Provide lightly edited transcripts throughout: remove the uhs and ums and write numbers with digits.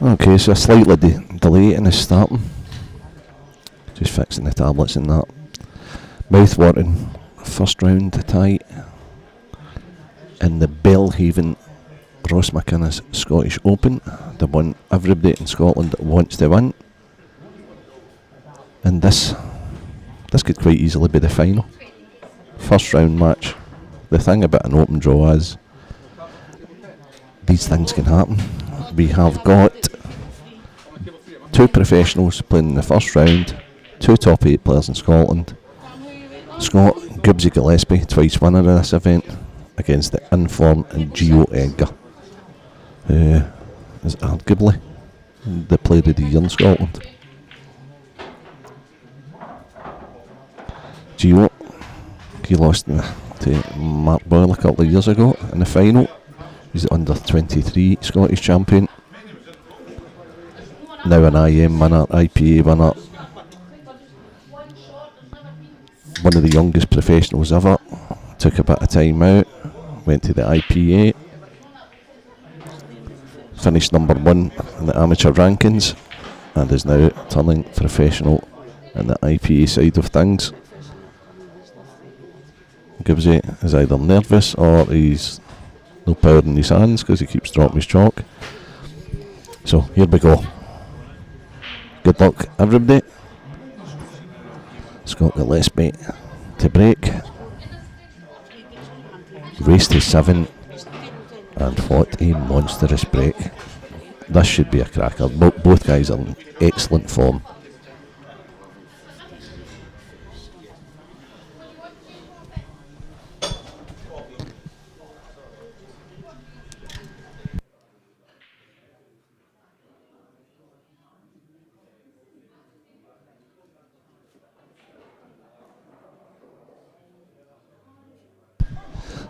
Okay, so a slightly delay in his starting. Just fixing the tablets and that. Mouth-watering first round tie in the Belhaven Ross McInnes Scottish Open, the one everybody in Scotland wants to win. And this could quite easily be the final. First round match. The thing about an open draw is these things can happen. We have got two professionals playing in the first round, two top 8 players in Scotland. Scott Gibbsy Gillespie, twice winner of this event, against the informed Gio Edgar, who is arguably the player of the year in Scotland. Gio, he lost to Mark Boyle a couple of years ago in the final. He's the under 23 Scottish champion. Now an IM winner, IPA winner. One of the youngest professionals ever. Took a bit of time out, went to the IPA, finished number 1 in the amateur rankings, and is now turning professional in the IPA side of things. Gibbsy is either nervous or he's no power in his hands because he keeps dropping his chalk. So here we go. Good luck everybody. Scott Gillespie to break. Race to 7, and what a monstrous break. This should be a cracker. Both guys are in excellent form.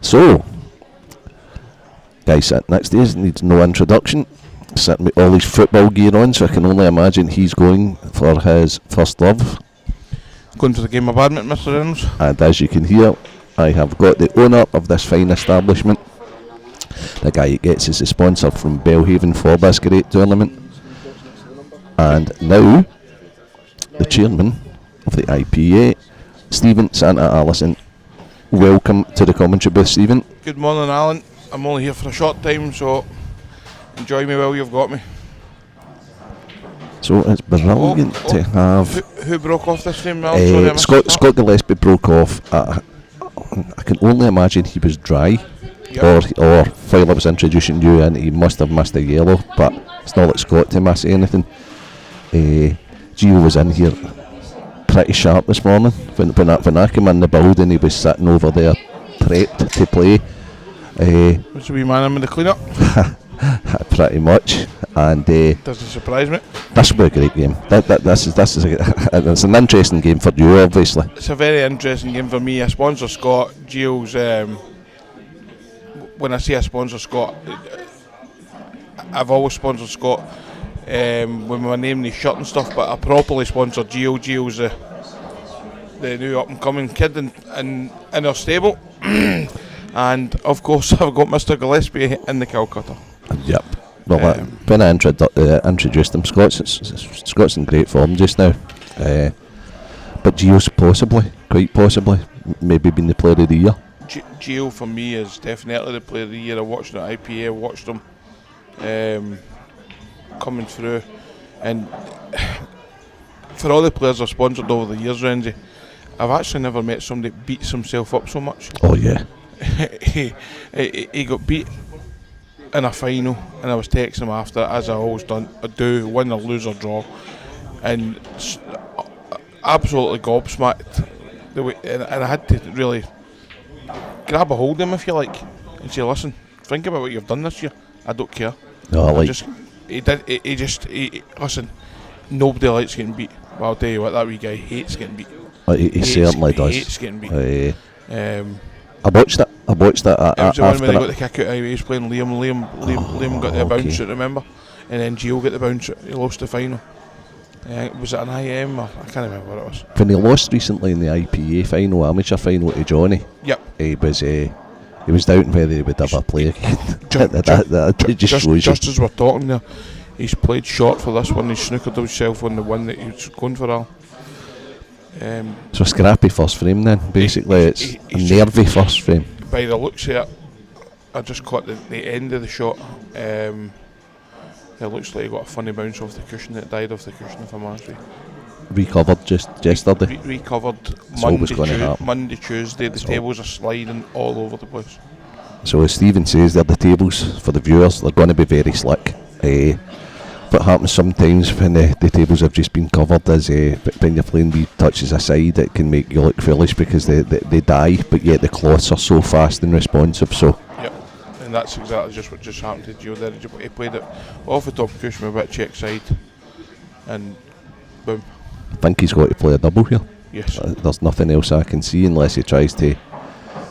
So, guy sitting next to us needs no introduction. Sitting with all his football gear on, so I can only imagine he's going for his first love. Going for the game of badminton, Mr. Reynolds. And as you can hear, I have got the owner of this fine establishment. The guy who gets is the sponsor from Belhaven for this great tournament. And now, the chairman of the IPA, Stephen Santa Allison. Welcome to the commentary booth, Stephen. Good morning, Alan. I'm only here for a short time, so enjoy me while you've got me. So it's brilliant to have... Who broke off this name, Alan? Scott Gillespie broke off. I can only imagine he was dry, yep. or while I was introducing you, and he must have missed a yellow, but it's not like Scott to miss anything. Gio was in here pretty sharp this morning. When I came in the building, he was sitting over there prepped to play. Was the wee man in with the clean-up? Pretty much. And doesn't surprise me. This will be a great game. This is it's an interesting game for you, obviously. It's a very interesting game for me. I sponsor Scott. Gio's when I say I sponsor Scott, I've always sponsored Scott with my name and his shirt and stuff, but I properly sponsor Gio. Gio's the new up and coming kid in our stable. And of course I've got Mr. Gillespie in the Calcutta. Yep. Well, when I introduced him, Scott's in great form just now. But Gio's quite possibly, maybe been the player of the year. Gio for me is definitely the player of the year. I watched him at IPA, watched him coming through, and for all the players I've sponsored over the years, Renzi, I've actually never met somebody that beats himself up so much. Oh yeah. he got beat in a final, and I was texting him after, as I always do, win or lose or draw, and absolutely gobsmacked the way, and I had to really grab a hold of him, if you like, and say, listen, think about what you've done this year. I don't care. No, Listen, nobody likes getting beat. Well, I'll tell you what, that wee guy hates getting beat. He certainly does. Hates getting beat. I watched it. It was the one when he got the kick out. He was playing Liam got the bounce out, remember? And then Gio got the bounce out. He lost the final. Was it an IM? Or I can't remember what it was. When he lost recently in the IPA final, amateur final to Johnny. Yep. He was doubting whether he would ever play again. Just as we're talking there, he's played short for this one. He's snookered himself on the one that he was going for, Al. So a scrappy first frame then, basically. It's a nervy first frame. By the looks of it, I just caught the end of the shot. It looks like he got a funny bounce off the cushion. It died off the cushion, if I'm honest with you. Recovered just yesterday. Recovered Monday, Tuesday. The tables are sliding all over the place. So as Stephen says, they're the tables for the viewers. They're going to be very slick. What happens sometimes when the tables have just been covered is when you're playing wee touches aside, it can make you look foolish because they die, but yet the cloths are so fast and responsive. So. Yep. And that's exactly just what just happened to Gio there. He played it off the top cushion with a bit of check side, and boom. I think he's got to play a double here. Yes. There's nothing else I can see unless he tries to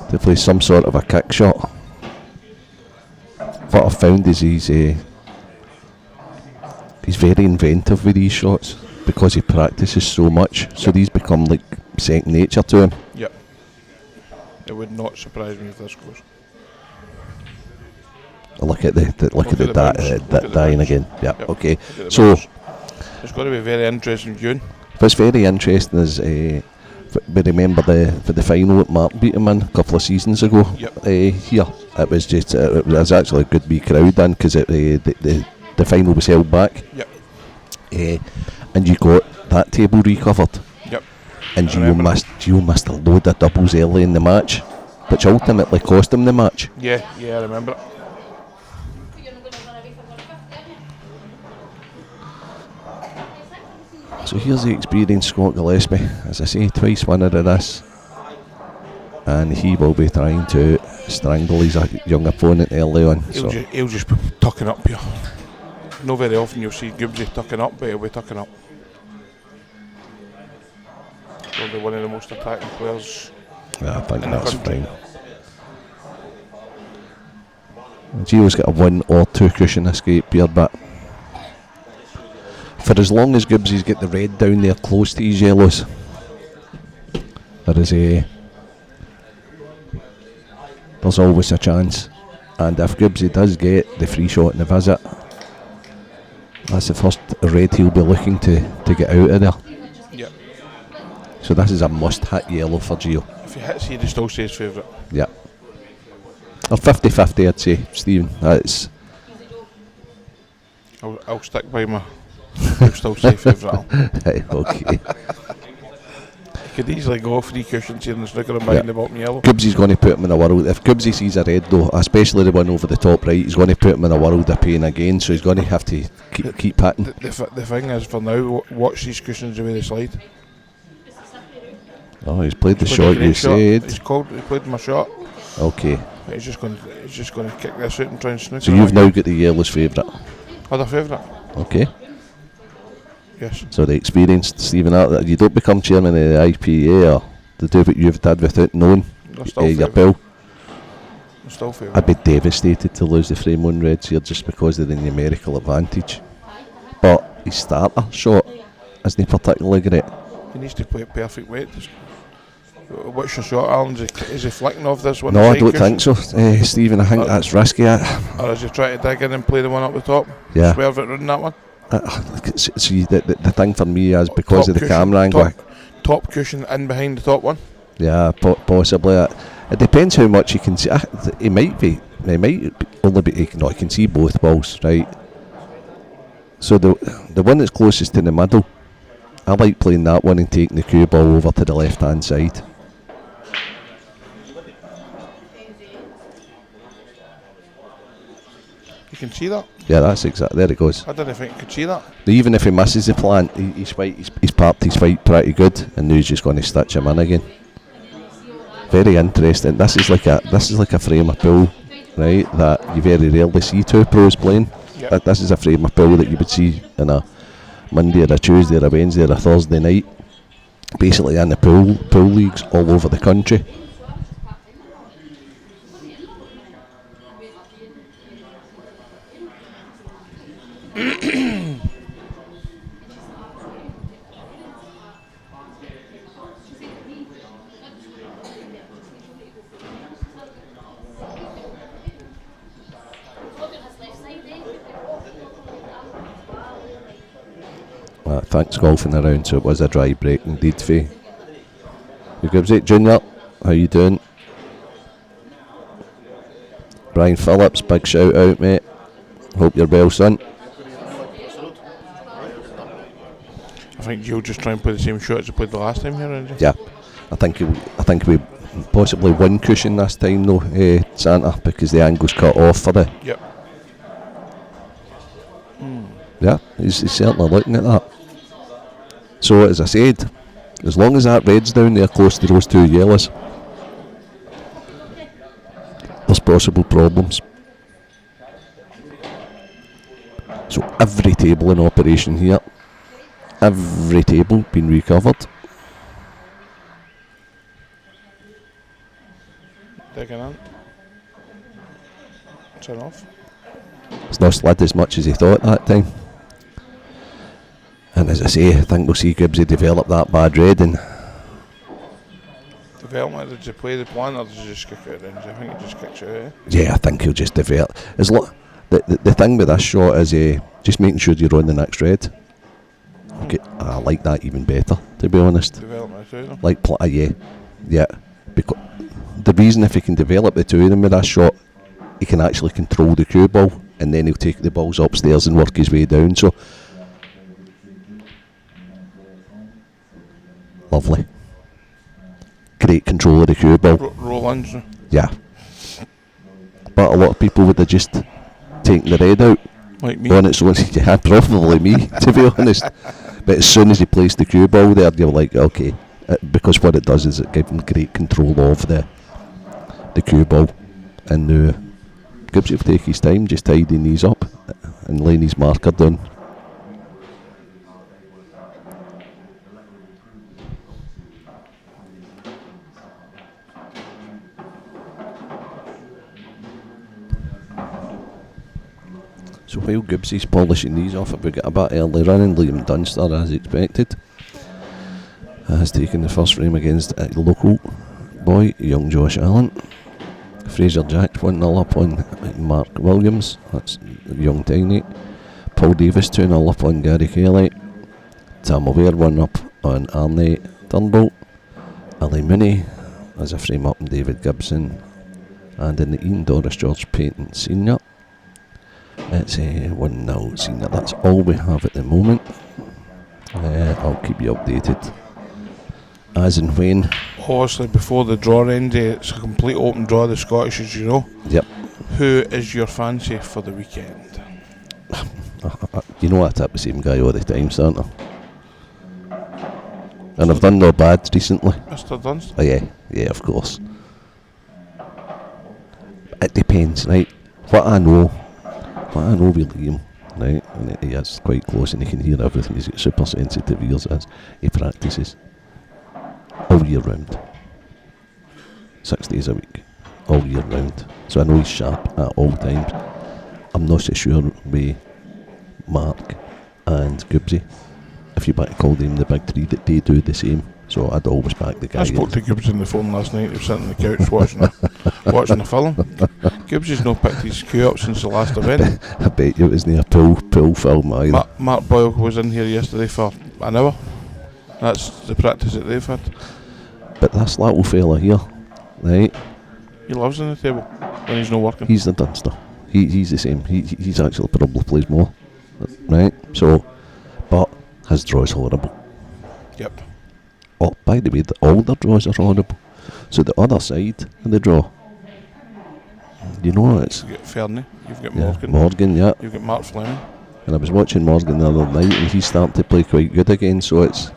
play some sort of a kick shot. What I've found is he's very inventive with these shots because he practices so much. So these become like second nature to him. Yep. It would not surprise me if this goes. Look at the dying again. Yep. Okay. So it's got to be very interesting viewing. What's very interesting is we remember for the final that Mark beat him in a couple of seasons ago. Yep. Here it was actually a good wee crowd then because the final was held back. Yep. And you got that table recovered. Yep. And Gio missed a load of doubles early in the match, which ultimately cost him the match. Yeah, I remember it. So here's the experienced Scott Gillespie, as I say, twice winner of this, and he will be trying to strangle his young opponent early on. He'll just be tucking up here. Not very often you'll see Gibbsy tucking up, but he'll be tucking up. Probably one of the most attacking players. Yeah, I think that's fine. Gio's got a 1 or 2 cushion escape here, but for as long as Gibbsy's got the red down there close to his yellows, there's always a chance. And if Gibbsy does get the free shot in the visit, that's the first red he'll be looking to get out of there. Yep. So this is a must-hit yellow for Gio. If he hits here, he still stays favourite. Yep. Or 50-50, I'd say, Stephen. That's. I'll stick by my. I'll still say favourite. Okay. He could easily go 3 cushions here and snooker him behind the bottom yellow. Gibbsy's going to put him in a world. If Gibbsy sees a red though, especially the one over the top right, he's going to put him in a world of pain again. So he's going to have to keep patting. The thing is, for now, watch these cushions the way they slide. Oh, he's played the shot you said. He played my shot. Okay. He's just going to kick this out and try and snooker. So you've now got the yellow's favourite. Other favourite. Okay. Yes. So the experienced Stephen, you don't become chairman of the IPA or to do what you've done without knowing your bill. Still favourite. I'd be devastated to lose the frame on reds here just because of the numerical advantage. But his starter shot isn't particularly great. He needs to play it perfect weight. What's your shot, Alan? Is he flicking off this one? No, I don't think so, Stephen. I think that's risky. Or is he trying to dig in and play the one up the top? Yeah. Swerve it round that one? See, the thing for me is because of the camera angle. Top cushion in behind the top one? Yeah, possibly. It depends how much you can see. He might only be. No, he can see both balls, right? So the one that's closest to the middle, I like playing that one and taking the cue ball over to the left hand side. You can see that? Yeah, that's exactly. There it goes. I didn't think you could see that. Even if he misses the plant, he's parked his fight pretty good, and now he's just going to stitch him in again. Very interesting. This is like a frame of pool, right? That you very rarely see 2 pros playing. Yep. This is a frame of pool that you would see in a Monday or a Tuesday or a Wednesday or a Thursday night, basically in the pool leagues all over the country. thanks golfing around, so it was a dry break indeed for you. Gibbsy Junior, how you doing? Brian Phillips, big shout out, mate. Hope you're well, son. I think you'll just try and play the same shot as you played the last time here, Andy. Yeah, I think we possibly one cushion this time though, Santa, because the angle's cut off for the. Yep. Yeah, he's certainly looking at that. So as I said, as long as that red's down there close to those two yellows, there's possible problems. So every table in operation here, every table been recovered. Digging in. Turn off. It's not slid as much as he thought that time. And as I say, I think we'll see Gibbsy develop that bad red. And development, did you play the plan or did you just kick it out? I think it just kicks it out, eh? yeah, I think he'll just develop. The thing with this shot is just making sure you're on the next red. Okay, I like that even better, to be honest. Development out of them. Like, yeah. Because the reason if he can develop the two of them with that shot, he can actually control the cue ball, and then he'll take the balls upstairs and work his way down. So, lovely. Great control of the cue ball. Roll-ins. Yeah. But a lot of people would have just taken the red out Like me. on its own. Yeah, probably me, to be honest. But as soon as he placed the cue ball there, you're like, okay. Because what it does is it gives him great control of the cue ball. And Gibbsy will take his time, just tidying these up and laying his marker down. So while Gibbsy's polishing these off, we get a bit early running. Liam Dunster, as expected, has taken the first frame against a local boy, young Josh Allen. Fraser Jack 1-0 up on Mark Williams, that's young Tiny. Paul Davis 2-0 up on Gary Kelly. Tam O'Ware 1 up on Arnie Turnbull. Ali Mooney has a frame up on David Gibson. And in the Ian Doris George Payton Senior, it's a 1-0 Senior. That's all we have at the moment. I'll keep you updated as and when. Obviously, before the draw ended, it's a complete open draw, the Scottish, as you know. Yep. Who is your fancy for the weekend? You know I tip the same guy all the time, Santa. And I've done no bad recently. Mr. Dunst? Oh yeah, of course. It depends, right? What I know with Liam, right, and he is quite close and he can hear everything. He's got super sensitive ears as he practices all year round, 6 days a week, all year round. So I know he's sharp at all times. I'm not so sure with Mark and Gibbsy, if you might call them the big three, that they do the same. So I'd always back the guy. I spoke to Gibbs on the phone last night. He was sitting on the couch watching the film. Gibbs has not picked his cue up since the last event. I bet you it wasn't a pool film either. Mark Boyle was in here yesterday for an hour. That's the practice that they've had. But this little fella here, right? He loves on the table when he's not working. He's the Dunster. He's the same. He's actually probably plays more, right? So, but his draw is horrible. Yep. Oh, by the way, all the draws are horrible. So the other side of the draw, you know, it's You've got Fernie, you've got Morgan, yeah. You've got Mark Fleming. And I was watching Morgan the other night, and he's starting to play quite good again. So it's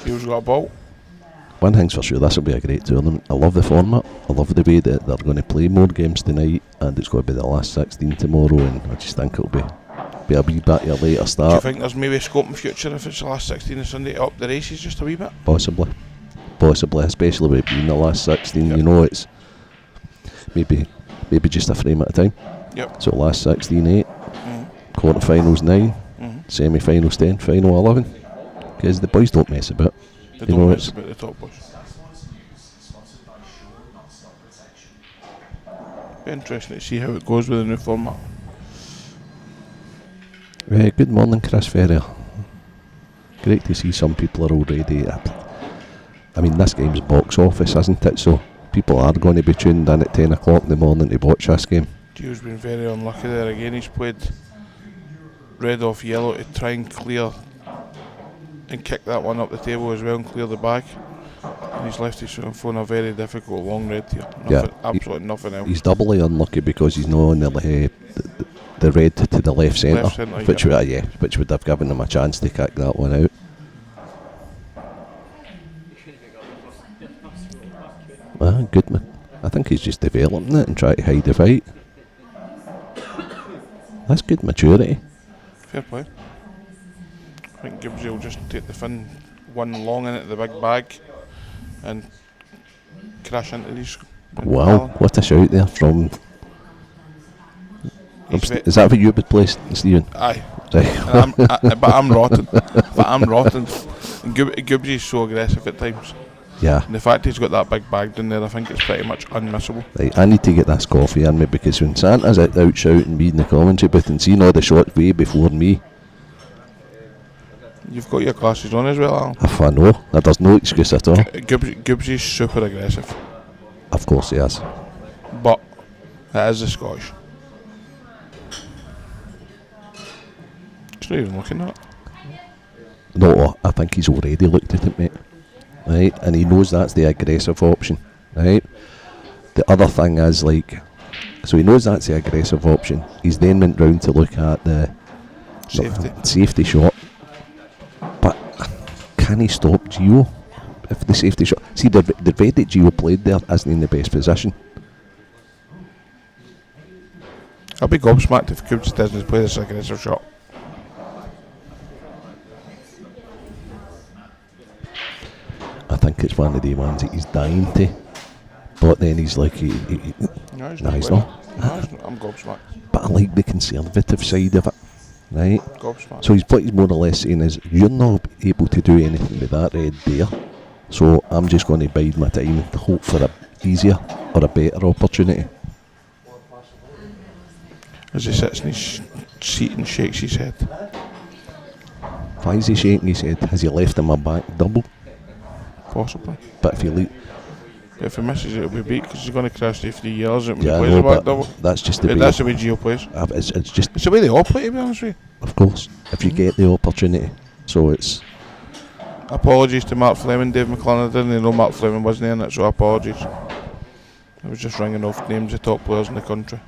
Hughes got a ball. one thing's for sure, this will be a great tournament. I love the format. I love the way that they're going to play more games tonight, and it's going to be the last 16 tomorrow. And I just think it'll be a wee bit of a later start. Do you think there's maybe scope in future if it's the last 16 on Sunday to up the races just a wee bit? Possibly, especially with being the last 16. Yep. You know, it's maybe just a frame at a time. Yep. So last 16 8, quarterfinals 9, semi-finals 10, final 11. Because the boys don't mess about. They don't mess about the top boys. Be interesting to see how it goes with the new format. Good morning, Chris Ferrier. Great to see some people are already. I mean, this game's box office, isn't it? So people are going to be tuned in at 10 o'clock in the morning to watch this game. Gio's been very unlucky there again. He's played red off yellow to try and clear and kick that one up the table as well and clear the bag. And he's left his phone a very difficult long red here. Absolutely nothing else. He's doubly unlucky because he's not on the red to the left centre, which would have given him a chance to kick that one out. Good man. I think he's just developing it and trying to hide the fight. That's good maturity. Fair play. I think Gibbsy will just take the fin one long in at the big bag and crash into these. Wow, what a shout there from... Is that what you would play, Stephen? Aye. Right. But I'm rotten. And Gibbsy's so aggressive at times. Yeah. And the fact he's got that big bag down there, I think it's pretty much unmissable. Right, I need to get this coffee in me because when Santa's out shouting me in the commentary booth and seeing all the shots way before me. You've got your glasses on as well, Alan. If I know, there's no excuse at all. Gibbsy's super aggressive. Of course he is. But it is the Scottish. He's not even looking at it. No, I think he's already looked at it, mate. Right, and he knows that's the aggressive option. Right. The other thing is so he knows that's the aggressive option. He's then went round to look at the safety shot. But can he stop Gio if the safety shot? See, the way that Gio played there isn't in the best position. I'll be gobsmacked if Gibbs doesn't play this aggressive shot. I think it's one of the ones that he's dying to, but then he's like, No, he's not. I'm gobsmacked. But I like the conservative side of it, right? Gobsmacked. So what he's more or less saying is, you're not able to do anything with that red there, so I'm just going to bide my time and hope for a easier or a better opportunity. As he sits in his seat and shakes his head. Why is he shaking his head? Has he left him a back double? Possibly. But if he misses it, it'll be beat because he's going to crash the 3 years when he yeah, plays no, the back double. That's just the way. That's the way Gio plays. It's the way they all play, to be honest with you. Of course, if you get the opportunity. So it's... Apologies to Mark Fleming, Dave McLoud. I didn't know Mark Fleming wasn't in it, so apologies. I was just ringing off names of top players in the country.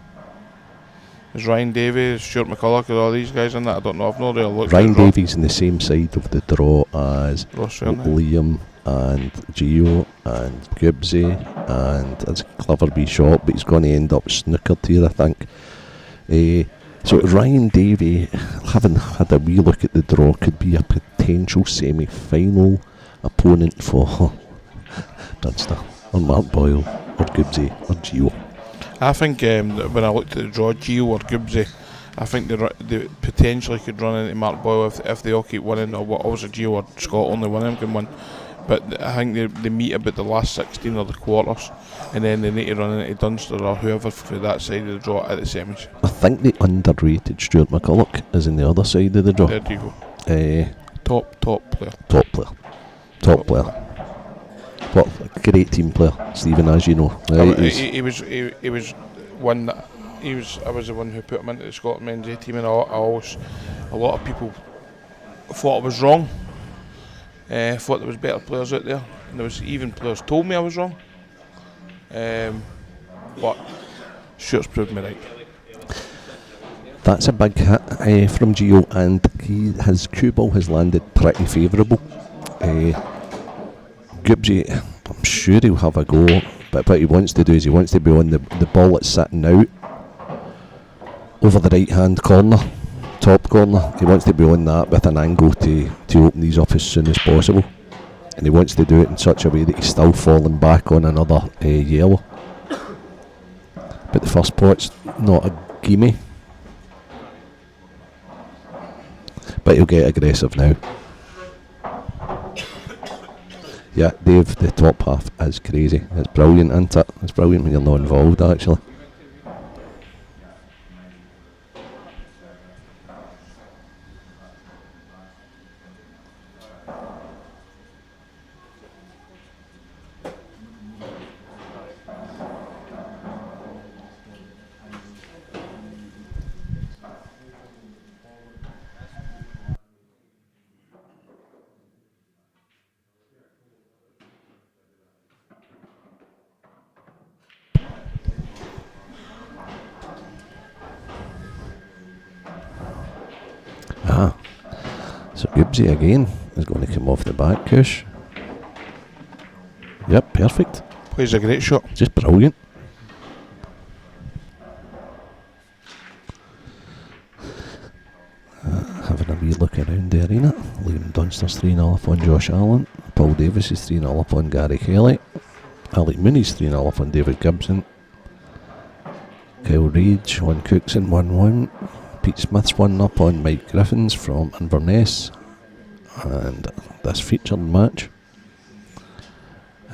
Is Ryan Davies, Stuart McCulloch, are all these guys in that? I don't know. I've not really looked. Ryan Davies on the same side of the draw as Liam and Gio and Gibbsy, and it's a clever wee shot, but he's going to end up snookered here, I think. So Ryan Davey, having had a wee look at the draw, could be a potential semi-final opponent for Dunster, or Mark Boyle, or Gibbsy, or Gio. I think when I looked at the draw, Gio or Gibbsy, I think they potentially could run into Mark Boyle if they all keep winning, or obviously Gio or Scott only one of them can win. But I think they meet about the last 16 or the quarters, and then they need to run into Dunster or whoever for that side of the draw at the semis. I think the underrated Stuart McCulloch is in the other side of the draw. There you go. Top player. Top player. What a great team player, Stephen, as you know. He was one that I was the one who put him into the Scotland men's A team, and a lot of people thought I was wrong. Thought there was better players out there, and there was even players told me I was wrong. But Stuart's proved me right. That's a big hit from Gio, and his cue ball has landed pretty favourable. Gibbsy, I'm sure he'll have a go, but what he wants to do is he wants to be on the ball that's sitting out over the right hand corner, top corner. He wants to be on that with an angle to open these up as soon as possible, and he wants to do it in such a way that he's still falling back on another yellow. But the first pot's not a gimme, but he'll get aggressive now. Yeah, Dave, the top half is crazy. It's brilliant, isn't it? It's brilliant when you're not involved, actually. Gibbsy again is going to come off the back, Kush. Yep, perfect. Plays a great shot. Just brilliant. Having a wee look around the arena. Liam Dunster's 3-0 upon Josh Allen. Paul Davis is 3-0 upon Gary Kelly. Alec Mooney's 3-0 upon David Gibson. Kyle Reid, Sean Cookson 1-1. Pete Smith's 1-up on Mike Griffins from Inverness. And this featured match.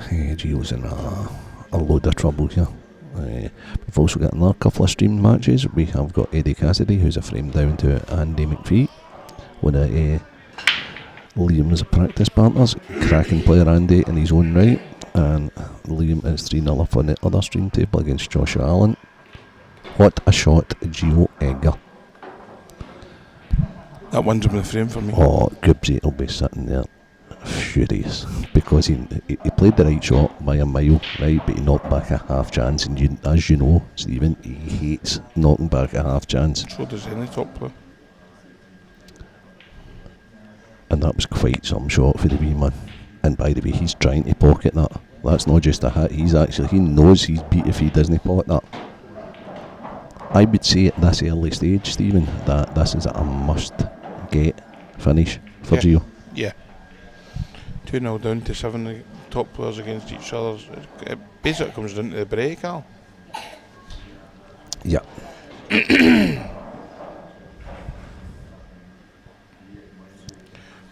Gio's in a load of trouble here. We've also got another couple of streamed matches. We have got Eddie Cassidy, who's a frame down to Andy McPhee. One of Liam's practice partners. Cracking player Andy in his own right. And Liam is 3-0 up on the other stream table against Joshua Allen. What a shot, Gio Egger. That one's in the frame for me. Oh, Gibbsy will be sitting there furious because he played the right shot by a mile, right, but he knocked back a half chance, and as you know, Stephen, he hates knocking back a half chance. So does any top player. And that was quite some shot for the wee man. And by the way, he's trying to pocket that. That's not just a hit, he knows he's beat if he doesn't pocket that. I would say at this early stage, Stephen, that this is a must-get finish for Gio. Yeah. 2-0 down to 7 top players against each other. It basically comes down to the break, Al. Yeah.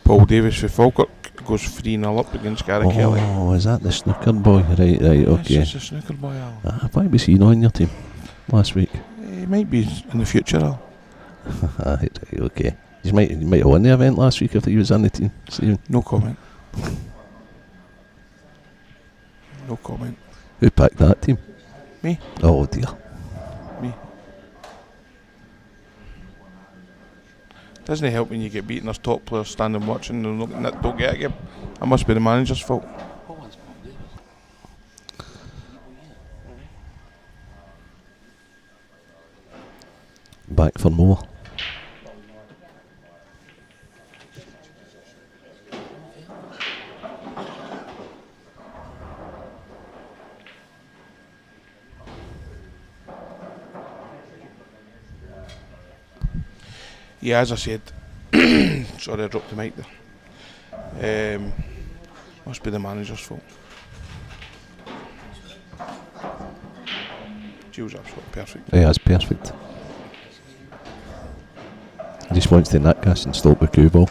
Paul Davis for Falkirk goes 3-0 up against Gary Kelly. Oh, is that the snooker boy? Right, okay. Yes, it's the snooker boy, Al. Why was he not on your team last week? He might be in the future, Al. Right, okay. He might have won the event last week if he was on the team, Stephen. No comment. No comment. Who picked that team? Me. Oh dear. Me. Doesn't it help when you get beaten? There's top players standing watching and don't get a game. That must be the manager's fault. Back for more. Yeah, as I said, sorry I dropped the mic there. Must be the manager's fault. Gio's absolutely perfect. Yeah, it's perfect. He just wants to nick us and stop the cue ball.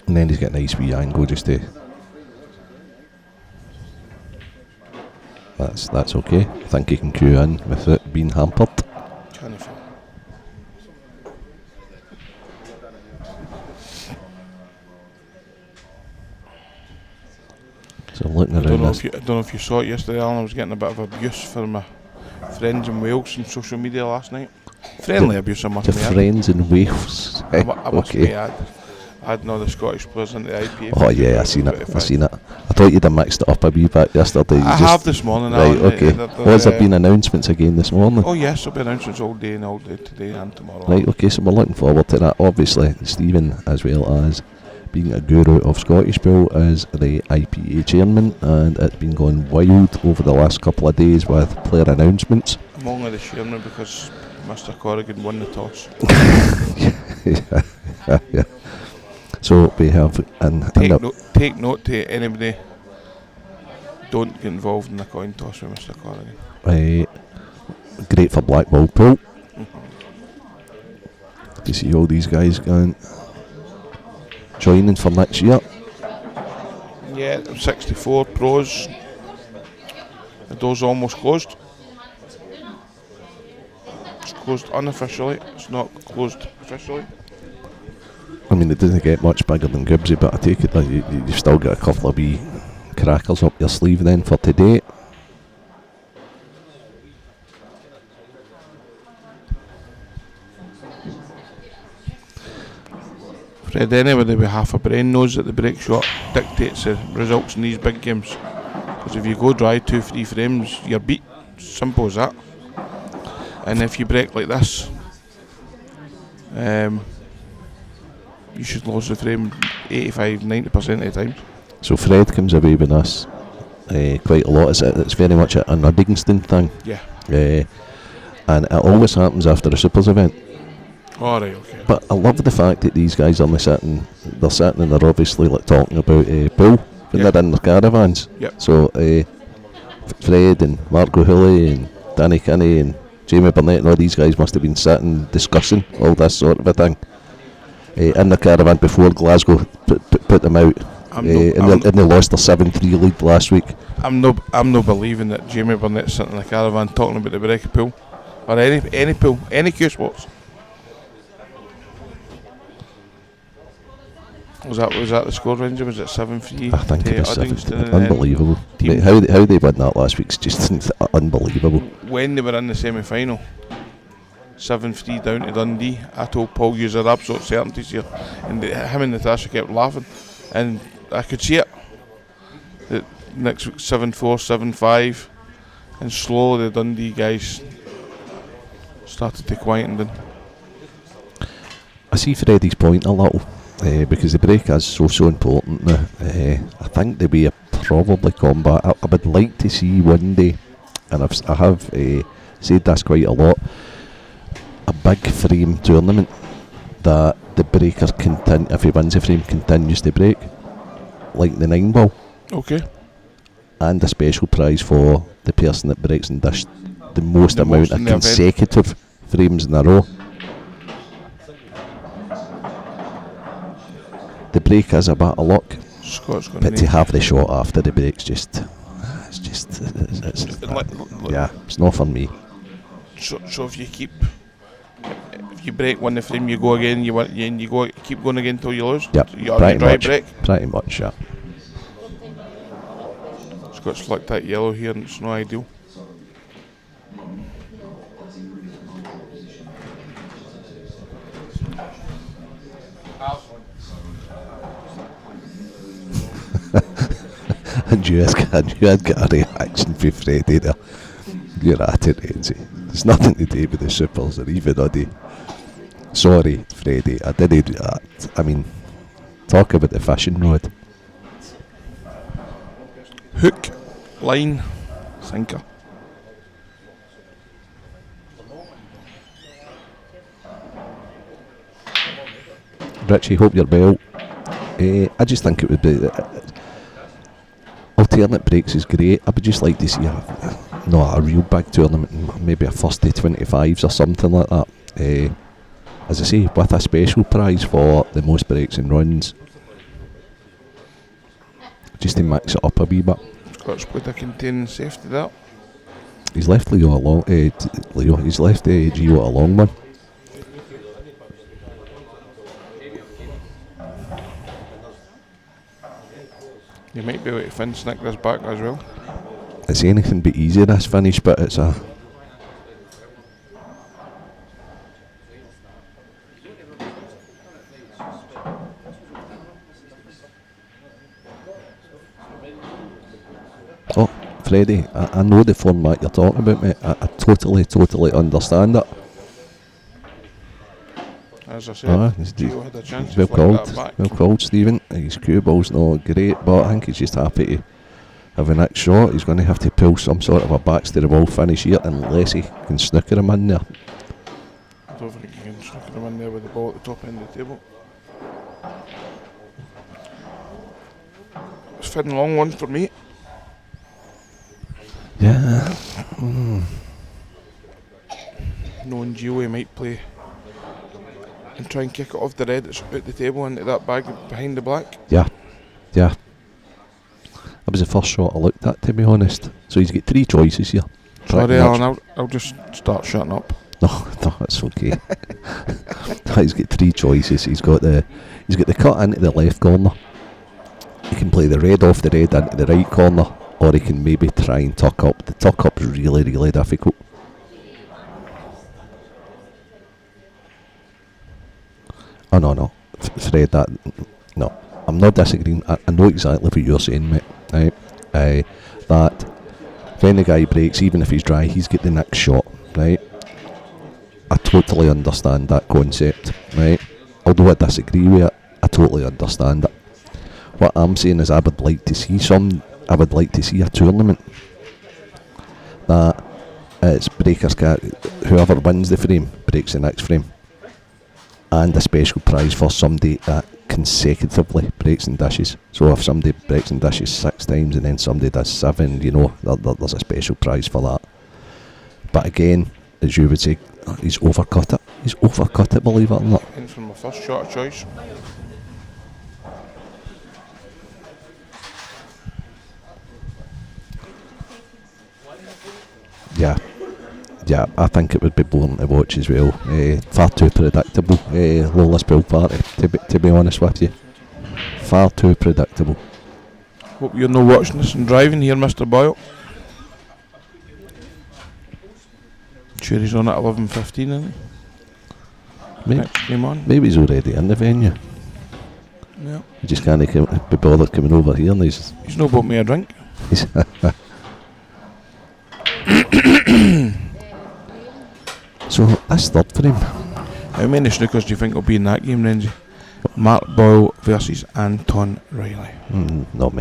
And then he's got a nice wee angle just to... That's okay. I think he can cue in without being hampered. Can he fall? So looking around I don't know if you saw it yesterday, Alan. I was getting a bit of abuse from my friends in Wales on social media last night. Friendly abuse, I must to admit. friends in Wales. I must okay. admit, I'd know the Scottish players into the IPA. Oh yeah, I seen it. I thought you'd have mixed it up a wee bit yesterday. I have this morning. Right, okay. Has there been announcements again this morning? Oh yes, there'll be announcements all day today and tomorrow. Right, okay, so we're looking forward to that. Obviously, Stephen, as well as being a guru of Scottish Bowl, is the IPA chairman, and it's been going wild over the last couple of days with player announcements. I'm only the chairman because Mr. Corrigan won the toss. yeah. So we have... Take note to anybody, don't get involved in the coin toss with Mr. Corrigan. Great for Blackball Pool. You see all these guys going... joining for next year. Yeah, 64 pros. The door's almost closed. It's closed unofficially. It's not closed officially. I mean, it doesn't get much bigger than Gibbsy, but I take it that you've still got a couple of wee crackers up your sleeve then for today. Fred, anybody with half a brain knows that the break shot dictates the results in these big games. Because if you go dry 2-3 frames, you're beat. Simple as that. And if you break like this, you should lose the frame 85-90% of the time. So Fred comes away with us quite a lot. It's very much an Uddingston thing. Yeah. And it always happens after a Supers event. Alright, okay. But I love the fact that these guys are sitting and they're obviously like talking about Boyle when they're in their caravans. Yep. So Fred and Mark O'Hooley and Danny Kinney and Jamie Burnett and all these guys must have been sitting discussing all this sort of a thing in the caravan before Glasgow put them out. And they lost their 7-3 lead last week. I'm no believing that Jamie Burnett's sitting in the caravan talking about the Brecca pool or any pool, any Q Sports. Was that the score range? Was it 7-3? I think it was Uddingston? Unbelievable. How they won that last week's just unbelievable. When they were in the semi-final, 7-3 down to Dundee, I told Paul you are absolute certainties here, and him and Natasha kept laughing, and I could see it. The next week 7-4, 7-5, and slowly the Dundee guys started to quieten down. I see Freddie's point a little. Because the break is so important now. I think the way probably combat I would like to see one day, and I have said this quite a lot, a big frame tournament that the breaker if he wins the frame continues to break, like the 9 ball. Okay. And a special prize for the person that breaks and does the most amount of consecutive frames in a row. The break is a bit of luck, but to have the shot after the break's it's not for me. So if you break one the frame, you go again, you keep going again until you lose. Yep, pretty much, yeah. It's got slick that yellow here, and it's not ideal. And you had got a reaction for Freddie there. You're at it, Renzi. It's nothing to do with the Supers or even Uddy. Sorry, Freddie, I didn't do that. I mean, talk about the fishing rod. Hook, line, sinker. Richie, hope you're well. I just think it would be... alternate breaks is great. I would just like to see a real big tournament, maybe a first to 25s or something like that. As I say, with a special prize for the most breaks and runs, just to mix it up a wee bit. Got split a containing safety that. He's left Leo along. He's left Gio a long one. You might be able to fin snick this back as well. It's anything but easy, this finish, but it's a... Oh, Freddie, I know the format you're talking about, mate. I totally understand it. As I said, Gio had a chance to flick that back. Well called, Stephen. His cue ball's not great, but I think he's just happy to have a next shot. He's going to have to pull some sort of a backs to the ball finish here, unless he can snooker him in there. I don't think he can snooker him in there with the ball at the top end of the table. It's fitting long one for me. Yeah. Knowing Gio, he might play and try and kick it off the red that's out the table into that bag behind the black. Yeah. That was the first shot I looked at, to be honest. So he's got 3 choices here. Sorry, Alan, I'll just start shutting up. No, it's okay. He's got 3 choices. He's got the cut into the left corner. He can play the red off the red into the right corner, or he can maybe try and tuck up. The tuck up is really difficult. Oh no, Fred, no, I'm not disagreeing. I know exactly what you're saying, mate. Right? That when the guy breaks, even if he's dry, he's got the next shot, right? I totally understand that concept, right? Although I disagree with it, totally understand it. What I'm saying is I would like to see a tournament that it's breakers whoever wins the frame breaks the next frame, and a special prize for somebody that consecutively breaks and dishes. So if somebody breaks and dishes 6 times and then somebody does 7, there's a special prize for that. But again, as you would say, he's overcut it, believe it or not. In from my first shot of choice. Yeah, I think it would be boring to watch as well. Far too predictable, Lola's pool party, to be honest with you. Far too predictable. Hope you're not watching this and driving here, Mr. Boyle. Sure he's on at 11:15, isn't he? Next game on. Maybe he's already in the venue. Yeah. He just can't be bothered coming over here, and he's not bought me a drink. So that's third for him. How many snookers do you think will be in that game, Renzi? Mark Boyle versus Anton Reilly. Not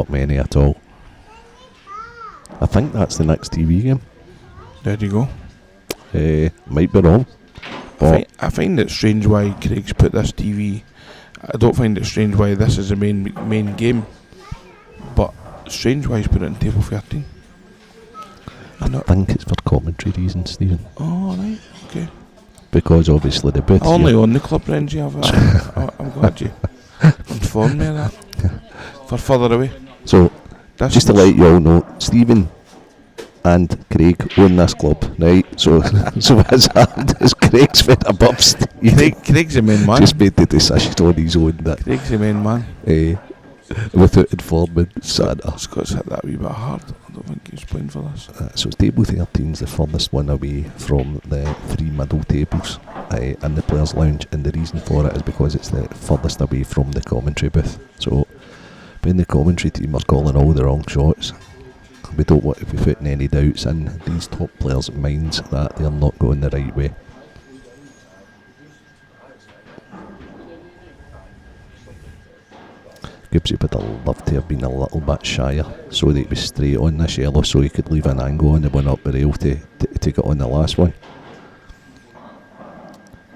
many at all. I think that's the next TV game. There you go. Might be wrong. I find it strange why Craig's put this TV. I don't find it strange why this is the main game, but strange why he's put it in table 13. I think it's for commentary reasons, Stephen. Oh, right, okay. Because obviously the booth. Only on the club, Renzi. I'm glad you informed me of that. For further away. So, just to let you all know, Stephen and Craig own this club, right? So what's happened is Craig's fed above Stephen. Craig's the main man. Just made the decision on his own that. Craig's the main man. Without informing Santa. Scott's hit that a wee bit hard. I don't think he's playing for this. So table 13's the furthest one away from the 3 middle tables in the Players' Lounge, and the reason for it is because it's the furthest away from the commentary booth. So when the commentary team are calling all the wrong shots, we don't want to be putting any doubts in these top players' minds that they're not going the right way. Gibbsy would have loved to have been a little bit shyer so that he was straight on this yellow, so he could leave an angle on the one up the rail to get on the last one.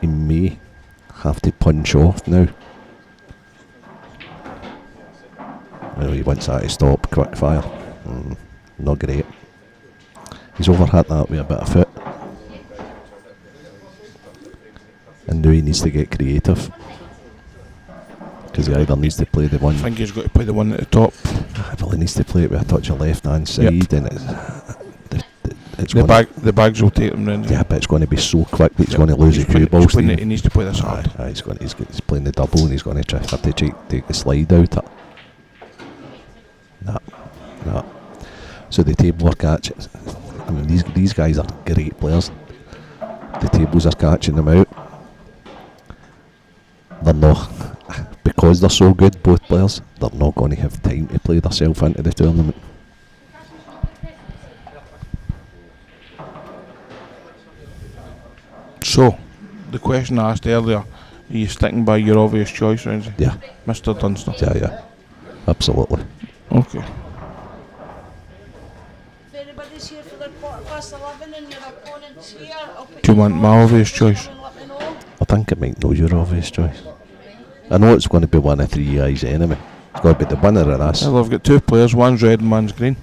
He may have to punch off now. Well, he wants that to stop, quick fire. Not great. He's overhit that with a bit of foot. And now he needs to get creative. Because he either needs to play the one. I think he's got to play the one at the top. Well, he needs to play it with a touch of left hand side, and the bags will take him round. Yeah, but it's going to be so quick that he's going to lose the cue ball. He needs to play this hard. He's playing the double, and he's going to have to take the slide out it. Nah. So the table are catching. I mean, these guys are great players. The tables are catching them out. They're not, because they're so good, both players, they're not going to have time to play themselves into the tournament. So, the question I asked earlier, are you sticking by your obvious choice, Renzi? Yeah. Mr. Dunster? Yeah. Absolutely. Okay. If anybody's here for their 11:15 and your opponent's here, I'll put Do you want my obvious choice? I think it might know your obvious choice. I know it's going to be one of 3 guys anyway. It's going to be the winner of this. Well, I've got 2 players, one's red and one's green.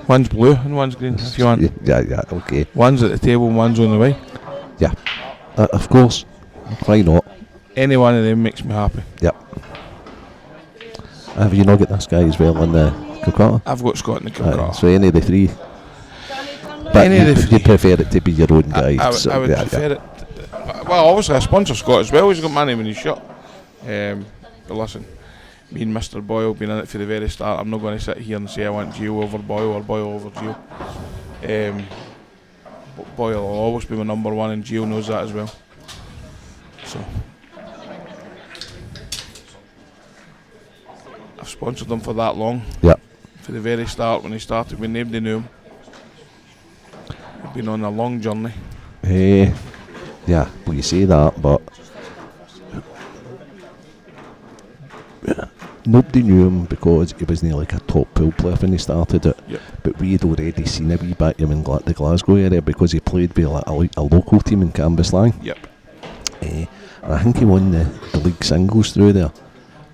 One's blue and one's green, if you want. Yeah, okay. One's at the table and one's on the way. Yeah, of course. Why not? Any one of them makes me happy. Yep. Have you not got this guy as well in the Calcutta? I've got Scott in the Calcutta. So any of the 3. But you prefer it to be your own guy. I would prefer it. Well, obviously I sponsor Scott as well. He's got my name in his shirt. But listen, me and Mr. Boyle been in it for the very start. I'm not going to sit here and say I want Gio over Boyle or Boyle over Gio. Boyle will always be my number 1, and Gio knows that as well. So I've sponsored him for that long. Yeah. For the very start, when he started, when nobody knew him. He's been on a long journey. Yeah, well, you say that, but nobody knew him because he wasn't like a top pool player when he started it. Yep. But we had already seen a wee bit of him in the Glasgow area because he played with a local team in Cambuslang. Yep. And I think he won the league singles through there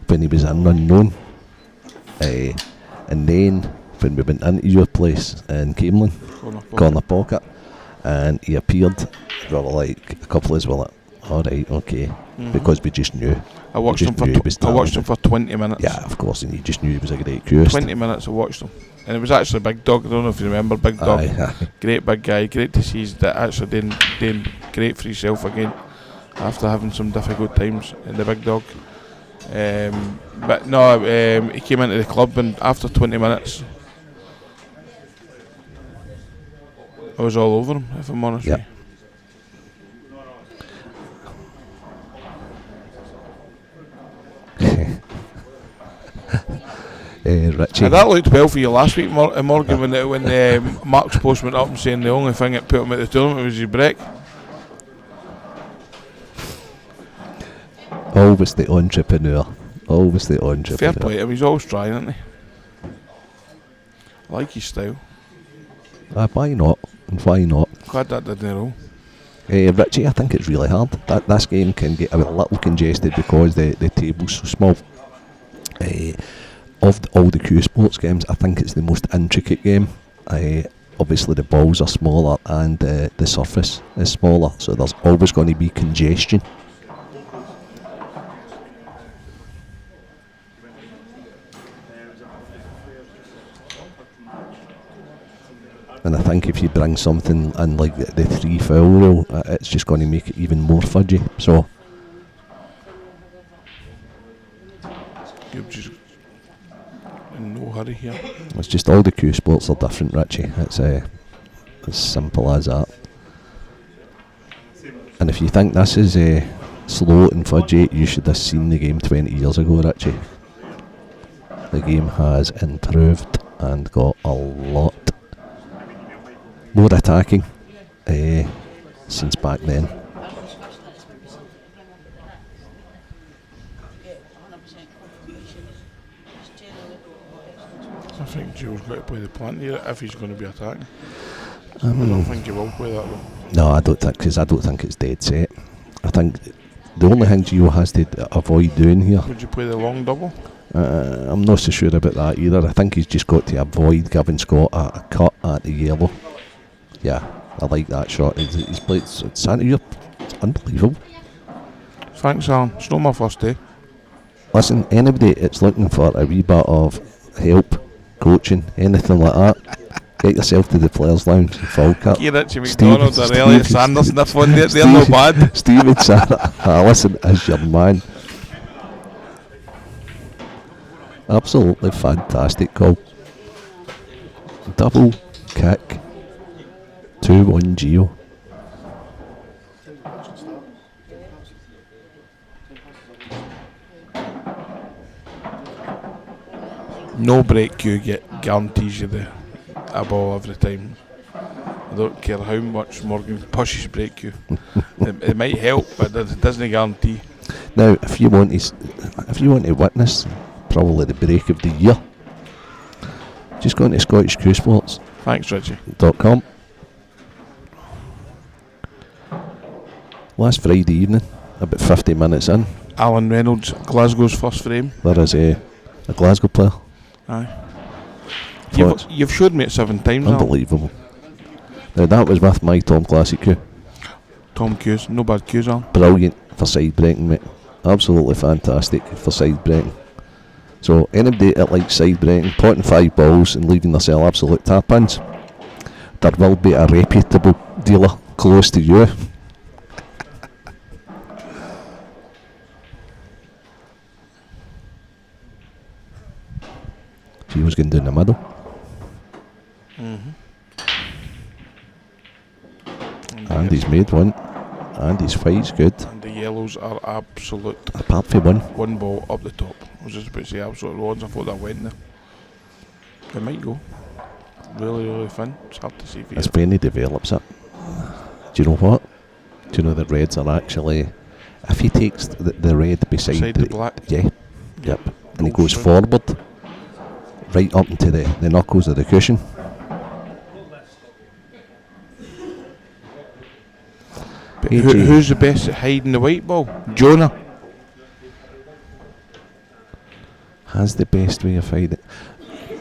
when he was an unknown. And then when we went into your place in Camelin, Corner Pocket, and he appeared, we were like, a couple of us were like, alright, okay, because we just knew. I watched him for 20 minutes. Yeah, of course, and you just knew he was a great cruise. 20 minutes I watched him. And it was actually Big Dog. I don't know if you remember Big Dog. Aye. Great big guy. Great to see he's actually doing great for himself again after having some difficult times in the Big Dog. But no, he came into the club and after 20 minutes I was all over him, if I'm honest with you. Richie. That looked well for you last week, Morgan, when Mark's post went up and saying the only thing that put him at the tournament was his break. Always the entrepreneur. Fair play to him, he's always trying, isn't he? I like his style. Why not? Glad that didn't roll. Richie, I think it's really hard. This game can get a little congested because the table's so small. Of all the Q Sports games, I think it's the most intricate game. Obviously the balls are smaller and the surface is smaller, so there's always going to be congestion. And I think if you bring something in like the 3 foul rule, it's just going to make it even more fudgy. So You're just in no hurry here. it's just all the Q Sports are different, Richie. It's as simple as that. And if you think this is slow and fudgy, you should have seen the game 20 years ago, Richie. The game has improved and got a lot more attacking since back then. I think Joe's got to play the plant here if he's going to be attacking. I don't think he will play that though. No, I don't think it's dead set. I think the only thing Gio has to avoid doing here. Would you play the long double? I'm not so sure about that either. I think he's just got to avoid giving Scott a cut at the yellow. Yeah, I like that shot. He's played Santa. It's unbelievable. Thanks, Alan. It's not my first day. Listen, anybody that's looking for a wee bit of help, coaching, anything like that, get yourself to the Players Lounge in Falkirk. Get Richie McDonald or Reilly Sanderson, if one there, they're not bad. Stephen Sarah, listen, is your man. Absolutely fantastic goal. Double kick. 2-1 Gio. No break you get guarantees you a ball every time. I don't care how much Morgan pushes break you. It might help, but it doesn't guarantee. Now, if you want to witness probably the break of the year, just go into ScottishQSports. Thanks, Richie. .com. Last Friday evening, about 50 minutes in, Alan Reynolds, Glasgow's first frame. there is a Glasgow player. Aye. You've showed me it 7 times now. Unbelievable. Now that was with my Tom Classic Q. Tom Q's, no bad Q's on. Brilliant for side breaking, mate. Absolutely fantastic for side breaking. So anybody that likes side breaking, potting 5 balls and leaving themselves absolute tap-ins, there will be a reputable dealer close to you. He was going down the middle. And he's made one. And his fight's good. And the yellows are absolute. Apart from one. One ball up the top. I was just about to say absolute rods. I thought that went there. It might go. Really, really thin. It's hard to see if It's when he develops it. Do you know what? Do you know the reds are actually... If he takes the red beside the black. Yeah. Yep. and he goes forward, right up into the knuckles of the cushion. Who's the best at hiding the white ball? Jonah has the best way of hiding.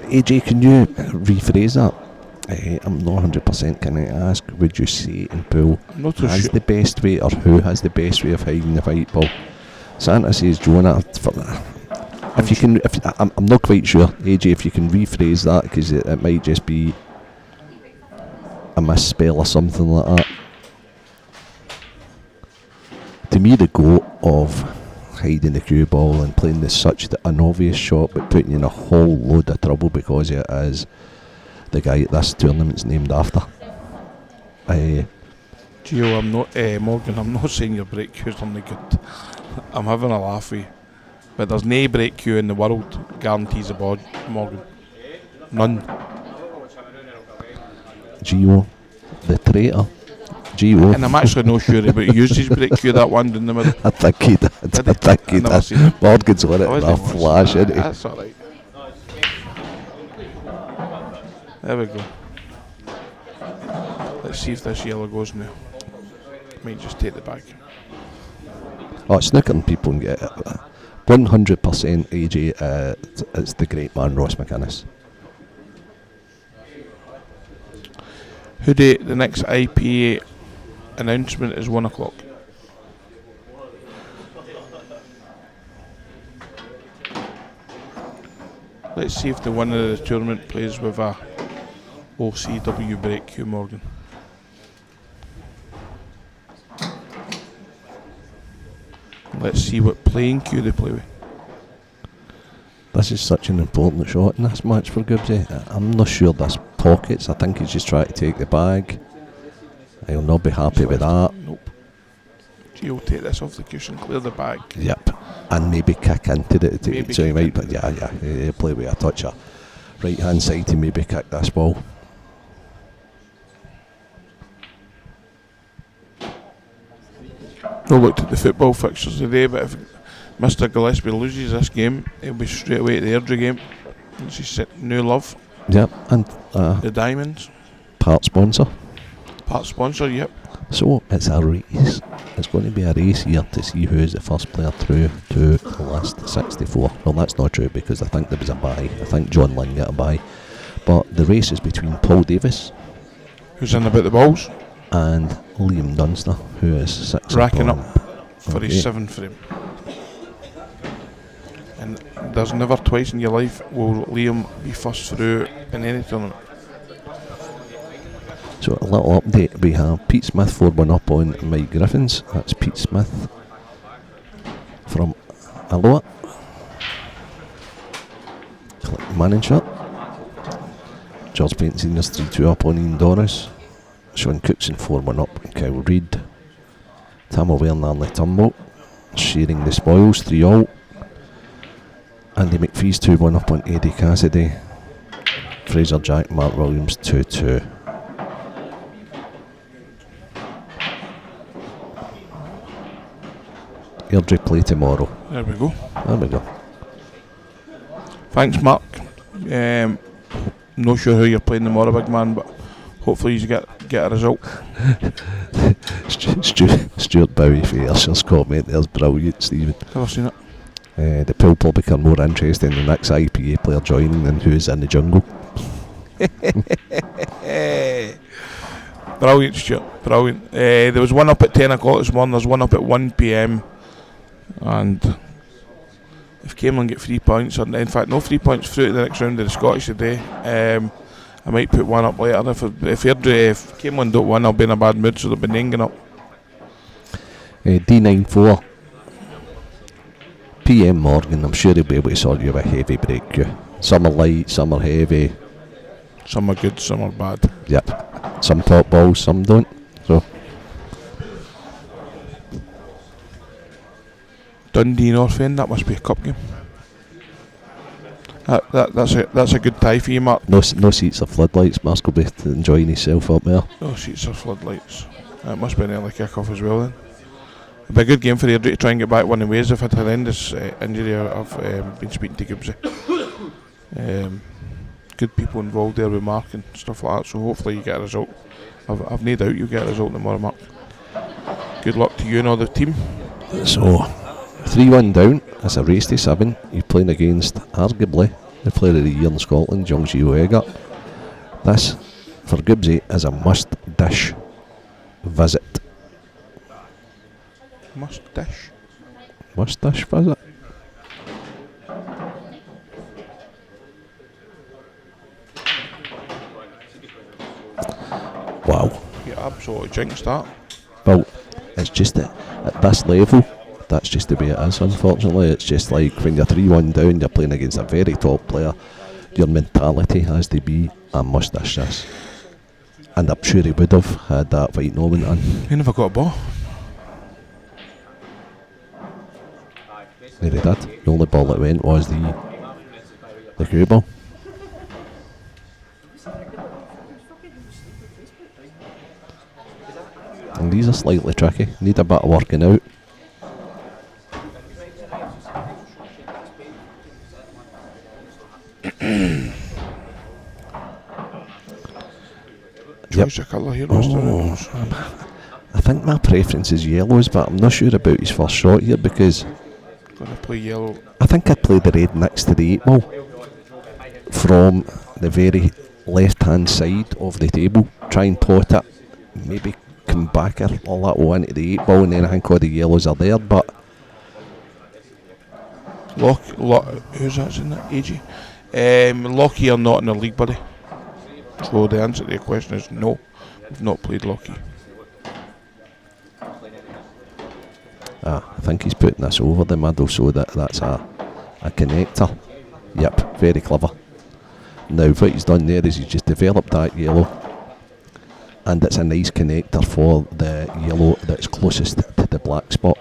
AJ, can you rephrase that? I'm not 100%. Can I ask, would you say in pool I'm not so has sure. the best way, or who has the best way of hiding the white ball? Santa says Jonah. For that. If you can, I'm not quite sure, AJ, if you can rephrase that, because it might just be a misspell or something like that. To me, the goal of hiding the cue ball and playing this such an obvious shot, but putting you in a whole load of trouble because it is the guy at this tournament's named after. Gio, I'm not Morgan. I'm not saying your break cues are no good. I'm having a laugh with you, but there's no break cue in the world guarantees a bod, Morgan. None. Gio, the traitor. Gio. And I'm actually not sure about he used his break cue that one in the middle. I think he did. I think he never seen did. it. Morgan's on it in a flash, isn't he? That's alright. There we go. Let's see if this yellow goes now. Might just take the back. Oh, snookering people and get it. 100% AJ, it's the great man Ross McInnes. Who day the next IPA announcement is 1 o'clock. Let's see if the winner of the tournament plays with a OCW break cue, Morgan. Let's see what playing cue they play with. This is such an important shot in this match for Gibbsy. I'm not sure this pockets. I think he's just trying to take the bag. He'll not be happy with that. Nope. Gio, take this off the cushion, clear the bag. Yep. And maybe kick into it. Maybe So he kick might, into but yeah, he'll play with a touch of right hand side to maybe kick this ball. No looked at the football fixtures today, but if Mr. Gillespie loses this game, he'll be straight away at the Airdrie game. This is new love. Yep. And The Diamonds. part sponsor. Part sponsor, yep. So it's a race. It's going to be a race here to see who is the first player through to the last 64. Well, that's not true because I think there was a bye. I think John Lynn got a bye. But the race is between Paul Davis, Who's in about the balls? and Liam Dunster, who is 6 Racking upon. up for Okay. his 7th frame. And there's never twice in your life will Liam be first through in any tournament. So a little update, we have Pete Smith 4-1 up on Mike Griffins. That's Pete Smith from Alloa. Click manager. George Payton Senior's 3-2 up on Ian Doris. Sean Cookson 4-1 up on Kyle Reid. Tam O'Ware and Arlie Turnbull sharing the spoils 3-all. Andy McPhee's 2-1 up on Eddie Cassidy. Fraser Jack, Mark Williams 2-2. Airdrie play tomorrow. There we go. There we go. Thanks, Mark. Not sure how you're playing tomorrow, big man, but hopefully you get a result. Stuart Bowie for Ayrshires comment there's brilliant, Stephen. Never seen it. The pool will become more interesting in the next IPA player joining than who's in the jungle. Brilliant, Stuart. Brilliant. There was one up at 10 o'clock this morning. There's one up at 1 p.m. And if Camelin get 3 points, or in fact no 3 points through to the next round of the Scottish today, I might put one up later. If Camelin don't win, I'll be in a bad mood, so they'll be ninging up. D94 PM Morgan, I'm sure he'll be able to sort you a heavy break queue. Some are light, some are heavy. Some are good, some are bad. Yep. Some top balls, some don't. So Dundee North End, that must be a cup game. That's a good tie for you, Mark. no seats or floodlights. Mark will be enjoying himself up there. No seats or floodlights. That must be an early kick-off as well then. It'll be a good game for Airdrie to try and get back one ways. They've had horrendous injury. I've been speaking to Gibbsy. Good people involved there with Mark and stuff like that, so hopefully you get a result. I've no doubt you'll get a result tomorrow, Mark. Good luck to you and all the team. So 3-1 down. It's a race to 7. You're playing against arguably the player of the year in Scotland, Young Gio Eggert. This, for Gibbsy, is a must-dish visit. Must-dish? Must-dish visit? Wow. You absolutely jinxed that. Well, it's just that at this level, that's just the way it is, unfortunately. It's just like when you're 3-1 down, you're playing against a very top player, your mentality has to be, I must dish this. And I'm sure he would have had that fight no went on. He never got a ball. There he did. The only ball that went was the cue ball. And these are slightly tricky, need a bit of working out. Choice of colour here. I think my preference is yellows, but I'm not sure about his first shot here because Gonna play yellow. I think I'd play the red next to the 8 ball from the very left hand side of the table, try and pot it, maybe come back all that way into the 8 ball, and then I think all the yellows are there. But who's that in that? AG? Lockheed are not in the league, buddy. So the answer to your question is no. We've not played Lockheed. I think he's putting this over the middle so that's a connector. Yep, very clever. Now what he's done there is he's just developed that yellow, and it's a nice connector for the yellow that's closest to the black spot.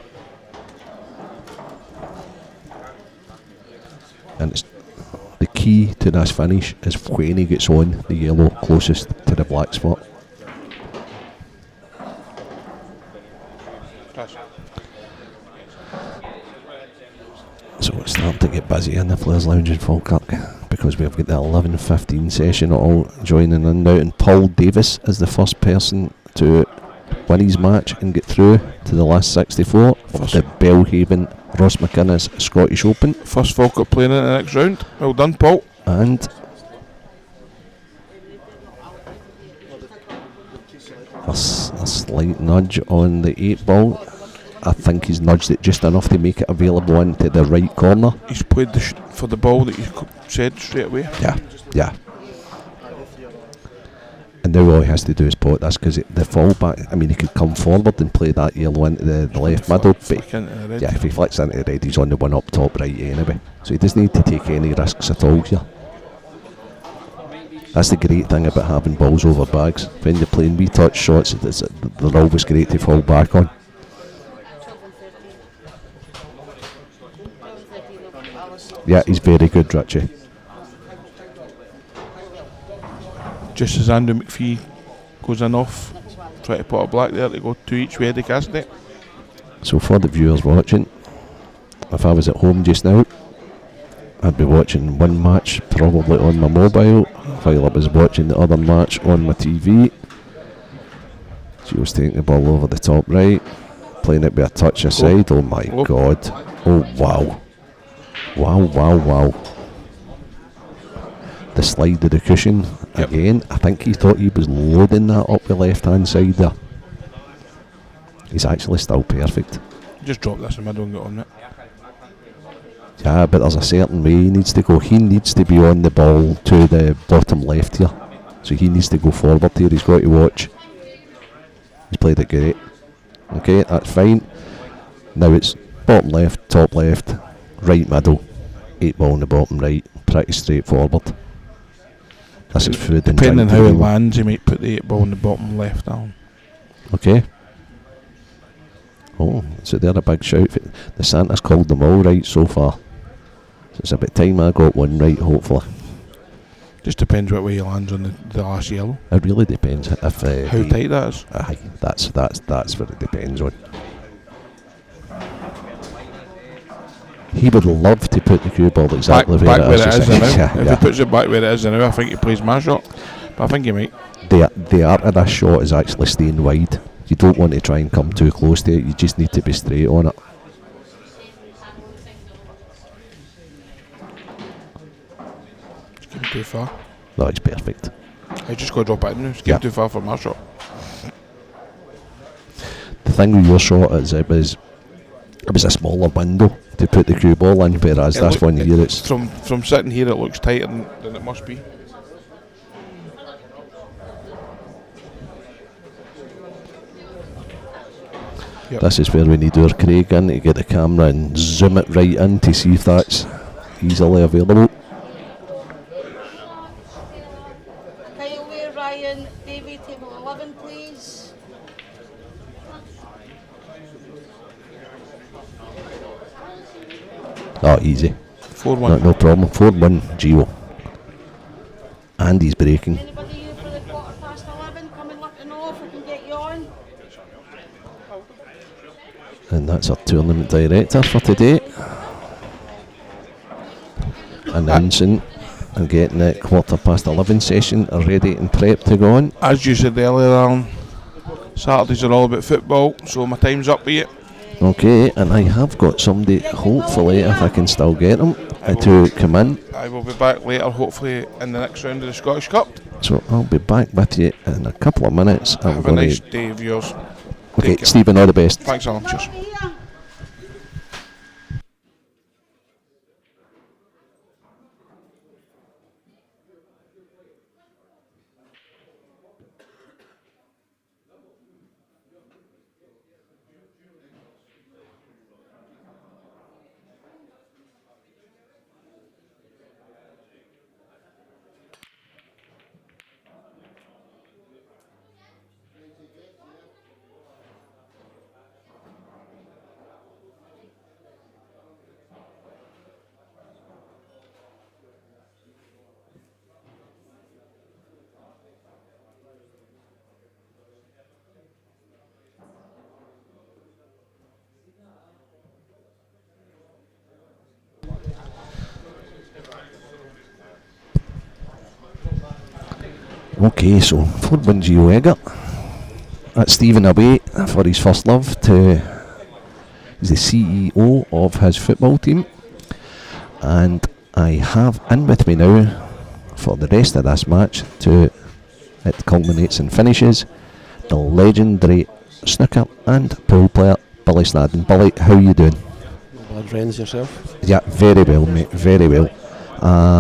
And it's the key to this finish is when he gets on the yellow closest to the black spot. So it's starting to get busy in the Players Lounge in Falkirk because we've got the 11:15 session all joining in now, and Paul Davis is the first person to win his match and get through to the last 64 of the Belhaven Ross McInnes Scottish Open. First Falkirk playing in the next round. Well done, Paul. And a slight nudge on the 8 ball. I think he's nudged it just enough to make it available into the right corner. He's played for the ball that you said straight away. Yeah. And now all he has to do is pot this because the fall back, I mean, he could come forward and play that yellow into the left middle, but if he flicks into the red, he's on the one up top right anyway. So he doesn't need to take any risks at all here. That's the great thing about having balls over bags. When you're playing wee touch shots, they're always great to fall back on. Yeah, he's very good, Richie. Just as Andrew McPhee goes in off, try to put a black there to go 2 each way of the casting. So for the viewers watching, if I was at home just now, I'd be watching one match probably on my mobile while I was watching the other match on my TV. She was taking the ball over the top right, playing it with a touch aside. Oh my God. Oh wow. Wow. The slide of the cushion again. I think he thought he was loading that up the left hand side there. He's actually still perfect. Just drop this in the middle and get on it. Yeah, but there's a certain way he needs to go. He needs to be on the ball to the bottom left here. So he needs to go forward here. He's got to watch. He's played it great. Okay, that's fine. Now it's bottom left, top left, right middle, 8 ball in the bottom right. Pretty straightforward. This is food and depending on how it lands, he might put the 8 ball in the bottom left down. Okay. Oh, so they're a big shout. The Santa's called them all right so far. So it's about time I got one right, hopefully. Just depends what way he lands on the last yellow. It really depends if how tight that is. Aye, that's what it depends on. He would love to put the cue ball exactly back where it is just now. yeah, If he puts it back where it is now, I think he plays my shot. But I think he might. The art of this shot is actually staying wide. You don't want to try and come too close to it. You just need to be straight on it. It's getting too far. That's perfect. I just got to drop it in now. It's getting too far for my shot. The thing with your shot is it was a smaller window to put the cue ball in, whereas this one here, it's from sitting here, it looks tighter than it must be. Yep. This is where we need our Craig in to get the camera and zoom it right in to see if that's easily available. Kyle, Ryan, Davey, table 11, please. Oh, easy. 4-1. No problem. 4-1, Gio. And he's breaking. Anybody here for the quarter past 11? Come and let me know if I can get you on. And that's our tournament director for today. Announcing and getting the quarter past 11 session ready and prepped to go on. As you said earlier, Alan, Saturdays are all about football, so my time's up with it. Okay, and I have got somebody, hopefully, if I can still get them, to come in. I will be back later, hopefully, in the next round of the Scottish Cup. So I'll be back with you in a couple of minutes. Have a nice day of yours. Okay, Stephen, all the best. Thanks, Alan. Cheers. Okay, so 4-1 Gio Eggert. That's Stephen away for his first love. He's the CEO of his football team. And I have in with me now for the rest of this match it culminates and finishes the legendary snooker and pool player Billy Snadden. Billy, how are you doing? Bad friends yourself? Yeah, very well, mate, very well.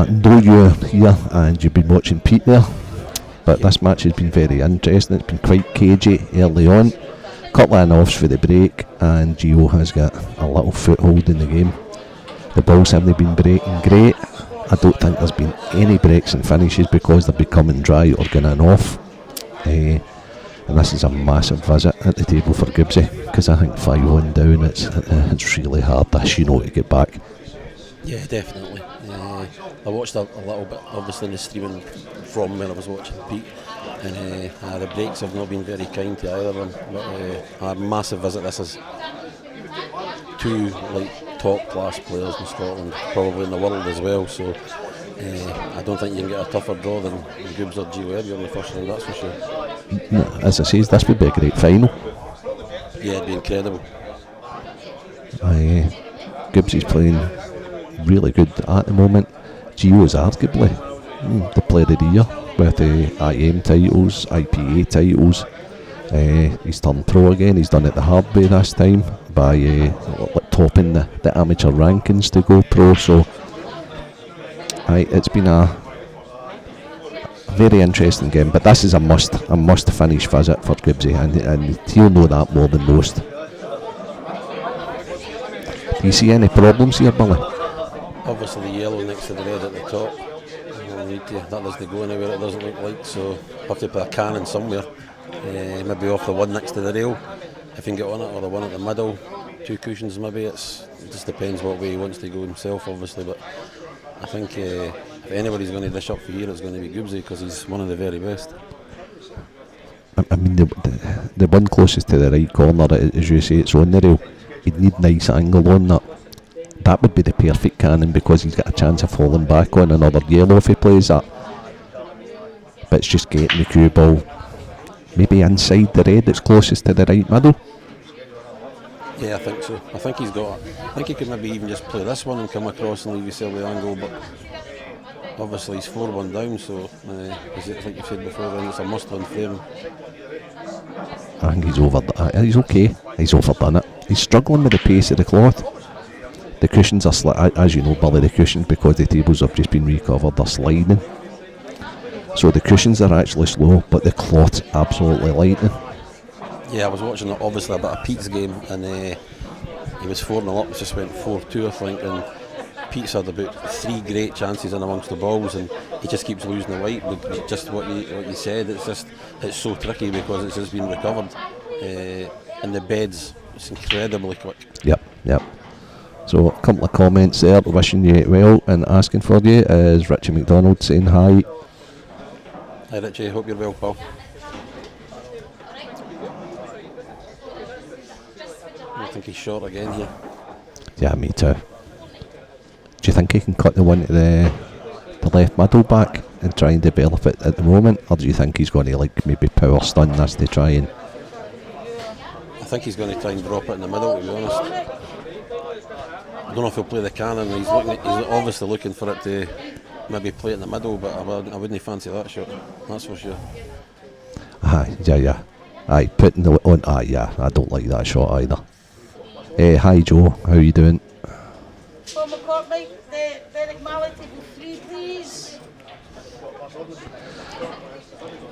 Know you're here and you've been watching Pete there, but this match has been very interesting. It's been quite cagey early on. Couple of offs for the break, and Gio has got a little foothold in the game. The balls haven't been breaking great. I don't think there's been any breaks and finishes because they're becoming dry or going off. And this is a massive visit at the table for Gibbsy, because I think 5-1 down, it's really hard this, to get back. Yeah, definitely. I watched a little bit, obviously, in the streaming from when I was watching Pete, and the breaks have not been very kind to either of them. But a massive visit. This is two top class players in Scotland, probably in the world as well. So I don't think you can get a tougher draw than Gibbs or Gio Eggert in the first round. That's for sure. No, as I say, this would be a great final. Yeah, it'd be incredible. Gibbs is playing really good at the moment. Gio is arguably the player of the year with the IM titles, IPA titles. He's turned pro again. He's done it the hard way this time by topping the amateur rankings to go pro. So it's been a very interesting game, but this is a must finish visit for Gibbsy, and he'll know that more than most. Do you see any problems here, Billy? Obviously the yellow next to the red at the top. That doesn't go anywhere, it doesn't look like, so have to put a cannon somewhere. Maybe off the one next to the rail, if he can get on it, or the one at the middle, two cushions maybe. It just depends what way he wants to go himself, obviously, but I think if anybody's going to dish up for here, it's going to be Gibbsy, because he's one of the very best. I mean, the one closest to the right corner, as you say, it's on the rail. He'd need nice angle on that. that would be the perfect cannon, because he's got a chance of falling back on another yellow if he plays that. But it's just getting the cue ball maybe inside the red, it's closest to the right middle. Yeah, I think so. I think he could maybe even just play this one and come across and leave yourself the angle, but obviously he's 4-1 down, so like you said before, then it's a must-win for him. I think he's okay. He's overdone it. He's struggling with the pace of the cloth. The cushions are, as you know, Billy, the cushions, because the tables have just been recovered, they're sliding. So the cushions are actually slow, but the cloth's absolutely lightning. Yeah, I was watching obviously a bit of Pete's game, and he was 4-0 up, it just went 4-2 I think, and Pete's had about 3 great chances in amongst the balls, and he just keeps losing the white. But just what you said, it's so tricky because it's just been recovered, and the beds, it's incredibly quick. Yep. So a couple of comments there, wishing you well and asking for you, is Richie McDonald saying hi. Hi Richie, hope you're well, pal. I think he's short again here. Yeah, me too. Do you think he can cut the one to the left middle back and try and develop it at the moment, or do you think he's going to maybe power stun this to try and... I think he's going to try and drop it in the middle, to be honest. I don't know if he'll play the cannon. He's obviously looking for it to maybe play it in the middle, but I wouldn't fancy that shot, that's for sure. Yeah. Aye, putting the on. Yeah, I don't like that shot either. Hi Joe, how are you doing? Paul McCartney, Derek Malley, table 3, please.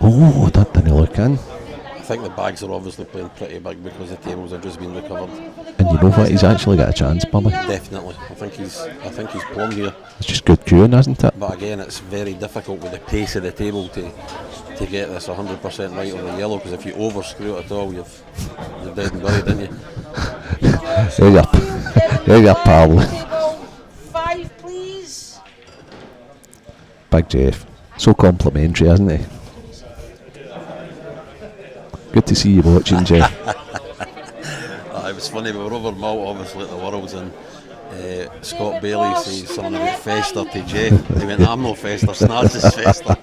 Oh, that didn't look in. I think the bags are obviously playing pretty big because the tables have just been recovered. And you know what? He's actually got a chance, Billy. Definitely. I think he's plumb here. It's just good queuing, isn't it? But again, it's very difficult with the pace of the table to get this 100% right on the yellow, because if you overscrew it at all, you're dead and buried, aren't you? There you pal. 5, please. Big Jeff. So complimentary, isn't he? Good to see you watching, Jeff. It was funny, we were over Malt obviously at the Worlds, and Scott Bailey says something about Fester to Jeff. He went, I'm no Fester, Snaz is Fester.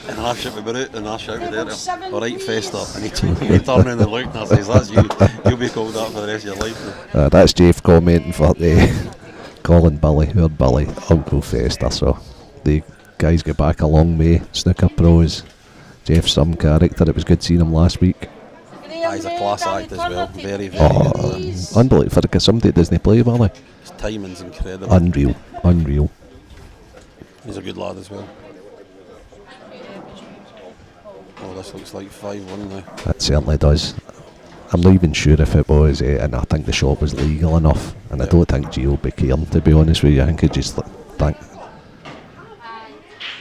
And I shouted out, and I shouted at him, alright Fester. And he turned around and looked, and I says, that's you, you'll be called that for the rest of your life now. That's Jeff commenting for calling Billy, or Billy, Uncle Fester. So the guys get back a long way. Snooker Pros, Jeff's some character. It was good seeing him last week. He's a class act as well, very good. Unbelievable for somebody that doesn't play, Billy. His timing's incredible. Unreal. He's a good lad as well. Oh, this looks like 5-1 now. It certainly does. I'm not even sure if it was, and I think the shot was legal enough, and I don't think Gio will be caring, to be honest with you. I think he just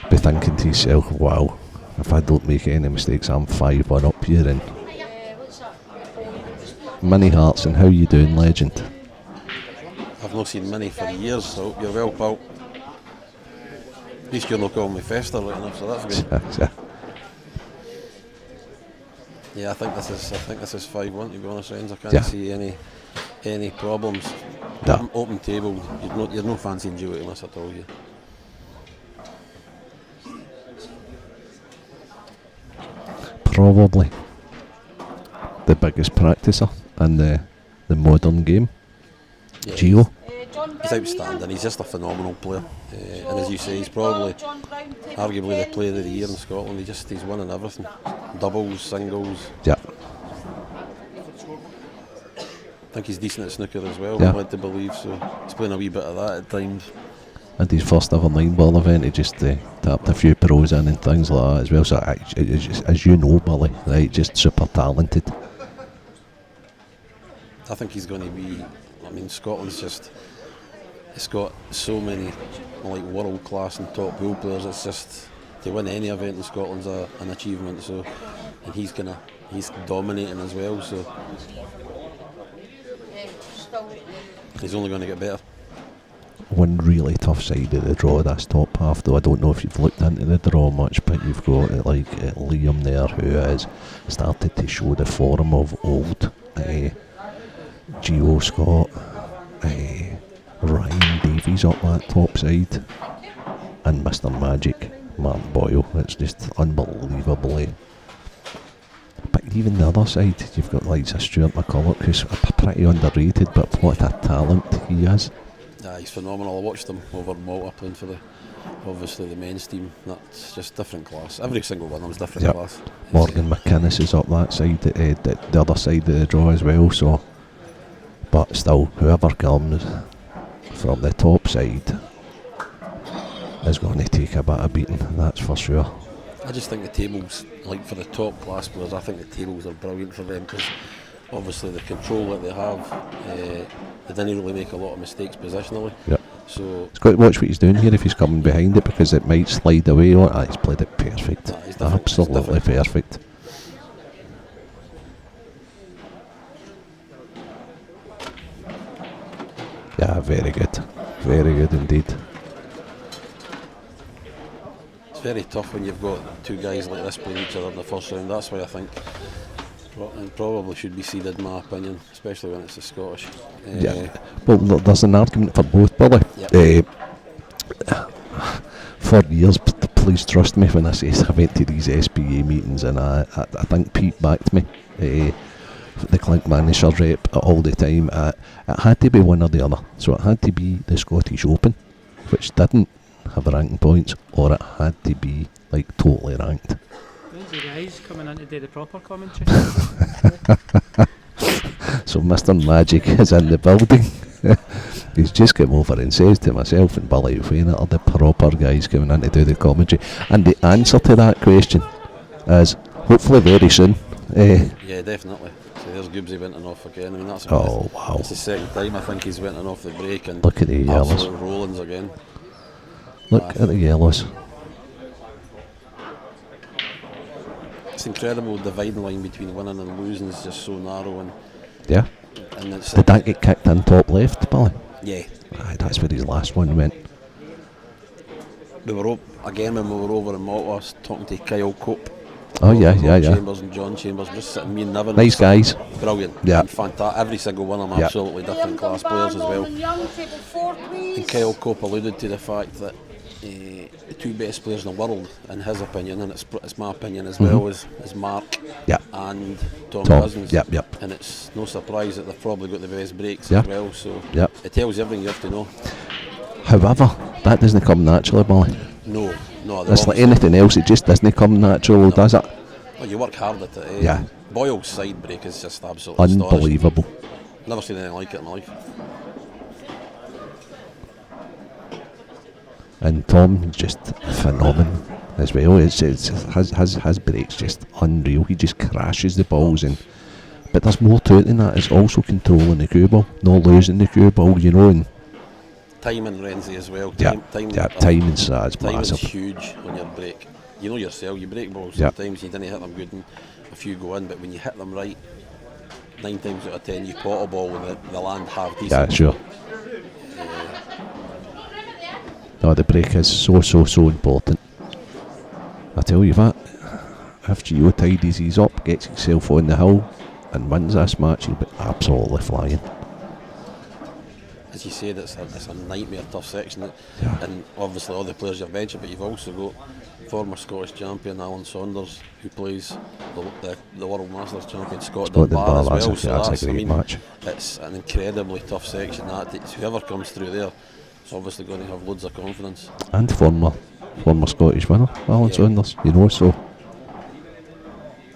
be thinking to yourself, wow, if I don't make any mistakes, I'm 5-1 up here. And Minnie Hartson, how you doing, legend? I've not seen Minnie for years, so hope you're well, pal. At least you're not calling me Fester right enough, so that's good. Yeah, I think this is 5-1, to be honest, friends. I can't see any problems. No. Open table, you're no fancying duty unless at all here. Probably the biggest practicer in the modern game. Yeah, Gio. He's outstanding, he's just a phenomenal player. And as you say, he's probably arguably the player of the year in Scotland. He's winning everything. Doubles, singles. Yeah. I think he's decent at snooker as well, yeah. I'm led to believe, so he's playing a wee bit of that at times. And his first ever 9-ball event, he just tapped a few pros in and things like that as well. So, as you know, Billy, right, just super talented. I think he's going to be. I mean, Scotland's just. It's got so many world class and top pool players. It's just to win any event in Scotland's an achievement. So, and he's dominating as well. So he's only going to get better. One really tough side of the draw, this top half, though. I don't know if you've looked into the draw much, but you've got Liam there, who has started to show the form of old. Gio Scott, Ryan Davies up that top side, and Mr. Magic, Martin Boyle. It's just unbelievably. But even the other side, you've got like Stuart McCulloch, who's pretty underrated, but what a talent he has. He's phenomenal. I watched him over Malta playing for the men's team. That's just different class. Every single one of them is different class. Morgan McInnes is up that side, the other side of the draw as well. So, but still, whoever comes from the top side is going to take a bit of beating. That's for sure. I just think the tables, like for the top class players, I think the tables are brilliant for them because obviously the control that they have, they didn't really make a lot of mistakes positionally. Yep. So he's got to watch what he's doing here if he's coming behind it, because it might slide away. He's played it perfect. Absolutely perfect. Yeah, very good. Very good indeed. It's very tough when you've got two guys like this playing each other in the first round. That's why I think probably should be seeded, in my opinion, especially when it's the Scottish. Well, there's an argument for both, Billy. Yep. For years, please trust me when I say I went to these SPA meetings, and I think Pete backed me. The Clink manager rep all the time. It had to be one or the other. So it had to be the Scottish Open, which didn't have ranking points, or it had to be like totally ranked. When's the guys coming in to do the proper commentary? So Mr. Magic is in the building. He's just come over and says to myself and Billy, when are the proper guys coming in to do the commentary? And the answer to that question is hopefully very soon. Yeah, definitely. So there's Gibbsy winning off again. I mean, that's wow. It's the second time I think he's winning off the break, and look at the yellows. Absolute rollings again. Look at the yellows. It's incredible. The dividing line between winning and losing is just so narrow, and yeah. And it's did that get kicked in top left, Billy? Yeah. Aye, that's where his last one went. We were again when we were over in Malta. I was talking to Kyle Cope. Oh yeah. Chambers and John Chambers, just sitting, me and Niven. Nice guys. Brilliant. Yeah. Fantastic. Every single one of them absolutely different class players as well. And Kyle Cope alluded to the fact that the two best players in the world, in his opinion, and it's my opinion as well, is Mark and Tom Cousins. Yep. And it's no surprise that they've probably got the best breaks Yeah. as well. So it tells you everything you have to know. However, that doesn't come naturally, Billy. No. It's like anything else, it just doesn't come natural, does it? Well, you work hard at it. Yeah. Boyle's side break is just absolutely unbelievable. Never seen anything like it in my life. And Tom just phenomenal as well. His break's just unreal. He just crashes the balls, but there's more to it than that. It's also controlling the cue ball, not losing the cue ball, and timing, Renzi, as well. Timing's massive. Timing's huge on your break. You know yourself, you break balls sometimes, you didn't hit them good and a few go in, but when you hit them right, 9 times out of 10 you pot a ball and the land half decent. Yeah, sure. No, the break is so important. I tell you that, if Gio tidies these up, gets himself on the hill and wins this match, he'll be absolutely flying. As you said, it's a nightmare tough section, and obviously all the players you've mentioned, but you've also got former Scottish champion Alan Saunders, who plays the World Masters champion Scott Dunbar as well. So that's a great match. It's an incredibly tough section. Whoever comes through there is obviously going to have loads of confidence. And former Scottish winner Alan Saunders, so.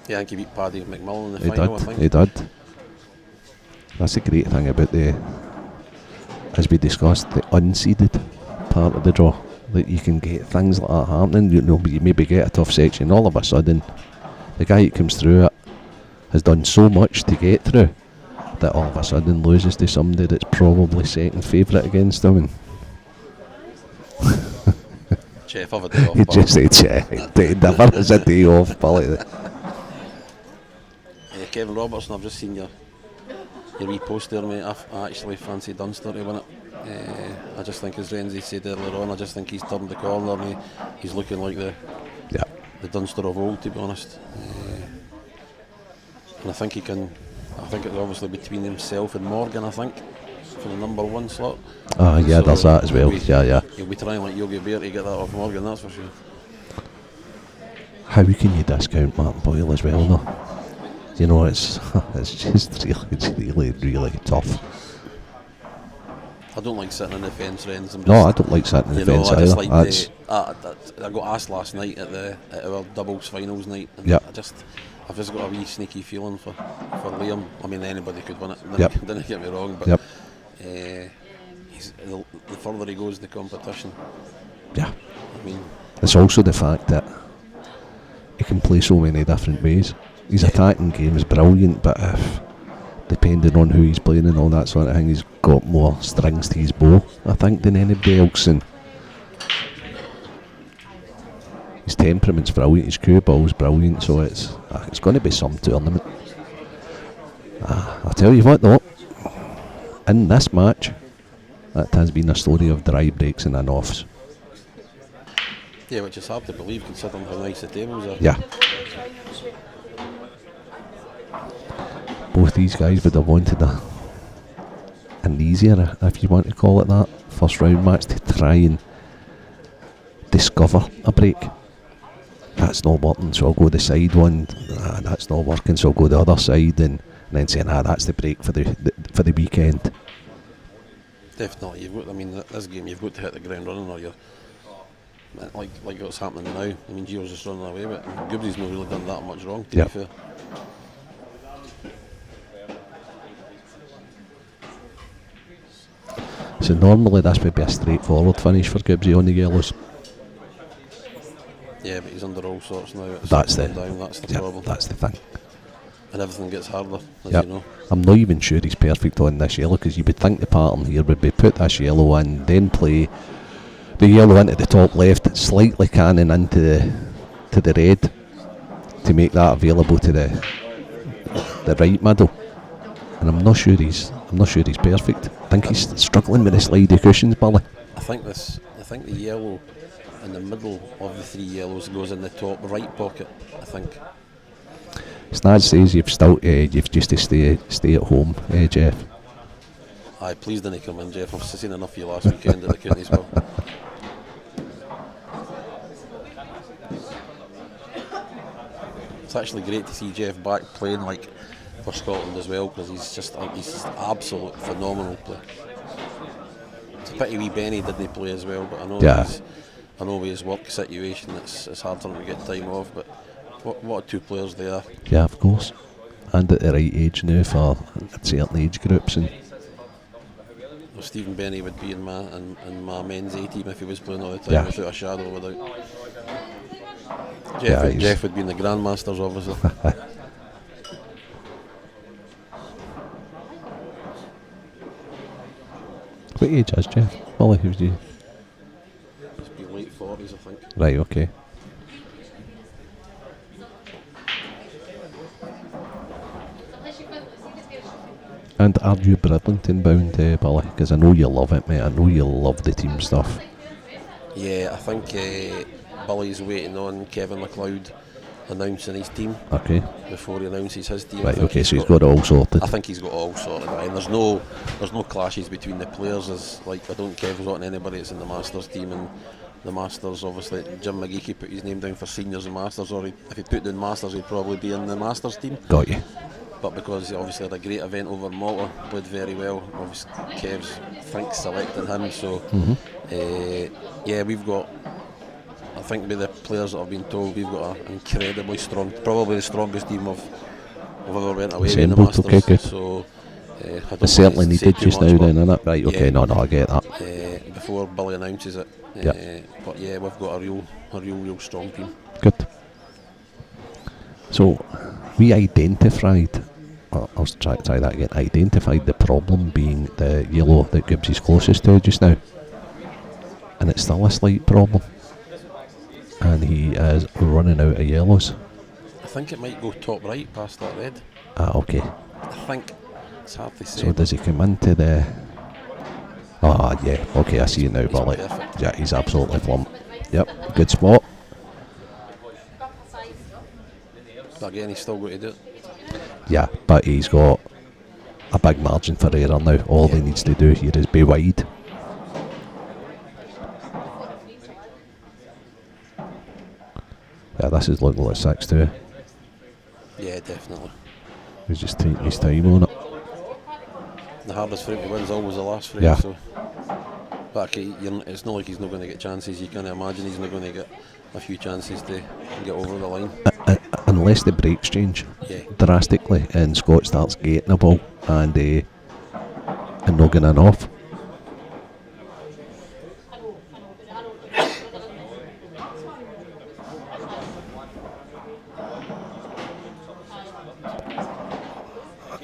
Yeah, I think he beat Paddy McMillan in the final. He did. That's the great thing about as we discussed, the unseeded part of the draw, that you can get things like that happening. You maybe get a tough section, all of a sudden the guy who comes through it has done so much to get through that all of a sudden loses to somebody that's probably second favourite against him. Chef, have a day off. You just say Chef. Never has a day off, Billy. Kevin Robertson, I've just seen your wee post there, mate. I actually fancy Dunster to win it. I just think, as Renzi said earlier on, I just think he's turned the corner and he's looking like the Dunster of old, to be honest. And I think he can. I think it's obviously between himself and Morgan. I think for the number 1 slot. Yeah, So there's that as well. Yeah. He'll be trying like Yogi Bear to get that off Morgan, that's for sure. How can you discount Martin Boyle as well, though? You know, it's just really tough. I don't like sitting on the fence, Renz. No, I don't like sitting on the fence I just either. I got asked last night at our doubles finals night, and Yep. I've just got a wee sneaky feeling for Liam. I mean, anybody could win it. Yep. Didn't get me wrong, but Yep. the further he goes in the competition, Yeah. I mean, It's also the fact that he can play so many different ways. His attacking game is brilliant, but if, depending on who he's playing and all that sort of thing, he's got more strings to his bow, I think, than anybody else. And his temperament's brilliant, his cue ball's brilliant, so it's going to be some tournament. I'll tell you what though, in this match, it has been a story of dry breaks and an-offs. yeah, which is hard to believe considering how nice the tables are. Yeah. Both these guys would have wanted an easier, if you want to call it that, first round match to try and discover a break. That's not working, so I'll go the side one. That's not working, so I'll go the other side, and then saying, that's the break for the weekend. Definitely, this game you've got to hit the ground running, or you're like what's happening now. I mean, Gio's just running away, but Gibbsy's not really done that much wrong, to be fair. So normally this would be a straightforward finish for Gibbsy on the yellows. Yeah, but he's under all sorts now. That's the problem. That's the thing. And everything gets harder, as Yep. you know. I'm not even sure he's perfect on this yellow, because you would think the pattern here would be put this yellow in, then play the yellow into the top left, slightly cannon into the red to make that available to the right middle. And I'm not sure he's perfect. I think he's struggling with the slidey cushions, Billy. I think the yellow in the middle of the 3 yellows goes in the top right pocket, I think. Snaz says you've just to stay at home, Jeff. Aye, please don't come in, Jeff. I've seen enough of you last weekend at the Counties Well. It's actually great to see Jeff back playing like for Scotland as well, because he's just absolute phenomenal player. It's a pity wee Benny didn't play as well, but I know with his work situation it's hard for him to get time off, but what 2 players they are. Yeah, of course. And at the right age now for certain age groups. And Well, Stephen Benny would be in my men's A team if he was playing all the time, without a shadow of a doubt. Jeff would be in the Grandmasters, obviously. What age is Jeff? Well, who's you? Must be late 40s, I think. Right, okay. And are you Bridlington bound, Billy? Because I know you love it, mate. I know you love the team stuff. Yeah, I think Billy's waiting on Kevin McLoud announcing his team. Okay. Before he announces his team. Right, okay, so he's got it all sorted. I think he's got it all sorted, and there's no clashes between the players. I don't care if he's on anybody that's in the Masters team, and the Masters, obviously Jim McGee could put his name down for seniors and Masters, or if he put down Masters he'd probably be in the Masters team. Got you. But because he obviously had a great event over in Malta, played very well, obviously Kev's selecting him, so we've got, I think by the players that have been told, we've got an incredibly strong, probably the strongest team I've ever went away in the Masters. Okay, good. So it's certainly needed just now then, isn't it? Right, okay, no, I get that. Before Billy announces it. But yeah, we've got a real strong team. Good. So we identified, I'll try that again, identified the problem being the yellow that Gibbsy's closest to just now. And it's still a slight problem. And he is running out of yellows. I think it might go top right past that red. Okay. I think it's hard to say. So does he come into the... yeah, okay, I see it now, Billy. Yeah, he's absolutely plump. Yep, good spot. But again, he's still got to do it. Yeah, but he's got a big margin for error now. All he needs to do here is be wide. Yeah, this is looking like 6-2. Yeah, definitely. He's just taking his time on it. The hardest frame to win is always the last frame. Yeah. So, but okay, it's not like he's not going to get chances. You can imagine he's not going to get a few chances to get over the line. Unless the brakes change drastically and Scott starts getting a ball and not getting an off.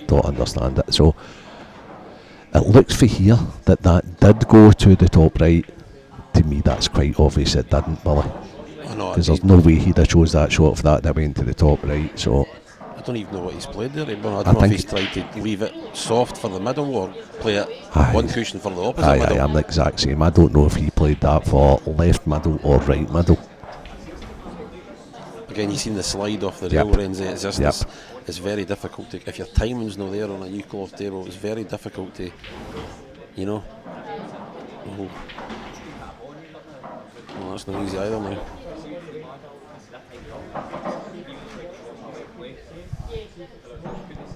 Don't understand it. So it looks for here that did go to the top right. To me, that's quite obvious it didn't, Billy. Because there's no way he'd have chose that shot if that went to the top right. So I don't even know what he's played there. I don't know if he's tried to leave it soft for the middle or play it one cushion for the opposite middle. I'm the exact same. I don't know if he played that for left middle or right middle. Again, you've seen the slide off the rail ends. It's just it's very difficult to, if your timing's not there on a new cloth table, it's very difficult to, you know. Oh, well, that's not easy either now.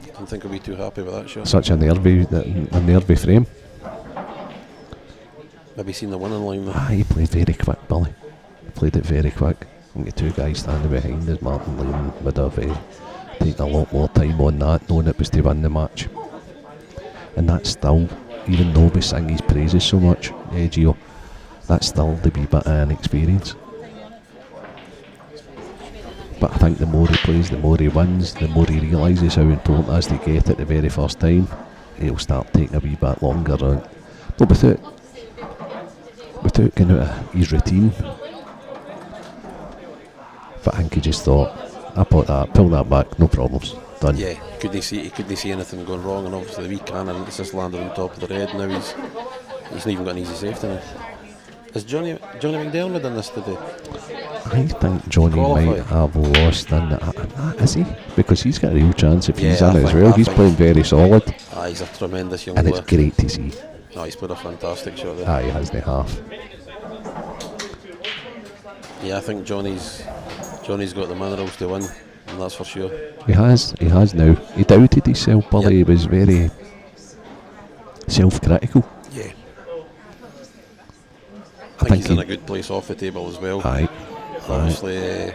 I don't think I'll be too happy with that shot. Such a nervy frame. Maybe seen the winning line there. He played very quick, Billy. He played it very quick. I think the two guys standing behind us, Martin Lehman, would have taken a lot more time on that, knowing it was to win the match. And that's still, even though we sing his praises so much, Gio, that's still the wee bit of inexperience. But I think the more he plays, the more he wins, the more he realises how important it is to get it the very first time. He'll start taking a wee bit longer. But without getting out of his routine. But I think he just thought, pull that back, no problems, done. Yeah, he couldn't see anything going wrong, and obviously the wee cannon, it's just landed on top of the red. Now he's not even got an easy safety now. Is Johnny McDermott done this today? I think Johnny might have lost in that, is he? Because he's got a real chance if he's in it as well. He's playing very solid. He's a tremendous young and player. It's great to see. He's played a fantastic shot there. He has the half. Yeah, I think Johnny's got the minerals to win, and that's for sure. He has now. He doubted himself, Billy. He was very self-critical. Yeah. I think he's in a good place off the table as well. Obviously,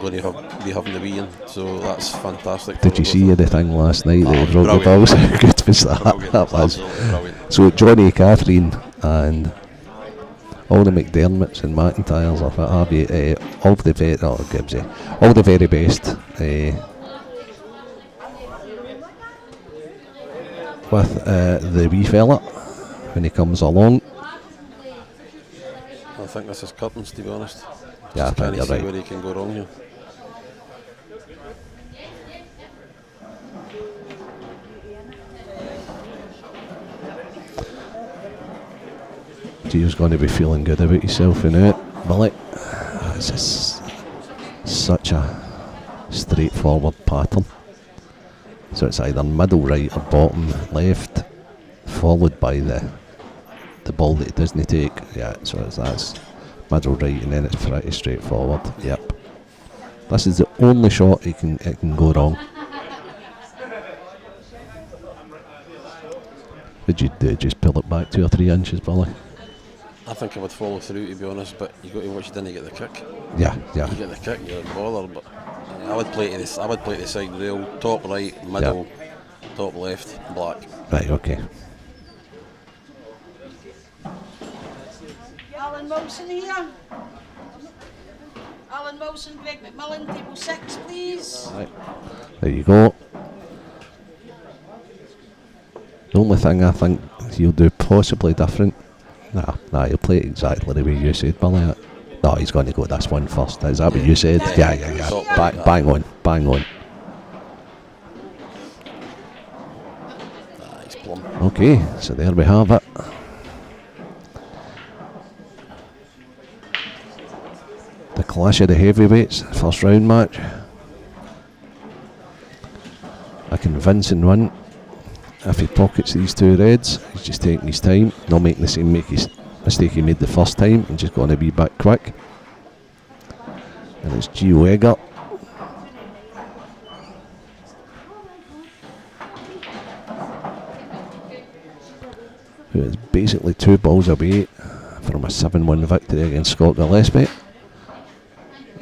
going to be having the wee in, so that's fantastic. Did you see the thing last night that he broke the balls? How good was that? That was brilliant. So Johnny, Catherine, and all the McDermotts and McIntyres, or what have you, all the very best with the wee fella when he comes along. I think this is curtains, to be honest. Yeah, I think you're right. Where he can go wrong here. Gio's going to be feeling good about himself in it. Billy, it's just such a straightforward pattern. So it's either middle right or bottom left, followed by the ball that he doesn't take. Yeah, so that's middle right, and then it's pretty straightforward. Yep. This is the only shot it can go wrong. Would you just pull it back 2 or 3 inches, Billy? I think I would follow through, to be honest, but you got to watch you didn't get the kick. Yeah. You get the kick, you're bothered, but I would play to this. I would play to the side rail, top right, middle, top left, black. Right, okay. Alan Wilson here. Alan Wilson, Greg McMillan, table 6, please. Right. There you go. The only thing I think he'll do possibly different. Nah, he'll play it exactly the way you said, Billy. No, he's going to go this one first. Is that what you said? Yeah. Bang on. He's plumb. Okay, so there we have it. The clash of the heavyweights, first round match. A convincing win. if he pockets these 2 reds, he's just taking his time, not making the same mistake he made the first time, and just going to be back quick. And it's Gio Egger. Who is basically 2 balls away from a 7-1 victory against Scott Gillespie.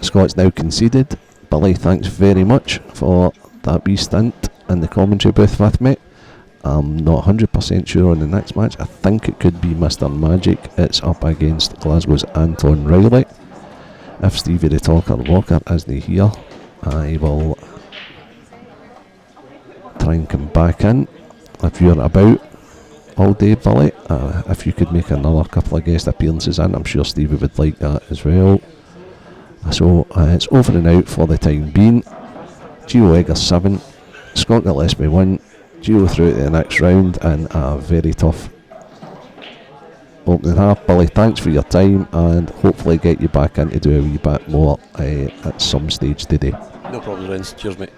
Scott's now conceded. Billy, thanks very much for that wee stint in the commentary booth with me. I'm not 100% sure on the next match. I think it could be Mr. Magic. It's up against Glasgow's Anton Reilly. If Stevie the Talker Walker isn't here, I will try and come back in. If you're about all day, Billy, if you could make another couple of guest appearances in, I'm sure Stevie would like that as well. So it's over and out for the time being. Gio Egger 7, Scott Gillespie 1, Gio through to the next round in a very tough opening half. Billy, thanks for your time, and hopefully get you back in to do a wee bit more at some stage today. No problem, Renz. Cheers, mate.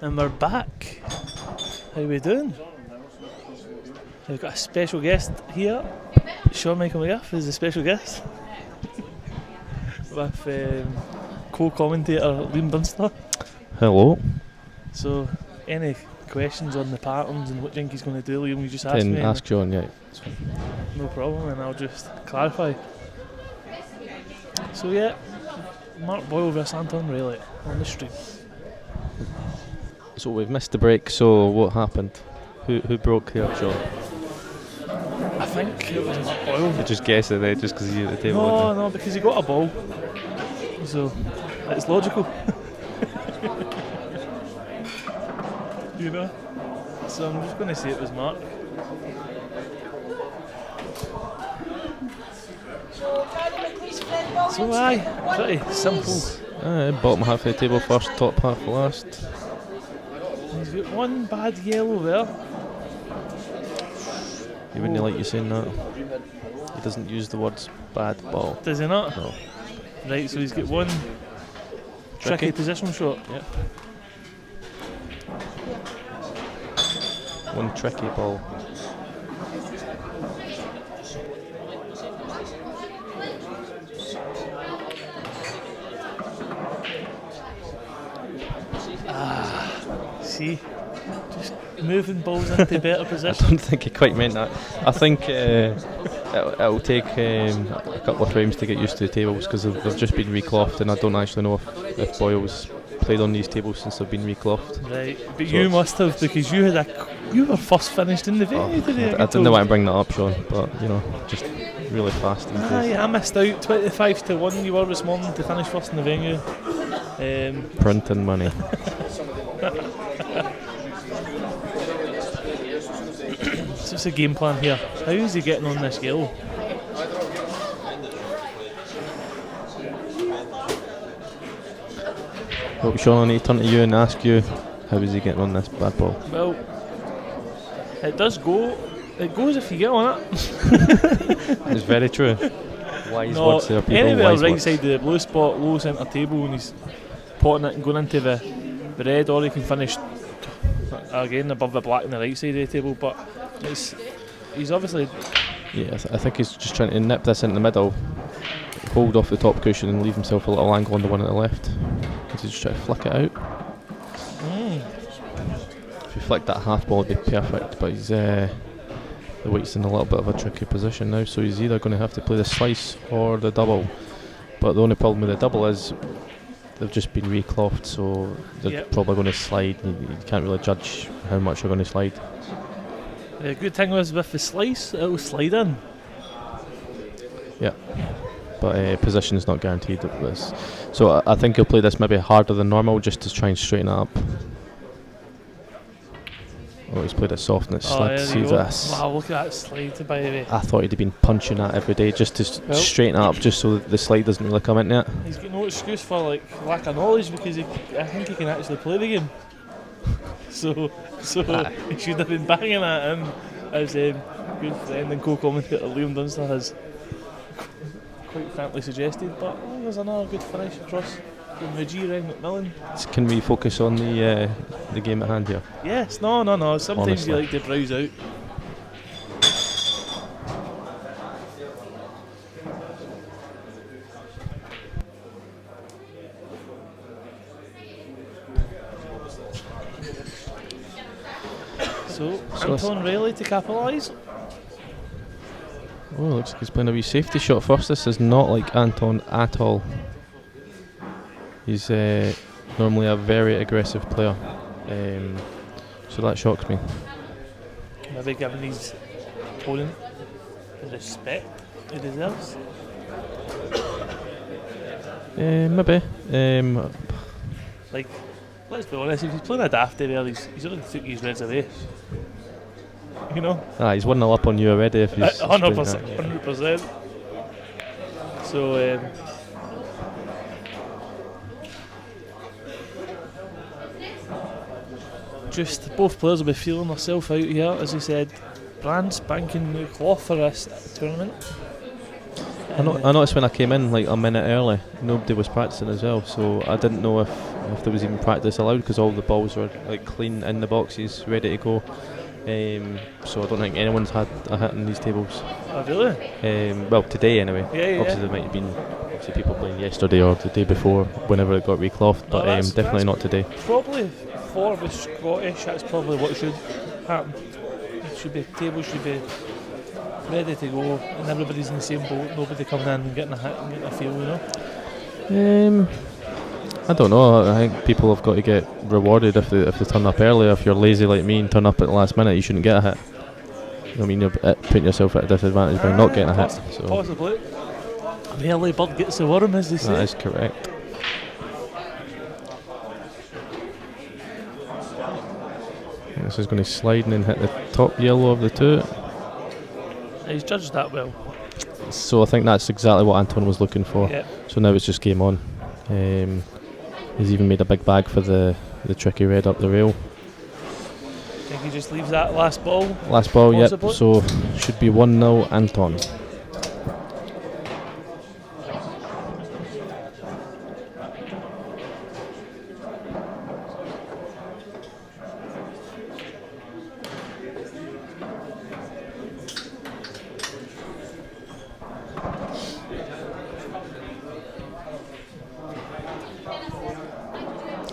And we're back. How we doing? We've got a special guest here. Sean Michael McGuff is the special guest. With co-commentator Liam Dunster. Hello. So, any questions on the patterns and what Jinky's going to do, Liam, you just ask me. Ask John, yeah. No problem, and I'll just clarify. So yeah, Mark Boyle versus Anton Reilly on the stream. So we've missed the break, so what happened? Who broke here, John? I think it was Mark Boyle. You just guessed it there just because you at the table. No, because he got a ball. So, it's logical. You know? So I'm just going to say it was Mark. So aye, pretty simple. Bottom half of the table first, top half last. He's got one bad yellow there. You wouldn't like you saying that. He doesn't use the words bad ball. Does he not? No. Right, so he's got one tricky position shot. Yeah. One tricky ball. See, just moving balls into better I position. don't think he quite meant that. I think it'll take a couple of frames to get used to the tables because they've just been reclothed, and I don't actually know if Boyle's played on these tables since they've been reclothed. Right, but so you must have, because you were first finished in the venue today. I didn't want to bring that up, Sean, but just really fast. I missed out 25-1. You were this morning to finish first in the venue. Printing money. So what's the game plan here? How is he getting on this yellow? Well, Sean, I need to turn to you and ask you, how is he getting on this bad ball? Well, it does go. It goes if you get on it. It's very true. Wise words there, people. Anywhere wise right words. side of the blue spot, low centre table, and he's potting it and going into the red, or he can finish again above the black on the right side of the table. But he's obviously. Yeah, I think he's just trying to nip this in the middle, hold off the top cushion, and leave himself a little angle on the one at the left. He's just trying to flick it out. If he flicked that half ball, it'd be perfect. But he's the white's in a little bit of a tricky position now, so he's either going to have to play the slice or the double. But the only problem with the double is they've just been reclothed, so they're probably going to slide. You can't really judge how much they're going to slide. The good thing was with the slice, it'll slide in. Yeah, but position's not guaranteed at this. So I think he'll play this maybe harder than normal just to try and straighten it up. Oh, he's played it soft and it slid. See this? Wow, look at that slide, by the way. I thought he'd have been punching that every day just to straighten it up, just so that the slide doesn't really come into it. He's got no excuse for lack of knowledge, because I think he can actually play the game. So he should have been banging that in, as good friend and co-commentator Liam Dunster has quite frankly suggested. But there's another good finish across from the G round McMillan. Can we focus on the game at hand here? Yes, no. Sometimes honestly, you like to browse out. So Anton Reilly to capitalise. Oh, looks like he's playing a wee safety shot first. This is not like Anton at all. He's normally a very aggressive player, so that shocks me. Maybe giving his opponent the respect he deserves. Maybe. Like, let's be honest, if he's playing a dafty there, he's only took his reds away. You know? He's 1-0 up on you already if he's 100%. So, just both players will be feeling themselves out here, as he said. Brand spanking new cloth for this tournament. I noticed when I came in like a minute early, nobody was practicing as well, so I didn't know if if there was even practice allowed, because all the balls were like clean in the boxes, ready to go. So I don't think anyone's had a hit in these tables. Oh, really? Well, today anyway. Yeah. Obviously there might have been people playing yesterday or the day before, whenever it got reclothed, but definitely not today. Probably for the Scottish, that's probably what should happen. Tables should be ready to go, and everybody's in the same boat. Nobody coming in and getting a hit and getting a feel, I don't know. I think people have got to get rewarded if they turn up early. If you're lazy like me and turn up at the last minute, you shouldn't get a hit. I mean, you're putting yourself at a disadvantage by not getting a hit. So. Possibly. The early bird gets the worm, as they say. That is correct. This is going to slide and then hit the top yellow of the two. He's judged that well. So I think that's exactly what Anton was looking for. Yep. So now it's just game on. He's even made a big bag for the tricky red up the rail. I think he just leaves that last ball. Last ball, yep. Possibly. So should be 1-0 Anton.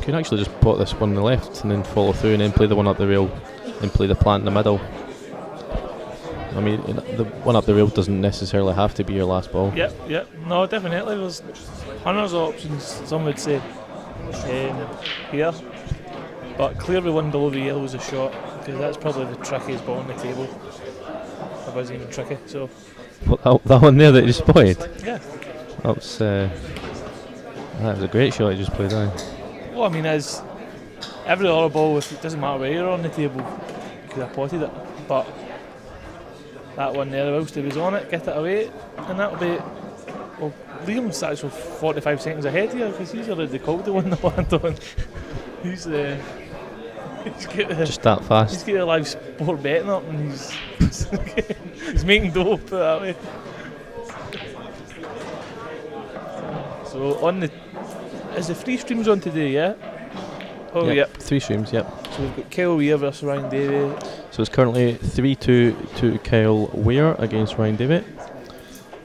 You can actually just pot this one on the left and then follow through and then play the one up the rail and play the plant in the middle. I mean, the one up the rail doesn't necessarily have to be your last ball. Yep. No, definitely. There's hundreds of options, some would say, here. But clearly one below the yellow is a shot, because that's probably the trickiest ball on the table. It wasn't even tricky, so... What, that one there that you just played? Yeah. That was a great shot you just played down. Well, I mean, as every other ball, it doesn't matter where you're on the table, you could have potted it. But that one there, whilst he was on it, get it away, and that'll be. Well, Liam's actually 45 seconds ahead here, because he's already called the one to land on. He's just that fast. He's got a live sport betting up, and he's making dough, put it that way. So on the. Is the 3 streams on today, yeah? Oh, yep. 3 streams, yep. So we've got Kyle Weir versus Ryan Davey. So it's currently 3-2 to Kyle Weir against Ryan Davey.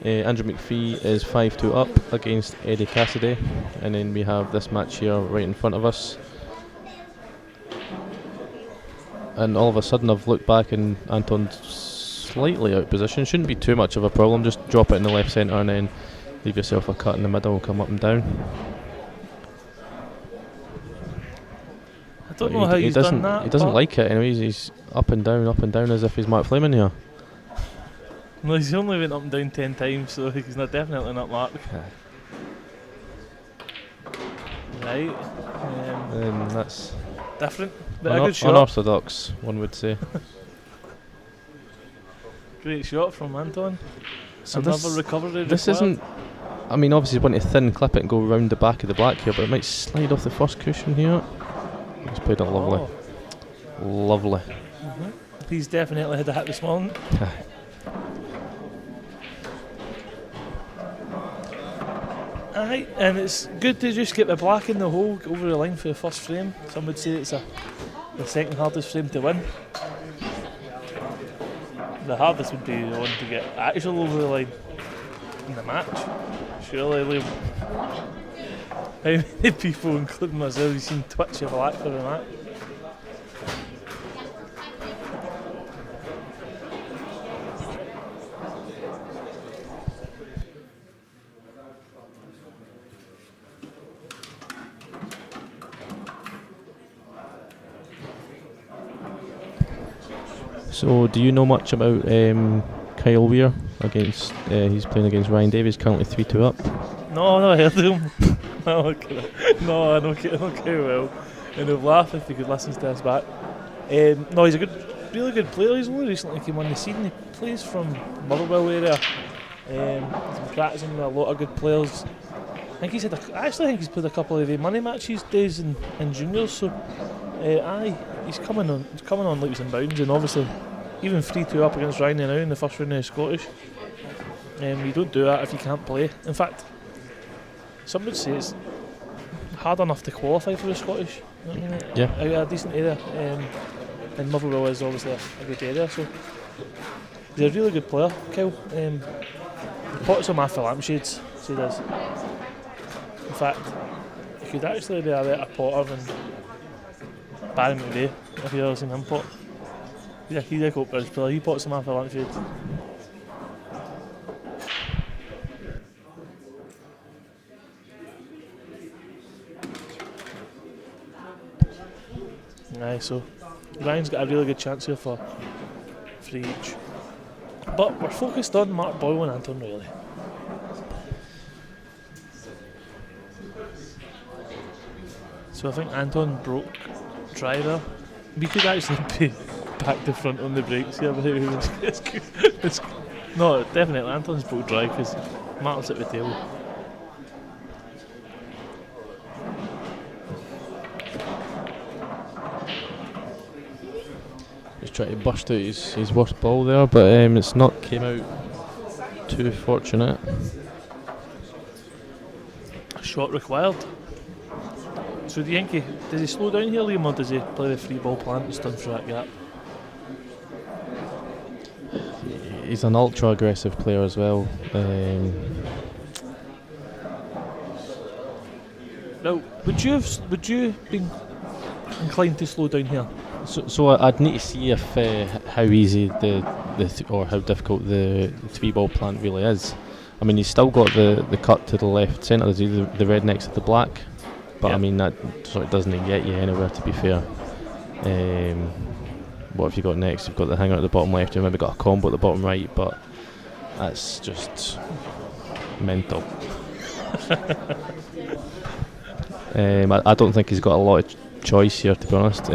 Andrew McPhee is 5-2 up against Eddie Cassidy. And then we have this match here right in front of us. And all of a sudden I've looked back and Anton's slightly out of position. Shouldn't be too much of a problem. Just drop it in the left centre and then leave yourself a cut in the middle and come up and down. I don't know how he's done that. He doesn't like it anyways. He's up and down as if he's Mark Fleming here. No, he's only went up and down 10 times, so he's not definitely not Mark. Right. And that's different, but a good shot. Unorthodox, one would say. Great shot from Anton. So another recovery. This isn't. I mean, obviously, you want to thin clip it and go round the back of the black here, but it might slide off the first cushion here. He's played it lovely. Lovely. He's definitely had a hit this morning. Aye, and it's good to just get the black in the hole, get over the line for the first frame. Some would say it's the second hardest frame to win. The hardest would be the one to get actual over the line in the match. Surely, Liam. How many people, including myself, have seen twitch your black for the match? So, do you know much about Kyle Weir? Against he's playing against Ryan Davies, currently 3-2 up. No, I never heard of him. No, I don't care well. And he'll laugh if he could listen to this back. No, he's a really good player. He's only recently came on the scene. He plays from Motherwell area. He's been practicing with a lot of good players. I think he's played a couple of the money matches days in juniors. So, he's coming on leaps and bounds, and obviously even 3-2 up against Ryan now in the first round of the Scottish. You don't do that if you can't play. In fact, some would say it's hard enough to qualify for the Scottish. You know what I mean? Yeah. A decent area, and Motherwell is obviously a good area, so he's a really good player, Kyle. He pots him off the lampshades, so he does. In fact, he could actually be a better potter than Barry McVeigh, if you've ever seen him pot. He's a good player, he pots him off the lampshades. Aye, so Ryan's got a really good chance here for 3 each. But we're focused on Mark Boyle and Anton Reilly. So I think Anton broke dry there. We could actually be back to front on the brakes here, but no, definitely Anton's broke dry because Martin's at the tail. Try to burst out his worst ball there, but it's not came out too fortunate. Shot required. So the Yankee, does he slow down here, Liam, or does he play the free ball plant and stun through that gap? He's an ultra aggressive player as well. Now, would you be inclined to slow down here? So I'd need to see if how easy or how difficult the 3-ball plant really is. I mean, he's still got the cut to the left centre, the red next to the black, but I mean that sort of doesn't get you anywhere, to be fair. What have you got next? You've got the hanger at the bottom left, you've maybe got a combo at the bottom right, but that's just mental. I don't think he's got a lot of choice here, to be honest.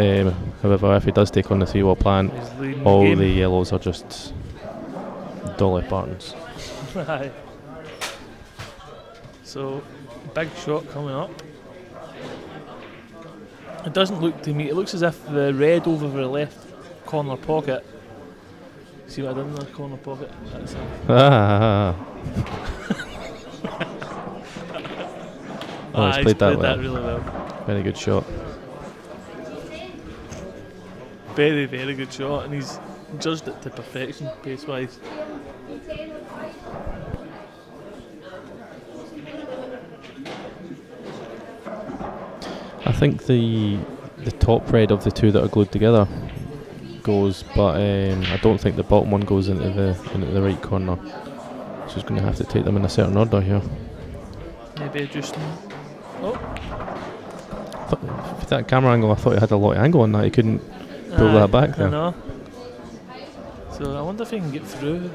However, if he does take on the 3-ball plant, all the yellows are just Dolly Partons. Aye. So, big shot coming up. It doesn't look to me, it looks as if the red over the left corner pocket. See what I done in the corner pocket? That's it. Oh, he's played that well. Really well. Very good shot. Very, very good shot, and he's judged it to perfection, pace-wise. I think the top red of the two that are glued together goes, but I don't think the bottom one goes into the right corner. So he's going to have to take them in a certain order here. Maybe adjusting. Oh. With that camera angle, I thought he had a lot of angle on that. He couldn't pull that back there. I know. So I wonder if he can get through.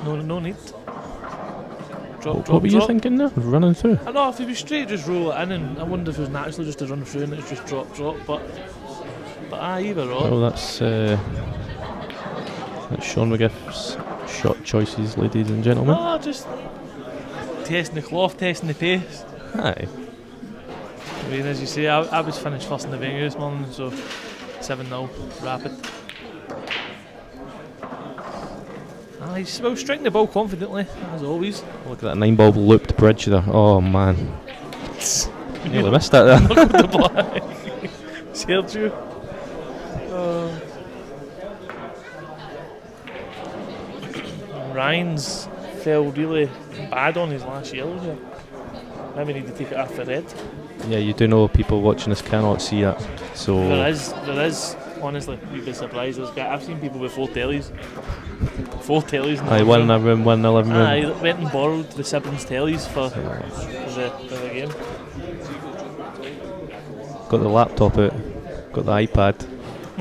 No need. Drop. What were you thinking there? Running through? I know, if he was straight, just roll it in, and I wonder if it was naturally just to run through and it's just drop. But either or. Well, that's Sean McGiff's shot choices, ladies and gentlemen. Oh, just testing the cloth, testing the pace. Aye. I mean, as you say, I was finished first in the venue this morning, so 7-0, rapid. He's striking the ball confidently, as always. Look at that 9-ball looped bridge there. Oh man. Nearly missed that there. Look at the black. Sergio. Ryan's fell really bad on his last yellow here. Now we need to take it off the red. Yeah, you do know people watching this cannot see it. So there is. Honestly, you'd be surprised. I've seen people with 4 tellies. 4 tellies. Aye, one in a room, one in a living room. Aye, went and borrowed the siblings' tellies for the game. Got the laptop out, got the iPad,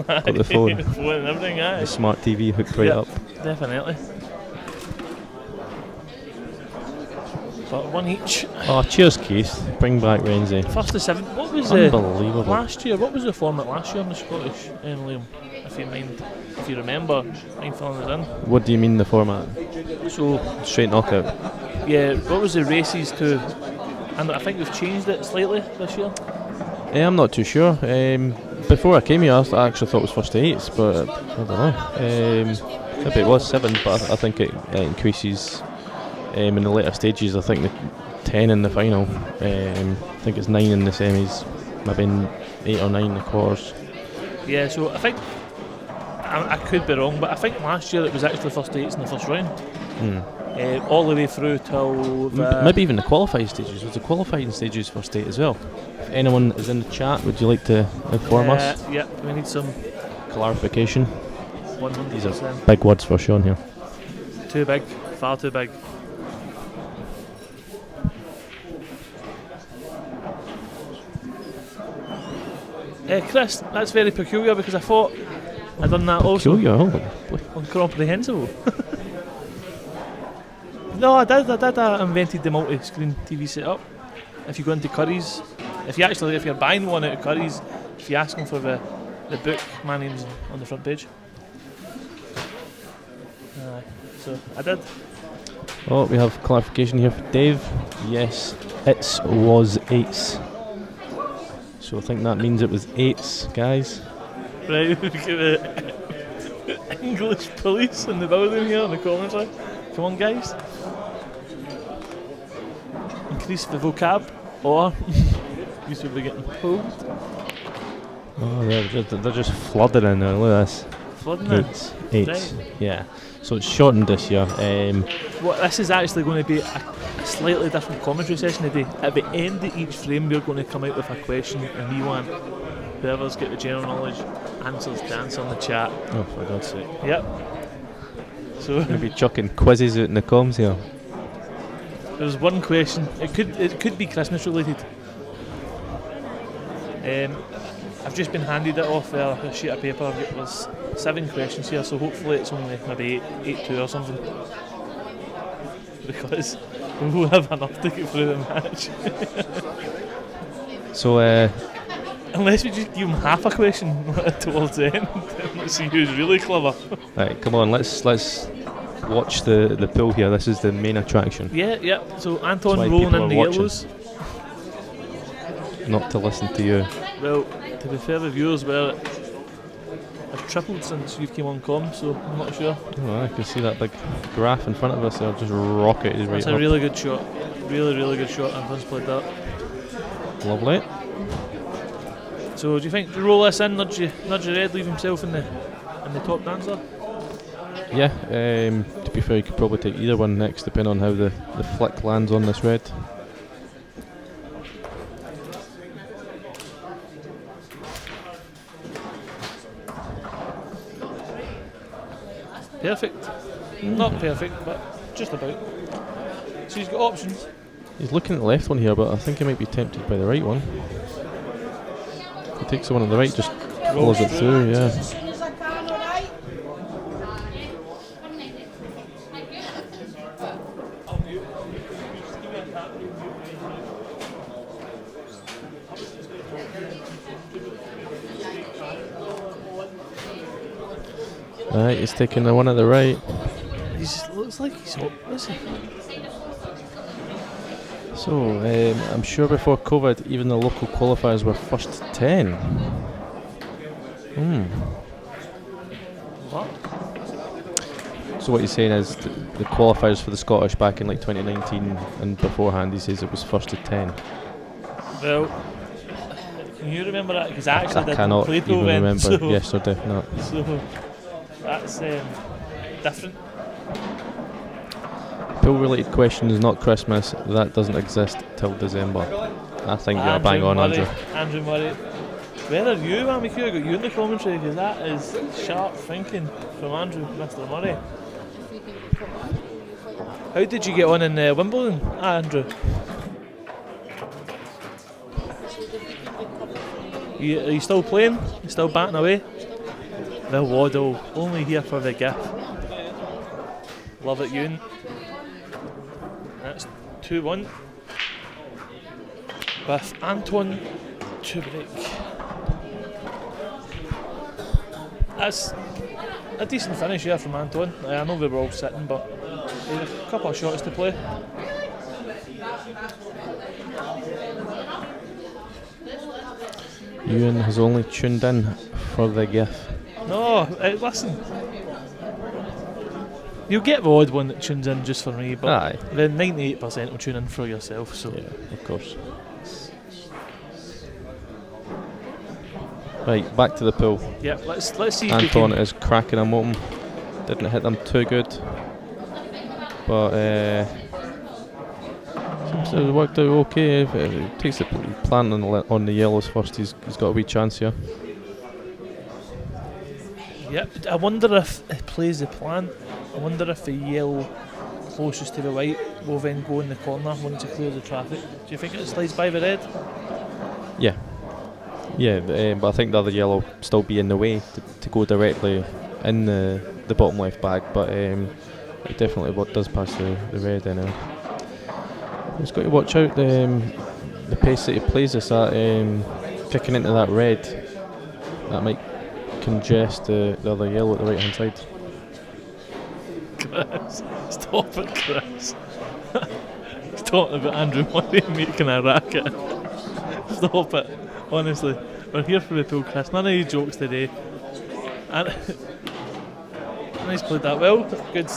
got the phone. The phone and everything, aye. The smart TV hooked right up. Definitely. But 1 each. Oh, cheers, Keith. Bring back Renzi. First to 7. What was unbelievable last year? What was the format last year in the Scottish, Liam? If you remember, mind filling it in. What do you mean the format? So straight knockout. Yeah. What was the races to? And I think we've changed it slightly this year. I'm not too sure. Before I came here, I actually thought it was first to 8s, but I don't know. Maybe it was 7, but I think it increases in the later stages. I think 10 in the final. I think it's 9 in the semis, maybe 8 or 9 in the quarters. Yeah, so I think I could be wrong, but I think last year it was actually first 8s in the first round. All the way through till maybe even the qualifying stages. Was the qualifying stages first 8 as well? If anyone is in the chat, would you like to inform us? Yeah, we need some Clarification. 100%. These are big words for Sean here. Too big, far too big. Chris, that's very peculiar because I thought I'd done that Peculiar, also. Incomprehensible. No, I did. I invented the multi-screen TV setup. If you go into Curry's, if you're buying one out of Curry's, if you ask them for the book, my name's on the front page. So I did. Oh, we have clarification here for Dave. Yes, it was 8s. So I think that means it was 8s, guys. Right, we've got the English police in the building here in the commentary. Come on, guys. Increase the vocab, or you should be getting pulled. Oh, they're just flooding in there. Look at this. Flooding in? 8s. Right. Yeah. So it's shortened this year. This is actually going to be a slightly different commentary session today. At the end of each frame, we're going to come out with a question, and we want whoever's got the general knowledge answers to answer in the chat. Oh, for God's sake. Yep. So We're going to be chucking quizzes out in the comms here. there's one question. It could be Christmas related. I've just been handed it off a sheet of paper. There's 7 questions here, so hopefully it's only maybe 8-2 or something. Because we'll have enough to get through the match. So, Unless we just give them half a question towards the end, let's see who's really clever. right, come on, let's watch the pool here. This is the main attraction. Yeah. So That's Anton why rolling people in the are watching. yellows. Not to listen to you. Well, to be fair, the viewers have tripled since you've came on com, so I'm not sure. Oh, I can see that big graph in front of us there, just rocketed right That's up. a really good shot. Really good shot. Anton's played that. Lovely. So do you think to roll this in, nudge your red, leave himself in the top dancer? Yeah, to be fair, you could probably take either one next, depending on how the flick lands on this red. Perfect. Not perfect, but just about. So he's got options. He's looking at the left one here, but I think he might be tempted by the right one. If he takes the one on the right, just follows it through, yeah. As soon as I can, alright? Right, he's taking the one at the right. He looks like he's up, is he? So, I'm sure before COVID, even the local qualifiers were first 10. What? So what he's saying is the qualifiers for the Scottish back in like 2019 and beforehand, he says it was first to 10. Well, can you remember that? Because I actually I didn't cannot play even Pro then, remember. so, Yes or definite. so that's different. Pool-related questions, not Christmas. That doesn't exist till December. I think you're bang on, Andrew. Andrew Murray. Whether you, man, we could have got you in the commentary because that is sharp thinking from Andrew, Mr. Murray. How did you get on in Wimbledon, Andrew? Are you still playing? You still batting away? The Waddle, only here for the gift. Love it, Ewan. That's 2-1. With Anton to break. That's a decent finish here from Anton. I know we were all sitting, but he had a couple of shots to play. Ewan has only tuned in for the GIF. No, listen. You'll get the odd one that tunes in just for me, but Aye. the 98% will tune in for yourself. So Yeah, of course. Right, back to the pool. yeah, let's see if we Anton can. is cracking them open. Didn't hit them too good, but seems to have worked out okay. If he takes the plan on the yellows first, he's got a wee chance here. Yeah, I wonder if he plays the plan. I wonder if the yellow closest to the white will then go in the corner once he clears the traffic. Do you think it slides by the red? Yeah. Yeah, but I think the other yellow still be in the way to go directly in the bottom left bag, but it definitely does pass the red anyway. He's got to watch out the pace that he plays this at, kicking into that red. That might congest the other yellow at the right hand side. Chris, stop it, Chris. He's talking about Andrew Murray making a racket. Stop it. Honestly, we're here for the pool, Chris. None of these jokes today. And he's played that well. Good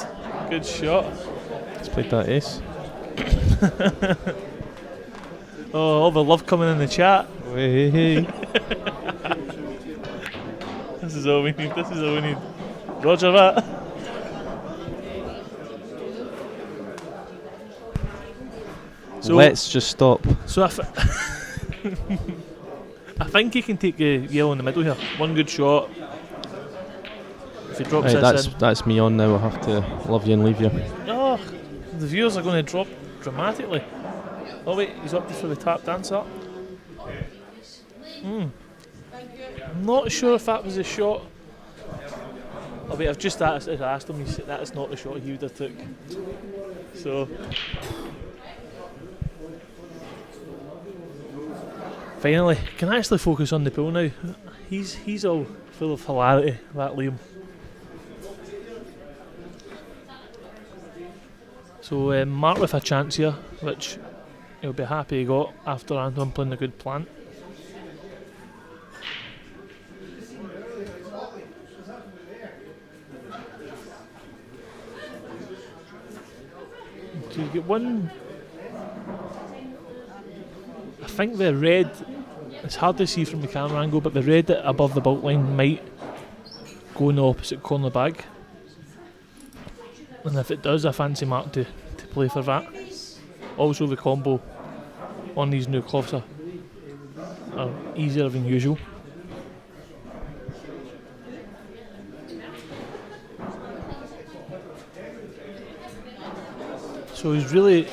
shot. He's played that ace. Oh, all the love coming in the chat. Hey. This is all we need. Roger that. So Let's just stop. So I think he can take the yellow in the middle here. One good shot. If he drops this in. That's me on now. I'll have to love you and leave you. Oh, the viewers are going to drop dramatically. Oh wait, he's up for the tap dance up. I'm not sure if that was a shot. Oh wait, I've just asked him. He said that's not the shot he would have took. So finally, can I actually focus on the pool now? He's all full of hilarity, that Liam. So Mark with a chance here, which he'll be happy he got after Anton playing a good plant. So you get one. I think the red, it's hard to see from the camera angle, but the red above the bulk line might go in the opposite corner bag. And if it does, I fancy Mark to play for that. Also the combo on these new cloths are easier than usual. So he's really,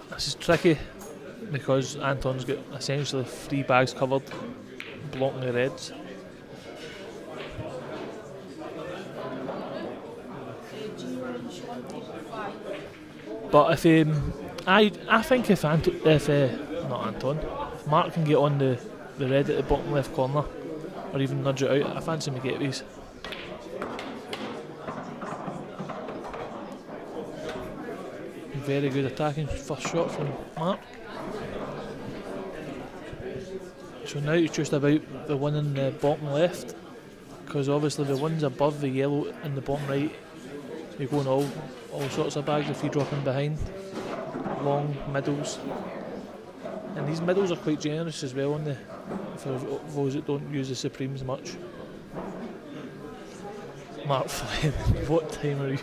this is tricky because Anton's got essentially 3 bags covered, blocking the reds. But if I think if Mark can get on the red at the bottom left corner, or even nudge it out, I fancy him to get these. Very good attacking first shot from Mark. So now it's just about the one in the bottom left, because obviously the ones above the yellow in the bottom right, you're going all sorts of bags if you drop in behind. Long middles. And these middles are quite generous as well for those that don't use the Supremes much. Mark Flynn, what time are you?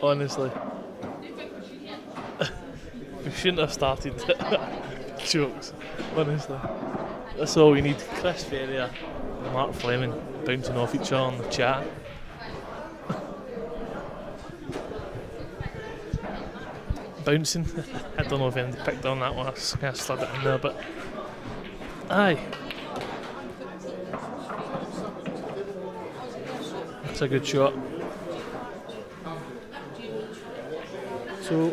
Honestly. We shouldn't have started jokes, honestly. That's all we need. Chris Ferrier and Mark Fleming bouncing off each other on the chat. Bouncing. I don't know if anyone picked on that one. I just kind of slid it in there, but aye. That's a good shot. So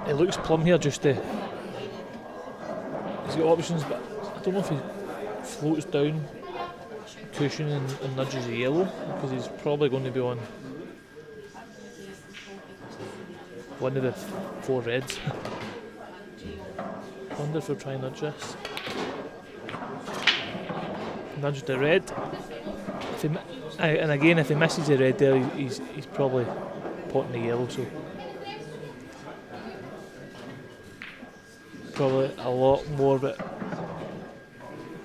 it looks plumb here just to. He's got options, but I don't know if he floats down cushion and nudges the yellow, because he's probably going to be on one of the 4 reds. Wonder if we'll try and nudge this. Nudge the red. And again, if he misses the red there, he's probably potting the yellow. So probably a lot more of it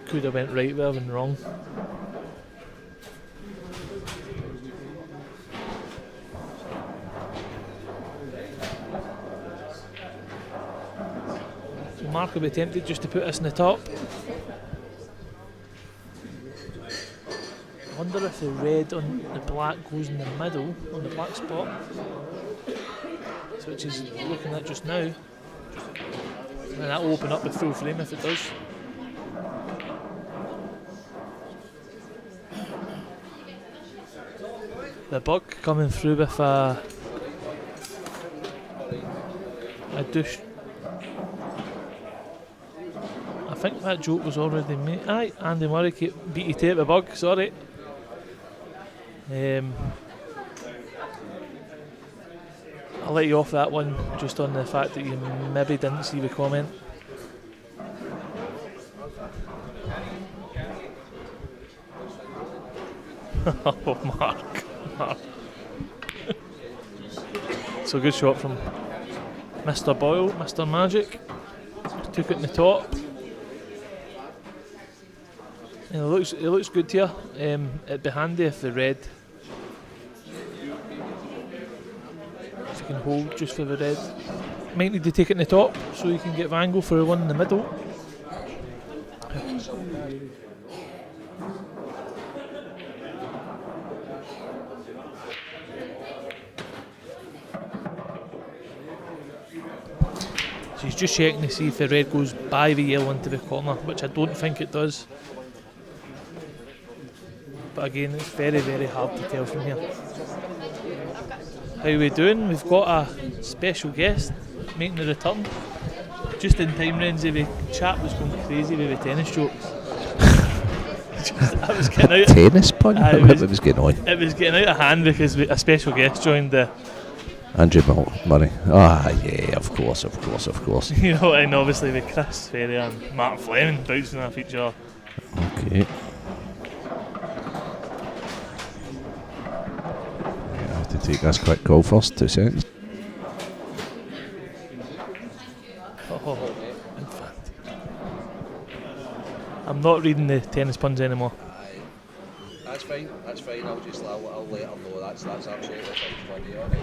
could have went right there than wrong. So Mark will be tempted just to put this in the top. I wonder if the red on the black goes in the middle, on the black spot. So which he's looking at just now. And that will open up the full frame if it does. The bug coming through with a douche. I think that joke was already made. Aye, Andy Murray beat you to it, the bug, sorry. I'll let you off that one just on the fact that you maybe didn't see the comment. Oh, Mark. So good shot from Mr. Boyle, Mr. Magic. Took it in the top. And it looks good here. It'd be handy if the red, if you can hold just for the red. Might need to take it in the top so you can get the angle for the one in the middle. So he's just checking to see if the red goes by the yellow into the corner, which I don't think it does. But again, it's very, very hard to tell from here. How are we doing? We've got a special guest making the return. Just in time, Renzi, the chat was going crazy with the tennis jokes. I was getting out. Tennis pun? What was getting on? It was getting out of hand because a special guest joined the. Andrew Murray. Ah, yeah, of course. You know, and obviously with Chris Ferry and Martin Fleming bouncing off each other. Okay. I have to take this quick call first, 2 seconds. Oh, in fact. I'm not reading the tennis puns anymore. That's fine. I'll let her know that's absolutely fine. Alright.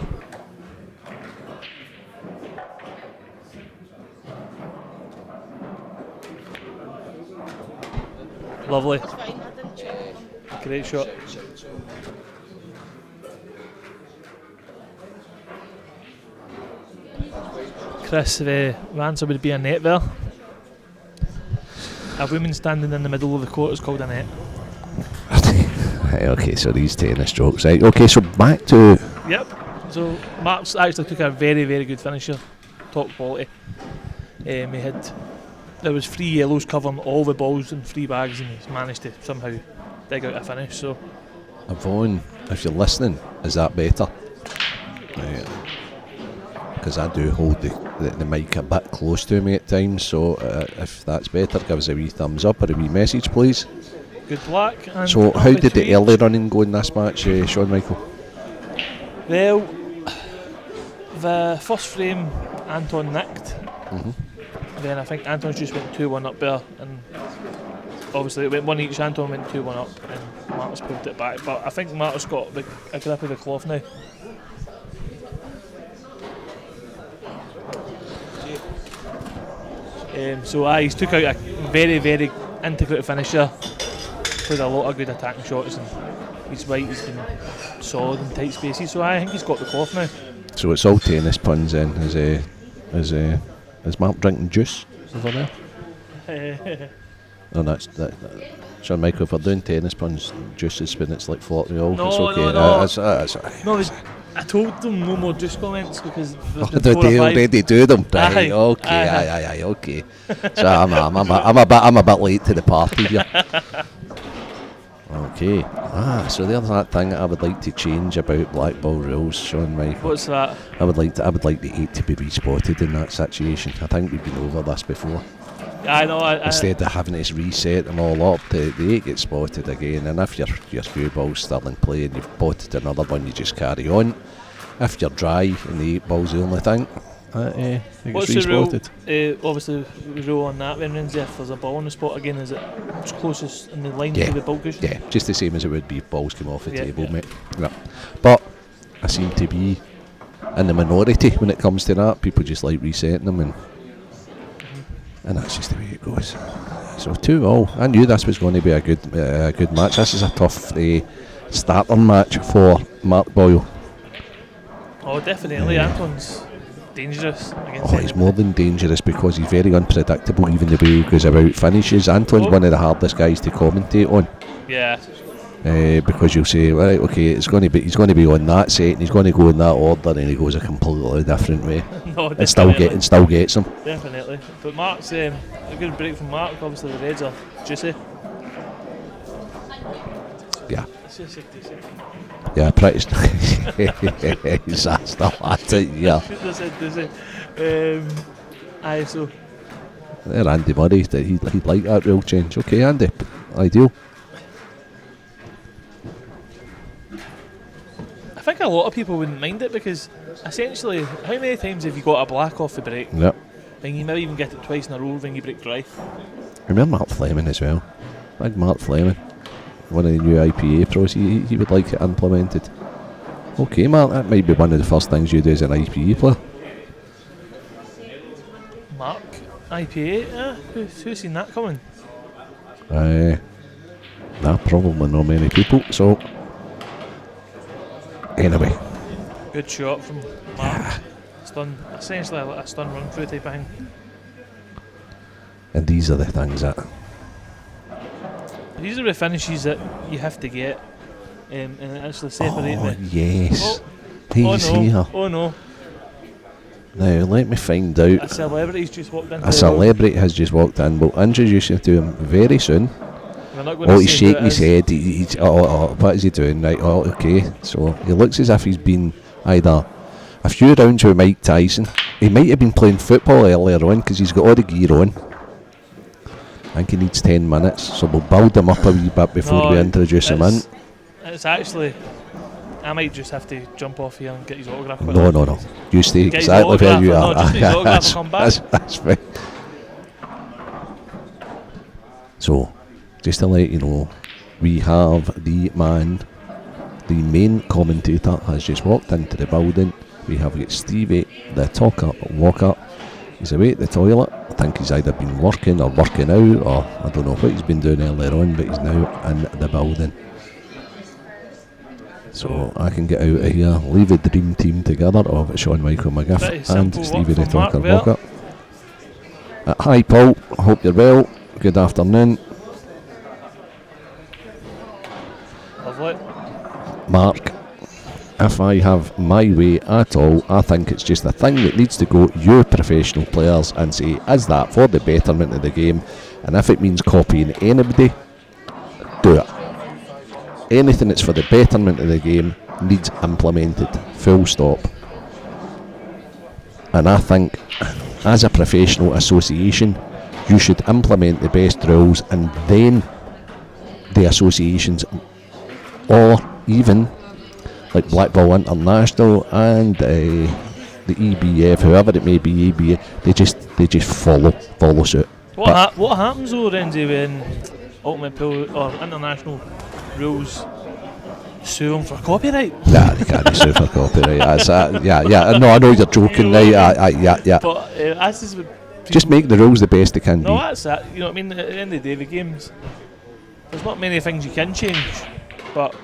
Lovely. It's fine, I didn't check them. Great shot. Chris, the answer would be a net there. A woman standing in the middle of the court is called a net. Okay, so these tennis jokes, right? Okay, so back to. Yep. So Mark's actually took a very, very good finisher, top quality. There was 3 yellows covering all the balls in 3 bags, and he's managed to somehow dig out a finish. So, Yvonne, if you're listening, is that better? Because I do hold the mic a bit close to me at times, so if that's better, give us a wee thumbs up or a wee message, please. good black. And so, how did the early running go in this match, Sean Michael? Well, the first frame Anton nicked. Then I think Anton just went 2-1 up there, and obviously it went 1 each. Anton went 2-1 up, and Marcus pulled it back. But I think Marcus got a grip of the cloth now. So he's took out a very, very integrated finisher with a lot of good attacking shots, and he's been solid in tight spaces. So I think he's got the cloth now. So it's all tennis puns then. Is Mark drinking juice over there? No, that's that. Sean Michael, if we're doing tennis puns, juice is when it's like 40 all. No, it's okay. No, I told them no more juice comments because they already do them. Right, okay. So I'm a bit late to the party here. Okay. So there's that thing that I would like to change about black ball rules, Sean Michael. What's that? I would like the 8 to be respotted in that situation. I think we've been over this before. I know. Instead of having to reset them all up, they 8 get spotted again. And if your few balls still in play and you've spotted another one, you just carry on. If you're dry and the 8 ball's the only thing, it gets What's the rule? respotted. Obviously, the rule on that when Renzi, if there's a ball on the spot again, is it as closest in the line to the ball cushion? Yeah, just the same as it would be if balls come off the table, yeah. mate. Yeah. But I seem to be in the minority when it comes to that. People just like resetting them, and that's just the way it goes. So 2-2. I knew this was going to be a good match. This is a tough starter match for Mark Boyle. Oh, definitely. Anton's dangerous against he's more than dangerous because he's very unpredictable, even the way he goes about finishes. Anton's one of the hardest guys to commentate on. Yeah. Because you'll say, right, okay, he's going to be on that set and he's going to go in that order, and he goes a completely different way. No, and still gets him. Definitely. But Mark's a good break from Mark. Obviously the Reds are juicy. Yeah. Pretty. He's still at it, yeah. So. There, Andy Murray, he'd like that real change. Okay, Andy, ideal. I think a lot of people wouldn't mind it because essentially, how many times have you got a black off the break? Yep. And you maybe even get it twice in a row when you break dry. Remember Mark Fleming as well. Big Mark Fleming. One of the new IPA pros, he would like it implemented. Okay, Mark, that might be one of the first things you do as an IPA player. Mark, IPA? Who's seen that coming? Nah, probably not many people, so... Anyway. Good shot from Mark. Essentially a stun run through type of thing. And these are the things that... These are the finishes that you have to get and actually separate them. Yes. He's here. Oh no. Now, let me find out. A celebrity's just walked in. A celebrity has just walked in. We'll introduce you to him very soon. He's shaking his head. What is he doing? Right, okay. So he looks as if he's been either a few rounds with Mike Tyson. He might have been playing football earlier on because he's got all the gear on. I think he needs 10 minutes, so we'll build him up a wee bit before we introduce him in. It's actually, I might just have to jump off here and get his autograph. No. You stay exactly where you are. That's fine. So, just to let you know, we have the main commentator has just walked into the building. We have got Stevie, the talker, walker. He's away at the toilet. I think he's either been working or working out, or I don't know what he's been doing earlier on, but he's now in the building. So I can get out of here, leave the dream team together of Sean Michael McGiff and Stevie the Talker Walker. Hi Paul, I hope you're well. Good afternoon. Lovely. Mark, if I have my way at all, I think it's just a thing that needs to go you professional players and say, is that for the betterment of the game? And if it means copying anybody, do it. Anything that's for the betterment of the game needs implemented, full stop. And I think as a professional association you should implement the best rules, and then the associations, or even like Blackball International and the EBF, whoever it may be, they just follow suit. What happens though, Renzi, when Ultimate Pool or international rules sue them for copyright? Nah, they can't sue for copyright. No, I know you're joking, right? Yeah. But as is with just make the rules the best they can be. No, that's that. You know what I mean? At the end of the day, the games, there's not many things you can change, but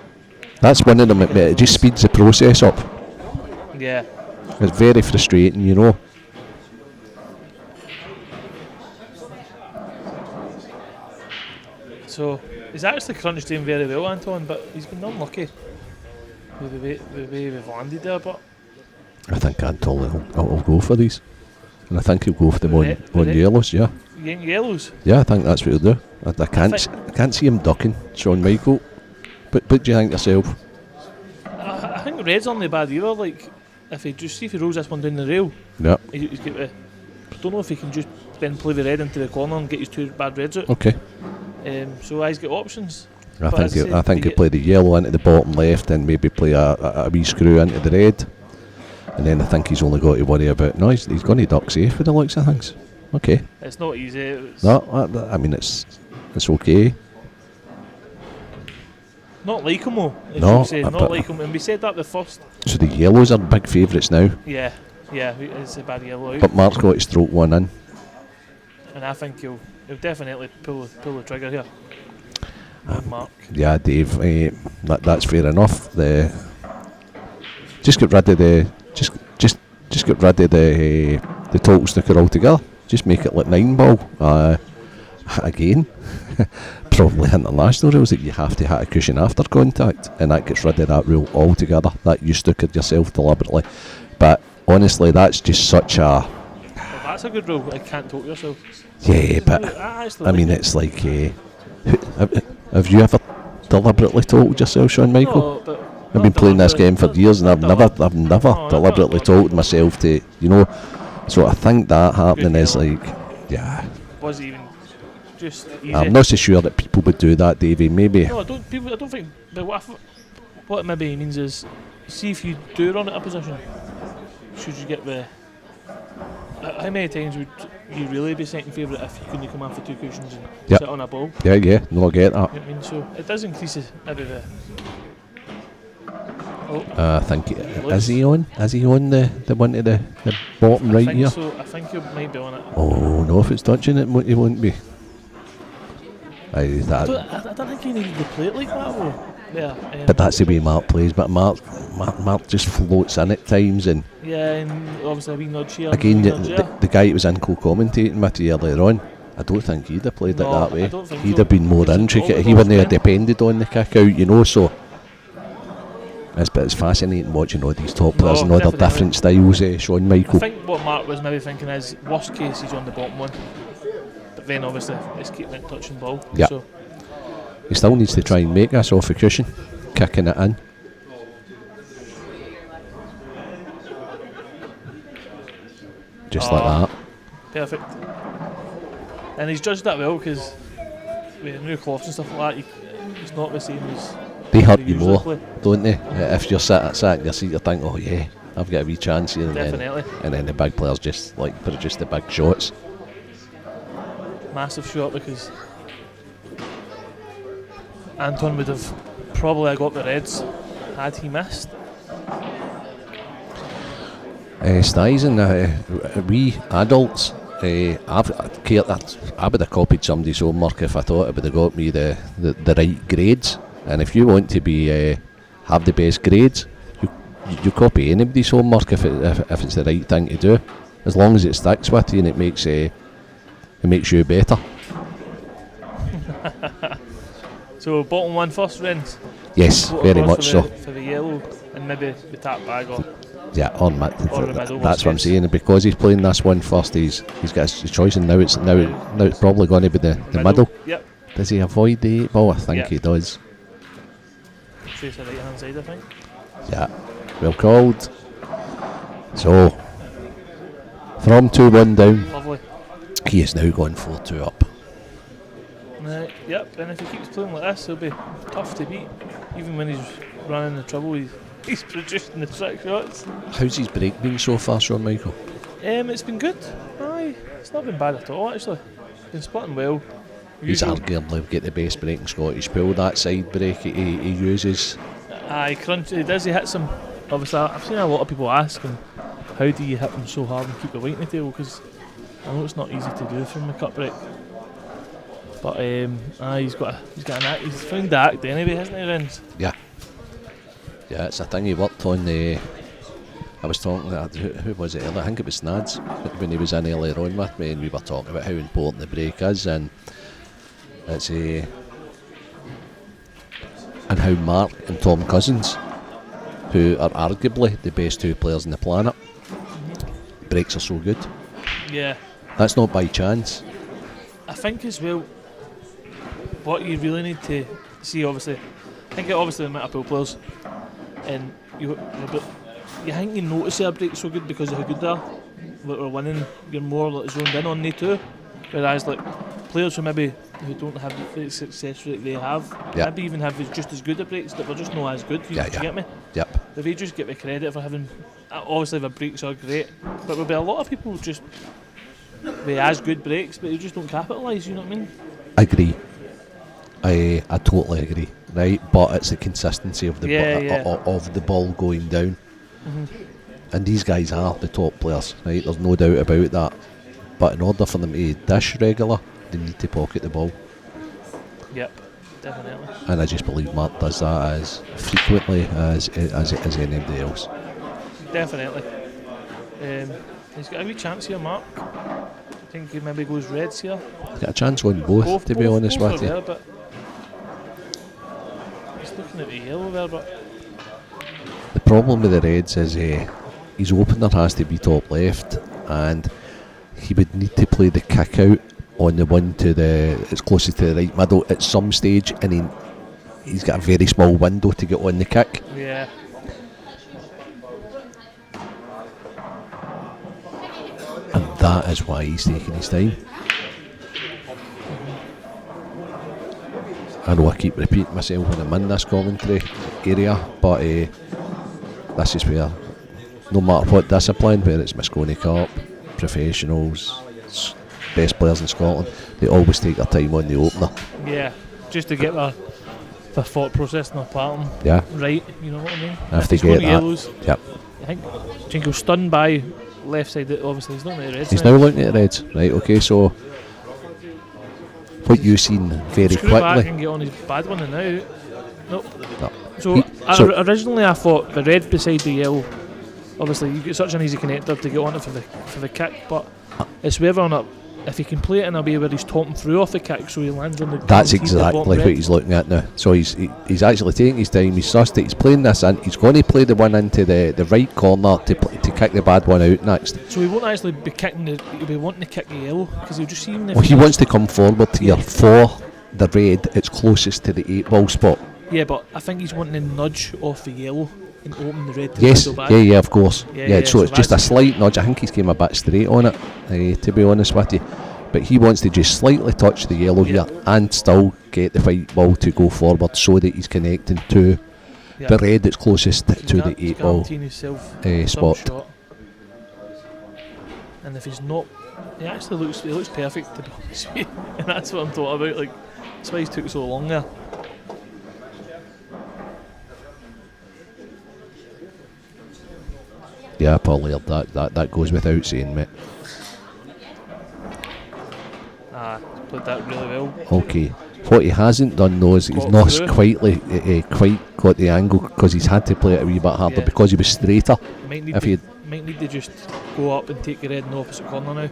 that's one of them. It just speeds the process up. Yeah. It's very frustrating, you know. So he's actually crunched in very well, Anton, but he's been unlucky with the way we've landed there. But I think Anton will go for these, and I think he'll go for them on yellows. Yeah. Yellows. Yeah, I think that's what he'll do. I can't see him ducking Shawn Michael. But do you think yourself? I think red's only bad either. Like if he rolls this one down the rail, yeah. he's got I don't know if he can just then play the red into the corner and get his 2 bad reds out. Okay. So he's got options. I But think he'll play the yellow into the bottom left and maybe play a wee screw into the red. And then I think he's only got to worry about... No, he's going to duck safe with the looks of things. Okay. It's not easy. I mean, it's okay. Not like him though. No, Not like him. And we said that the first. So the yellows are big favourites now. Yeah, it's a bad yellow out. But Mark's got to stroke one in. And I think he'll definitely pull the trigger here. Mark. Yeah, Dave, that's fair enough. Just get rid of the total snooker altogether. Just make it like 9 ball. Again, probably international rules that you have to hit a cushion after contact, and that gets rid of that rule altogether. That you snookered yourself deliberately. But honestly, that's just such a... Well, that's a good rule. I can't talk yourself. Yeah, but I mean, it's like... have you ever deliberately told yourself, Sean Michael? No, but I've been playing this game for years, and I've never deliberately told myself to, So I think that happening is like, yeah. Was it even just easy? I'm not so sure that people would do that, Davey. Maybe. No, I don't think. But what it maybe means is, see if you do run at a position, should you get the... How many times would you really be second favourite if you couldn't come after 2 cushions and sit on a ball? Yeah, no, I get that. You know what I mean? So it does increase maybe the... I think is he on the one to the bottom right here? I think he might be on it. Oh no, if it's touching it, he won't be. I don't think he needed to play it like that though. Yeah, but that's the way Mark plays. But Mark just floats in at times, and and obviously a wee nudge here. Again, the guy that was in co-commentating with you earlier on, I don't think he'd have played it that way. He'd have been more intricate. He wouldn't have depended on the kick out, so. It's fascinating watching all these top players and all their different styles, Sean Michael. I think what Mark was maybe thinking is, worst case he's on the bottom one, but then obviously it's keeping it touching ball. Yeah. So. He still needs to try and make this off a cushion, kicking it in. Just like that. Perfect. And he's judged that well because with new cloths and stuff like that, it's not the same as... They hurt you more, don't they? If you're sat in your seat, you think, oh yeah, I've got a wee chance here. And then the big players just produce the big shots. Massive shot because Anton would have probably got the reds had he missed. Stizen, we adults, I would have copied somebody's homework if I thought it would have got me the right grades. And if you want to be have the best grades, you copy anybody's homework if it's the right thing to do, as long as it sticks with you and it makes you better. So bottom one first, Rens? Yes, very much so. For the yellow and maybe the tap bag or... Yeah, on middle. That's what I'm saying. And because he's playing this one first, he's got his choice, and now it's probably going to be the middle. Yep. Does he avoid the 8 ball? I think he does. Face the right hand side, I think. Yeah, well called. So, from 2-1 down, lovely. He is now going 4-2 up. Yep, and if he keeps playing like this, he'll be tough to beat. Even when he's running the trouble, he's producing the trick shots. How's his break been so far, Sean Michael? It's been good. Aye, it's not been bad at all actually. Been splitting well. He's arguably got the best break in Scottish pool. That side break he uses. Aye, crunch. He hit some. Obviously, I've seen a lot of people asking, how do you hit them so hard and keep the weight in the table? Because I know it's not easy to do from the cut break. But he's found the act anyway, hasn't he, Rens? Yeah, it's a thing he worked on. I was talking who was it earlier? I think it was Snads when he was in earlier on with me, and we were talking about how important the break is, and it's and how Mark and Tom Cousins, who are arguably the best 2 players on the planet, breaks are so good. Yeah. That's not by chance. I think as well, what you really need to see, obviously, I think obviously the amount of pool players, and you think you notice their breaks so good because of how good they are. that are winning, you're more like zoned in on they too. Whereas like players who don't have the success rate they have, maybe even have just as good a breaks, but they're just not as good. You get me? Yep. If they just get the credit for having, obviously their breaks are great, but there'll be a lot of people just with as good breaks, but they just don't capitalise. You know what I mean? Agree. I totally agree. Right, but it's the consistency of the of the ball going down, and these guys are the top players. Right, there's no doubt about that. But in order for them to dish regular, they need to pocket the ball. Yep, definitely. And I just believe Mark does that as frequently as anybody else. Definitely. He's got a wee chance here, Mark. I think he maybe goes Reds here. He's got a chance on both to be honest with you. There, but he's looking at the yellow there, but the problem with the Reds is his opener has to be top left, and he would need to play the kick out on the one it's closest to the right middle at some stage, and he's got a very small window to get on the kick. Yeah. And that is why he's taking his time. I know I keep repeating myself when I'm in this commentary area, but this is where, no matter what discipline, whether it's Moscone Cup, professionals, best players in Scotland, they always take their time on the opener. Yeah, just to get their thought process and their pattern right, you know what I mean? If they get that, yellows, yep. I think he'll stun by left side, obviously he's looking at the Reds. He's now looking at the Reds, right, okay, so what you've seen very Screw back quickly. and get on his bad one and now. Nope. No. So originally I thought the red beside the yellow, obviously you get such an easy connector to get on it for the kick, but it's whether or not if he can play it in a way where he's topping through off the kick so he lands on the ground. That's exactly what he's looking at now. So he's actually taking his time, he's sussed it, he's playing this in, he's going to play the one into the right corner to kick the bad one out next. So he won't actually be he'll be wanting to kick the yellow, because he'll just see him. Well, he wants to come forward here for the red, it's closest to the 8-ball spot. Yeah, but I think he's wanting to nudge off the yellow and open the red to yes, the back. yeah, of course. Yeah, so it's just a slight nudge. I think he's came a bit straight on it, to be honest with you. But he wants to just slightly touch the yellow here and still get the white ball to go forward so that he's connecting to the red that's closest to the 8-ball spot. Shot. And if he's not, he looks perfect, to be honest with you. And that's what I'm talking about. Like, that's why he's took so long there. Yeah, Paul Laird, that goes without saying, mate. Played that really well. Okay. What he hasn't done though is he's not quite got the angle, because he's had to play it a wee bit harder because he was straighter. Might need to just go up and take the red in the opposite corner now.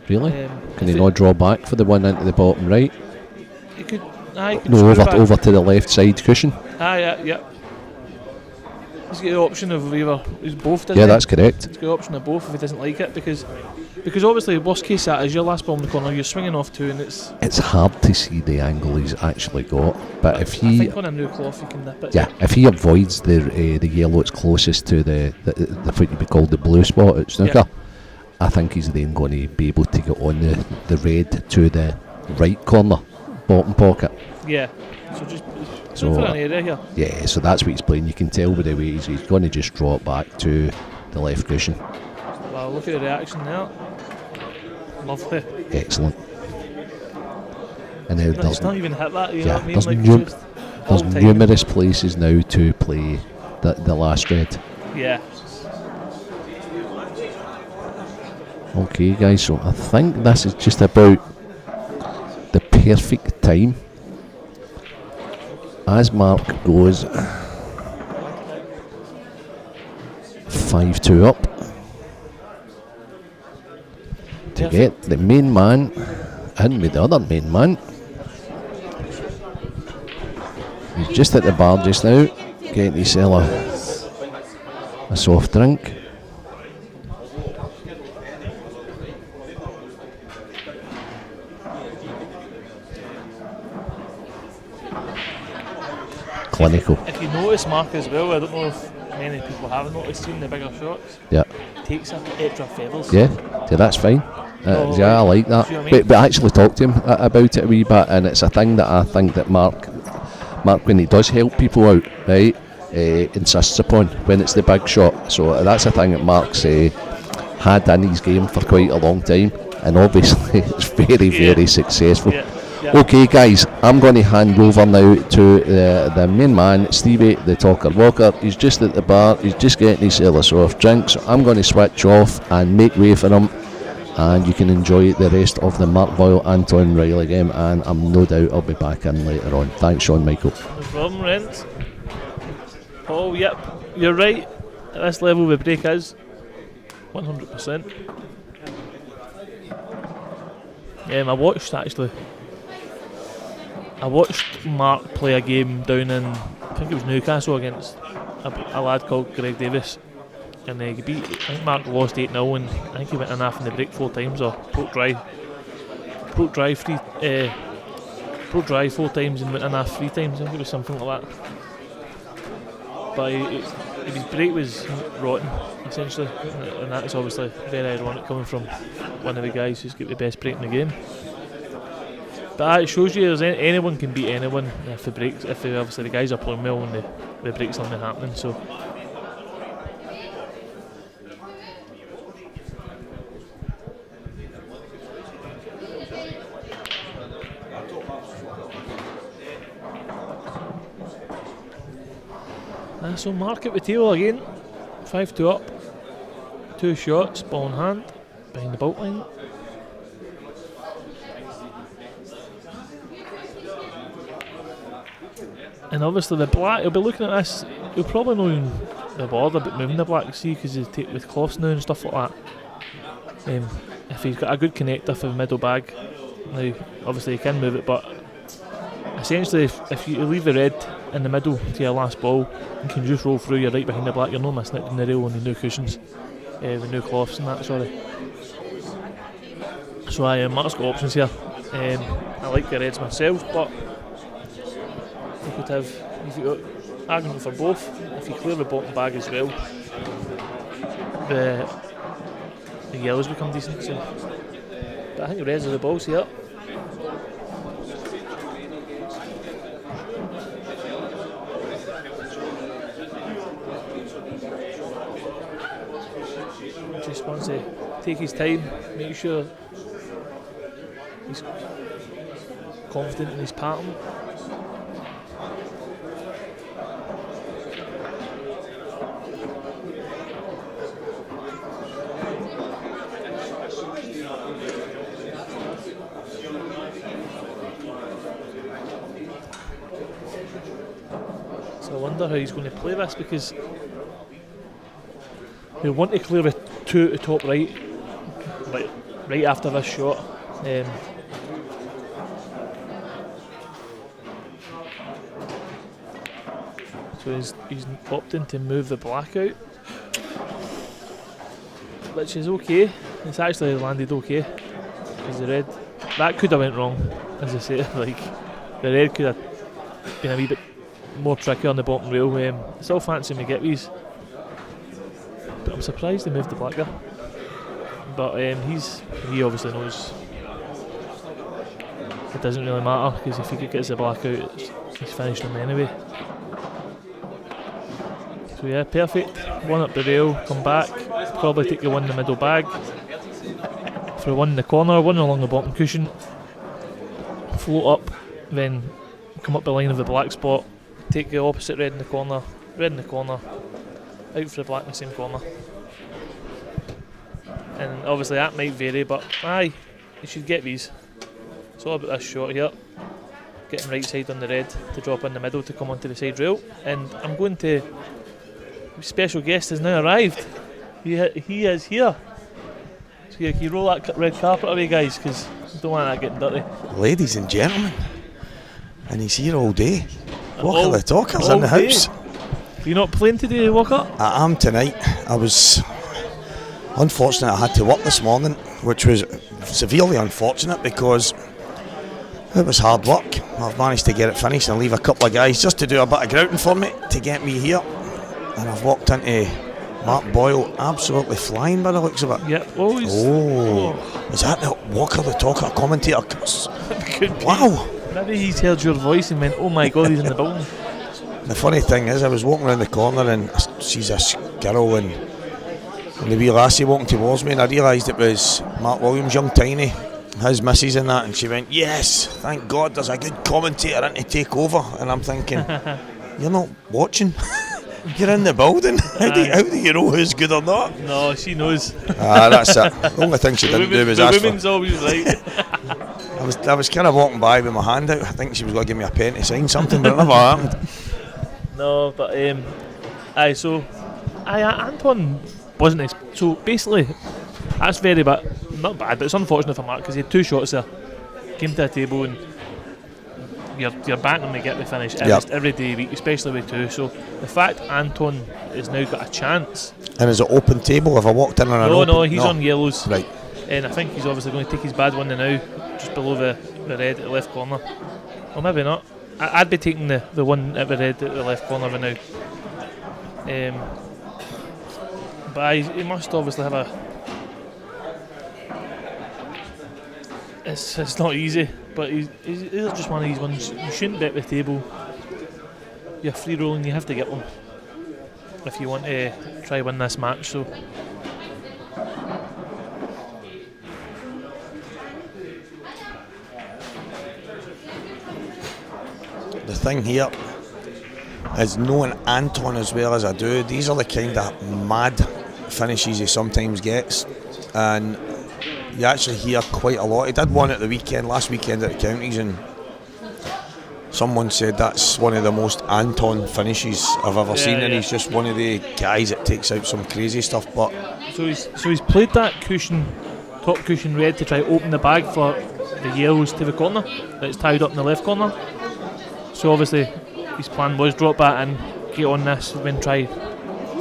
Really? Can he not draw back for the one into the bottom right? He could. No, over to the left side cushion. Yeah. He's got the option of either. He's both, doesn't he? Yeah, that's correct. He's got the option of both if he doesn't like it, because obviously worst case that is your last ball in the corner, you're swinging off to, and it's hard to see the angle he's actually got. But if he, I think on a new cloth you can nip it. Yeah, if he avoids the yellow, it's closest to the what would be called the blue spot at snooker. I think he's then going to be able to get on the red to the right corner, bottom pocket. Yeah. So for an area here. Yeah, so that's what he's playing. You can tell by the way he's going to just draw it back to the left cushion. Wow, look at the reaction there. Lovely. Excellent. And now it's not even hit that, you know what I mean? There's numerous places now to play the last red. Yeah. Okay, guys, so I think this is just about the perfect time as Mark goes 5-2 up to get the main man in with the other main man. He's just at the bar just now, getting himself a soft drink. Clinical. If you notice, Mark, as well, I don't know if many people have noticed, seen the bigger shots. Yeah. takes extra feathers. Yeah, that's fine. Yeah, I like that. See what I mean? But I actually talked to him about it a wee bit, and it's a thing that I think that Mark, when he does help people out, right, insists upon when it's the big shot. So that's a thing that Mark's had in his game for quite a long time, and obviously it's very successful. Yeah. Okay, guys, I'm going to hand over now to the main man, Stevie, the talker walker. He's just at the bar, he's just getting his cellar soft drinks. So I'm going to switch off and make way for him, and you can enjoy the rest of the Mark Boyle Anton Reilly game, and I'm no doubt I'll be back in later on. Thanks, Sean Michael. No problem, Rent. Oh, yep, you're right. At this level, the break is 100%. I watched Mark play a game down in, I think it was Newcastle, against a lad called Greg Davis, and he beat, I think Mark lost 8-0, and I think he went in half in the break 4 times, or broke dry 4 times and went in half 3 times. I think it was something like that. But his break was rotten, essentially, and that's obviously very ironic coming from one of the guys who's got the best break in the game. But it shows you anyone can beat anyone if obviously the guys are playing well and the breaks aren't happening. So so Mark at the table again, 5-2 up, 2 shots, ball in hand, behind the bault line. And obviously the black, he'll be looking at this, he'll probably not even be bothered about moving the black, see, because he's take with cloths now and stuff like that. If he's got a good connector for the middle bag, now obviously he can move it, but essentially if you leave the red in the middle to your last ball and can just roll through, you're right behind the black, you're not missing it in the rail on the new cushions, the new cloths and that, sorry. So Mark's got options here. I like the reds myself, but you could have, if you've got argument for both, if you clear the bottom bag as well, the yellows become decent. So. But I think the reds are the balls here. Just wants to take his time, make sure he's confident in his pattern. So I wonder how he's going to play this, because he'll want to clear the 2 at the top right after this shot. So he's opting to move the black out, which is okay. It's actually landed okay, because the red, that could have went wrong, as I say. Like, the red could have been a wee bit more tricky on the bottom rail. Still fancy me get these, but I'm surprised they moved the black there. But he obviously knows it doesn't really matter, because if he gets the black out, he's finished him anyway. So yeah, perfect. 1 up the rail, come back, probably take the 1 in the middle bag, for 1 in the corner, 1 along the bottom cushion, float up, then come up the line of the black spot, take the opposite red in the corner, out for the black in the same corner. And obviously that might vary, but you should get these. It's all about this shot here, getting right side on the red to drop in the middle to come onto the side rail. And I'm going to, special guest has now arrived. He is here. So can you roll that red carpet away, guys, because I don't want that getting dirty. Ladies and gentlemen, and he's here all day. Walker the Talker's in the house. Are you not playing today, Walker? I am tonight. I was unfortunate I had to work this morning, which was severely unfortunate because it was hard work. I've managed to get it finished and leave a couple of guys just to do a bit of grouting for me to get me here. And I've walked into Mark Boyle absolutely flying by the looks of it. Yep. Oh, Is that the Walker the Talker commentator? could be. Wow. Maybe he's heard your voice and went, oh my god, he's in the building. The funny thing is, I was walking around the corner and I sees this girl and the wee lassie walking towards me, and I realised it was Mark Williams, young Tiny, his missus and that, and she went, yes, thank God there's a good commentator in to take over. And I'm thinking, you're not watching? You're in the building. How do you know who's good or not? No, she knows. That's it. The only thing she didn't do was ask for. The women's always right. I was kind of walking by with my hand out. I think she was going to give me a pen to sign something, but it never happened. No, but Anton wasn't. So basically, that's very bad. Not bad, but it's unfortunate for Mark because he had 2 shots there. Came to the table and you're batting to get the finish every day of the week, especially with 2. So the fact Anton has now got a chance. And is it open table? Have I walked in on an open? No, he's on yellows. Right. And I think he's obviously going to take his bad one now, just below the red at the left corner. Or maybe not. I'd be taking the one at the red at the left corner for now. But he must obviously have a... It's not easy, but he's just one of these ones. You shouldn't bet the table. You're free rolling, you have to get them if you want to try win this match. So the thing here is, knowing Anton as well as I do, these are the kind of mad finishes he sometimes gets, and you actually hear quite a lot. He did one at the last weekend at the counties, and someone said that's one of the most Anton finishes I've ever seen, and he's just one of the guys that takes out some crazy stuff. But so he's played that top cushion red to try to open the bag for the yellows to the corner that's tied up in the left corner. So obviously his plan was drop that and get on this and then try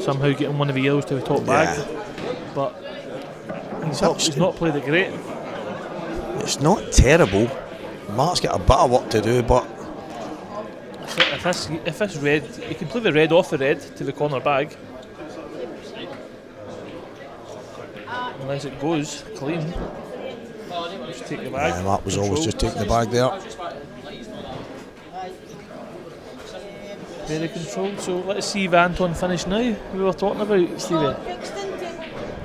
somehow getting one of the yellows to the top bag. But he's not played it great. It's not terrible. Mark's got a bit of work to do, but if this red, he can play the red off the red to the corner bag. Unless it goes clean. Just take the bag. Mark was always just taking the bag there. Very controlled. So let's see if Anton finish now. We were talking about Stevie.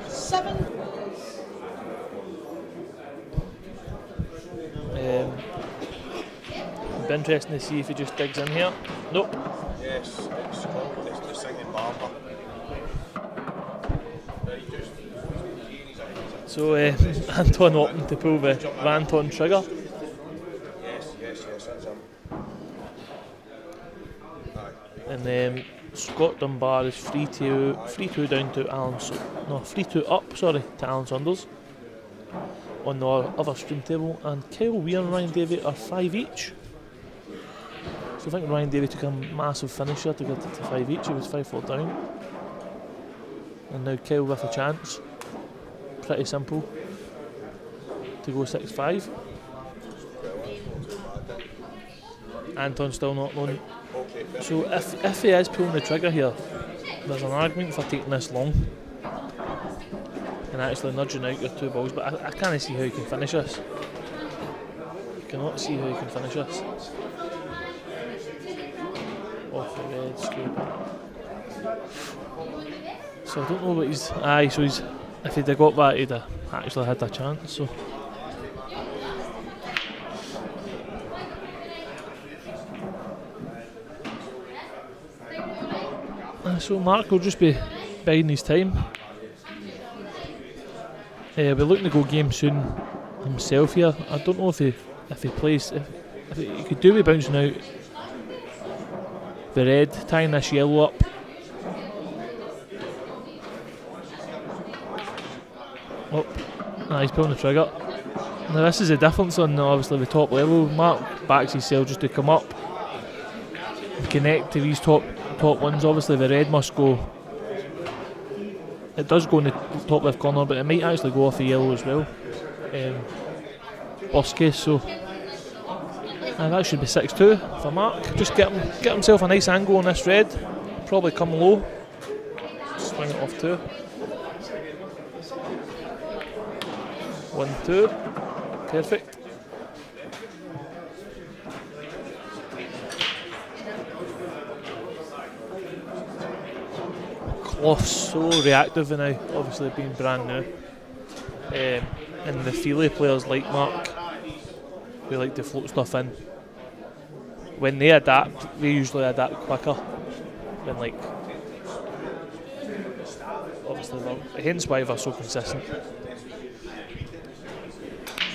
7. It'd be interesting to see if he just digs in here. Nope. Yes, it's the singing barber. So Anton opting to pull the Anton trigger. Yes, that's him. And Scott Dunbar is 3-2 down to Alan. 3-2 up. Sorry, to Alan Saunders on the other stream table, and Kyle Weir and Ryan Davey are 5 each. So I think Ryan Davey took a massive finisher to get it to 5 each. He was 5-4 down, and now Kyle with a chance. Pretty simple to go 6-5. Anton still not known. So if he is pulling the trigger here, there's an argument for taking this long and actually nudging out your 2 balls, but I can't see how you can finish this. I cannot see how you can finish this. Off the red scoop. So I don't know what he's... so he's... If he'd have got that, he'd have actually had a chance. So so Mark will just be biding his time. We're looking to go game soon himself here. I don't know if he plays, if he could do with bouncing out the red, tying this yellow up. Oh, he's pulling the trigger. Now this is the difference on obviously the top level. Mark backs himself just to come up and connect to these top ones. Obviously the red must go, it does go in the top left corner, but it might actually go off the yellow as well. Worst case, so that should be 6-2 for Mark. Just get himself a nice angle on this red, probably come low, bring it off too. 1-2. Perfect. Clough's so reactive now, obviously being brand new. And the Feely players like Mark, who like to float stuff in, when they adapt, they usually adapt quicker than like, obviously hence why they're so consistent.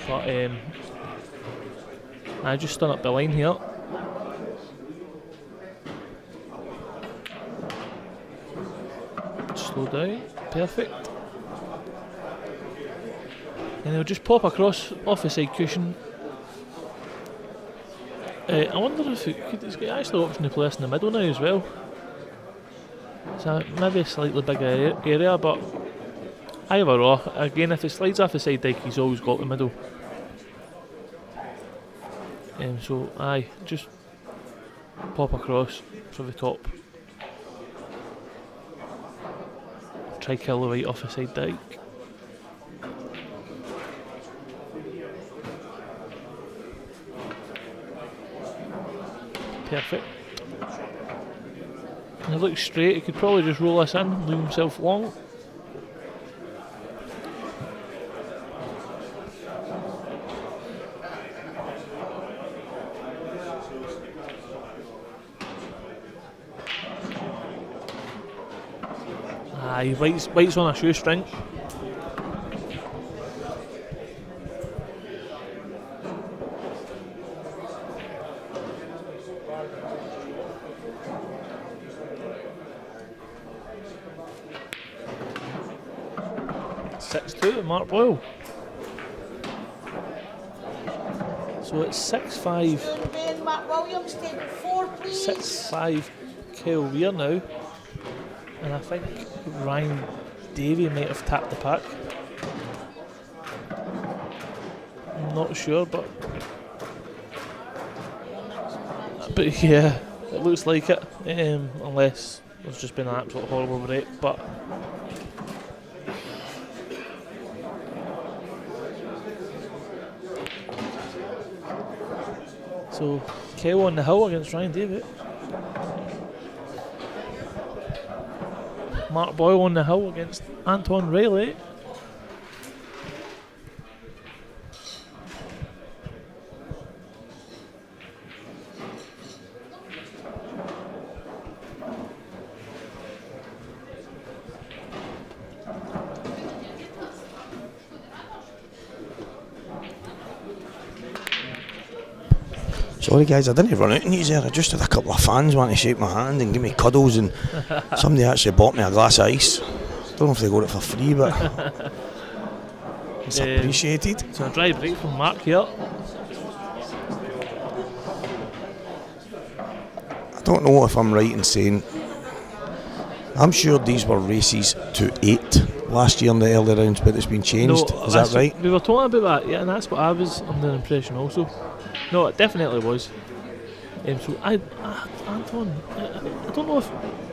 But I just done up the line here. Slow down, perfect. And they'll just pop across off the side cushion. I wonder if it's got actually option to play us in the middle now as well. So maybe a slightly bigger area, but either or. Again, if it slides off the side deck, he's always got the middle. So aye, just pop across for the top. Try kill the right off the side deck. Perfect. And he looks straight, he could probably just roll us in, leave himself long. He bites on a shoestring. Mark Boyle. So it's 6-5. 6-5 Kyle Weir now. And I think Ryan Davey might have tapped the pack. I'm not sure, but yeah, it looks like it. Unless there's just been an absolute horrible break, but so Kyle on the hill against Ryan Davey. Mark Boyle on the hill against Anton Reilly. Sorry guys, I didn't run out in these there. I just had a couple of fans want to shake my hand and give me cuddles, and somebody actually bought me a glass of ice. Don't know if they got it for free, but it's appreciated. So a dry break from Mark here. I don't know if I'm right in saying, I'm sure these were races to 8 last year in the early rounds, but it's been changed. No, is that right? We were talking about that, yeah, and that's what I was under the impression also. No, it definitely was. So Anton, I don't know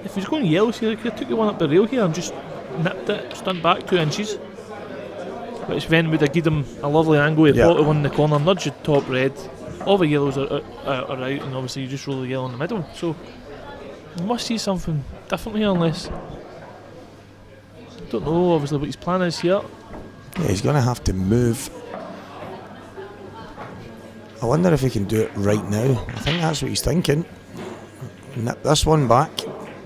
if he's going yellow here, he could have took the one up the rail here and just nipped it, stunned back 2 inches. Which then would have given him a lovely angle. He bought the one in the corner, nudged the top red. All the yellows are out, and obviously you just roll the yellow in the middle. So you must see something different here, unless I don't know obviously what his plan is here. Yeah, he's going to have to move. I wonder if he can do it right now. I think that's what he's thinking. Nip this one back.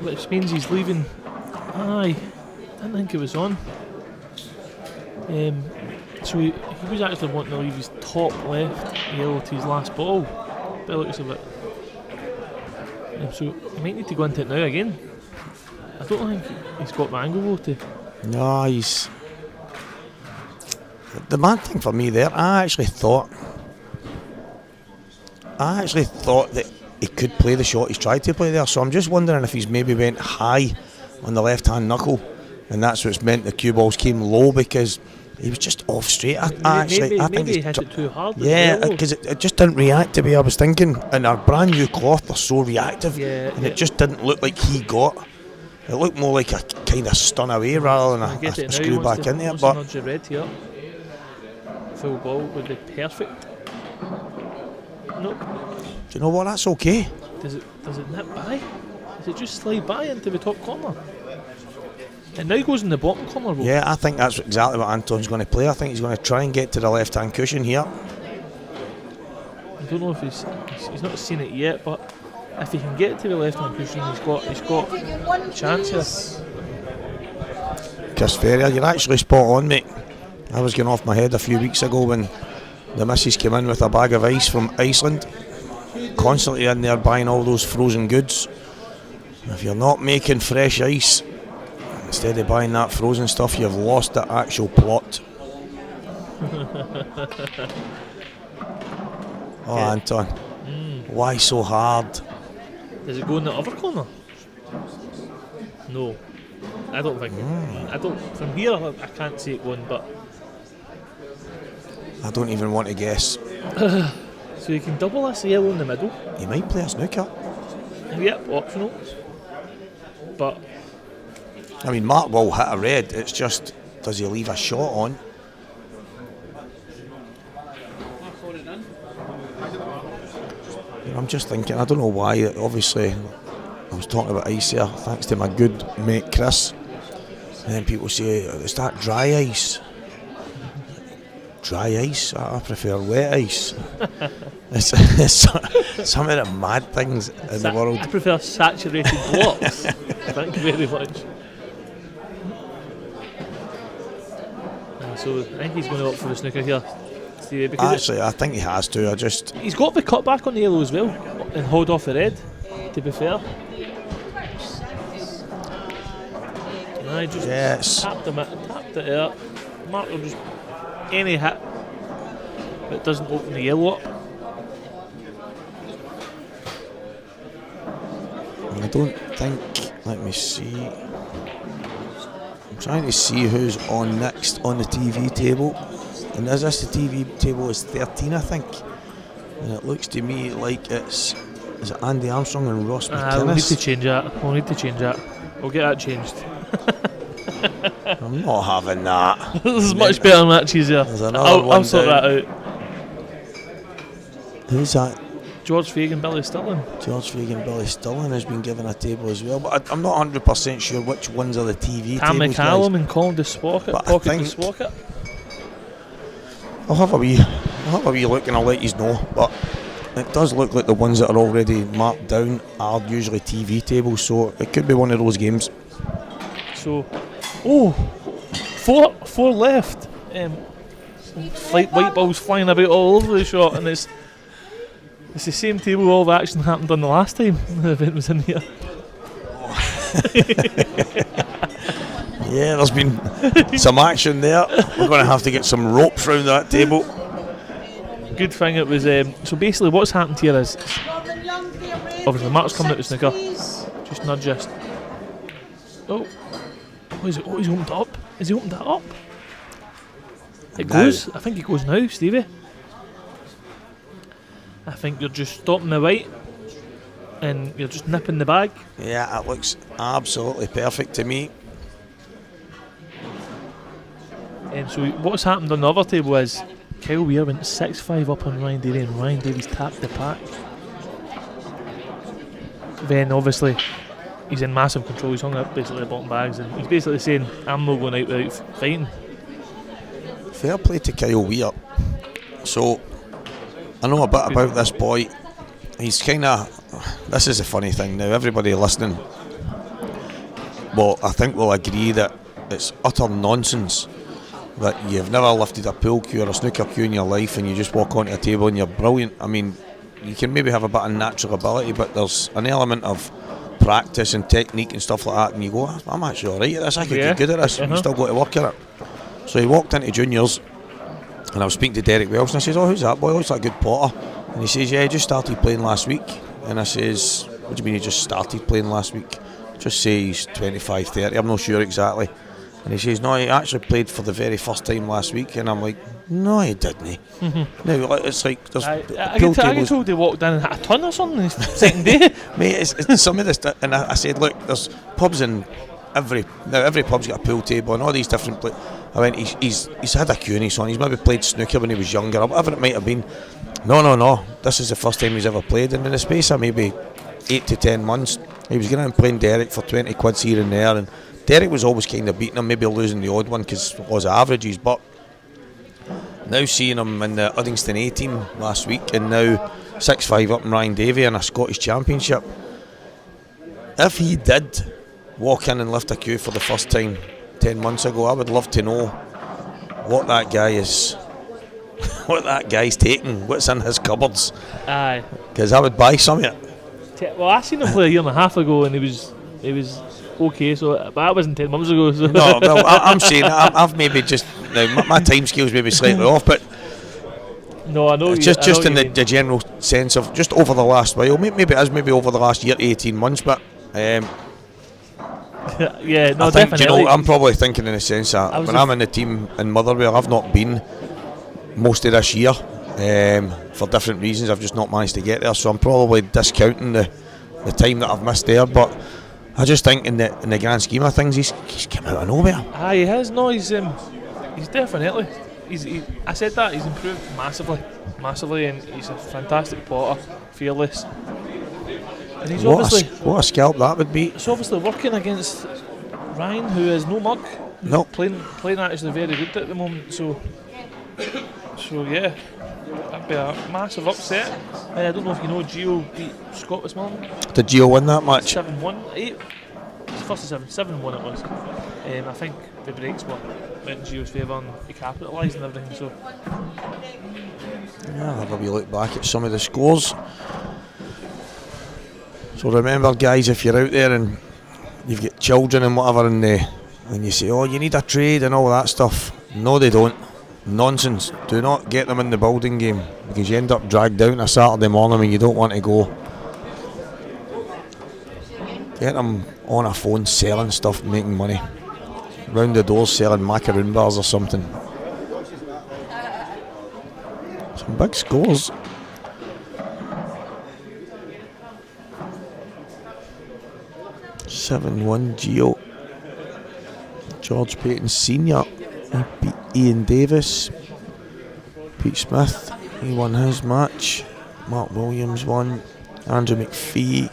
Which means he's leaving. Aye, didn't think it was on. So he was actually wanting to leave his top left yellow to his last ball. By the looks of it. So he might need to go into it now again. I don't think he's got the angle though to. No, he's. The mad thing for me there, I actually thought that he could play the shot he's tried to play there, so I'm just wondering if he's maybe went high on the left hand knuckle, and that's what's meant the cue balls came low, because he was just off straight. I think he hit it too hard. Yeah, because it just didn't react the way I was thinking, and our brand new cloth are so reactive, and it just didn't look like he got It looked more like a kind of stun away rather than Get a it now, screw wants back to- in there. wants to But nudge the red here. Full ball would be perfect. Nope. do you know what? That's okay. Does it nip by? Does it just slide by into the top corner? It now goes in the bottom corner. Will. Yeah, I think that's exactly what Anton's going to play. I think he's going to try and get to the left-hand cushion here. I don't know if he's not seen it yet, but if he can get to the left hand cushion, he's got a chance here. Chris Ferrier, you're actually spot on, mate. I was getting off my head a few weeks ago when the missus came in with a bag of ice from Iceland, constantly in there buying all those frozen goods. If you're not making fresh ice, instead of buying that frozen stuff, you've lost the actual plot. Oh, Anton, why so hard? Does it go in the other corner? No, I don't think. I don't. From here, I can't see it going, but I don't even want to guess. so you can double this yellow in the middle. He might play a snooker. Yep, optional. But I mean, Mark will hit a red. It's just, does he leave a shot on? I'm just thinking, I don't know why. Obviously, I was talking about ice here, thanks to my good mate Chris. And then people say, is that dry ice? Dry ice? I prefer wet ice. it's some of the mad things in the world. I prefer saturated blocks. Thank you very much. So I think he's going to opt for the snooker here, Stevie, because Actually, I think he has to. he's got the cut back on the yellow as well and hold off the red, to be fair. And I just tapped it out. Mark will just any hit that doesn't open the yellow up. I don't think, let me see. I'm trying to see who's on next on the TV table. And is this the TV table is 13, I think. And it looks to me like is it Andy Armstrong and Ross McInnes? We'll need to change that. We'll get that changed. I'm not having that. There's much better matches here. There's another one I'll sort down. that out. Who's that? George Fagan, Billy Stirling. George Fagan, Billy Stirling has been given a table as well, but I'm not 100% sure which ones are the TV Tam tables, McCallum guys. and Colin de Swockett, But I Pocket de think- Swockett. I'll have a wee look and I'll let you know, but it does look like the ones that are already marked down are usually TV tables, so it could be one of those games. So, four left. Like white balls flying about all over the shot, and it's the same table all the action happened on the last time the event was in here. Yeah, there's been some action there. We're going to have to get some ropes round that table. Good thing it was. So basically, what's happened here is obviously Mark's coming out the snooker. Just nudge this. Oh, is it? Oh, he's opened it up. Has he opened that up? It Now. goes. I think it goes now, Stevie. I think you're just stopping the white and you're just nipping the bag. Yeah, it looks absolutely perfect to me. And so what's happened on the other table is Kyle Weir went 6-5 up on Ryan Daly and Ryan Davies tapped the pack. Then obviously he's in massive control. He's hung up basically the bottom bags and he's basically saying I'm not going out without fighting. Fair play to Kyle Weir. So, I know a bit about this boy. He's kind of... This is a funny thing now. Everybody listening, well, I think will agree that it's utter nonsense that you've never lifted a pool cue or a snooker cue in your life and you just walk onto a table and you're brilliant. I mean, you can maybe have a bit of natural ability, but there's an element of practice and technique and stuff like that, and you go, I'm actually alright at this, I could get good at this. You still got to work at it. So he walked into juniors and I was speaking to Derek Welsh and I says, who's that boy? Looks like a good potter. And he says, yeah, he just started playing last week. And I says, what do you mean he just started playing last week? Just say he's 25, 30, I'm not sure exactly. And he says, no, he actually played for the very first time last week. And I'm like, No, he didn't. No, it's like there's I pool get tables. told they walked in and hit a ton or something the second day. Mate, it's some of this, and I said, look, there's pubs in every pub's got a pool table and all these different. I went, he's had a cue in his son. He's maybe played snooker when he was younger, or whatever it might have been. No. This is the first time he's ever played, and in the space of maybe 8 to 10 months, he was going out and playing Derek for 20 quids here and there, and Derek was always kind of beating him, maybe losing the odd one because it was averages, but now seeing him in the Uddingston A team last week, and now 6-5 up in Ryan Davey in a Scottish Championship. If he did walk in and lift a cue for the first time 10 months ago, I would love to know what that guy is, what that guy's taking, what's in his cupboards. Aye. Because I would buy some of it. Well, I seen him play a year and a half ago, and he was okay. So, but that wasn't 10 months ago. So. No, well, I'm saying I've maybe just now my time scale's maybe slightly off, but no, I know. Just in the general sense of just over the last while, maybe it is maybe over the last year, 18 months, but. Yeah, no, I think, definitely. I'm probably thinking in the sense that when I'm in the team in Motherwell, I've not been most of this year for different reasons. I've just not managed to get there, so I'm probably discounting the time that I've missed there. But I just think in the grand scheme of things, he's come out of nowhere. Aye, he has. No, he's definitely. I said that he's improved massively, and he's a fantastic potter, fearless. And he's what a scalp that would be. He's obviously working against Ryan, who is no mug. No. Playing actually very good at the moment. So yeah, that'd be a massive upset. I don't know if you know, Gio beat Scott this morning. Did Gio win that match? 7-1, 8. First of 7-1 it was. I think the breaks went in Gio's favour and he capitalised and everything. So yeah, I'll have a wee look back at some of the scores. So remember, guys, if you're out there and you've got children and whatever, and you say, oh, you need a trade and all that stuff. No, they don't. Nonsense. Do not get them in the building game, because you end up dragged down a Saturday morning when you don't want to go. Get them on a phone selling stuff, making money. Round the doors selling macaroon bars or something. Some big scores. (7-1) Gio. George Payton Senior. He beat Ian Davis. Pete Smith, he won his match. Mark Williams won. Andrew McPhee.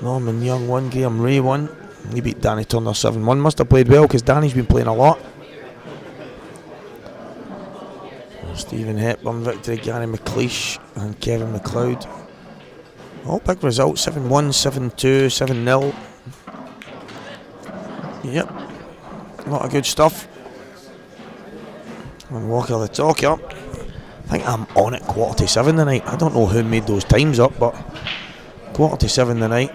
Norman Young won. Graham Ray won. He beat Danny Turner 7-1. Must have played well, because Danny's been playing a lot. Stephen Hepburn victory. Gary McLeish and Kevin McLeod. All big results. 7-1, 7-2, 7-0. Yep. A lot of good stuff. And Walker the talker. I think I'm on at 7:15 tonight. I don't know who made those times up, but 7:15 tonight.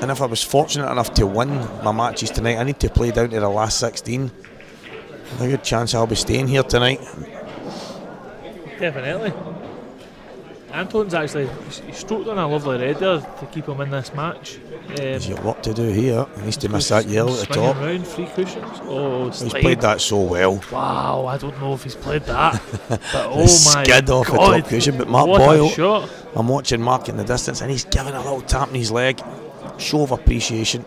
And if I was fortunate enough to win my matches tonight, I need to play down to the last 16. There's a good chance I'll be staying here tonight. definitely. Anton's actually he stroked on a lovely red there to keep him in this match. He's got work to do here. He needs to miss that yellow at the top. Round, 3 cushions. Oh, he's played that so well. Wow, I don't know if he's played that. But oh my skid off God, the top cushion. But Mark what Boyle, a shot. I'm watching Mark in the distance, and he's giving a little tap in his leg. Show of appreciation.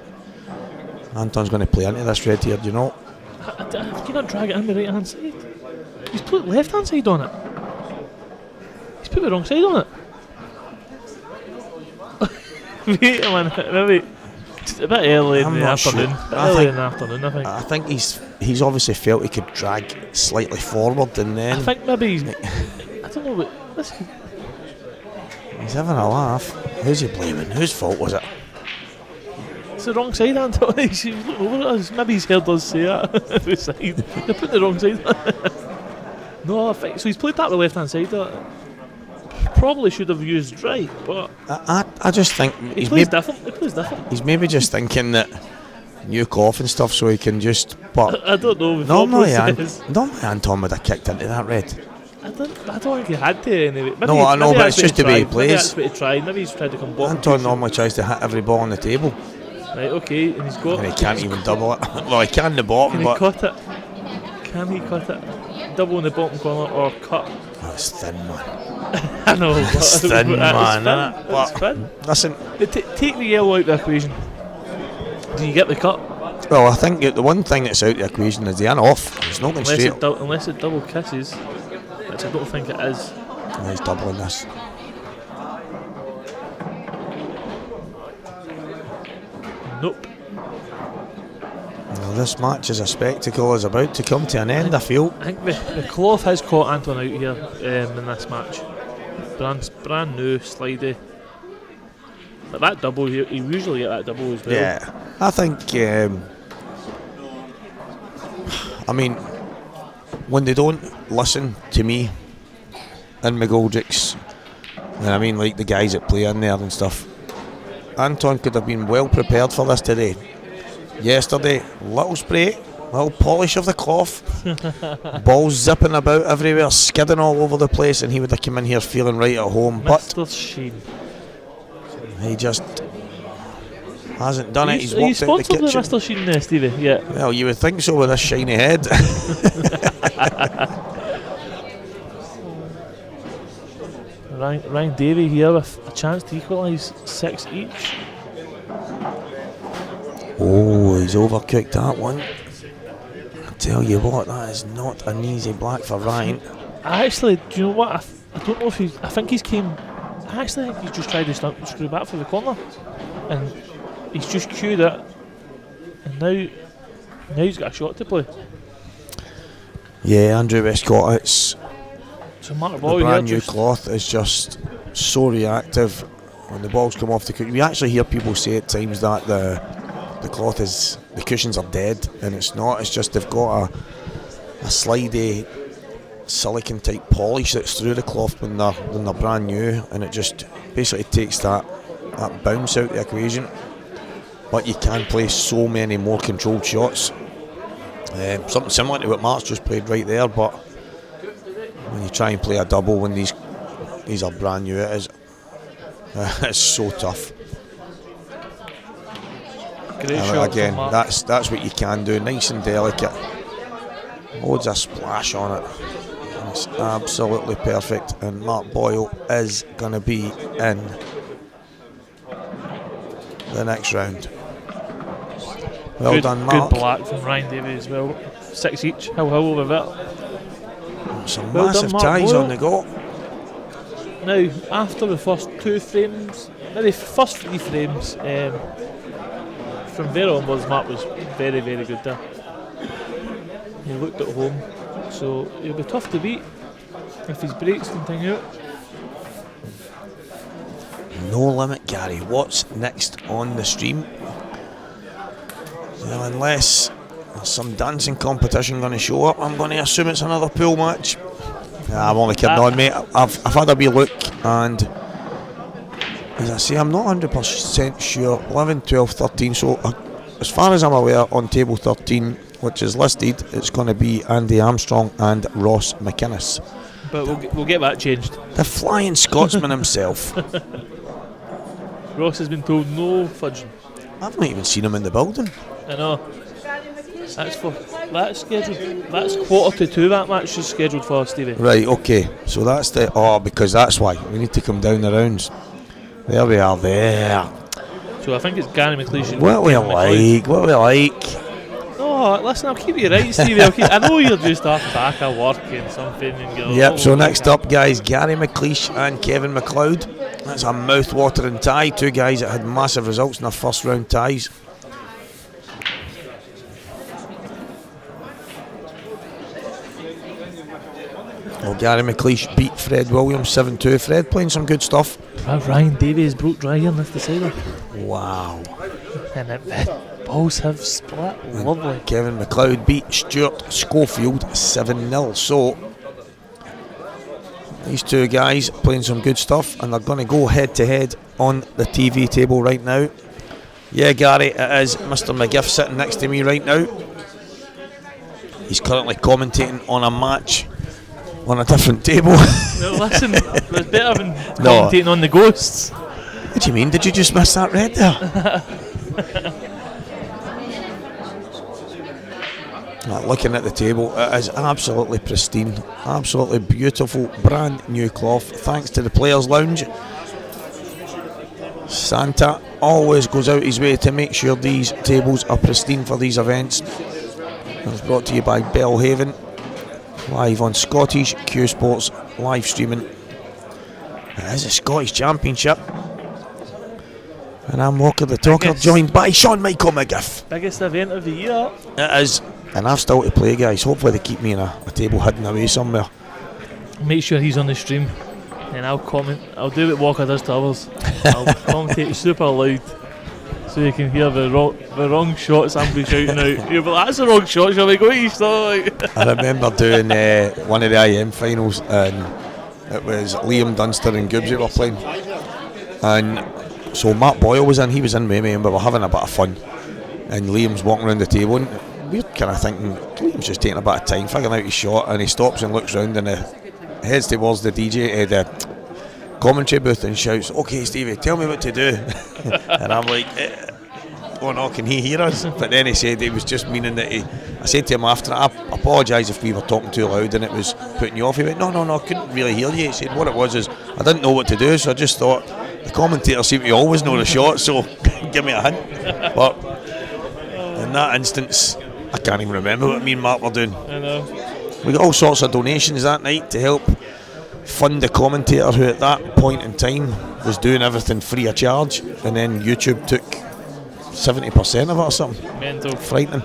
Anton's going to play into this red here, do you know? Can you not drag it in the right hand side? He's put left hand side on it. He's put the wrong side on it. Wait a minute, maybe it's a bit early in the afternoon. I think he's obviously felt he could drag slightly forward, and then I think maybe he's. I don't know. He's having a laugh. Who's he blaming? Whose fault was it? It's the wrong side, Anton. He's looking over at us. Maybe he's heard us say that. The side. They put the wrong side. No, I think so. He's played that with left hand side. Probably should have used right, but I just think he plays different. He plays different. He's maybe just thinking that nuke off and stuff, so he can just. But I don't know. Normally Anton would have kicked into that red. I don't think he had to anyway. Maybe no, I know, but it's just the way he plays. Maybe he's tried to come back. Anton normally tries to hit every ball on the table. Right, okay, and he's got. And he can't even double it. Well, he can the bottom, can but he cut it? Can he cut it? Double in the bottom corner or cut? That's thin, man. I know. It's thin, man, innit? It's But thin. listen, Take the yellow out of the equation. Do you get the cut? well, I think the one thing that's out of the equation is the off. It's not going straight. Unless it double kisses, which I don't think it is. Oh, he's doubling this. Nope. Well, this match is a spectacle is about to come to an end, I feel. I think the cloth has caught Anton out here in this match. Brand new, slidey. But that double, you usually get that double as well. Yeah, I think, I mean, when they don't listen to me and McGoldrick's, and I mean like the guys that play in there and stuff, Anton could have been well prepared for this today. Yesterday, little spray, little polish of the cloth, balls zipping about everywhere, skidding all over the place, and he would have come in here feeling right at home. Mr. Sheen. But he just hasn't done it. He's Are you walked out the sponsored with kitchen. Mr. Sheen there, Stevie? Yeah. Well, you would think so with this shiny head. Ryan Davey here with a chance to equalise 6 each. Oh, he's overcooked that one. I tell you what, that is not an easy black for Ryan. I actually, do you know what? I don't know if he's. I think he's came. I actually think he's just tried to screw back for the corner, and he's just cued it, and now he's got a shot to play. Yeah, Andrew Westcott, it's So Mark the Boyle brand here new cloth is just so reactive when the balls come off the cushion. We actually hear people say at times that the cloth is, the cushions are dead, and it's not. It's just they've got a slidey silicon type polish that's through the cloth when they're brand new, and it just basically takes that bounce out the equation. But you can play so many more controlled shots. Something similar to what Mark's just played right there, but when you try and play a double when these are brand new, it's so tough. Great shot Again, from Mark. that's what you can do, nice and delicate. Loads of splash on it. And it's absolutely perfect, and Mark Boyle is going to be in the next round. Well good, done, Mark. Good black from Ryan Davey as well. 6 each. How over that. Some Well massive done, Mark ties Boyle. on the go. Now, after the first 2 frames, the first 3 frames, from there onwards, Mark was very, very good there. He looked at home, so he'll be tough to beat if his breaks continue. No limit, Gary. What's next on the stream? Well, unless there's some dancing competition going to show up, I'm going to assume it's another pool match. Nah, I'm only kidding on, mate. I've had a wee look, and as I say, I'm not 100% sure. 11, 12, 13. So, as far as I'm aware, on table 13, which is listed, it's going to be Andy Armstrong and Ross McInnes. But we'll get that changed. The Flying Scotsman himself. Ross has been told no fudging. I've not even seen him in the building. I know. That's scheduled. That's 1:45. That match is scheduled for, Stevie. Right, okay. So that's because that's why. We need to come down the rounds. There we are, there. So I think it's Gary McLeish. What we like, what we like. No, listen, I'll keep you right, Stevie. I know you're just off back of work and something. And you're Yep, so next up, guys, Gary McLeish and Kevin McLoud. That's a mouth-watering tie. 2 guys that had massive results in their first round ties. Well, Gary McLeish beat Fred Williams 7-2. Fred playing some good stuff. Ryan Davies broke dry here in this decider. Wow. And the balls have split. Lovely. Kevin McLeod beat Stuart Schofield 7-0. So these 2 guys playing some good stuff, and they're going to go head to head on the TV table right now. Yeah, Gary, it is Mr. McGiff sitting next to me right now. He's currently commentating on a match on a different table. Well, listen, it's better than commentating on the ghosts. What do you mean? Did you just miss that red there? Looking at the table, it is absolutely pristine, absolutely beautiful, brand new cloth, thanks to the Players Lounge. Santa always goes out his way to make sure these tables are pristine for these events. It's brought to you by Belhaven, live on Scottish Q Sports live streaming. It is a Scottish Championship, and I'm Walker the Talker, joined by Sean Michael McGiff. Biggest event of the year. It is, and I've still to play, guys. Hopefully they keep me in a table hidden away somewhere. Make sure he's on the stream, and I'll comment. I'll do what Walker does to others. I'll commentate super loud, so you can hear the wrong shots I'm be shouting out. You're like, that's the wrong shot. Shall we go? I remember doing one of the IM finals, and it was Liam Dunster and Gibbs who were playing, and so Matt Boyle was in. He was in with me, and we were having a bit of fun. And Liam's walking around the table, and we're kind of thinking Liam's just taking a bit of time figuring out his shot, and he stops and looks round and heads towards the DJ, the commentary booth, and shouts, "Okay, Stevie, tell me what to do." And I'm like, "Oh no, can he hear us?" But then he said he was just meaning that I said to him after, "I apologise if we were talking too loud and it was putting you off." He went, No, I couldn't really hear you." He said what it was is I didn't know what to do, so I just thought the commentator seemed to always know the shot, so give me a hint. But in that instance, I can't even remember what me and Mark were doing. I know. We got all sorts of donations that night to help fund the commentator, who at that point in time was doing everything free of charge, and then YouTube took 70% of it or something. Mental. Frightening.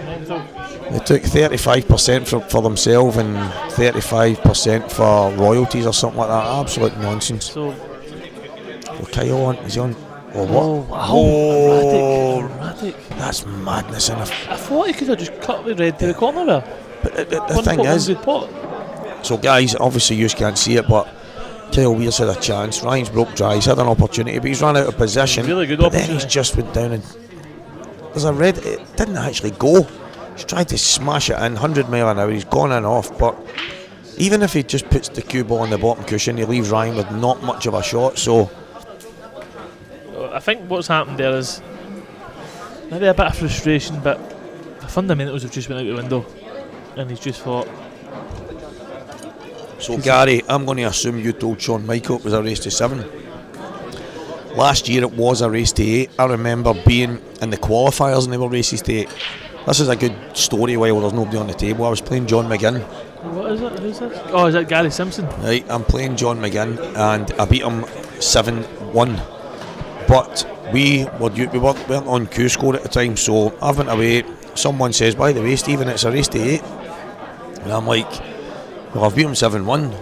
Mental. They took 35% for themselves and 35% for royalties or something like that. Absolute nonsense. So Kyle on, is he on? Oh, what? Oh, wow. Erratic. That's madness. And I thought he could have just cut the red to the corner there. But the thing is, so guys, obviously you can't see it, but Kyle Weir's had a chance. Ryan's broke dry. He's had an opportunity, but he's run out of position. Really good but opportunity. Then he's just went down and there's a red. It didn't actually go. He's tried to smash it in 100 mile an hour. He's gone and off. But even if he just puts the cue ball on the bottom cushion, he leaves Ryan with not much of a shot. So I think what's happened there is maybe a bit of frustration, but the fundamentals have just went out the window, and he's just thought. So Gary, I'm going to assume you told Sean Michael it was a race to 7. Last year it was a race to 8. I remember being in the qualifiers and they were races to 8. This is a good story while there's nobody on the table. I was playing John McGinn. What is it? Who's this? Oh, is that Gary Simpson? Right, I'm playing John McGinn and I beat him 7-1. But we weren't on Q score at the time, so I went away. Someone says, by the way, Stephen, it's a race to 8. And I'm like, well, I've beat him 7-1.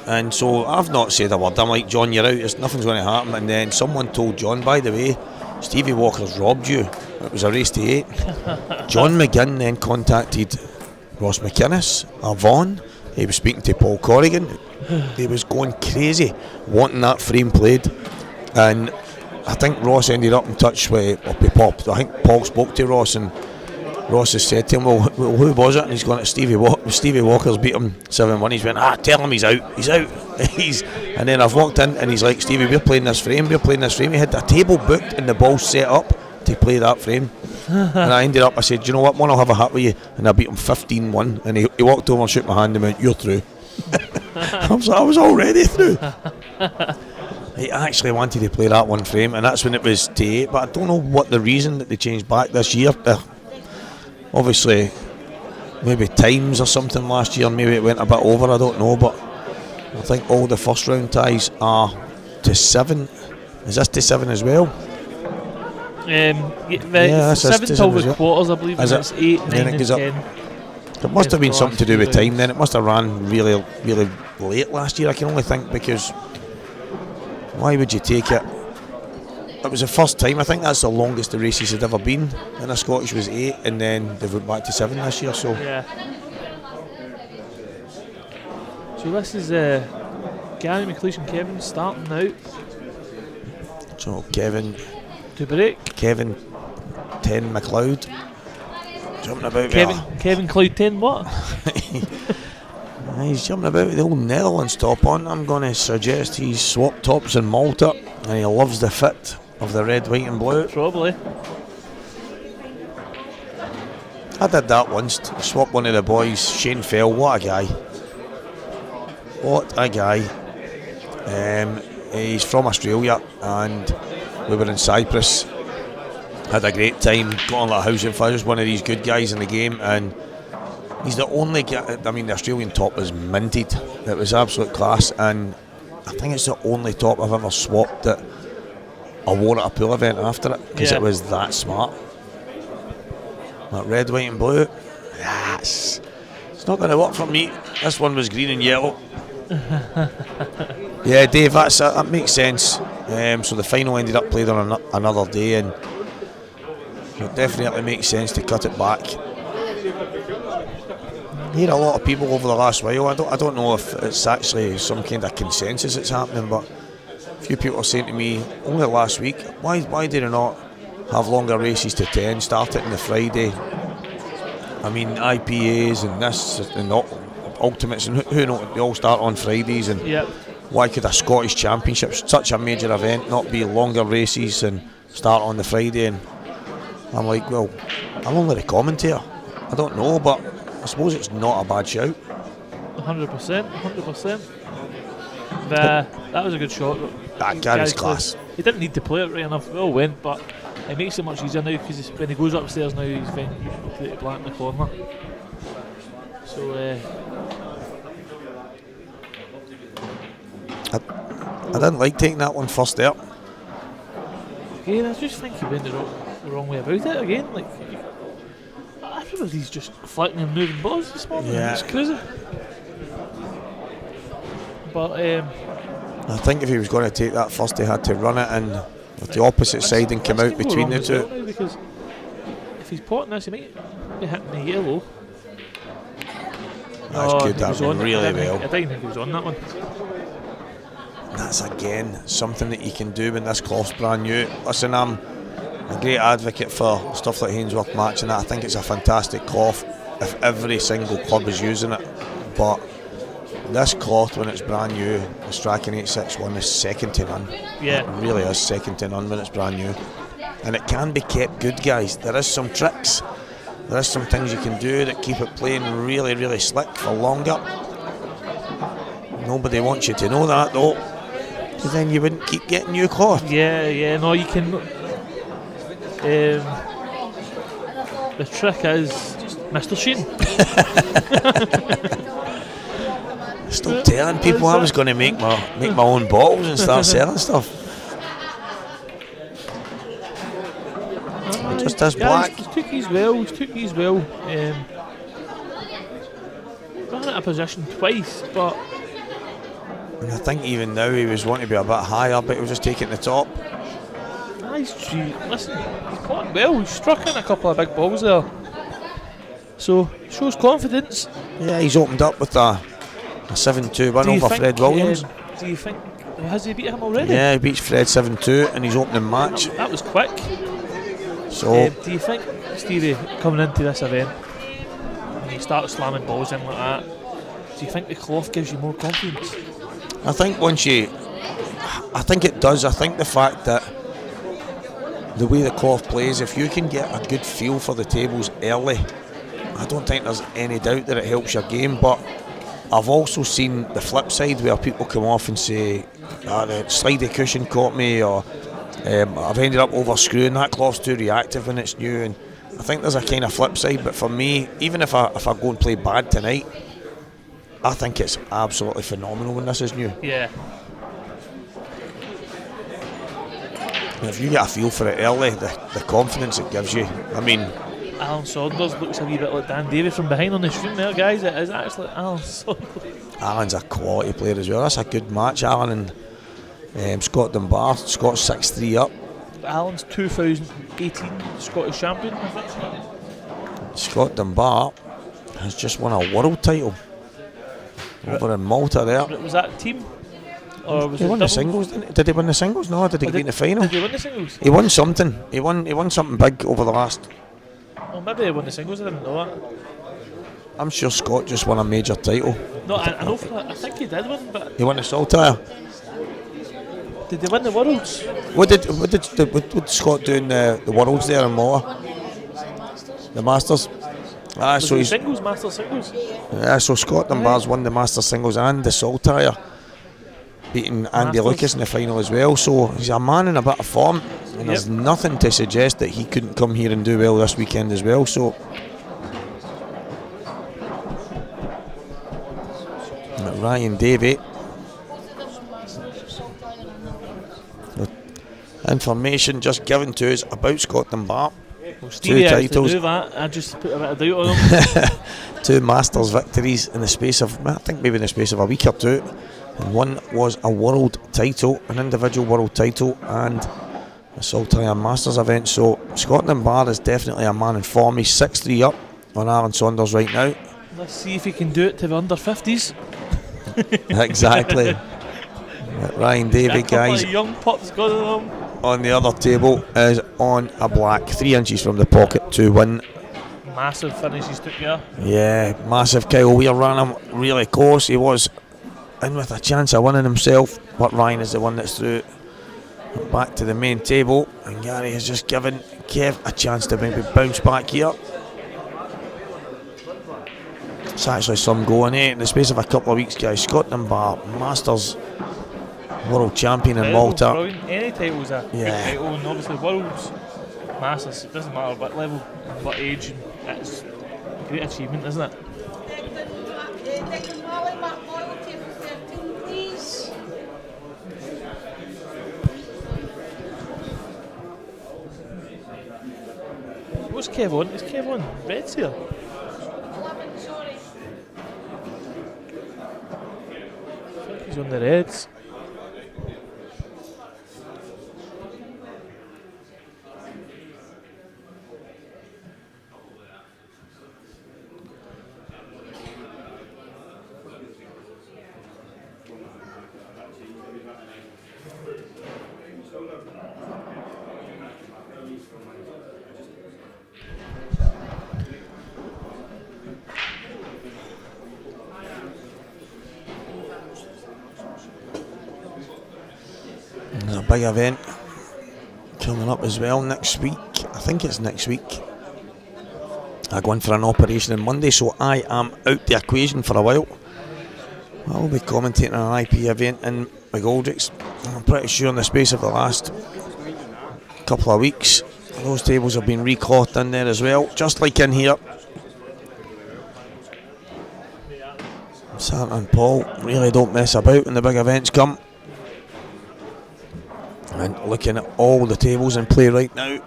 And so I've not said a word. I'm like, John, you're out, nothing's going to happen. And then someone told John, by the way, Stevie Walker's robbed you. It was a race to 8. John McGinn then contacted Ross McInnes, Vaughan. He was speaking to Paul Corrigan. He was going crazy, wanting that frame played. And I think Ross ended up in touch with Pop. I think Paul spoke to Ross, and Ross has said to him, well, who was it? And he's gone to Stevie Walker. Stevie Walker's beat him 7-1. He's went, tell him he's out. He's out. And then I've walked in and he's like, Stevie, we're playing this frame. He had a table booked and the ball set up to play that frame. And I said, you know what, man, I'll have a hat with you. And I beat him 15-1. And he walked over and shook my hand and went, you're through. I was already through. He actually wanted to play that one frame, and that's when it was to 8. But I don't know what the reason that they changed back this year. Obviously, maybe times or something last year, maybe it went a bit over, I don't know. But I think all the first round ties are to 7. Is this to 7 as well? It's 7 till the quarters, I believe, and it's 8, 9 and 10. It must have been something to do with time then. It must have ran really, really late last year, I can only think, because why would you take it? It was the first time, I think that's the longest the races had ever been. In a Scottish was 8, and then they went back to 7 this year. So yeah. So this is Gary, McLeish and Kevin starting out. So Kevin to break. Kevin 10 McLoud. Jumping about Kevin Cloud 10 what? He's jumping about with the old Netherlands top on. I'm going to suggest he's swapped tops in Malta and he loves the fit of the red, white and blue. Probably. I did that once. I swapped one of the boys, Shane Fell. What a guy! What a guy! He's from Australia, and we were in Cyprus. Had a great time. Got on like a house and fuzz. One of these good guys in the game, and he's the only guy. I mean, the Australian top was minted. It was absolute class, and I think it's the only top I've ever swapped that I wore at a pool event after it, because it was that smart. That red, white and blue, yes, it's not going to work for me. This one was green and yellow. Yeah, Dave, that makes sense. So the final ended up played on another day, and it definitely makes sense to cut it back. I hear a lot of people over the last while. I don't know if it's actually some kind of consensus that's happening, but a few people are saying to me only last week, why do they not have longer races to 10, start it on the Friday? I mean, IPAs and this and Ultimates and who knows, they all start on Fridays, and why could a Scottish Championship, such a major event, not be longer races and start on the Friday? And I'm like, well, I'm only the commentator, I don't know, but I suppose it's not a bad shout. 100%. That was a good shot. Gary's class. He didn't need to play it right enough. It all went, but it makes it much easier now, because when he goes upstairs now, he's fine. Completely blank in the corner. So I didn't like taking that one first there. Again, I just think he went the wrong way about it again. Like, everybody's just flicking and moving balls this morning. Yeah. It's crazy. But I think if he was going to take that first, he had to run it in with the opposite side and come out between the two. Now, because if he's potting this, he might be hitting the yellow. That's good. That went really well. I didn't think he was on that one. That's again something that you can do when this cloth's brand new. Listen, I'm a great advocate for stuff like Hainsworth Match, and that I think it's a fantastic cloth if every single club is using it. But this cloth, when it's brand new, the Strachan 861 is second to none. Yeah, it really is second to none when it's brand new, and it can be kept good, guys. There is some tricks. There is some things you can do that keep it playing really, really slick for longer. Nobody wants you to know that, though, because then you wouldn't keep getting new cloth. Yeah, no, you can. The trick is Mr. Sheen. Stop telling people I was going to make my own bottles and start selling stuff. It just does black. He's took his well. Ran out of position twice, but And I think even now he was wanting to be a bit higher, but he was just taking the top. Listen, he's playing well. He's struck in a couple of big balls there, so shows confidence. Yeah, he's opened up with a 7-2 win over Fred Williams. Do you think, has he beat him already? Yeah, he beats Fred 7-2 in his opening match. That was quick. So do you think, Stevie, coming into this event, when you start slamming balls in like that, do you think the cloth gives you more confidence? I think I think it does. I think the fact that the way the cloth plays, if you can get a good feel for the tables early, I don't think there's any doubt that it helps your game. But I've also seen the flip side where people come off and say, the slidey cushion caught me, or I've ended up overscrewing, that cloth's too reactive when it's new. And I think there's a kind of flip side, but for me, even if I go and play bad tonight, I think it's absolutely phenomenal when this is new. Yeah. And if you get a feel for it early, the confidence it gives you, I mean... Alan Saunders looks a wee bit like Dan Davey from behind on the stream there, guys. It is actually Alan Saunders. Alan's a quality player as well. That's a good match, Alan and Scott Dunbar. Scott's 6-3 up. Alan's 2018 Scottish champion, I think. Scott Dunbar has just won a world title over in Malta there. Was that team? Or was he it won the singles, didn't he? Did he win the singles? No, did he get in the final? Did he win the singles? He won something. He won something big over the last... Well, maybe he won the singles, I didn't know that. I'm sure Scott just won a major title. No, I know for that. I think he did win, but... He won the Saltire. Did they win the Worlds? What did Scott do in the Worlds there in Malta? The Masters? So he's singles, master singles. so Scotland Bar's won the Master Singles and the Saltire, beating Andy Masters. Lucas in the final as well. So he's a man in a bit of form, and there's nothing to suggest that he couldn't come here and do well this weekend as well. So Ryan Davey. Information just given to us about Scotland Bar. Well, 2 Stevie titles. do that. I just put a bit of doubt on him. 2 Masters victories in the space of, I think maybe in the space of a week or two. And one was a world title, an individual world title, and a Saltire Masters event. So Scotland Bar is definitely a man in form. He's 6-3 up on Aaron Saunders right now. Let's see if he can do it to the under 50s. Exactly. Ryan Davey, A couple guys, of young pups got on him. on the other table is on a black, 3 inches from the pocket to win. Massive finishes took here. Yeah, massive. Kyle Weir ran him really close. He was in with a chance of winning himself, but Ryan is the one that's through. Back to the main table, and Gary has just given Kev a chance to maybe bounce back here. It's actually some going, in the space of a couple of weeks, guys. Scotland Bar Masters world champion in Malta. Brilliant. Any title's a good Yeah. title, and obviously world's Masters. It doesn't matter what level, what age. It's a great achievement, isn't it? Declan Molly, Mark Boyle, table 13, please. What's Kev on? Is Kev on? Red's here. 11, sorry. I think he's on the Reds. There's a big event coming up as well next week. I think it's next week. I go in for an operation on Monday, so I am out the equation for a while. I'll be commentating on an IP event in McGoldrick's. I'm pretty sure in the space of the last couple of weeks, those tables have been reclothed in there as well, just like in here. Santa and Paul really don't mess about when the big events come. And looking at all the tables in play right now,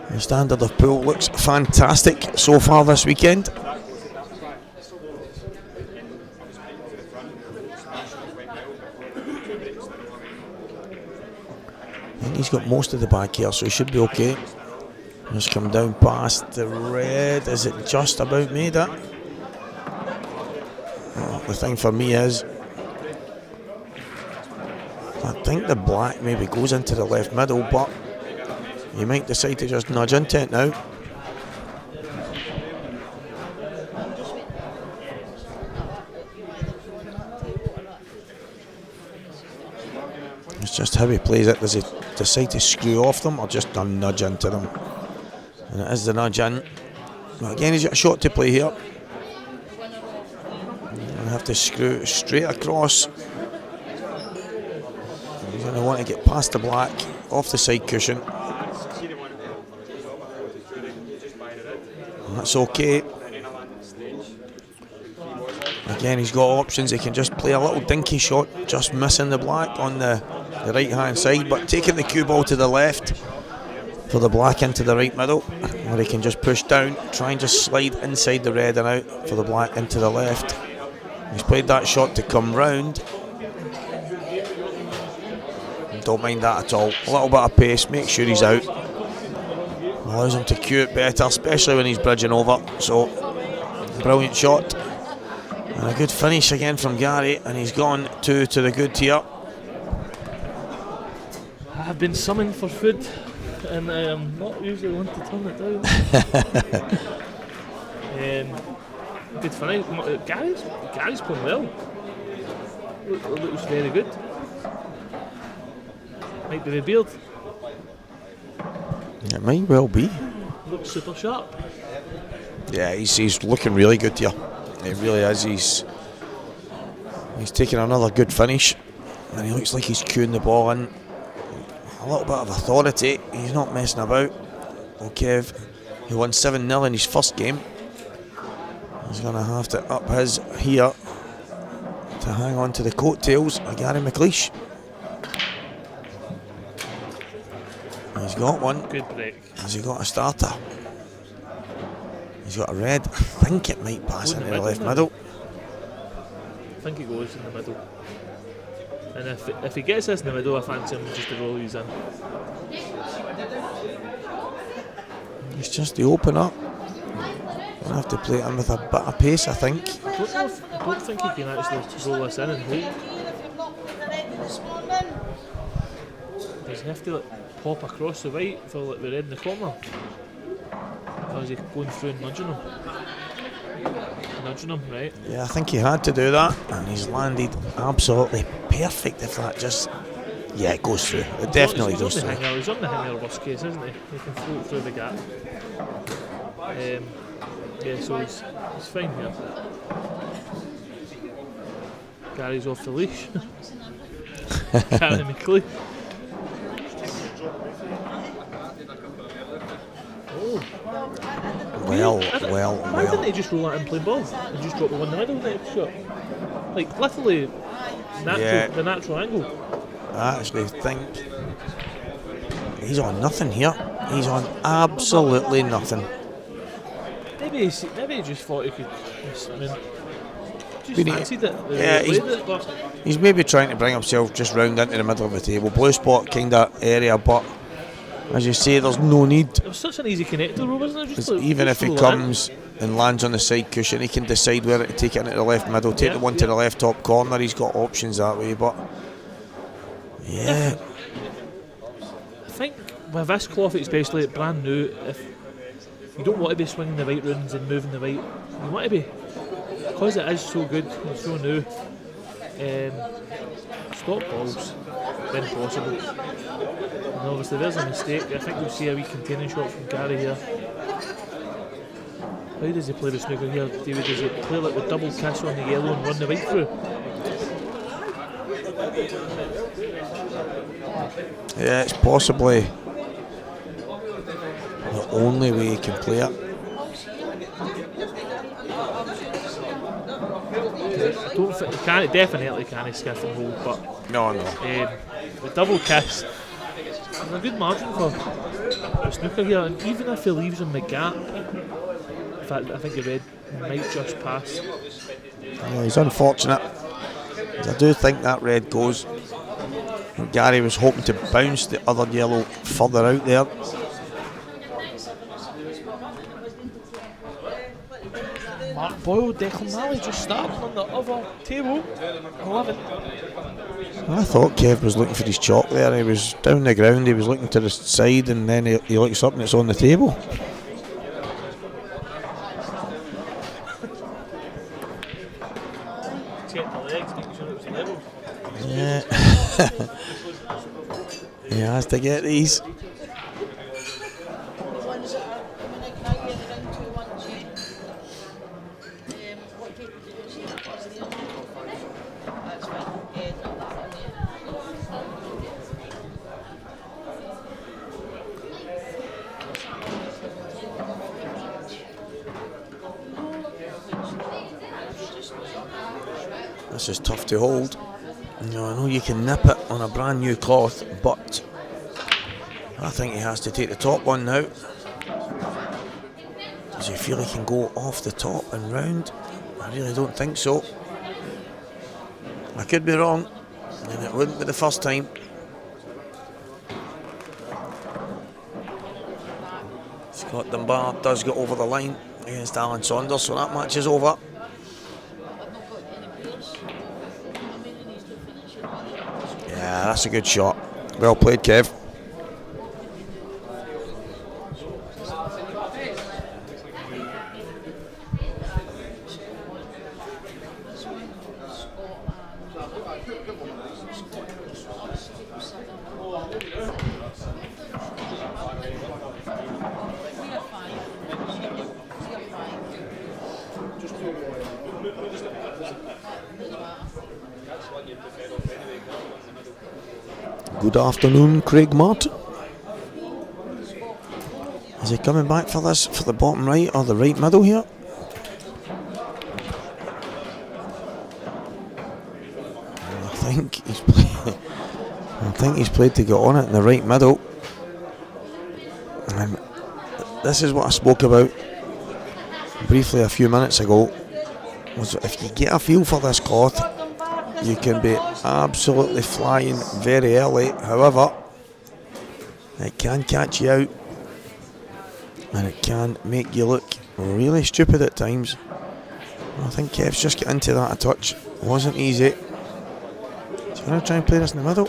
the standard of pool looks fantastic so far this weekend. And he's got most of the back here, so he should be okay. Just come down past the red. Is it just about made it? Oh, the thing for me is, I think the black maybe goes into the left middle, but he might decide to just nudge into it now. It's just how he plays it. Does he decide to screw off them or just a nudge into them? And it is the nudge in. But again, he's got a shot to play here. I have to screw straight across. He's going to want to get past the black, off the side cushion. That's okay. Again, he's got options. He can just play a little dinky shot, just missing the black on the right hand side, but taking the cue ball to the left for the black into the right middle, where he can just push down, try and just slide inside the red and out for the black into the left. He's played that shot to come round. Don't mind that at all. A little bit of pace, make sure he's out. Allows him to cue it better, especially when he's bridging over. So, brilliant shot. And a good finish again from Gary, and he's gone to the good here. I've been summoned for food, and I am not usually one to turn it down. Good finish. Gary's playing well. Looks very good. Might be the beard. It might well be. Looks super sharp. Yeah, he's looking really good here. He really is. He's taking another good finish, and he looks like he's cueing the ball in. A little bit of authority. He's not messing about. Kev, he won 7-0 in his first game. He's going to have to up his here to hang on to the coattails of Gary McLeish. He's got one. Good break. Has he got a starter? He's got a red. I think it might pass into the left middle. I think he goes in the middle. And if he gets this in the middle, I fancy him just to roll these in. It's just the opener. Gonna have to play it in with a bit of pace, I think. I don't think he can actually roll this in and hold. Does he have to pop across the right for the red in the corner? Or is he going through and nudging him? Nudging him, right? Yeah, I think he had to do that, and he's landed absolutely perfect. If that just, yeah, it goes through. It definitely goes through. He's on the hanger, worst case, isn't he? He can float through the gap. Yeah, so he's fine here. Gary's off the leash. Gary McLeod. Well. Why didn't he just roll that and play ball and just drop the one in the middle next shot? Like literally the natural angle. I actually think he's on nothing here. He's on absolutely nothing. Maybe he just thought he could. I mean, just fancied it. Yeah, he's maybe trying to bring himself just round into the middle of the table, blue spot kind of area, but as you say, there's no need. It was such an easy connector, though, wasn't it? Just even if he comes and lands on the side cushion, he can decide where to take it into the left middle, take the one to the left top corner. He's got options that way, but yeah. I think with this cloth, especially it's brand new, if you don't want to be swinging the right rounds and moving the right, you want to be, because it is so good and so new, stop balls when possible. And obviously there's a mistake. I think we'll see a wee containing shot from Gary here. How does he play the snooker here, David? Does he play like the double kiss on the yellow and run the white through? Yeah, it's possibly the only way he can play it. I don't think he can. Definitely can't skiff and hold, but no. The double kiss. There's a good margin for the snooker here, and even if he leaves him the gap, in fact, I think the red might just pass. Yeah, he's unfortunate. I do think that red goes. And Gary was hoping to bounce the other yellow further out there. Mark Boyle, Declan Malley just starting on the other table. 11. I thought Kev was looking for his chalk there. He was down the ground, he was looking to the side, and then he looks up and it's on the table. Check the legs, making sure it was level. Yeah. He has to get these. This is tough to hold. I know you can nip it on a brand new cloth, but I think he has to take the top one now. Does he feel he can go off the top and round? I really don't think so. I could be wrong, and it wouldn't be the first time. Scott Dunbar does get over the line against Alan Saunders, so that match is over. Yeah, that's a good shot. Well played, Kev. Good afternoon, Craig Martin. Is he coming back for this, for the bottom right or the right middle here? I think he's played to get on it in the right middle. And this is what I spoke about briefly a few minutes ago. Was if you get a feel for this cloth, you can be absolutely flying very early. However, it can catch you out, and it can make you look really stupid at times. I think Kev's just got into that a touch. Wasn't easy. He's going to try and play this in the middle.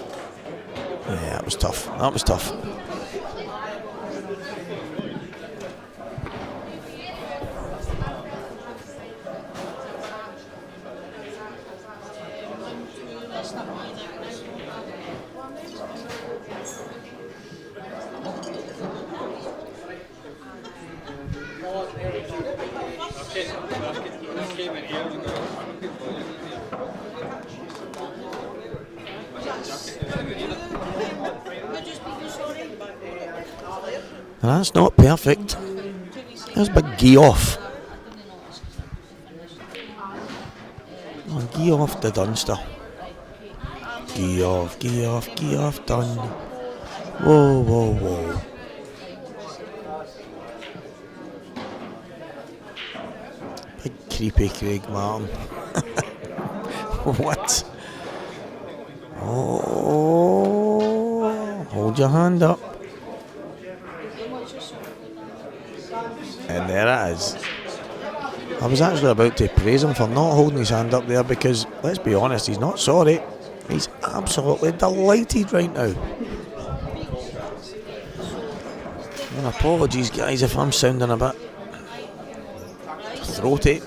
Yeah, that was tough. That was tough. That's not perfect. There's big gee off. Oh, gee off the Dunster. Gee off, done. Whoa, whoa, whoa. Big creepy Craig Martin. What? Oh, hold your hand up. And there it is. I was actually about to praise him for not holding his hand up there because, let's be honest, he's not sorry. He's absolutely delighted right now. And apologies, guys, if I'm sounding a bit throaty.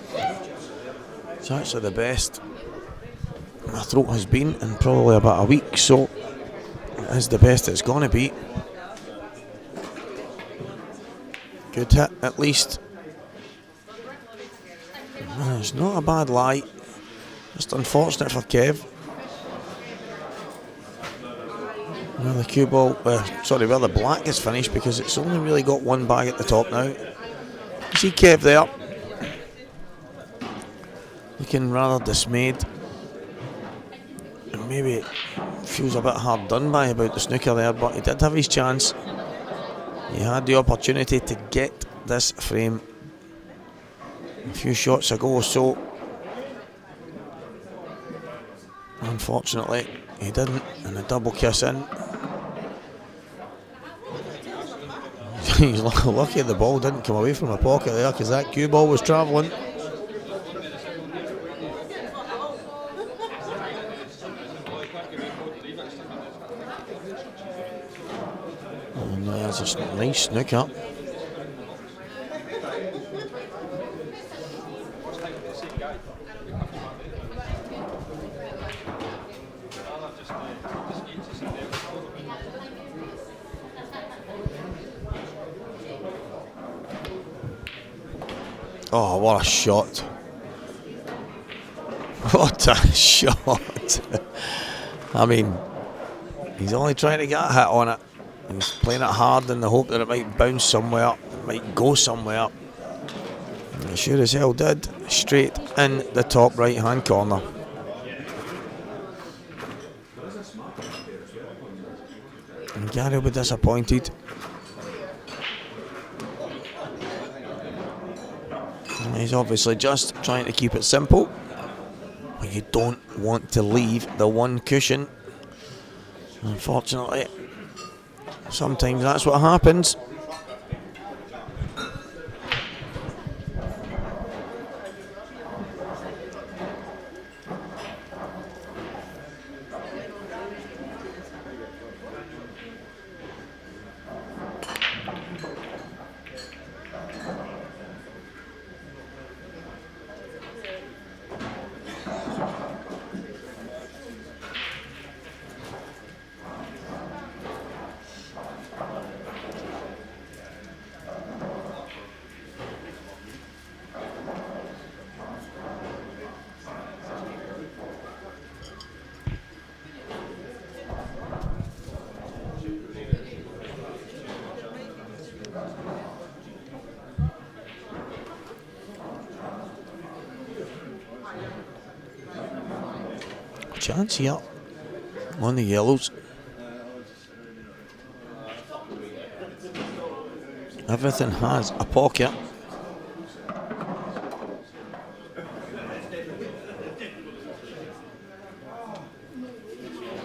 It's actually the best my throat has been in probably about a week, so it is the best it's going to be. Good hit, at least. It's not a bad lie. Just unfortunate for Kev. Where the cue ball, where the black is finished, because it's only really got one bag at the top now. You see Kev there, looking rather dismayed. And maybe feels a bit hard done by about the snooker there, but he did have his chance. He had the opportunity to get this frame a few shots ago, so unfortunately he didn't, and a double kiss in. He's lucky the ball didn't come away from the pocket there, because that cue ball was travelling. And there's a nice snooker. Oh, what a shot. What a shot. I mean, he's only trying to get a hit on it. And he's playing it hard in the hope that it might bounce somewhere, it might go somewhere. And he sure as hell did. Straight in the top right hand corner. And Gary will be disappointed. And he's obviously just trying to keep it simple. But you don't want to leave the one cushion. Unfortunately, sometimes that's what happens. chance here on the yellows. Everything has a pocket.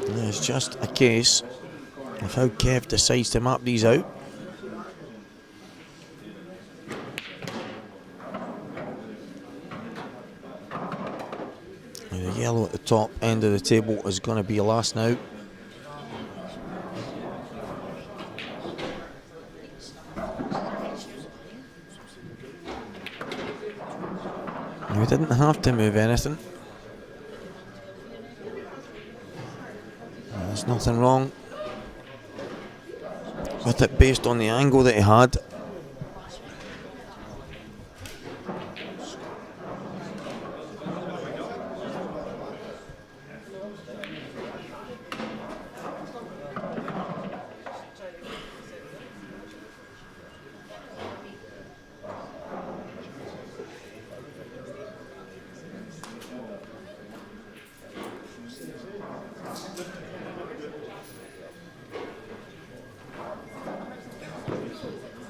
And it's just a case of how Kev decides to map these out. And the yellow at the top end of the table is going to be last now. We didn't have to move anything. There's nothing wrong with it based on the angle that he had.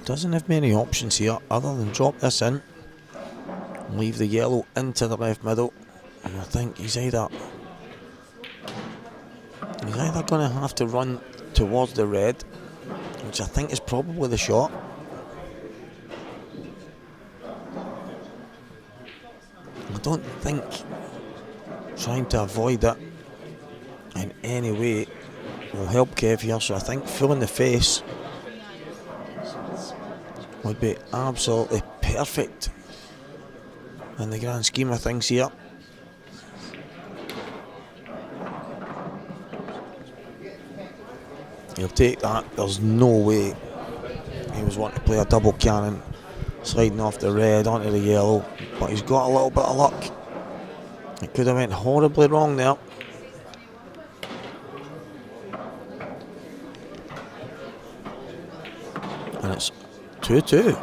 Doesn't have many options here other than drop this in, leave the yellow into the left middle, and I think he's either going to have to run towards the red, which I think is probably the shot. I don't think trying to avoid it in any way will help Kev here, so I think full in the face would be absolutely perfect in the grand scheme of things here. He'll take that. There's no way he was wanting to play a double cannon sliding off the red onto the yellow, but he's got a little bit of luck. It could have went horribly wrong there. And it's 2-2.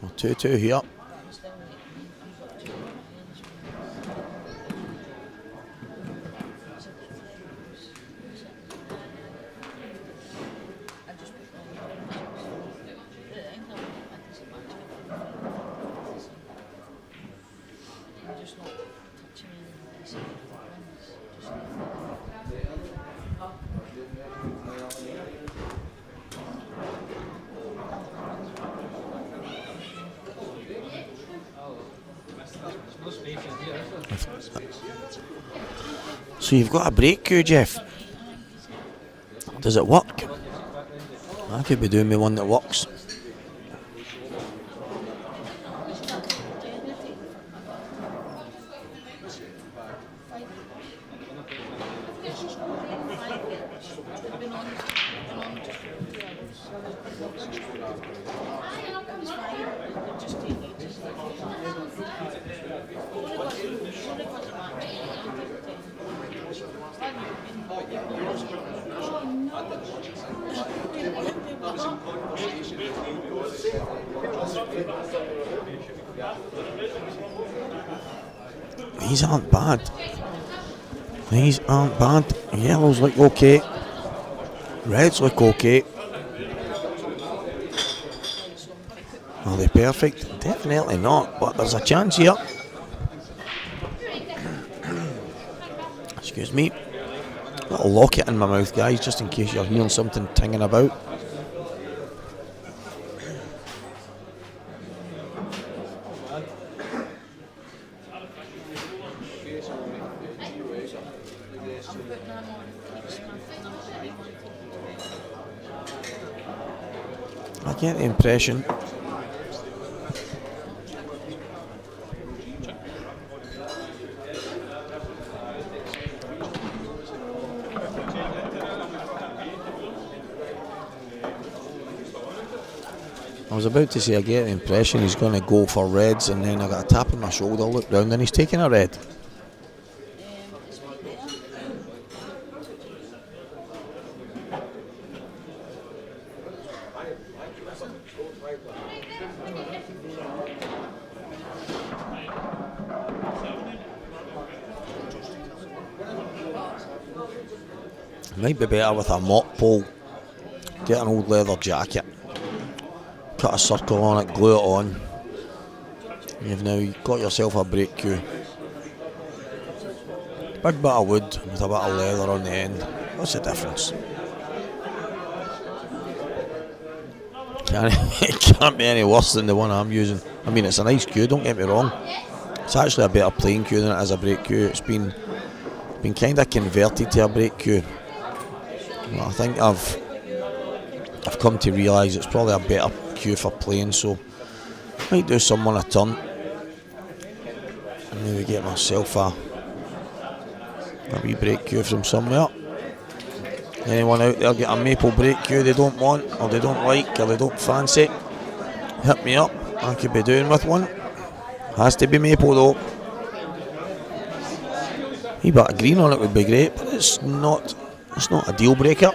Well, 2-2 here. So you've got a break cue, Jeff. Does it work? I could be doing me one that works. These aren't bad. These aren't bad. Yellows look okay. Reds look okay. Are they perfect? Definitely not, but there's a chance here. Excuse me. Little locket in my mouth, guys, just in case you're hearing something tinging about. I get the impression I was about to say I get the impression he's going to go for reds, and then I got a tap on my shoulder, look round, and he's taking a red. Might be better with a mop pole. Get an old leather jacket, cut a circle on it, glue it on. You've now got yourself a brake cue. Big bit of wood with a bit of leather on the end. What's the difference? It can't be any worse than the one I'm using. I mean, it's a nice cue, don't get me wrong. It's actually a better playing cue than it is a brake cue. It's been kind of converted to a brake cue. Well, I think I've come to realise it's probably a better cue for playing, so might do someone a turn and maybe get myself a wee brake cue from somewhere. Anyone out there get a maple brake cue they don't want, or they don't like, or they don't fancy, hit me up. I could be doing with one. Has to be maple though. A bit of green on it would be great, but it's not a deal breaker.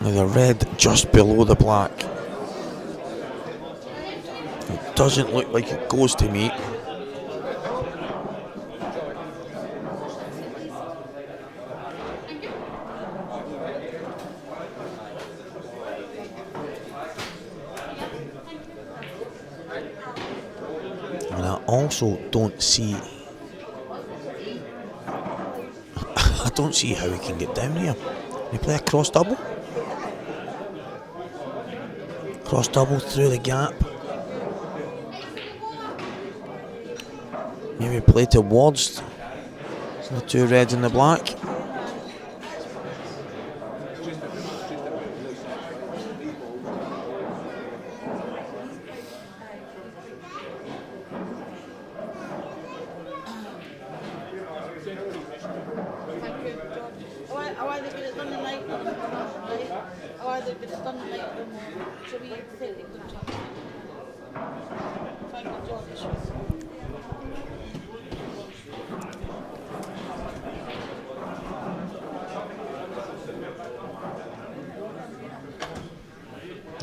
Now the red just below the black. It doesn't look like it goes to meet. And I also don't see I don't see how he can get down here. You play a cross double? Cross double through the gap. Maybe play towards the two reds and the black.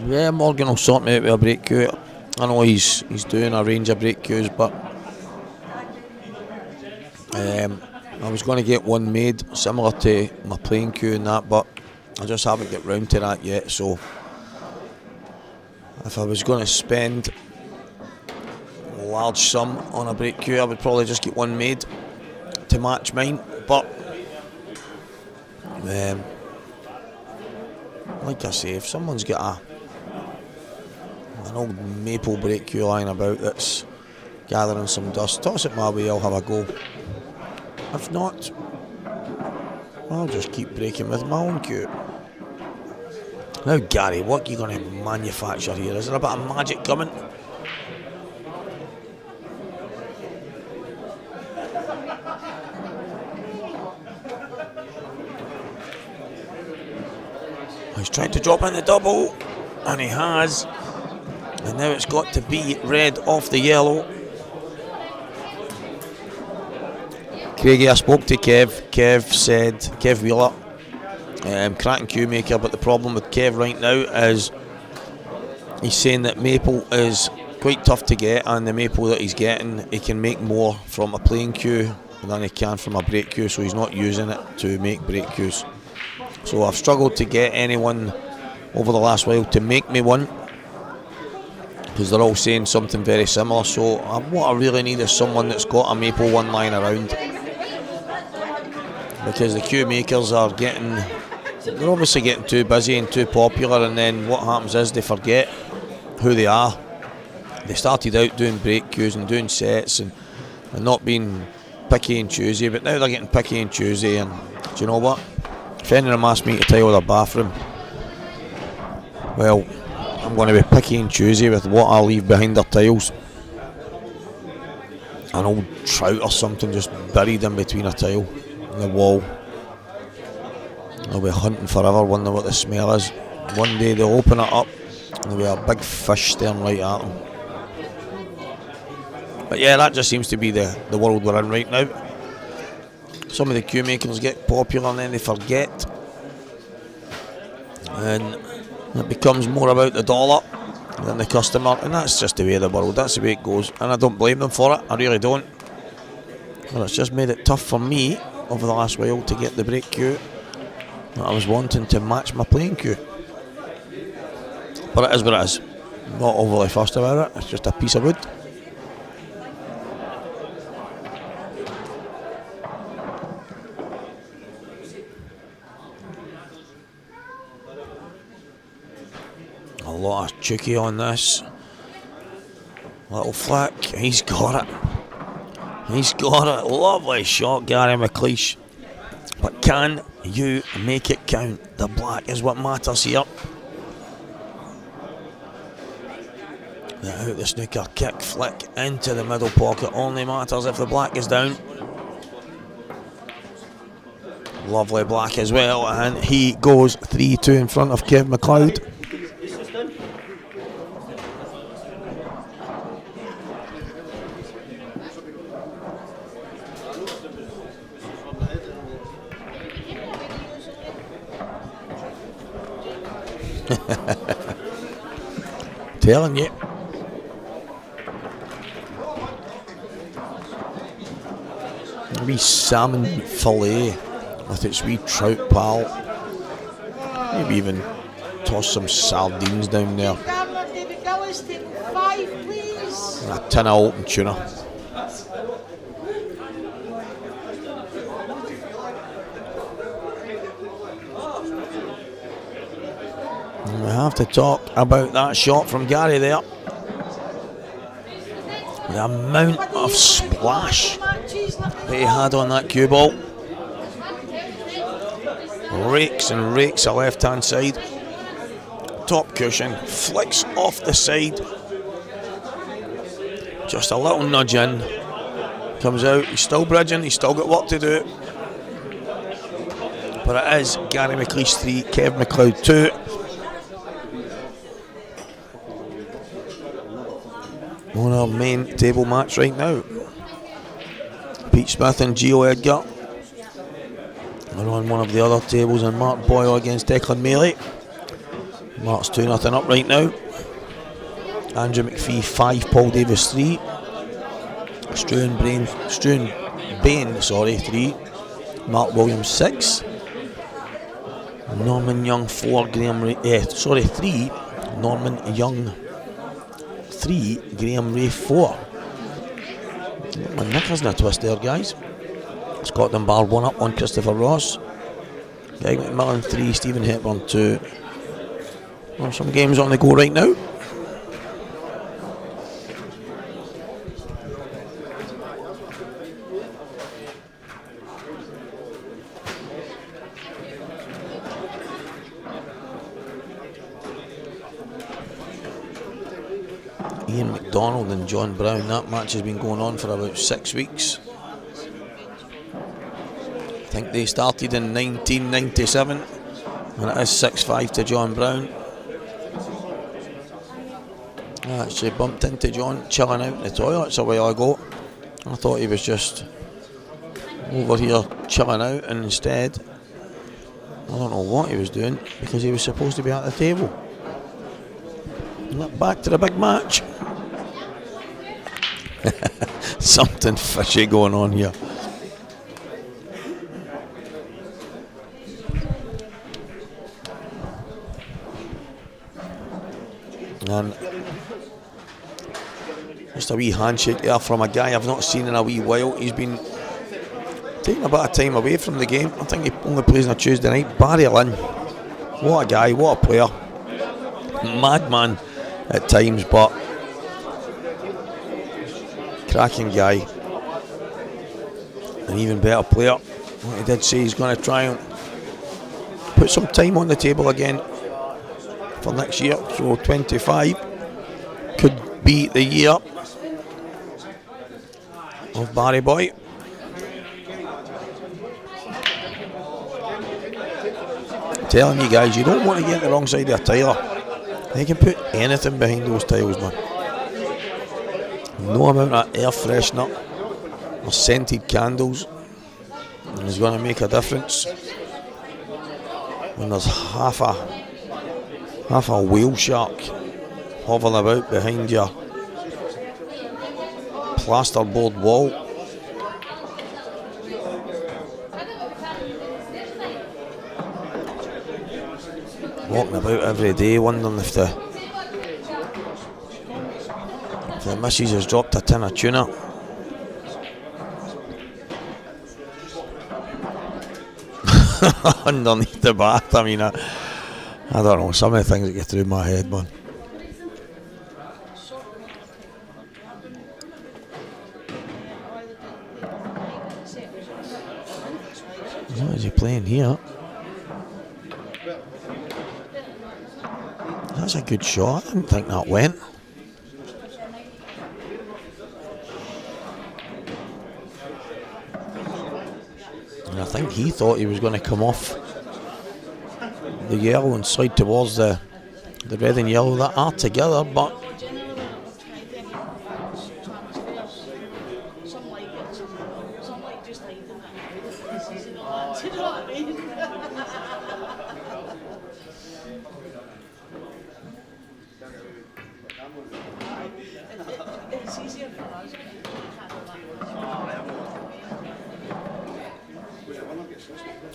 Yeah, Morgan will sort me out with a brake cue. I know he's doing a range of brake cues, but I was going to get one made similar to my playing cue and that, but I just haven't got round to that yet. So if I was going to spend a large sum on a brake cue, I would probably just get one made to match mine. But like I say, if someone's got an old maple brake cue lying about that's gathering some dust, toss it my way, I'll have a go. If not, I'll just keep breaking with my own cue. Now Gary, what are you going to manufacture here? Is there a bit of magic coming? He's trying to drop in the double, and he has. And now it's got to be red off the yellow. Craigie, I spoke to Kev Wheeler, cracking cue maker, but the problem with Kev right now is he's saying that maple is quite tough to get, and the maple that he's getting, he can make more from a playing cue than he can from a brake cue, so he's not using it to make brake cues. So I've struggled to get anyone over the last while to make me one, because they're all saying something very similar. So what I really need is someone that's got a maple one lying around, because the cue makers they're obviously getting too busy and too popular, and then what happens is they forget who they are. They started out doing brake cues and doing sets and and not being picky and choosy, but now they're getting picky and choosy. And do you know what? If any of them ask me to tile their bathroom, well, I'm going to be picky and choosy with what I leave behind their tiles. An old trout or something just buried in between a tile and the wall. They'll be hunting forever, wondering what the smell is. One day they'll open it up and there'll be a big fish staring right at them. But yeah, that just seems to be the world we're in right now. Some of the queue makers get popular and then they forget. And it becomes more about the dollar than the customer, and that's just the way of the world, that's the way it goes, and I don't blame them for it, I really don't. But it's just made it tough for me over the last while to get the brake queue that I was wanting to match my playing queue. But it is what it is. Not overly fussed about it, it's just a piece of wood. A lot of cheeky on this. Little flick, he's got it. He's got it. Lovely shot, Gary McLeish. But can you make it count? The black is what matters here. The out the snooker kick flick into the middle pocket only matters if the black is down. Lovely black as well, and he goes 3-2 in front of Kev McLoud. Telling you. A wee salmon fillet with its wee trout pal. Maybe even toss some sardines down there. And a tin of open tuna. We have to talk about that shot from Gary there. The amount of splash that he had on that cue ball. Rakes and rakes the left hand side. Top cushion, flicks off the side. Just a little nudge in. Comes out, he's still bridging, he's still got work to do. But it is Gary McLeish 3, Kev McLeod 2. On our main table match right now. Pete Smith and Gio Edgar are on one of the other tables, and Mark Boyle against Declan Mealy. Mark's 2-0 up right now. Andrew McPhee 5, Paul Davis 3. Struan Bain 3. Mark Williams 6. Norman Young 4, 3. Norman Young 3, Graham Ray 4. My knicker's in a twist there, guys. Scotland Bar 1 up on Christopher Ross. Greg McMillan 3, Stephen Hepburn 2. Well, some games on the go right now. Ian McDonald and John Brown, that match has been going on for about 6 weeks. I think they started in 1997, and it is 6-5 to John Brown. I actually bumped into John chilling out in the toilets a while ago. I thought he was just over here chilling out, and instead I don't know what he was doing, because he was supposed to be at the table. Back to the big match. Something fishy going on here. And just a wee handshake there from a guy I've not seen in a wee while. He's been taking a bit of time away from the game. I think he only plays on a Tuesday night. Barry Lynn. What a guy, what a player. Madman at times, but cracking guy. an even better player. What he did say, he's going to try and put some time on the table again for next year. So 25 could be the year of Barry Boy. Telling you guys, you don't want to get the wrong side of a tire. They can put anything behind those tiles, man. No amount of air freshener or scented candles is going to make a difference when there's half a whale shark hovering about behind your plasterboard wall. Walking about every day wondering if the missus has dropped a tin of tuna. Underneath the bath. I mean, I don't know, some of the things that get through my head, man. What is he playing here? That's a good shot. I didn't think that went. And I think he thought he was going to come off the yellow and slide towards the red and yellow that are together, but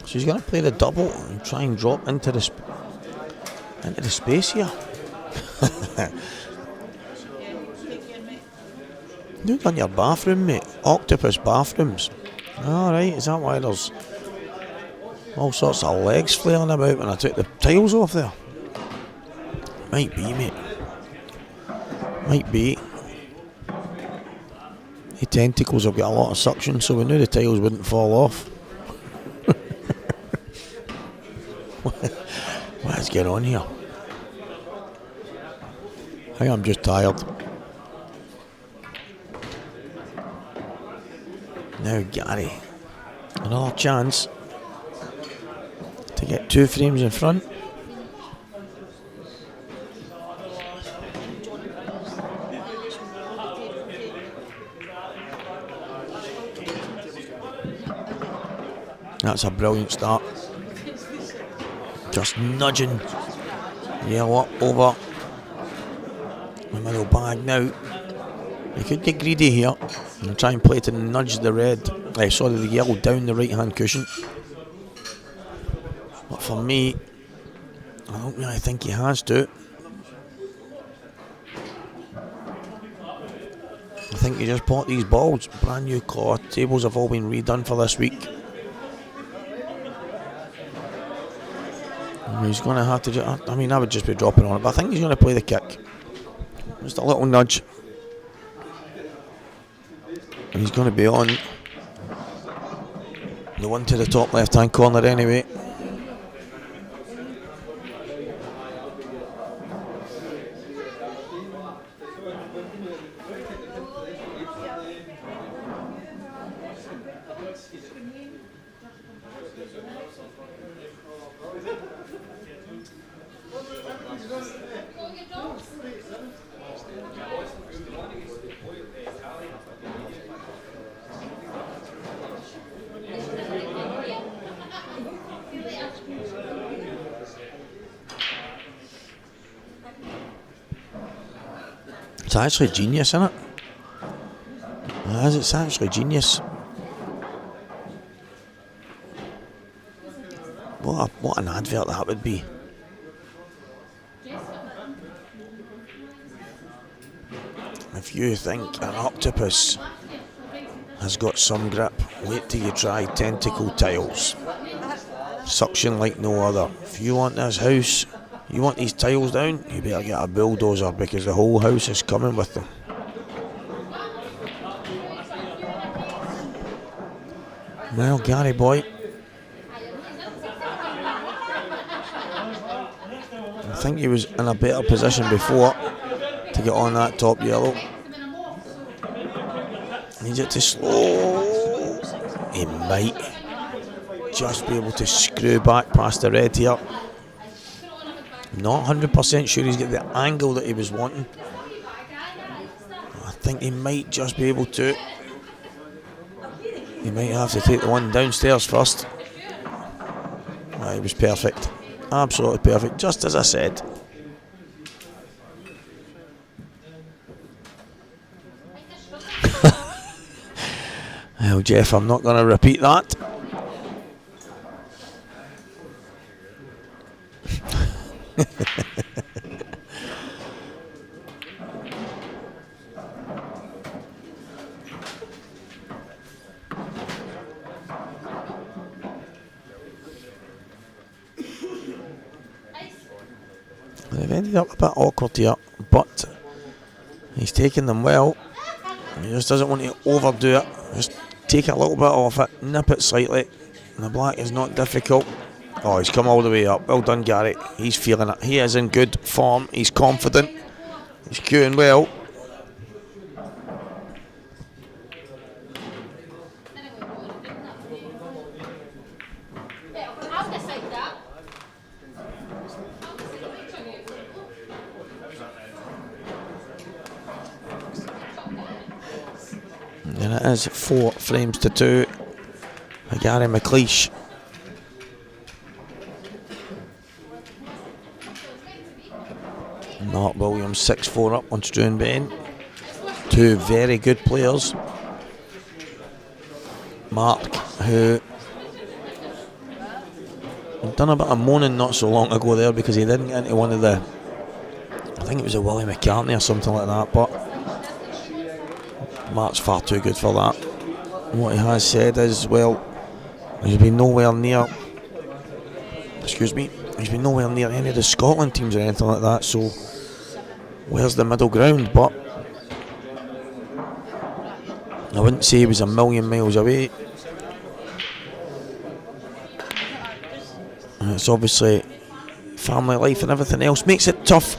so he's going to play the double and try and drop into the space here. Look on your bathroom, mate. Octopus bathrooms. Alright, is that why there's all sorts of legs flailing about when I took the tiles off there? Might be, mate. Might be. The tentacles have got a lot of suction, so we knew the tiles wouldn't fall off. What's going on here? I think I'm just tired. Now Gary, another chance to get 2 frames in front. That's a brilliant start. Just nudging yellow up over the middle bag now. You could get greedy here and try and play to nudge the the yellow down the right hand cushion. But for me, I don't really think he has to. I think you just bought these balls, brand new claw. Tables have all been redone for this week. He's going to have to, I would just be dropping on it, but I think he's going to play the kick. Just a little nudge. And he's going to be on the one to the top left hand corner anyway. It's actually genius, isn't it? It's actually genius. What an advert that would be. If you think an octopus has got some grip, wait till you try tentacle tiles. Suction like no other. If you want this house, you want these tiles down, you better get a bulldozer because the whole house is coming with them. Well, Gary boy, I think he was in a better position before to get on that top yellow. Needs it to slow. He might just be able to screw back past the red here. Not 100% sure he's got the angle that he was wanting. I think he might just be able to. He might have to take the one downstairs first. He was perfect. Absolutely perfect, just as I said. Well, Jeff, I'm not going to repeat that. They've ended up a bit awkward here, but he's taking them well. He just doesn't want to overdo it. Just take a little bit off it, nip it slightly. And the black is not difficult. Oh, he's come all the way up. Well done, Gary. He's feeling it. He is in good form. He's confident. He's queuing well. And it is 4 frames to 2 for Gary McLeish. Mark Williams 6-4 up on Struanbane. 2 very good players. Mark, who done a bit of moaning not so long ago there because he didn't get into one of the, I think it was a Willie McCartney or something like that, but Mark's far too good for that. What he has said is, well, he's been nowhere near, he's been nowhere near any of the Scotland teams or anything like that, so where's the middle ground? But I wouldn't say he was a million miles away. And it's obviously family life and everything else makes it tough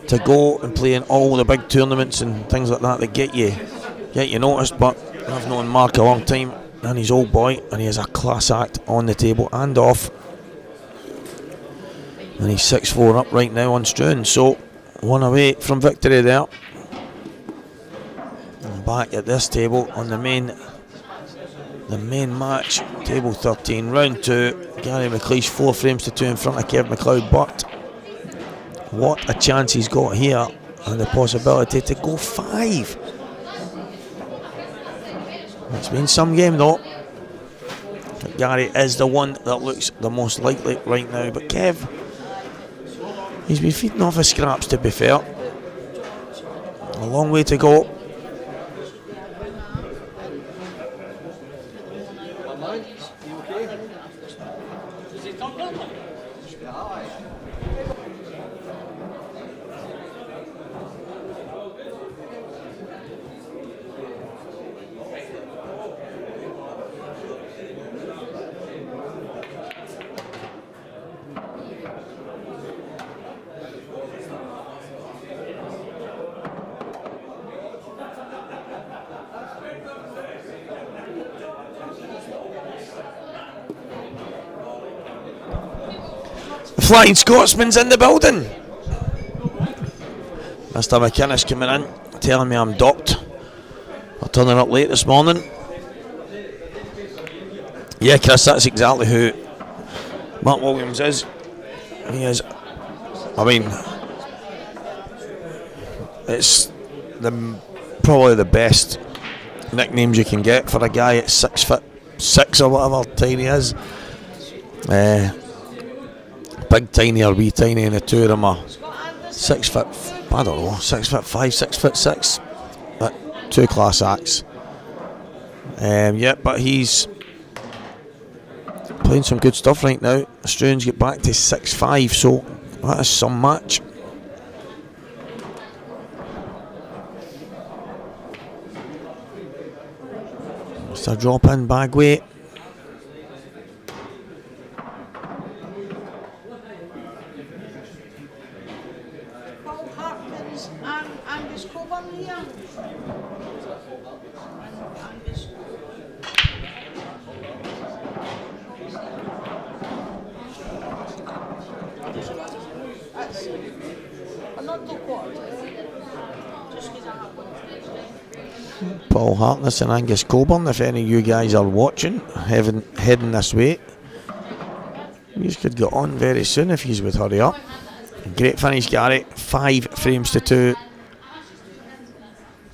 to go and play in all the big tournaments and things like that get you noticed. But I've known Mark a long time, and he's old boy, and he has a class act on the table and off. And he's 6-4 up right now on Struan, so 1 away from victory there. And back at this table on the main match, table 13, round 2. Gary McLeish 4 frames to 2 in front of Kev McLeod, but what a chance he's got here, and the possibility to go 5. It's been some game though. But Gary is the one that looks the most likely right now, but Kev, he's been feeding off his scraps, to be fair. A long way to go. Flying Scotsman's in the building. Mr. McInnes coming in, telling me I'm docked for turning up late this morning. Yeah, Chris, that's exactly who Mark Williams is. He is, I mean, it's probably the best nicknames you can get for a guy at 6'6" or whatever tiny he is. Big tiny or wee tiny, and the two of them are 6 foot, I don't know, 6'5", 6'6", but 2 class acts. Yeah, but he's playing some good stuff right now. Struans get back to 6'5", so that is some match. It's a drop in bag weight. Paul Harkins and Angus Coburn here. Angus. That's another quarter. Just because I have one. Paul Harkness and Angus Coburn, if any of you guys are watching, heading this way, you could get on very soon if you would hurry up. Great finish, Gary. 5 frames to 2.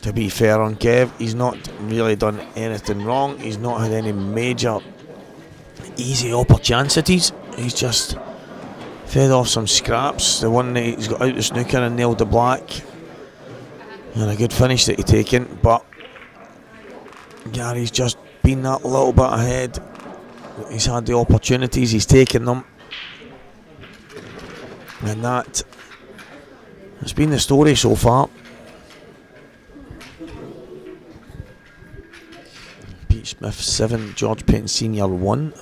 To be fair on Kev, he's not really done anything wrong. He's not had any major easy opportunities. He's just fed off some scraps. The one that he's got out the snooker and nailed the black. And a good finish that he's taken, but Gary's just been that little bit ahead. He's had the opportunities, he's taken them, and that has been the story so far. Pete Smith 7, George Payton Senior 1.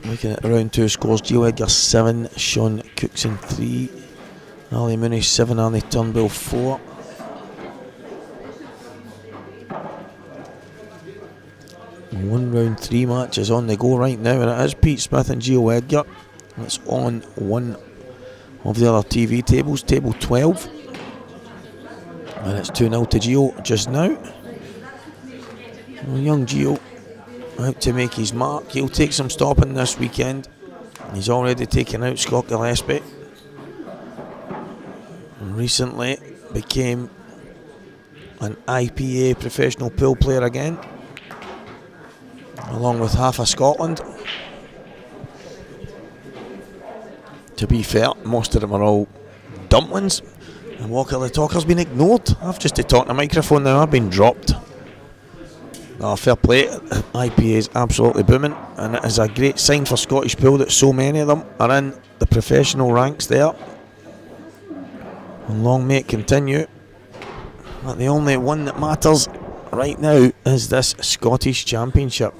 Looking at round 2 scores, Gio Edgar 7, Sean Cookson 3, Ali Mooney 7, Andy Turnbull 4. One round 3 match is on the go right now, and it is Pete Smith and Gio Edgar. It's on one of the other TV tables, table 12. And it's 2-0 to Gio just now. Well, young Gio out to make his mark. He'll take some stopping this weekend. He's already taken out Scott Gillespie. And recently became an IPA professional pool player again, along with half of Scotland. To be fair, most of them are all dumplings, and Walker the Talker's been ignored. I've just to talk the microphone now, I've been dropped. Oh, fair play. IPA is absolutely booming, and it is a great sign for Scottish pool that so many of them are in the professional ranks there. And long may it continue. But the only one that matters right now is this Scottish Championship.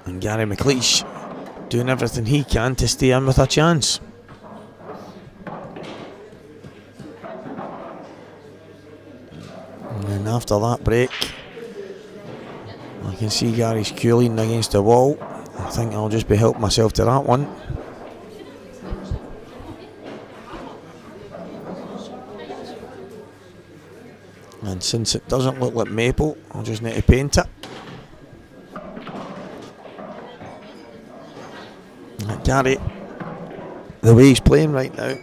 And Gary McLeish doing everything he can to stay in with a chance. And after that break, I can see Gary's cue leaning against the wall. I think I'll just be helping myself to that one. And since it doesn't look like maple, I'll just need to paint it. And Gary, the way he's playing right now,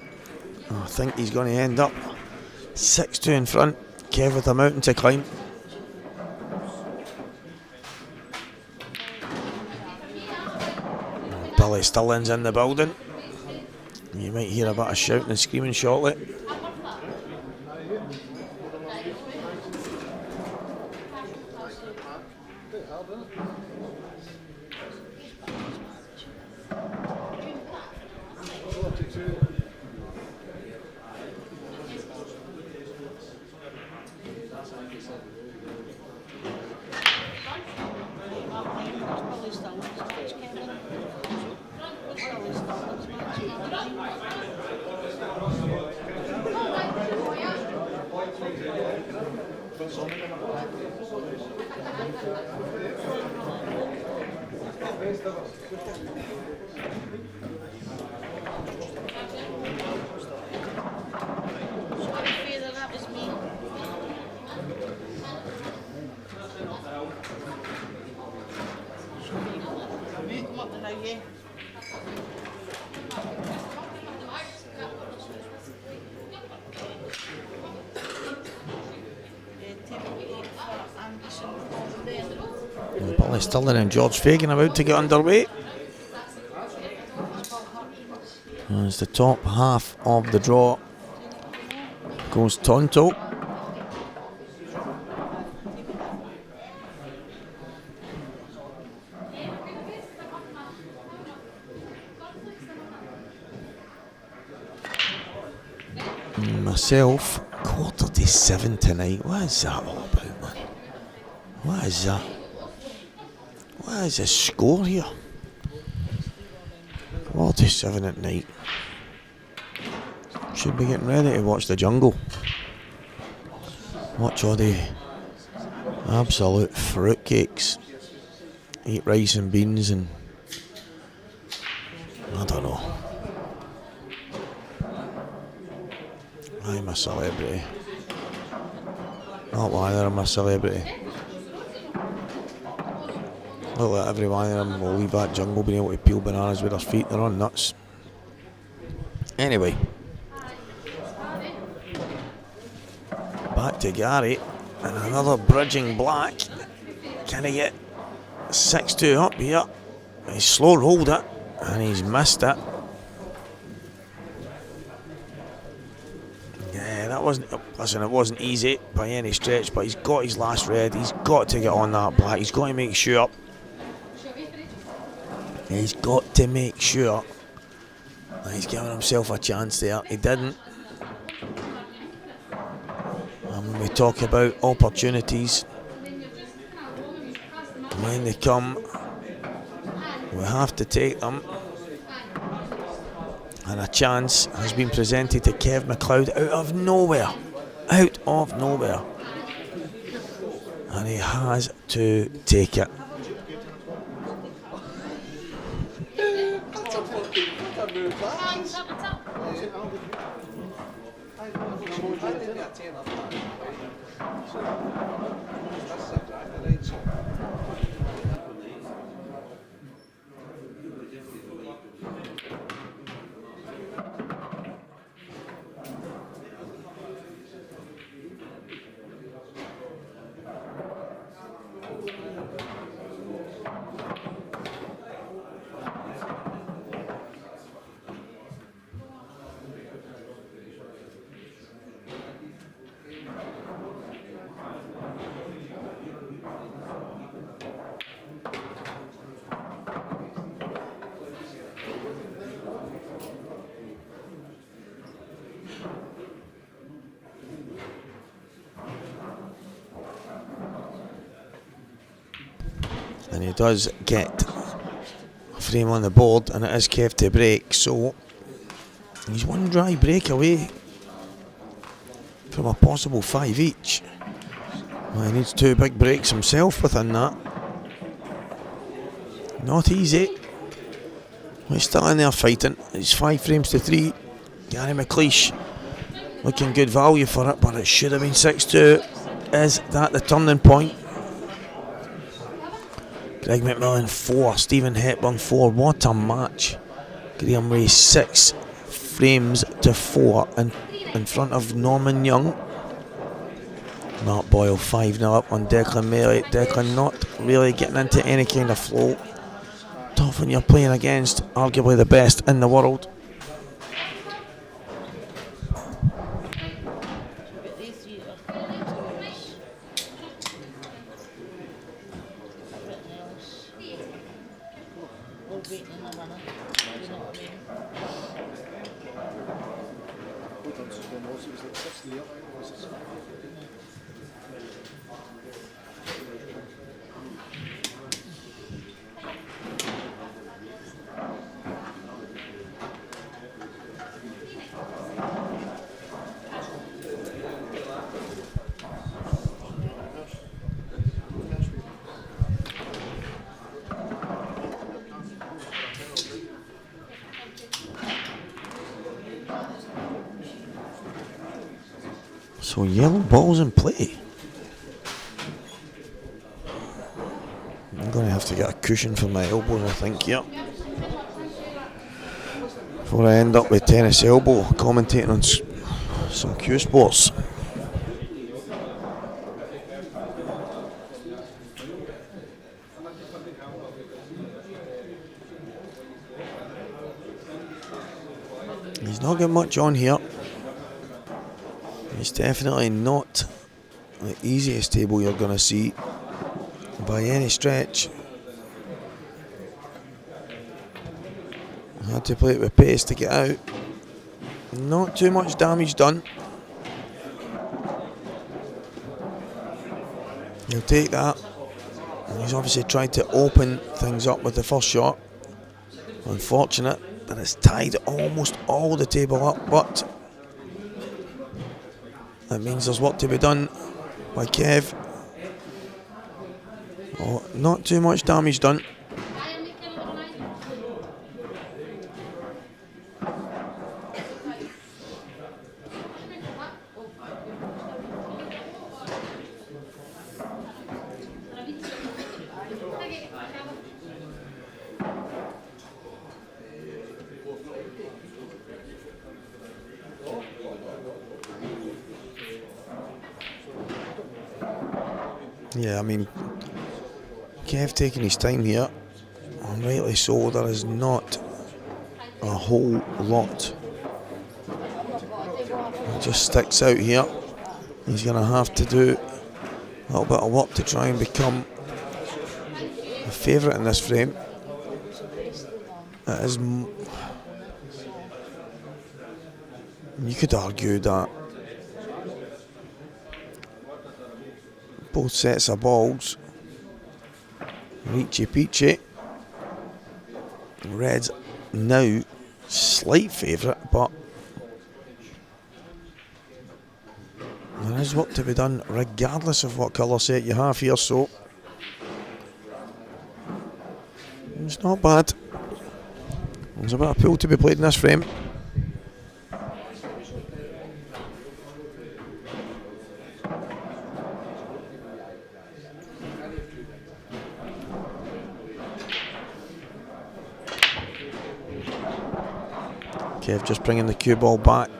I think he's going to end up 6-2 in front. Kev with a mountain to climb. Billy Stirling's in the building. You might hear a bit of shouting and screaming shortly. Billy Stirling and George Fagan about to get underway. As the top half of the draw goes Tonto. Myself, quarter to 47 tonight. What is that all about, man? What is that? What is the score here? 47 at night. Should be getting ready to watch the jungle. Watch all the absolute fruitcakes. Eat rice and beans and I don't know. I'm a celebrity. Not why I'm a celebrity. Look at every one of them will leave that jungle being able to peel bananas with their feet. They're on nuts. Anyway. Back to Gary. And another bridging black. Can he get 6-2 up here? He slow rolled it. And he's missed it. Yeah, that wasn't... Listen, it wasn't easy by any stretch. But he's got his last red. He's got to get on that black. He's got to make sure... He's got to make sure that he's giving himself a chance there. He didn't. And when we talk about opportunities, when they come, we have to take them. And a chance has been presented to Kev McLoud out of nowhere. Out of nowhere. And he has to take it. And he does get a frame on the board, and it is Kev to break, so he's one dry break away from a possible 5 each. Well, he needs 2 big breaks himself within that. Not easy. He's still in there fighting. It's 5 frames to 3. Gary McLeish looking good value for it, but it should have been 6-2. Is that the turning point? Greg McMillan 4, Stephen Hepburn 4. What a match. Graham Ray 6 frames to 4 in front of Norman Young. Mark Boyle 5-0 up on Declan Melee. Declan not really getting into any kind of flow. Tough when you're playing against arguably the best in the world. So yellow balls in play. I'm going to have to get a cushion for my elbows, I think, yep. Before I end up with tennis elbow commentating on some Q Sports. He's not got much on here. It's definitely not the easiest table you're going to see by any stretch. Had to play it with pace to get out. Not too much damage done. He'll take that. And he's obviously tried to open things up with the first shot. Unfortunate that it's tied almost all the table up, but that means there's work to be done by Kev. Oh, not too much damage done. Yeah, I mean, Kev taking his time here, and rightly so. There is not a whole lot that just sticks out here. He's going to have to do a little bit of work to try and become a favourite in this frame. It is, you could argue that both sets of balls, reachy peachy. Red's now slight favourite, but there is work to be done regardless of what colour set you have here, so it's not bad. There's a bit of pool to be played in this frame. Kev just bringing the cue ball back.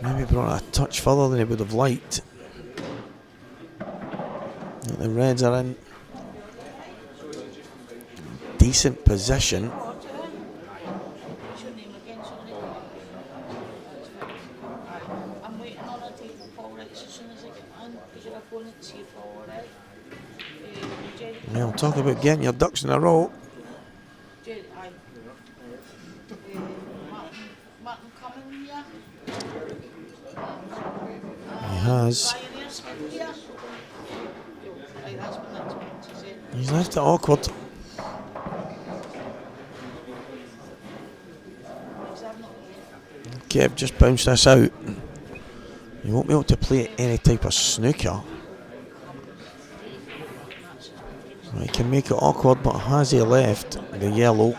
Maybe brought it a touch further than he would have liked. The Reds are in decent position. I'm waiting on a table call right as soon as I get on, because your opponent's here for all right. Well, talk about getting your ducks in a row. Martin coming here. He has. He's left it awkward. Kev just bounced this out. You won't be able to play any type of snooker. He can make it awkward, but has he left the yellow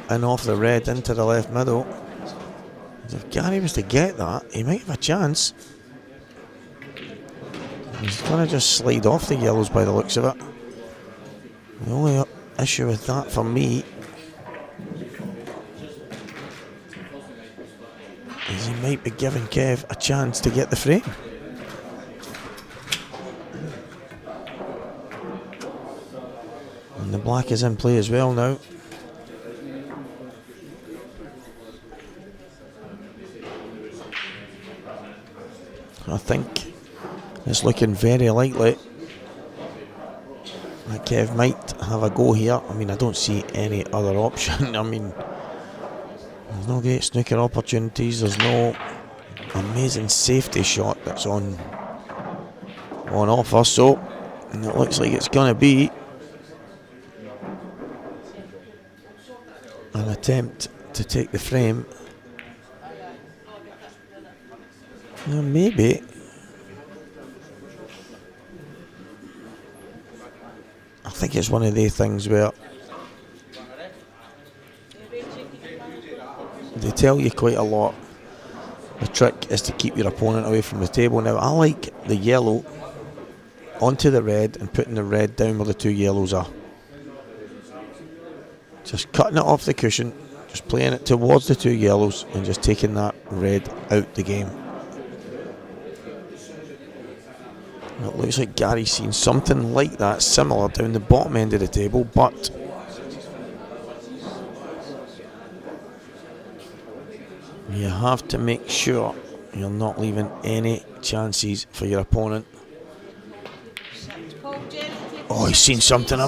and off the red into the left middle? If Gary was to get that, he might have a chance. He's going to just slide off the yellows by the looks of it. The only issue with that for me is he might be giving Kev a chance to get the frame. And the black is in play as well now. I think it's looking very likely that Kev might have a go here. I mean, I don't see any other option. I mean, there's no great snooker opportunities. There's no amazing safety shot that's on offer. So it looks like it's going to be an attempt to take the frame. Maybe. I think it's one of the things where they tell you quite a lot. The trick is to keep your opponent away from the table. Now, I like the yellow onto the red and putting the red down where the two yellows are. Just cutting it off the cushion, just playing it towards the two yellows and just taking that red out the game. It looks like Gary's seen something like that, similar, down the bottom end of the table, but you have to make sure you're not leaving any chances for your opponent. Oh, he's seen something.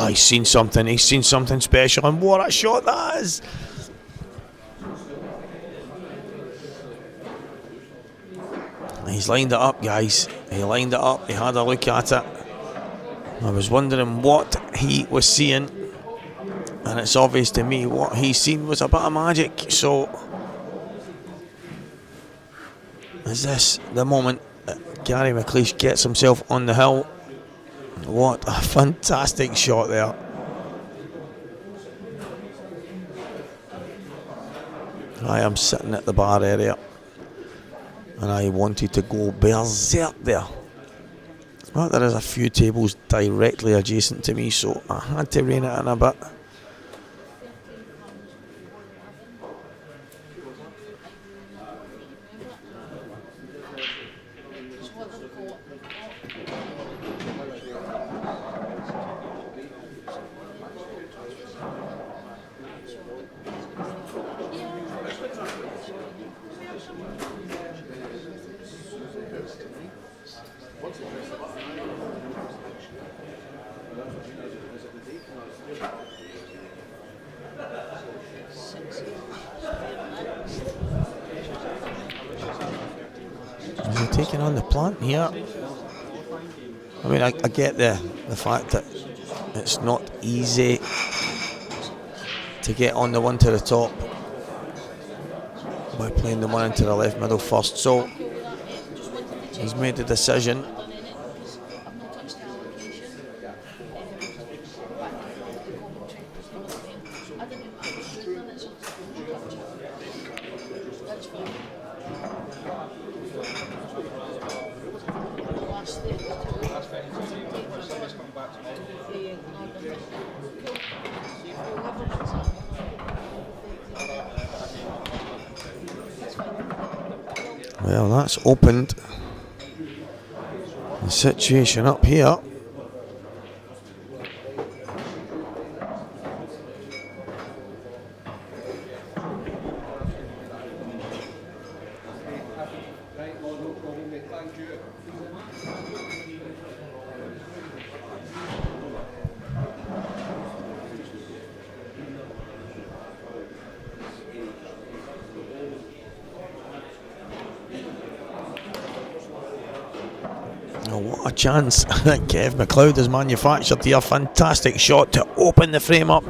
He's seen something. He's seen something special, and what a shot that is! He's lined it up, guys. He lined it up, he had a look at it. I was wondering what he was seeing, and it's obvious to me what he's seen was a bit of magic. So is this the moment that Gary McLeish gets himself on the hill? What a fantastic shot there. I am sitting at the bar area and I wanted to go berserk there. Well, there is a few tables directly adjacent to me, so I had to rein it in a bit. Is he taking on the plant here? I mean, I get the fact that it's not easy to get on the one to the top by playing the one into the left middle first. So he's made the decision. Well, that's opened the situation up here. Oh, what a chance that Kev McLoud has manufactured here. Fantastic shot to open the frame up.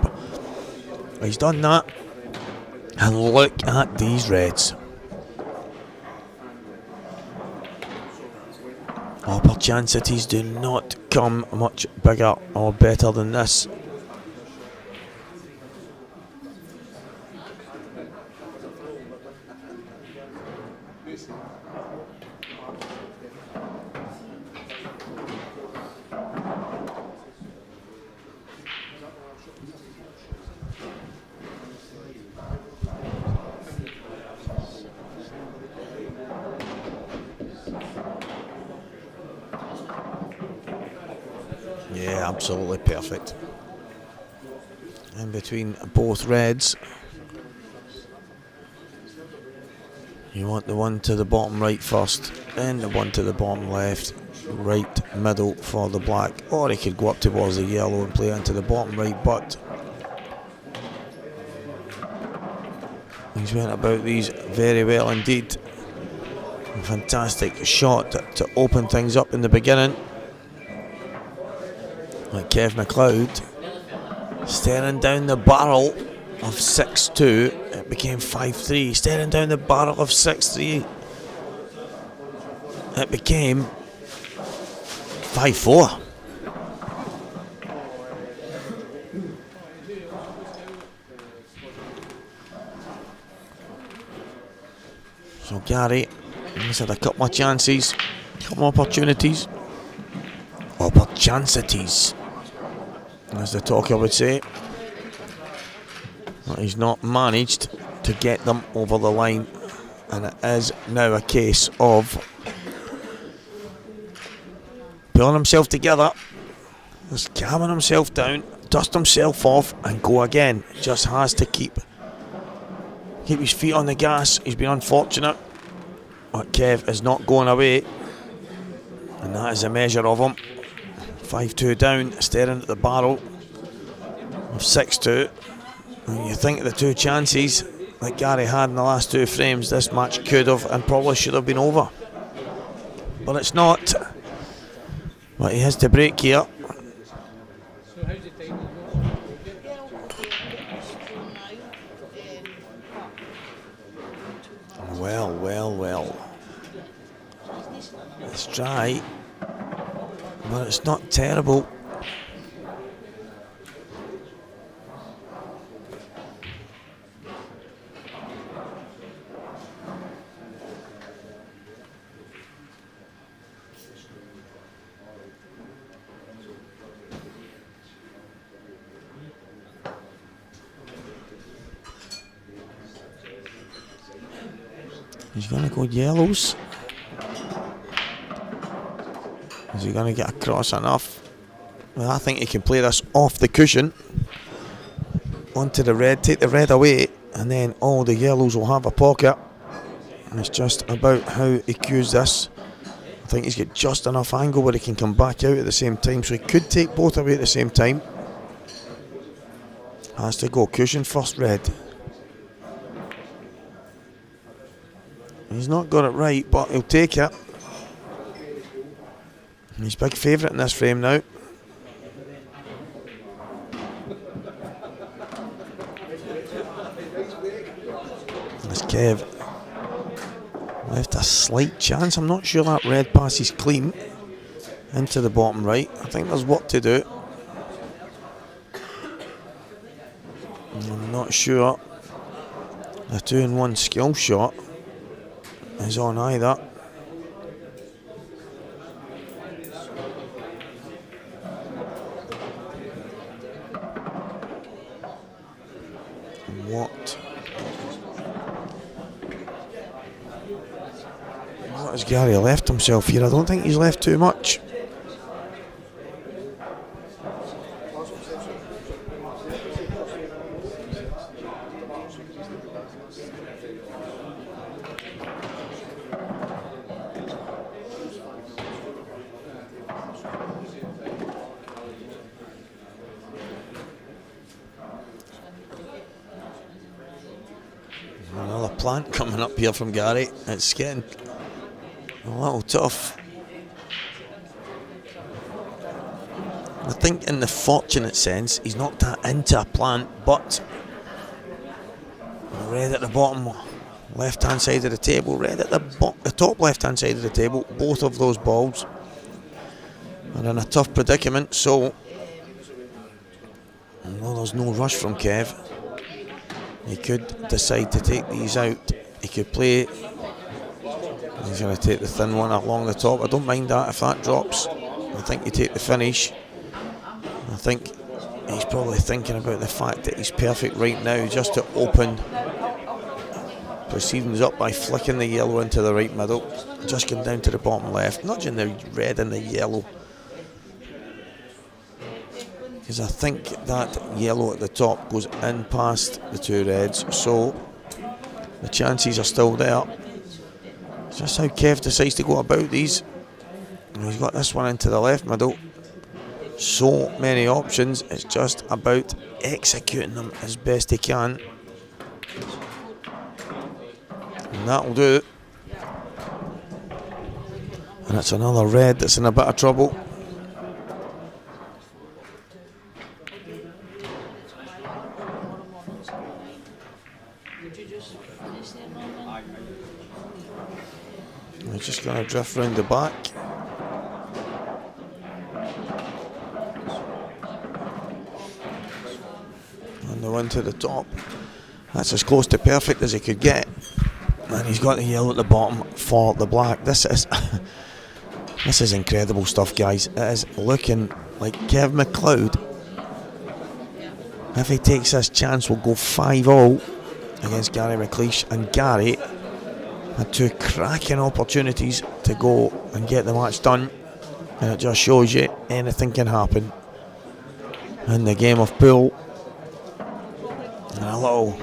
He's done that. And look at these reds. Opportunities do not come much bigger or better than this. Yeah, absolutely perfect. In between both reds. You want the one to the bottom right first, then the one to the bottom left, right middle for the black, or he could go up towards the yellow and play into the bottom right, but he's went about these very well indeed. A fantastic shot to open things up in the beginning. Like Kev McLoud staring down the barrel of 6-2, it became 5-3. Staring down the barrel of 6-3, it became 5-4. So Gary has had a couple of chances, couple of opportunities, as the talker would say. But he's not managed to get them over the line, and it is now a case of pulling himself together, just calming himself down, dust himself off and go again. Just has to keep his feet on the gas. He's been unfortunate, but Kev is not going away, and that is a measure of him. 5-2 down, staring at the barrel of 6-2. When you think of the two chances that Gary had in the last two frames, this match could have and probably should have been over. but it's not. But he has to break here. Well. It's dry, but it's not terrible. He's going to go yellows. Is he going to get across enough? Well, I think he can play this off the cushion onto the red, take the red away, and then all the yellows will have a pocket. And it's just about how he cues this. I think he's got just enough angle where he can come back out at the same time, so he could take both away at the same time. Has to go cushion first, red. He's not got it right, but he'll take it. He's big favourite in this frame now. As Kev left a slight chance. I'm not sure that red pass is clean into the bottom right. I think there's work to do. I'm not sure the 2-in-1 skill shot is on either. What has Gary left himself here? I don't think he's left too much. Another plant coming up here from Gary. It's getting a little tough. I think in the fortunate sense, he's not that into a plant, but red at the bottom left hand side of the table, red at the top left hand side of the table, both of those balls are in a tough predicament. So although there's no rush from Kev, he could decide to take these out. He could play. He's going to take the thin one along the top. I don't mind that if that drops. I think you take the finish. I think he's probably thinking about the fact that he's perfect right now, just to open proceedings up by flicking the yellow into the right middle, just going down to the bottom left, nudging the red and the yellow. Because I think that yellow at the top goes in past the two reds, so the chances are still there. It's just how Kev decides to go about these. And he's got this one into the left middle. So many options, it's just about executing them as best he can. And that'll do. And it's another red that's in a bit of trouble. We're just going to drift round the back. And the one to the top. That's as close to perfect as he could get. And he's got the yellow at the bottom for the black. This is incredible stuff, guys. It is looking like Kev McLoud, if he takes this chance, will go 5-0 against Gary McLeish. And Gary had two cracking opportunities to go and get the match done, and it just shows you anything can happen in the game of pool. And a little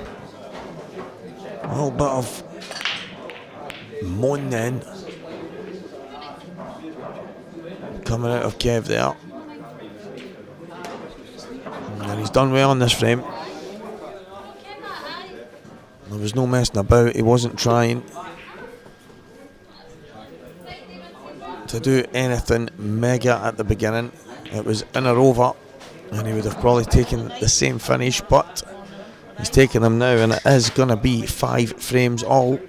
bit of moan then coming out of Kev there, and he's done well in this frame. There was no messing about, he wasn't trying. to do anything mega at the beginning. It was in or over, and he would have probably taken the same finish, but he's taking them now, and it is going to be 5 frames all.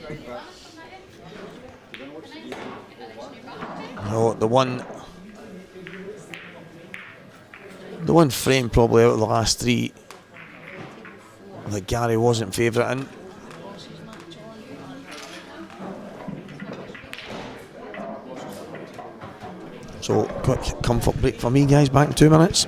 No, the one frame probably out of the last 3 that Gary wasn't favouring. So, quick comfort break for me, guys. Back in 2 minutes.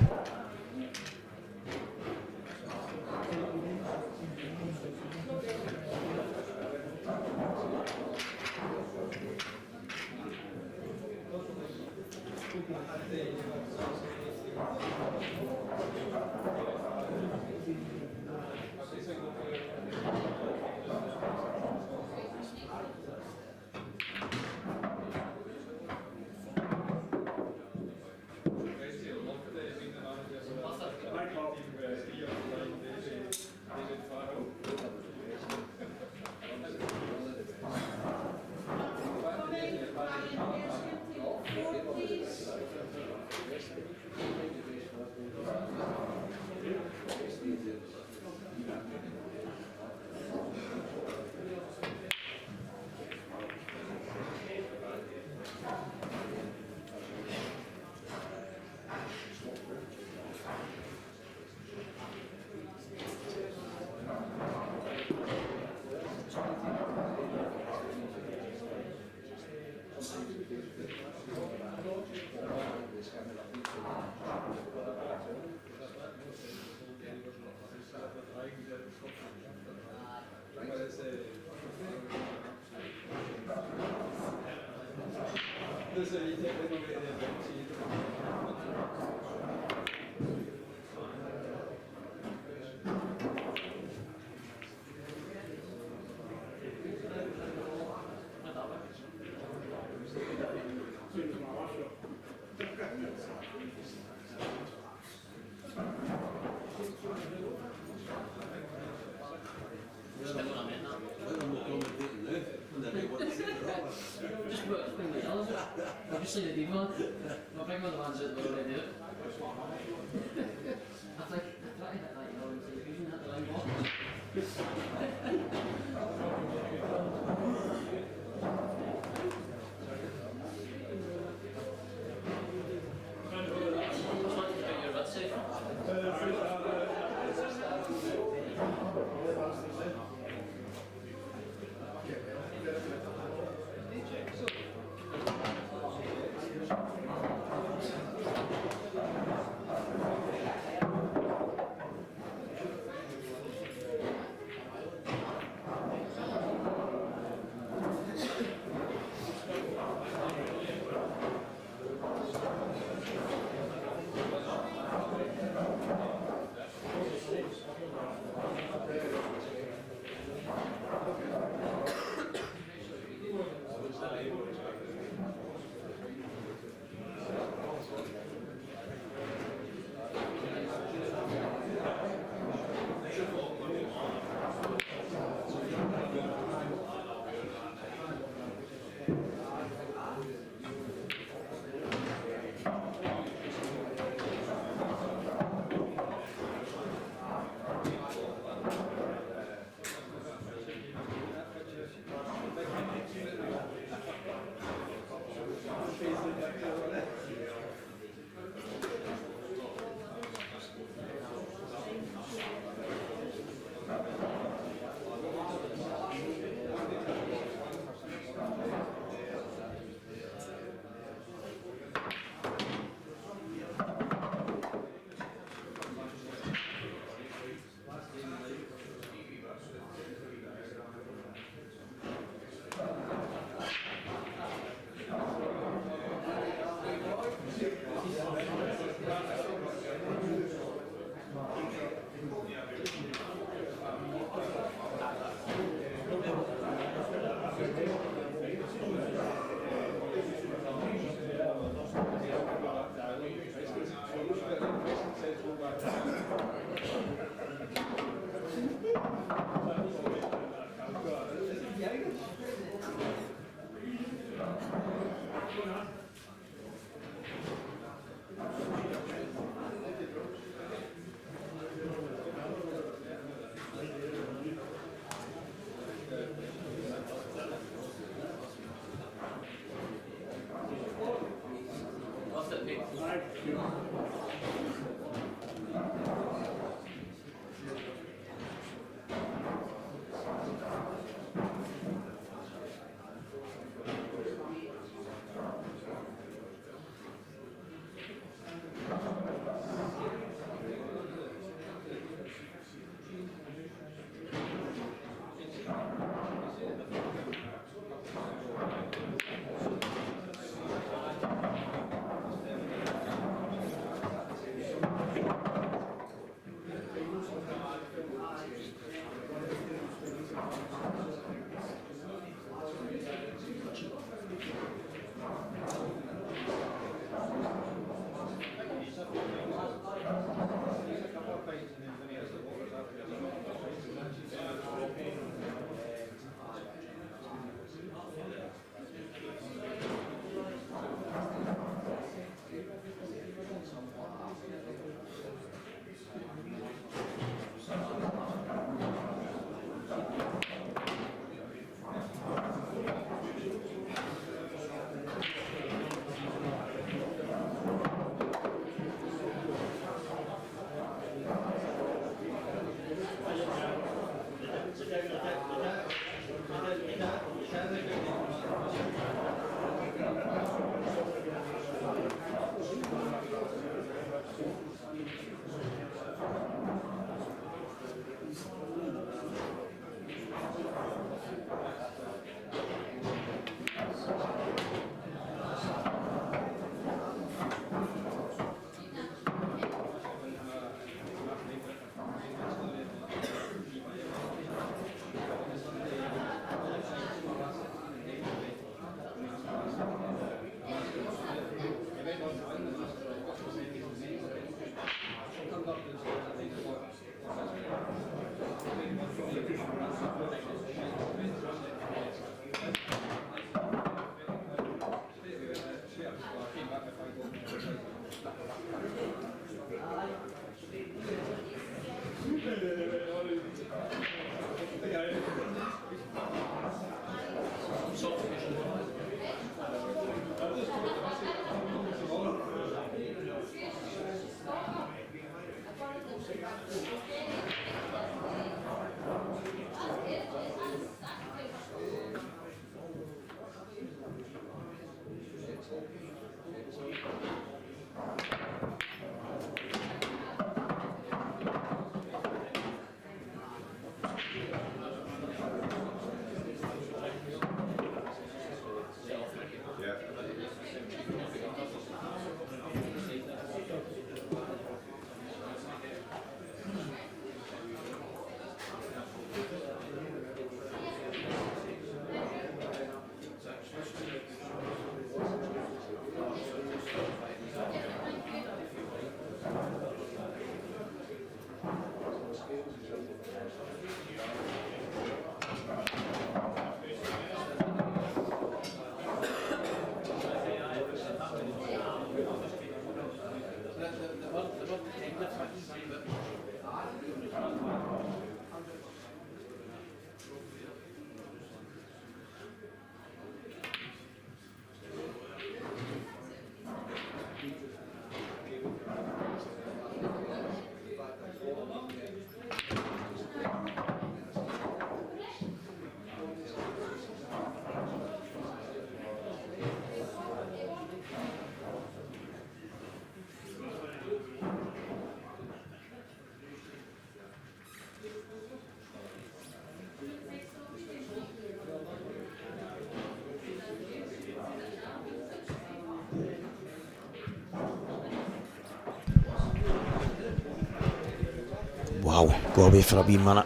Wow, go away for a wee minute.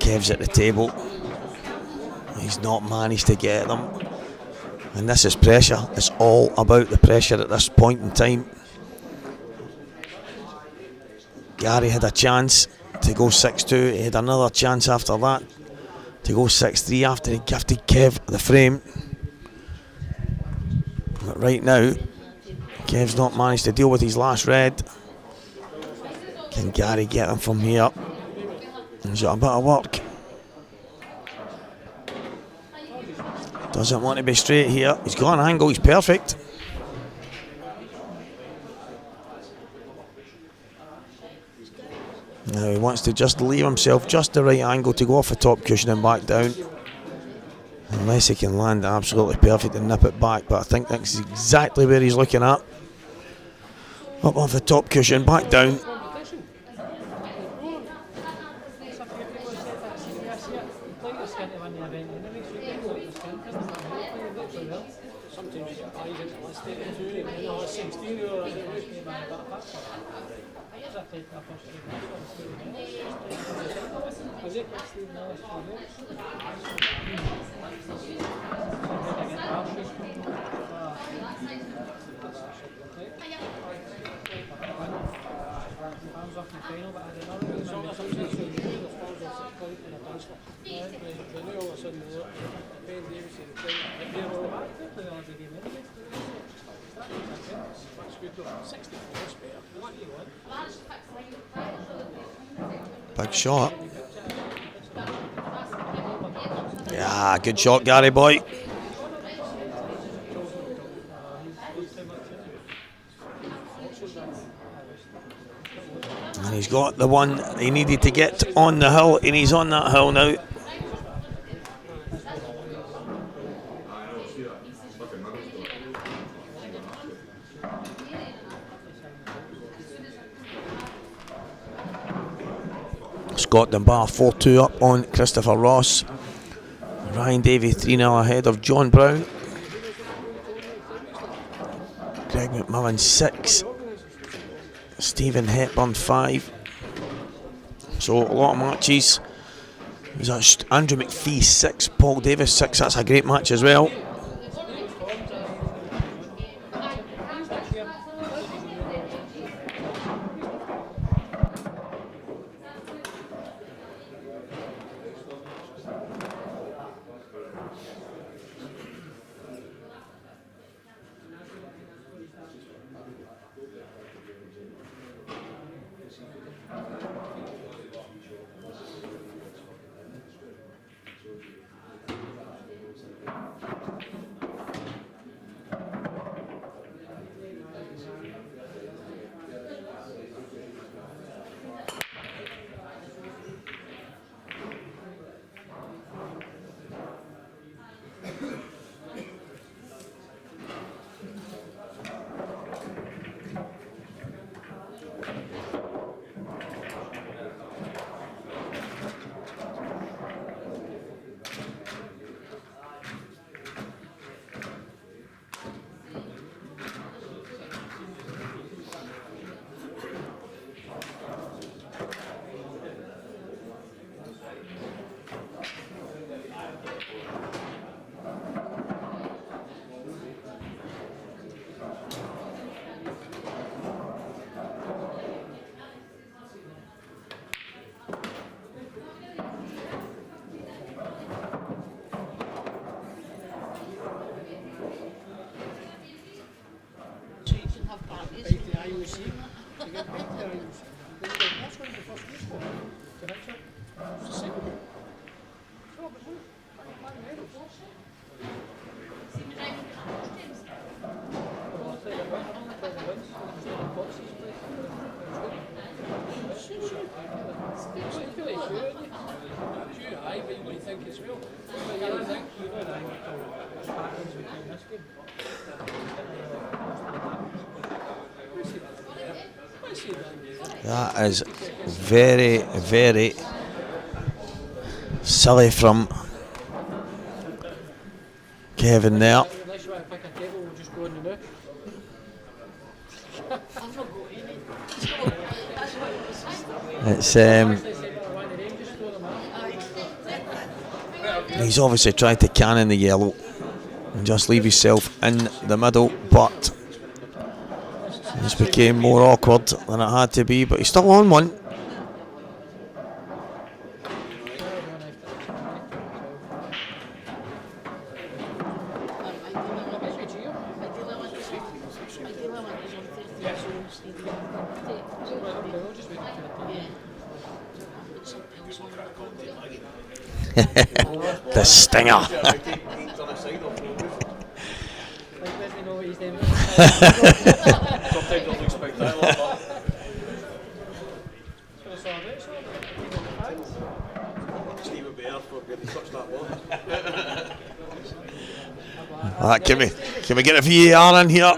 Kev's at the table. He's not managed to get them. And this is pressure. It's all about the pressure at this point in time. Gary had a chance to go 6-2. He had another chance after that to go 6-3 after he gifted Kev the frame. But right now, Kev's not managed to deal with his last red. Can Gary get him from here? He's got a bit of work. Doesn't want to be straight here. He's got an angle, he's perfect. Now he wants to just leave himself just the right angle to go off the top cushion and back down. Unless he can land absolutely perfect and nip it back, but I think that's exactly where he's looking at. Up off the top cushion, back down. Big shot. Yeah, good shot, Gary boy. And he's got the one he needed to get on the hill, and he's on that hill now. Scotland bar 4-2 up on Christopher Ross. Ryan Davey 3-0 ahead of John Brown. Greg McMillan 6. Stephen Hepburn 5. So a lot of matches. There's Andrew McPhee 6. Paul Davis 6. That's a great match as well. That is very, very silly from Kevin there. It's he's obviously tried to cannon the yellow and just leave himself in the middle, but this became more awkward than it had to be, but he's still on one. The stinger. Can we get a VAR in here?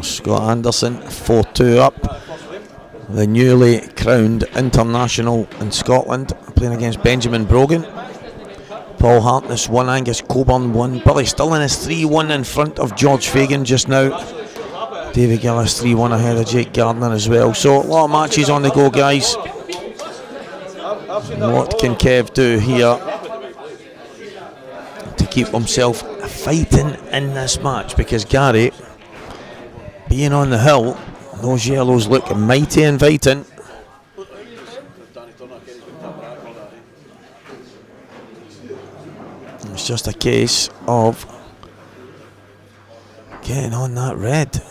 Scott Anderson 4-2 up. The newly crowned international in Scotland, playing against Benjamin Brogan. Paul Hartness 1, Angus Coburn 1. Billy Stirling is 3-1 in front of George Fagan just now. David Gillis 3-1 ahead of Jake Gardner as well. So a lot of matches on the go, guys. What can Kev do here to keep himself fighting in this match? Because Gary, being on the hill, those yellows look mighty inviting. It's just a case of getting on that red.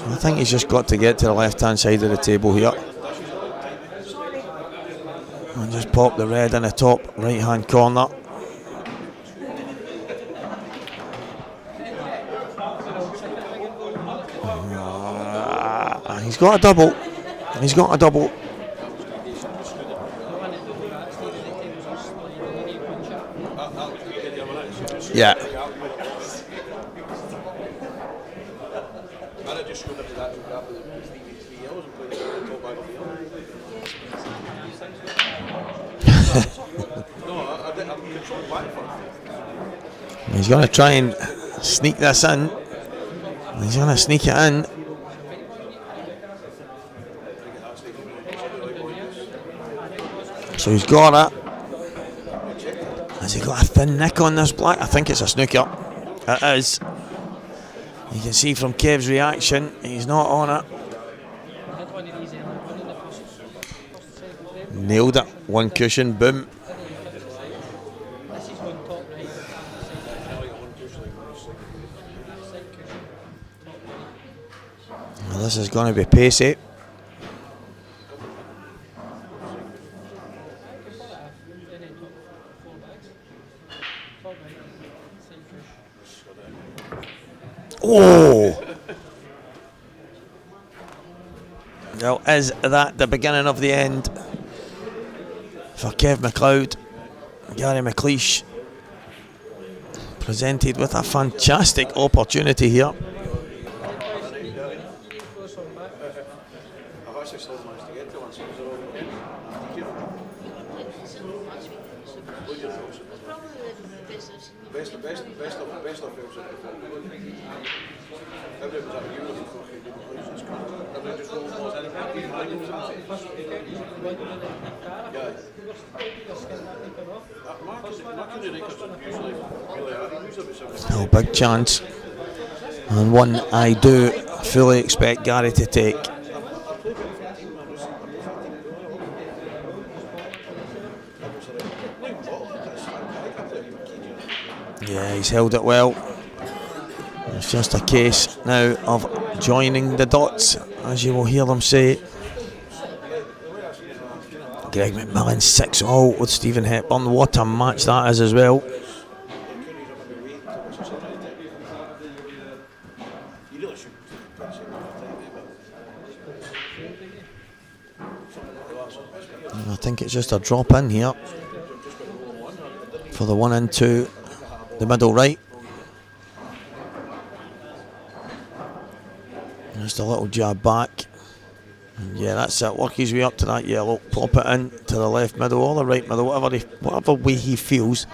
I think he's just got to get to the left-hand side of the table here. And just pop the red in the top right-hand corner. He's got a double. He's got a double. Yeah. He's going to try and sneak this in. He's going to sneak it in. So he's got it. Has he got a thin nick on this black? I think it's a snooker. It is. You can see from Kev's reaction, he's not on it. Nailed it. One cushion, boom. Well, this is going to be pacey. Oh! Well, is that the beginning of the end for Kev McLoud? Gary McLeish presented with a fantastic opportunity here. No big chance, and one I do fully expect Gary to take. Yeah, he's held it well. It's just a case now of joining the dots, as you will hear them say. Greg McMillan 6-0 with Stephen Hepburn. What a match that is as well. I think it's just a drop in here for the 1 and 2, the middle right. Just a little jab back. Yeah, that's it. Work his way up to that yellow. Pop it in to the left middle or the right middle, whatever way he feels.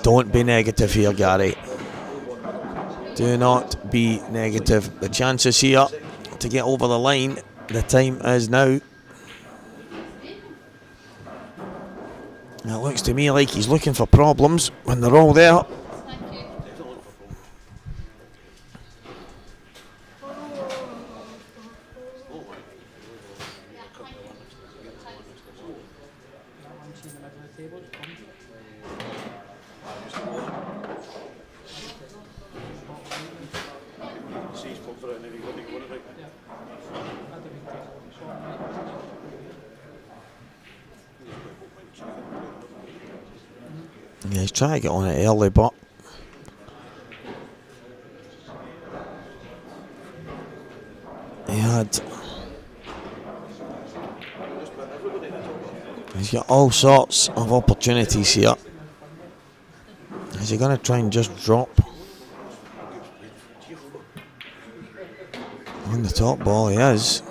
Don't be negative here, Gary. Do not be negative. The chances here to get over the line, the time is now. It looks to me like he's looking for problems when they're all there. Yeah, he's trying to get on it early, but he's got all sorts of opportunities here. Is he going to try and just drop on the top ball? He is.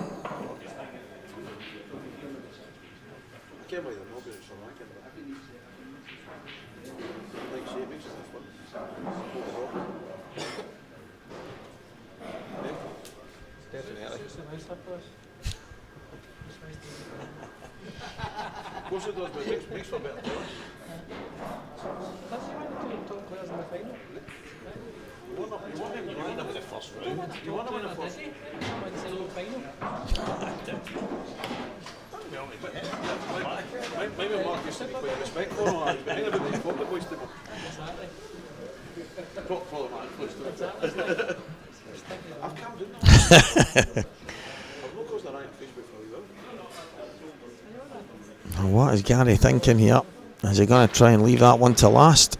What is Gary thinking here? Is he going to try and leave that one to last?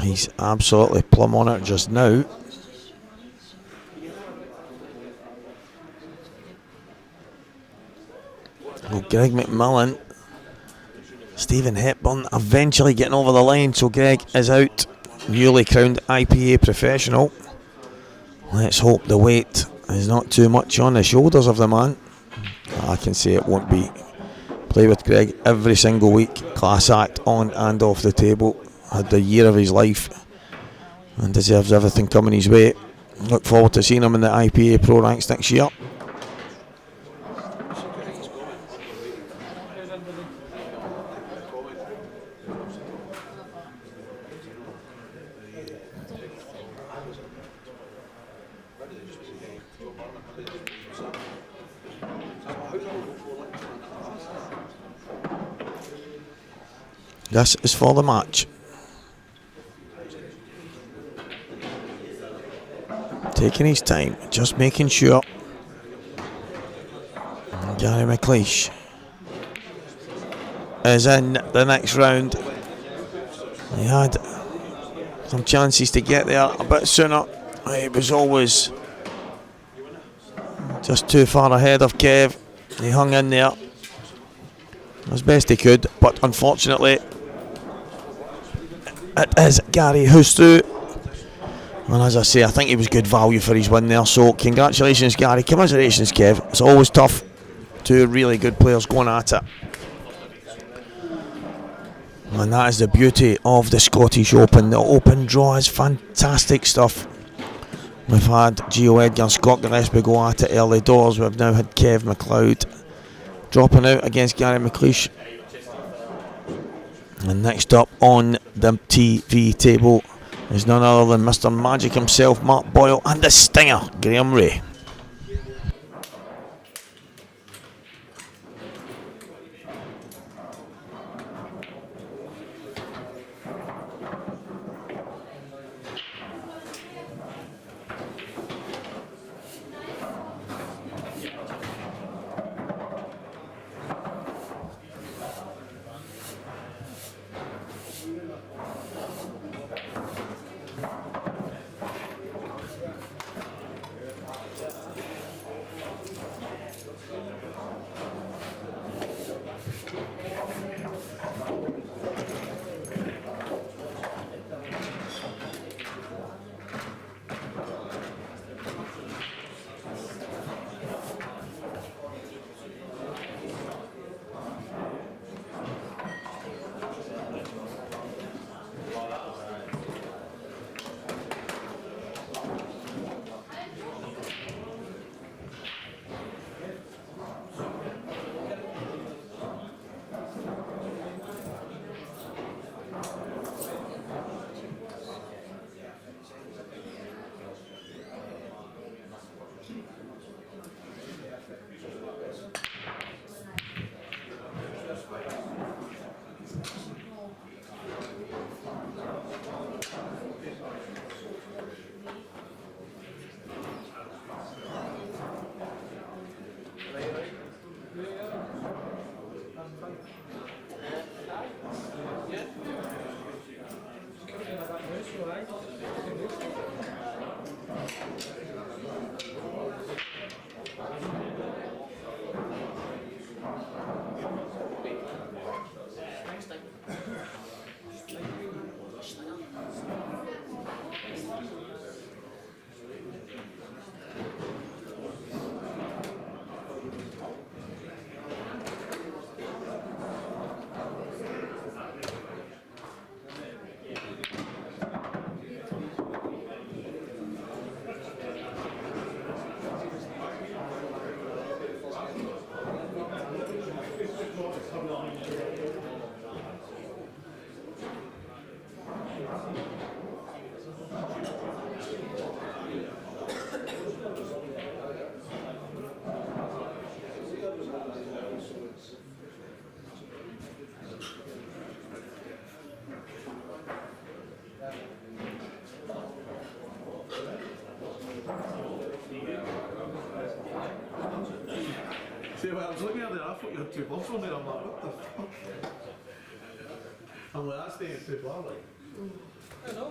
He's absolutely plumb on it just now. Well, Greg McMillan, Stephen Hepburn eventually getting over the line, so Greg is out, newly crowned IPA professional. Let's hope the weight is not too much on the shoulders of the man. I can say it won't be. Play with Greg every single week, class act on and off the table, had the year of his life and deserves everything coming his way. Look forward to seeing him in the IPA Pro ranks next year. This is for the match. Taking his time, just making sure. Gary McLeish is in the next round. He had some chances to get there a bit sooner. He was always just too far ahead of Kev. He hung in there as best he could, but unfortunately it is Gary who's through. And as I say, I think he was good value for his win there, so congratulations Gary, commiserations Kev. It's always tough, two really good players going at it. And that is the beauty of the Scottish Open. The open draw is fantastic stuff. We've had Gio Edgar and Scott Gillespie go at it early doors. We've now had Kev McLoud dropping out against Gary McLeish. And next up on the TV table is none other than Mr. Magic himself, Mark Boyle, and the Stinger, Graham Ray. See, when I was looking at it, I thought you had two bumps on there. I'm like, what the fuck? I'm like, that's staying too far, like. I know.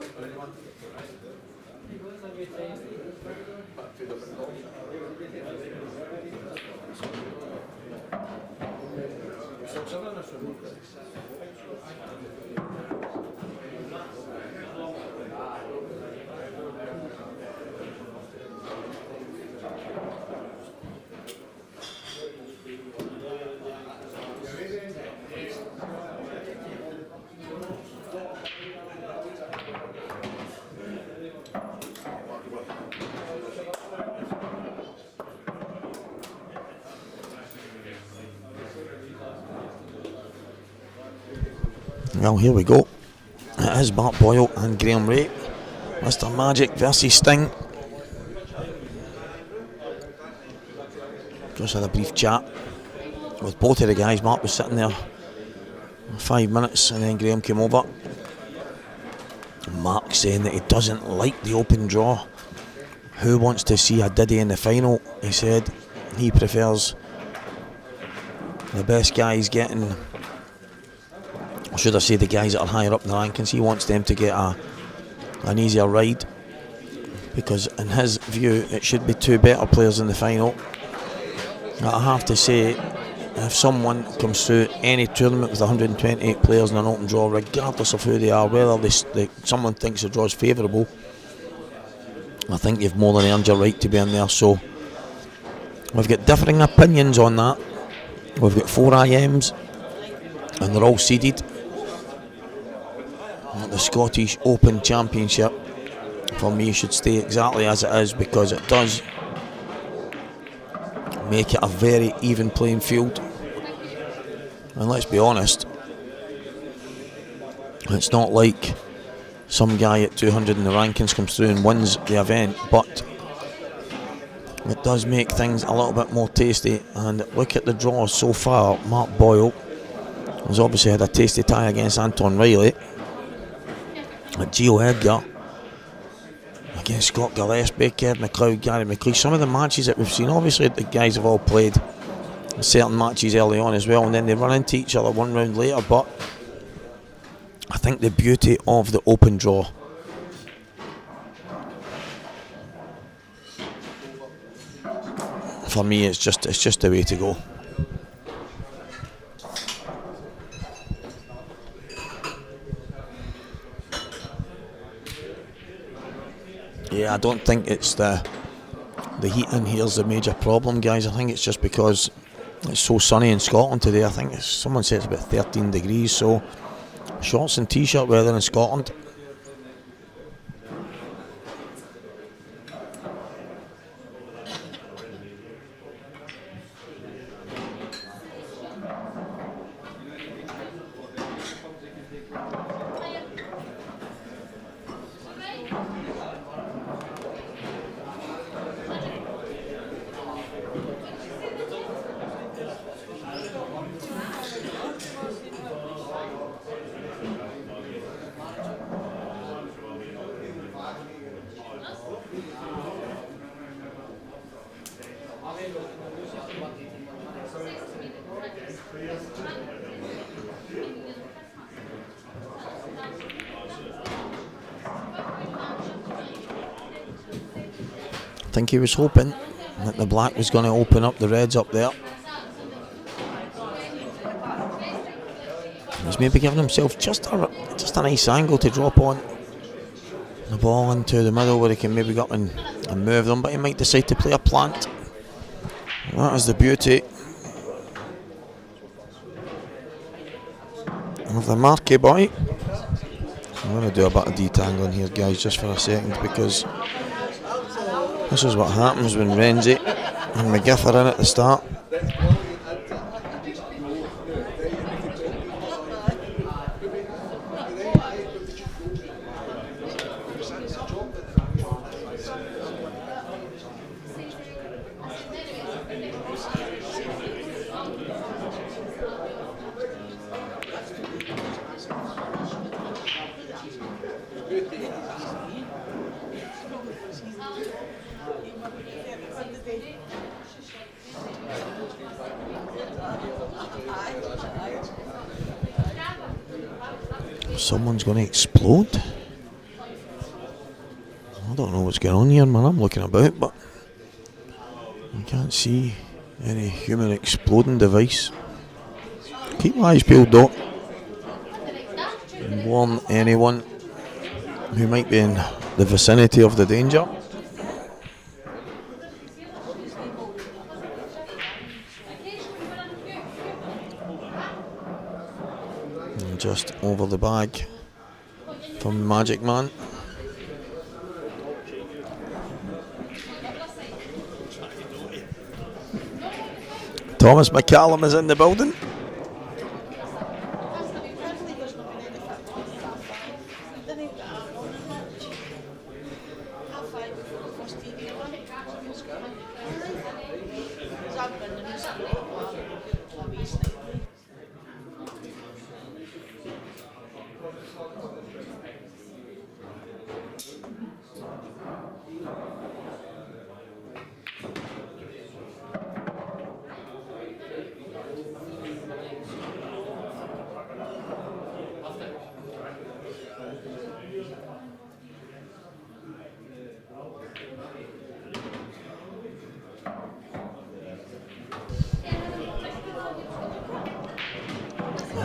Well, here we go. It is Mark Boyle and Graham Ray. Mr. Magic versus Sting. Just had a brief chat with both of the guys. Mark was sitting there for 5 minutes and then Graham came over. Mark saying that he doesn't like the open draw. Who wants to see a Diddy in the final? He said he prefers the best guys getting, or should I say the guys that are higher up in the rankings. He wants them to get an easier ride, because in his view it should be two better players in the final. I have to say, if someone comes through any tournament with 128 players in an open draw, regardless of who they are, whether someone thinks the draw is favourable, I think you've more than earned your right to be in there. So we've got differing opinions on that. We've got 4 IMs and they're all seeded. The Scottish Open Championship for me should stay exactly as it is, because it does make it a very even playing field. And let's be honest, it's not like some guy at 200 in the rankings comes through and wins the event, but it does make things a little bit more tasty. And look at the draw so far. Mark Boyle has obviously had a tasty tie against Anton Reilly. Gio Edgar against Scott Gillespie, Kev McLoud, Gary McLeish. Some of the matches that we've seen, obviously the guys have all played certain matches early on as well, and then they run into each other one round later. But I think the beauty of the open draw for me, it's just the way to go. Yeah, I don't think it's the heat in here's the major problem, guys. I think it's just because it's so sunny in Scotland today. I think someone said it's about 13 degrees, so shorts and t-shirt weather in Scotland. I think he was hoping that the black was going to open up the reds up there. He's maybe giving himself just a nice angle to drop on the ball into the middle where he can maybe go up and move them, but he might decide to play a plant. That is the beauty of the Marquee boy. I'm going to do a bit of detangling here, guys, just for a second, because this is what happens when Renzi and McGiff are in at the start. Someone's going to explode. I don't know what's going on here, man. I'm looking about, but I can't see any human exploding device. Keep my eyes peeled, though, and warn anyone who might be in the vicinity of the danger. And just over the bag from Magic Man. Thomas McCallum is in the building.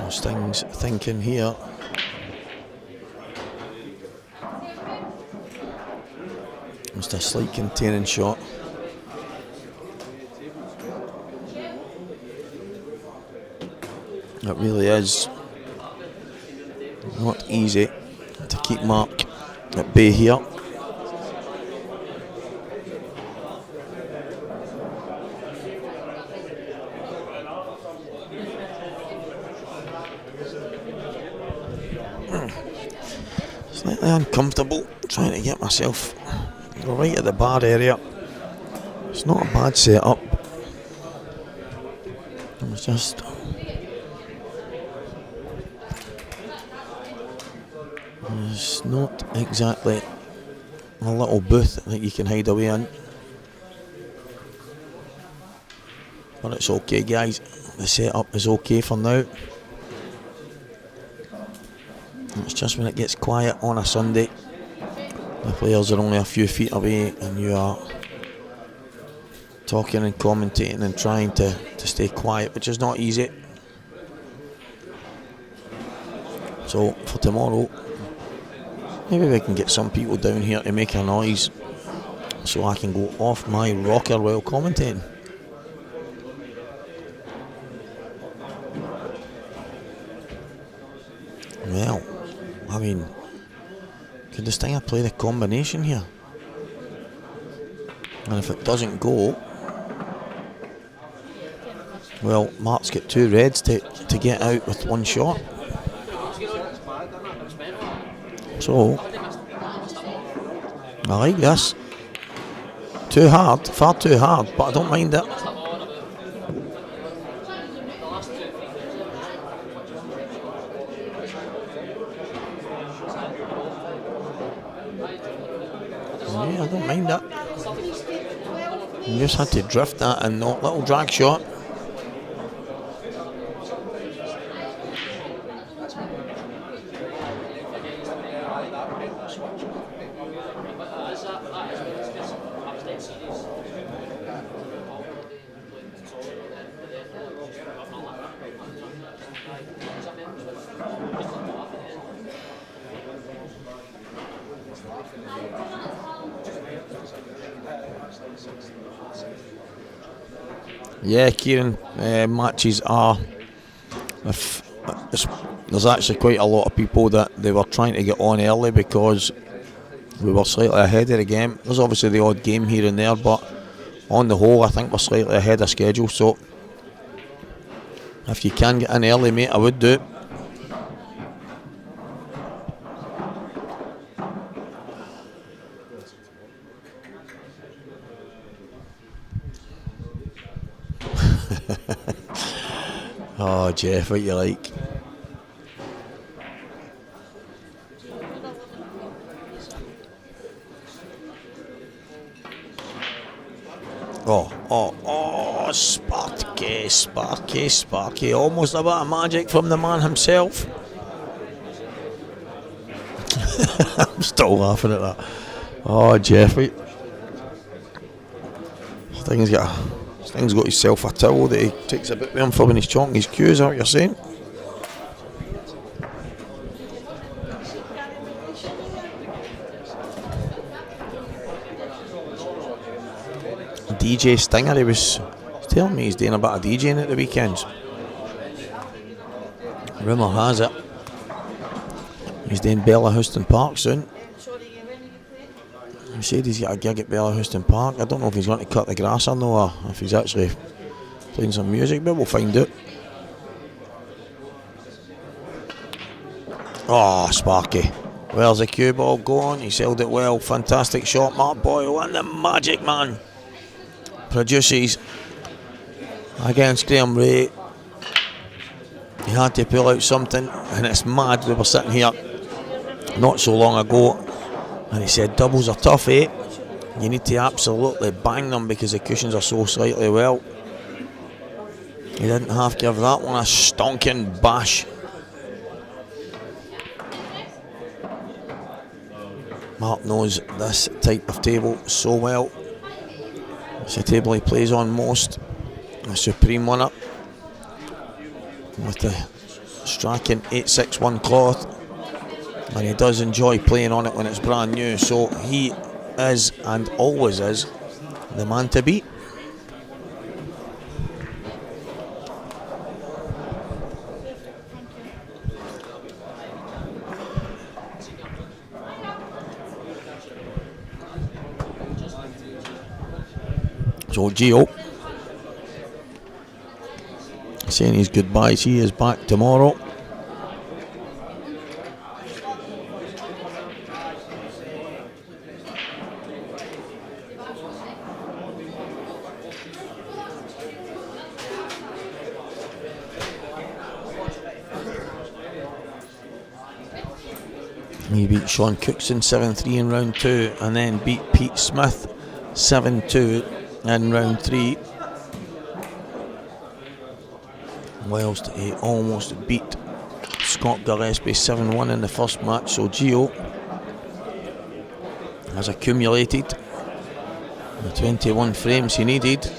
Sting's thinking here. Just a slight containing shot. It really is not easy to keep Mark at bay here. Slightly uncomfortable trying to get myself right at the bar area. It's not a bad setup. It's just it's not exactly a little booth that you can hide away in. But it's okay, guys. The setup is okay for now. It's just when it gets quiet on a Sunday, the players are only a few feet away and you are talking and commentating and trying to stay quiet, which is not easy. So for tomorrow, maybe we can get some people down here to make a noise so I can go off my rocker while commentating. Well, I mean, could the Stinger play the combination here? And if it doesn't go, well, Mark's got 2 reds to get out with 1 shot. So, I like this. Too hard, far too hard, but I don't mind it. Yeah, I don't mind that. You just had to drift that and not little drag shot. Yeah, Kieran, matches are. There's actually quite a lot of people that they were trying to get on early because we were slightly ahead of the game. There's obviously the odd game here and there, but on the whole, I think we're slightly ahead of schedule. So If you can get in early, mate, I would do it. Oh, Jeff, what you like? Oh, Sparky. Almost a bit of magic from the man himself. I'm still laughing at that. Oh, Jeffrey. Sting's got himself a towel that he takes a bit with him for when he's chalking his cues, is that what you're saying? DJ Stinger, he was telling me he's doing a bit of DJing at the weekends. Rumour has it he's doing Belhaven Park soon. He said he's got a gig at Belhaven Park. I don't know if he's going to cut the grass or no, or if he's actually playing some music, but we'll find out. Oh, Sparky. Where's the cue ball going? He's held it well. Fantastic shot, Mark Boyle, and the magic man produces against Graham Ray. He had to pull out something, and it's mad. We were sitting here not so long ago and he said doubles are tough, eh? You need to absolutely bang them because the cushions are so slightly well. He didn't half give that one a stonking bash. Mark knows this type of table so well. It's a table he plays on most. A supreme winner with the Strachan 861 cloth, and he does enjoy playing on it when it's brand new, so he is and always is the man to beat. So Gio saying his goodbyes. He is back tomorrow. He beat Sean Cookson 7-3 in round 2 and then beat Pete Smith 7-2 in round 3. Whilst he almost beat Scott Gillespie 7-1 in the first match, so Gio has accumulated the 21 frames he needed,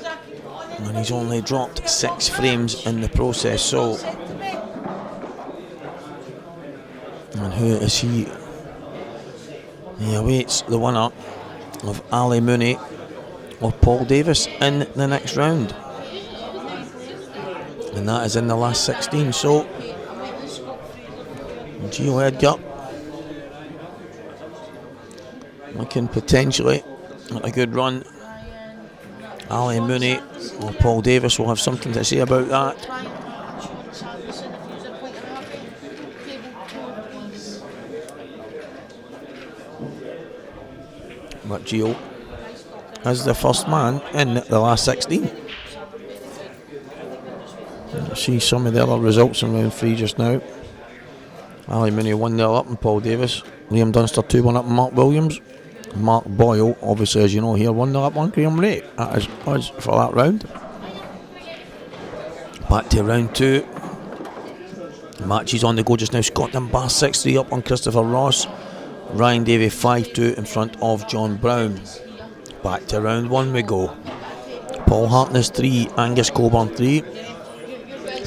and he's only dropped 6 frames in the process. So, and who is he? He awaits the winner of Ali Mooney or Paul Davis in the next round, and that is in the last 16. So Gio Edgar looking potentially at a good run. Ali Mooney or Paul Davis will have something to say about that. But Gio is the first man in the last 16. See some of the other results in round 3 just now. Ali Mooney 1-0 up on Paul Davis. Liam Dunster 2-1 up on Mark Williams. Mark Boyle, obviously, as you know here, 1-0 up on Graham Ray. That is us for that round. Back to round 2. Matches on the go just now. Scotland Bass 6-3 up on Christopher Ross. Ryan Davey 5-2 in front of John Brown. Back to round 1 we go. Paul Hartness 3, Angus Coburn 3,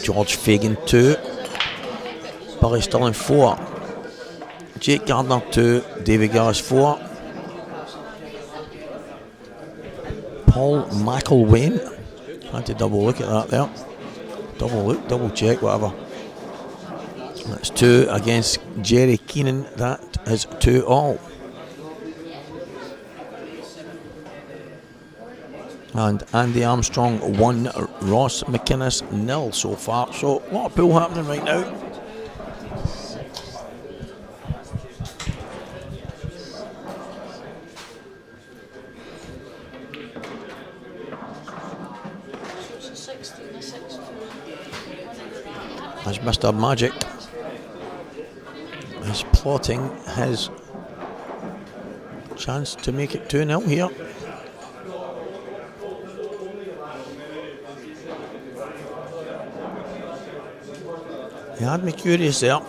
George Fagan 2, Billy Stirling 4, Jake Gardner 2, David Gillis 4, Paul McElwain. Had to double look at that there. Double look, double check, whatever. That's 2 against Jerry Keenan. That is 2-all. And Andy Armstrong 1 Ross McInnes 0 so far. So a lot of pool happening right now. So it's a 16, a 6-2. As Mr. Magic is plotting his chance to make it 2-0 here. He had me curious there.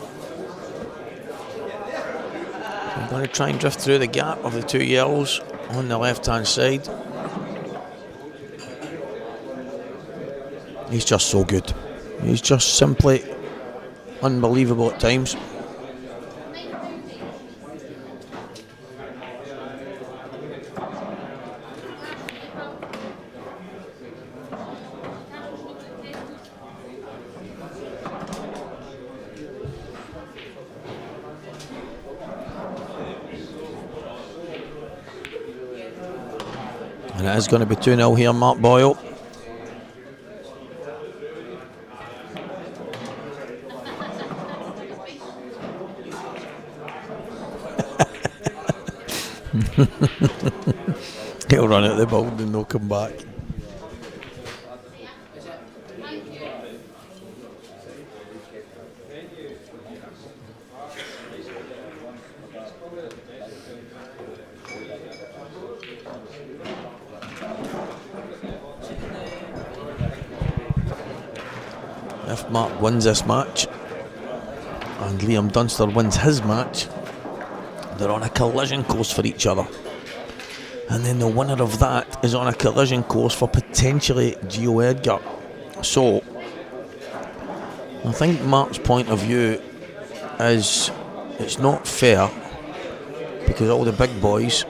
I'm going to try and drift through the gap of the two yellows on the left hand side. He's just so good. He's just simply unbelievable at times. And it is going to be 2-0 here, Mark Boyle. He'll run out the ball and they'll come back. If Mark wins this match and Liam Dunster wins his match, they're on a collision course for each other. And then the winner of that is on a collision course for potentially Gio Edgar. So, I think Mark's point of view is it's not fair because all the big boys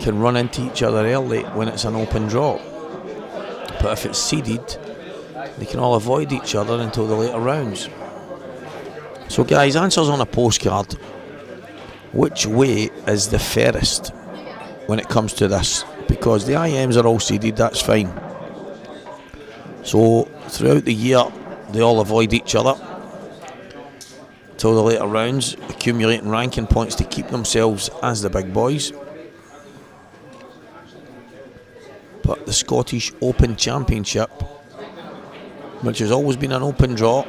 can run into each other early when it's an open draw. But if it's seeded, they can all avoid each other until the later rounds. So guys, answers on a postcard. Which way is the fairest when it comes to this? Because the IMs are all seeded, that's fine. So throughout the year, they all avoid each other till the later rounds, accumulating ranking points to keep themselves as the big boys. But the Scottish Open Championship, which has always been an open draw,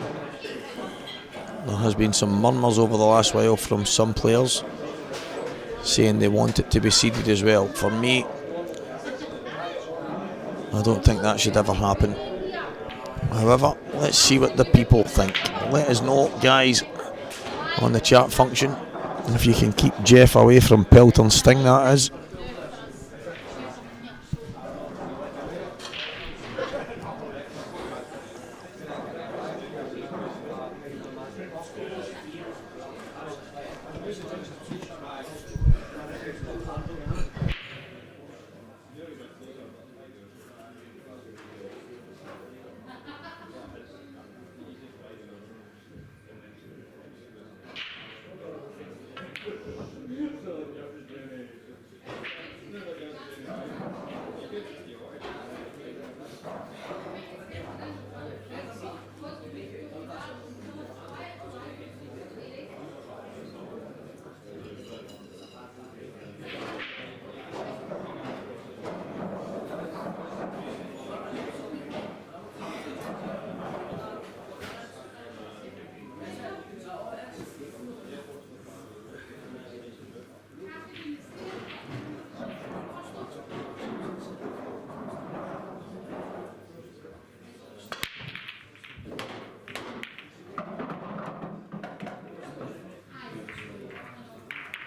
there has been some murmurs over the last while from some players saying they want it to be seeded as well. For me, I don't think that should ever happen. However, let's see what the people think. Let us know, guys, on the chat function. And if you can keep Jeff away from Pelton Sting, that is.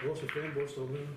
What's the phone boss still moving?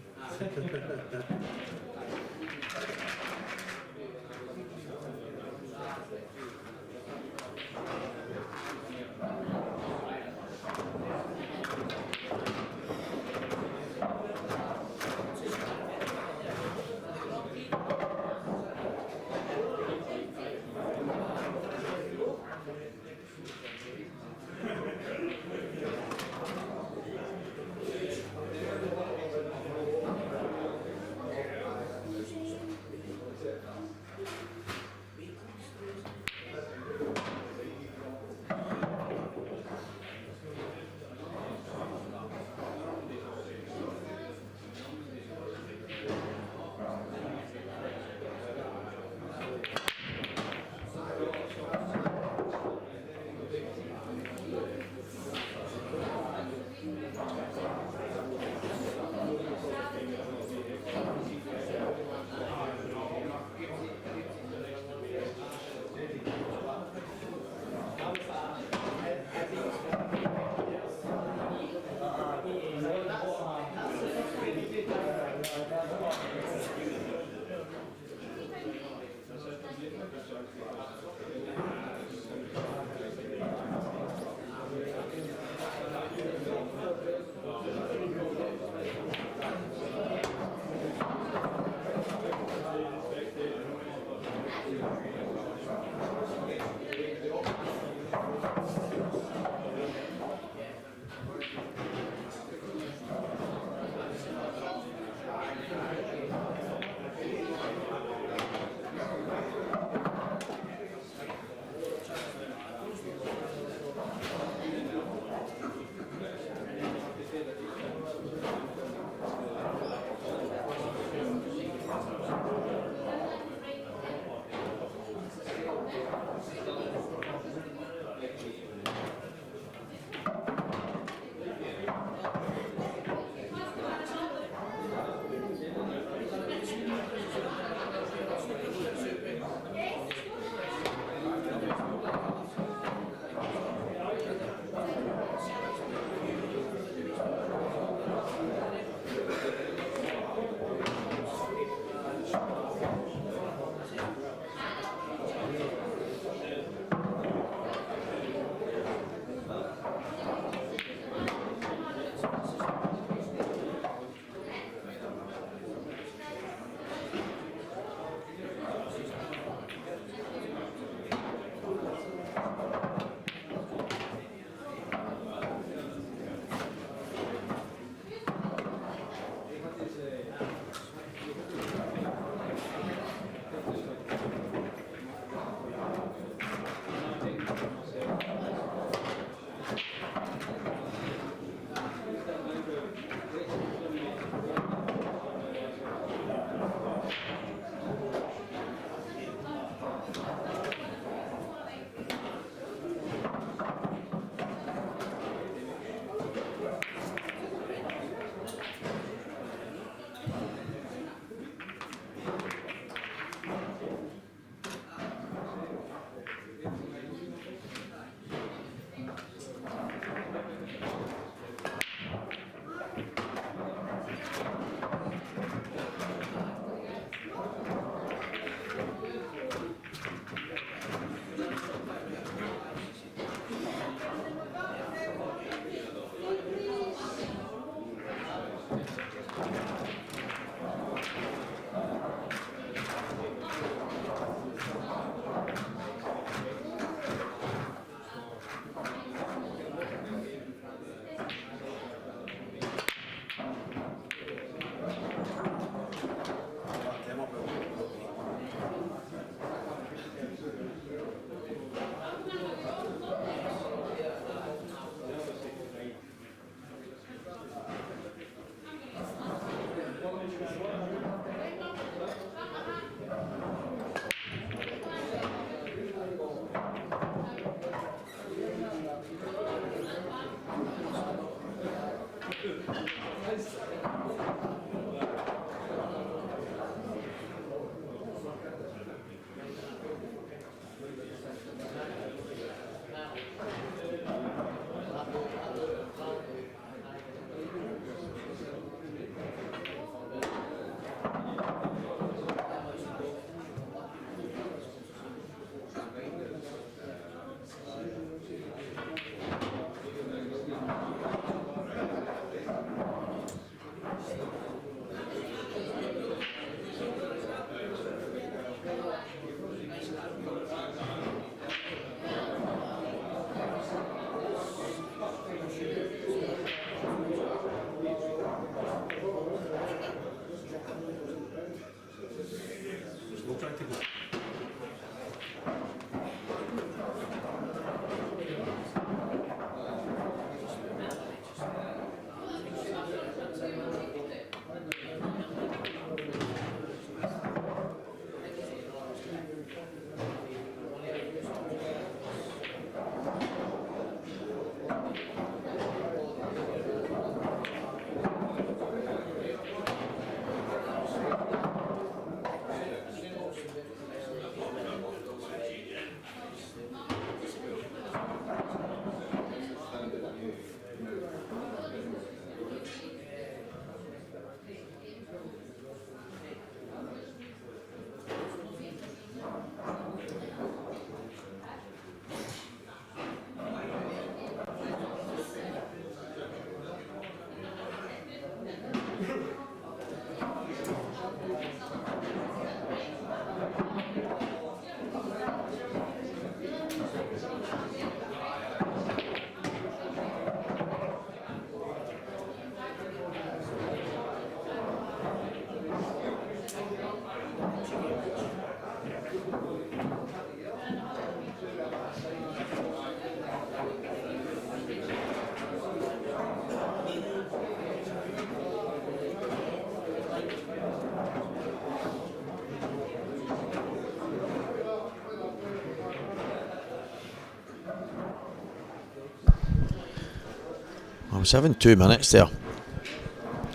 I was having 2 minutes there,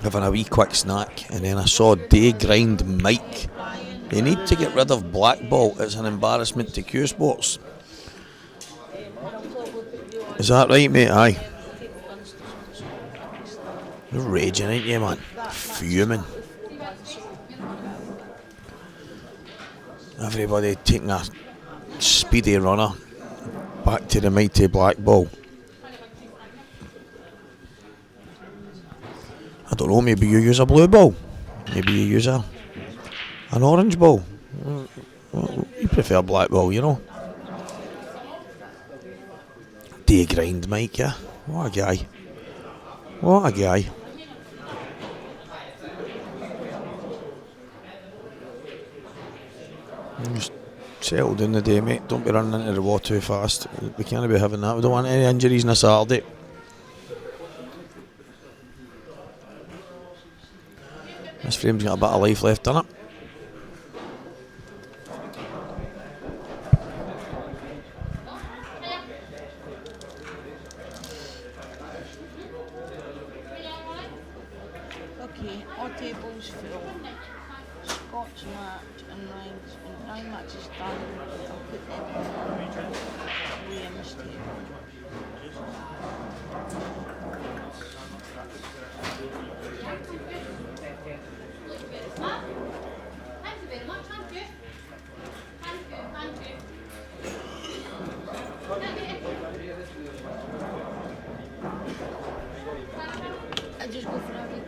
having a wee quick snack, and then I saw Day Grind Mike. They need to get rid of Blackball. It's an embarrassment to Q Sports. Is that right, mate? Aye. You're raging, ain't you, man? Fuming. Everybody taking a speedy runner back to the mighty Blackball. I don't know, maybe you use a blue ball. Maybe you use an orange ball. You prefer black ball, you know. Day Grind Mike, yeah. What a guy. What a guy. Just settle down the day, mate. Don't be running into the wall too fast. We can't be having that. We don't want any injuries on a Saturday. This frame's got a bit of life left in it. Okay, all tables full. Scotch match and Ryan's. When Ryan match is done, I'll put them on way in this table. I just go for a wee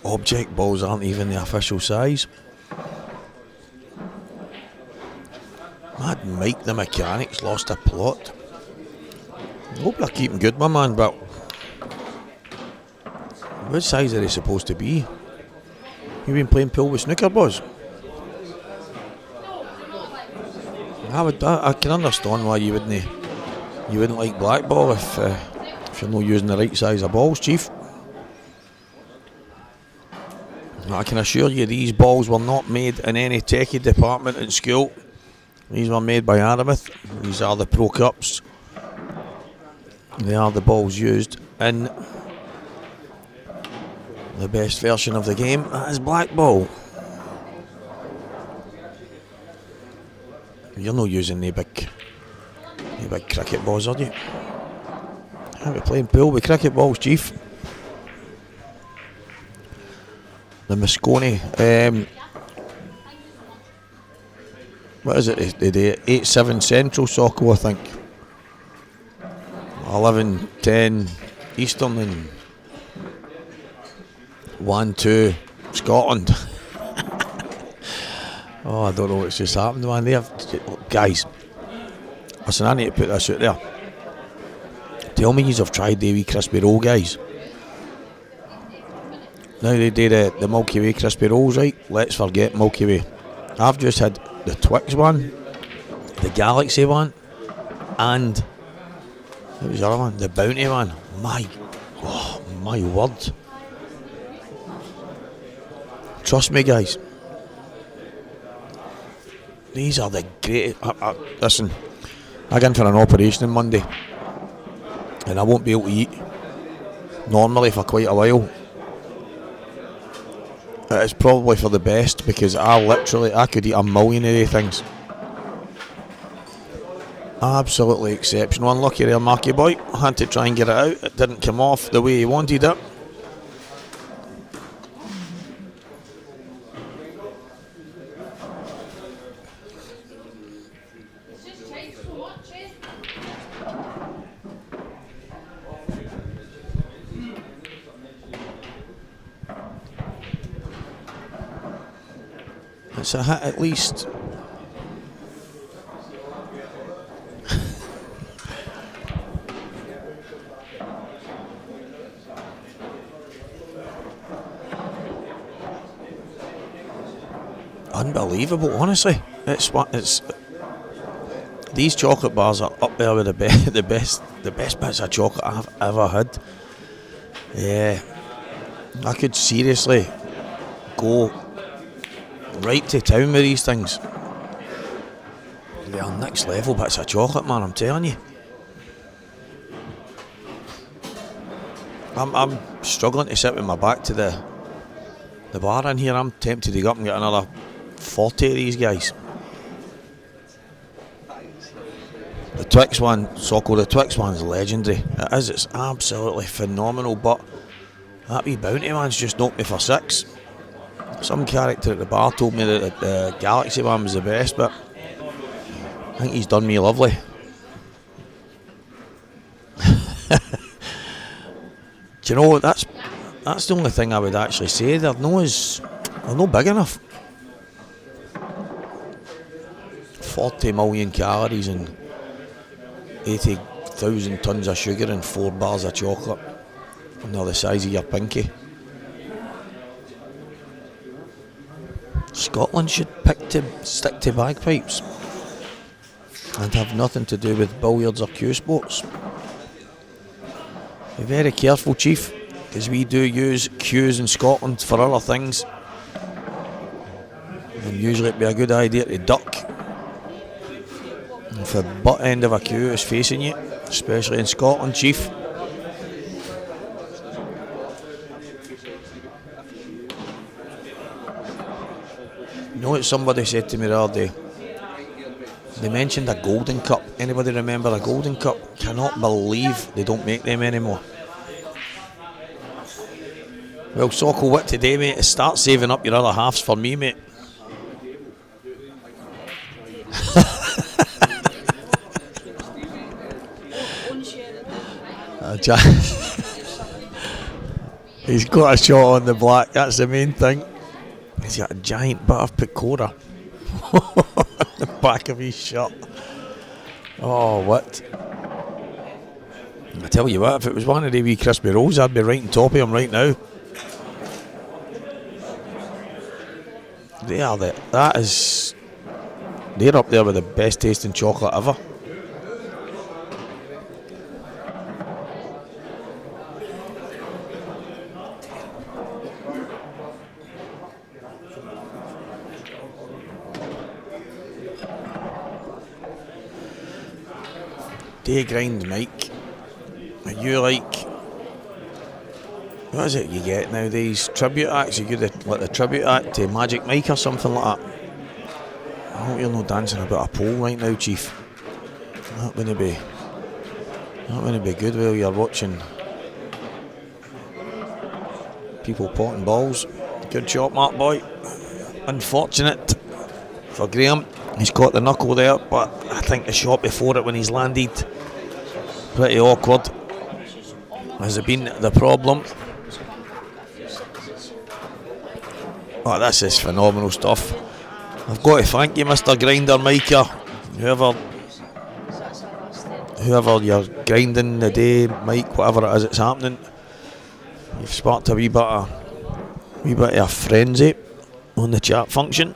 Object balls aren't even the official size. Mad Mike the Mechanic's lost a plot. Hope you're keeping good, my man, but what size are they supposed to be? You been playing pool with snooker boys? I can understand why you wouldn't like black ball if you're not using the right size of balls, Chief. I can assure you these balls were not made in any techie department in school. These were made by Aramis. These are the Pro Cups. They are the balls used in the best version of the game. That is black ball. You're not using the big cricket balls, are you? We're playing pool with cricket balls, Chief. The Moscone, what is it? The 8-7 Central Soccer, I think. 11-10 Eastern and 1-2 Scotland. Oh, I don't know what's just happened, man. They have, guys, listen, I need to put this out there. Tell me you've tried the wee crispy roll, guys. Now they do the Milky Way crispy rolls, right? Let's forget Milky Way. I've just had the Twix one, the Galaxy one, and what was the other one? The Bounty one. My word. Trust me, guys. These are the great. Listen, I go in for an operation on Monday, and I won't be able to eat normally for quite a while. It's probably for the best because I could eat a million of these things. Absolutely exceptional. Unlucky there, Marky boy. Had to try and get it out. It didn't come off the way he wanted it. It's a hit at least. Unbelievable, honestly. It's these chocolate bars are up there with the best bits of chocolate I've ever had. Yeah, I could seriously go right to town with these things. They are next level bits of chocolate, man, I'm telling you. I'm struggling to sit with my back to the bar in here. I'm tempted to go up and get another 40 of these guys. The Twix one, Socko, the Twix one's legendary. It is, it's absolutely phenomenal, but that wee Bounty one's just knocked me for 6. Some character at the bar told me that the Galaxy one was the best, but I think he's done me lovely. Do you know, that's the only thing I would actually say. They're no big enough. 40 million calories and 80,000 tons of sugar and 4 bars of chocolate. And they're the size of your pinky. Scotland should stick to bagpipes and have nothing to do with billiards or cue sports. Be very careful, Chief, because we do use cues in Scotland for other things, and usually it'd be a good idea to duck if the butt end of a cue is facing you, especially in Scotland, Chief. You know what somebody said to me the other day? They mentioned a golden cup. Anybody remember a golden cup? Cannot believe they don't make them anymore. Well, Socko, what today, mate, is start saving up your other halves for me, mate. He's got a shot on the black, that's the main thing. He's got a giant bit of pecora on the back of his shirt. Oh, what? I tell you what, if it was one of the wee crispy rolls, I'd be right on top of him right now. They're up there with the best tasting chocolate ever. Day grind, Mike. Are you like, what is it you get nowadays? Tribute acts? You get the tribute act to Magic Mike or something like that. I hope you're not dancing about a pole right now, Chief. That wouldn't be good while you're watching people potting balls. Good shot, Mark Boy. Unfortunate for Graham. He's caught the knuckle there, but I think the shot before it when he's landed, pretty awkward. Has it been the problem? Oh, this is phenomenal stuff. I've got to thank you, Mr. Grinder Maker. Whoever you're grinding the day, Mike, whatever it is that's happening. You've sparked a wee bit of a frenzy on the chat function.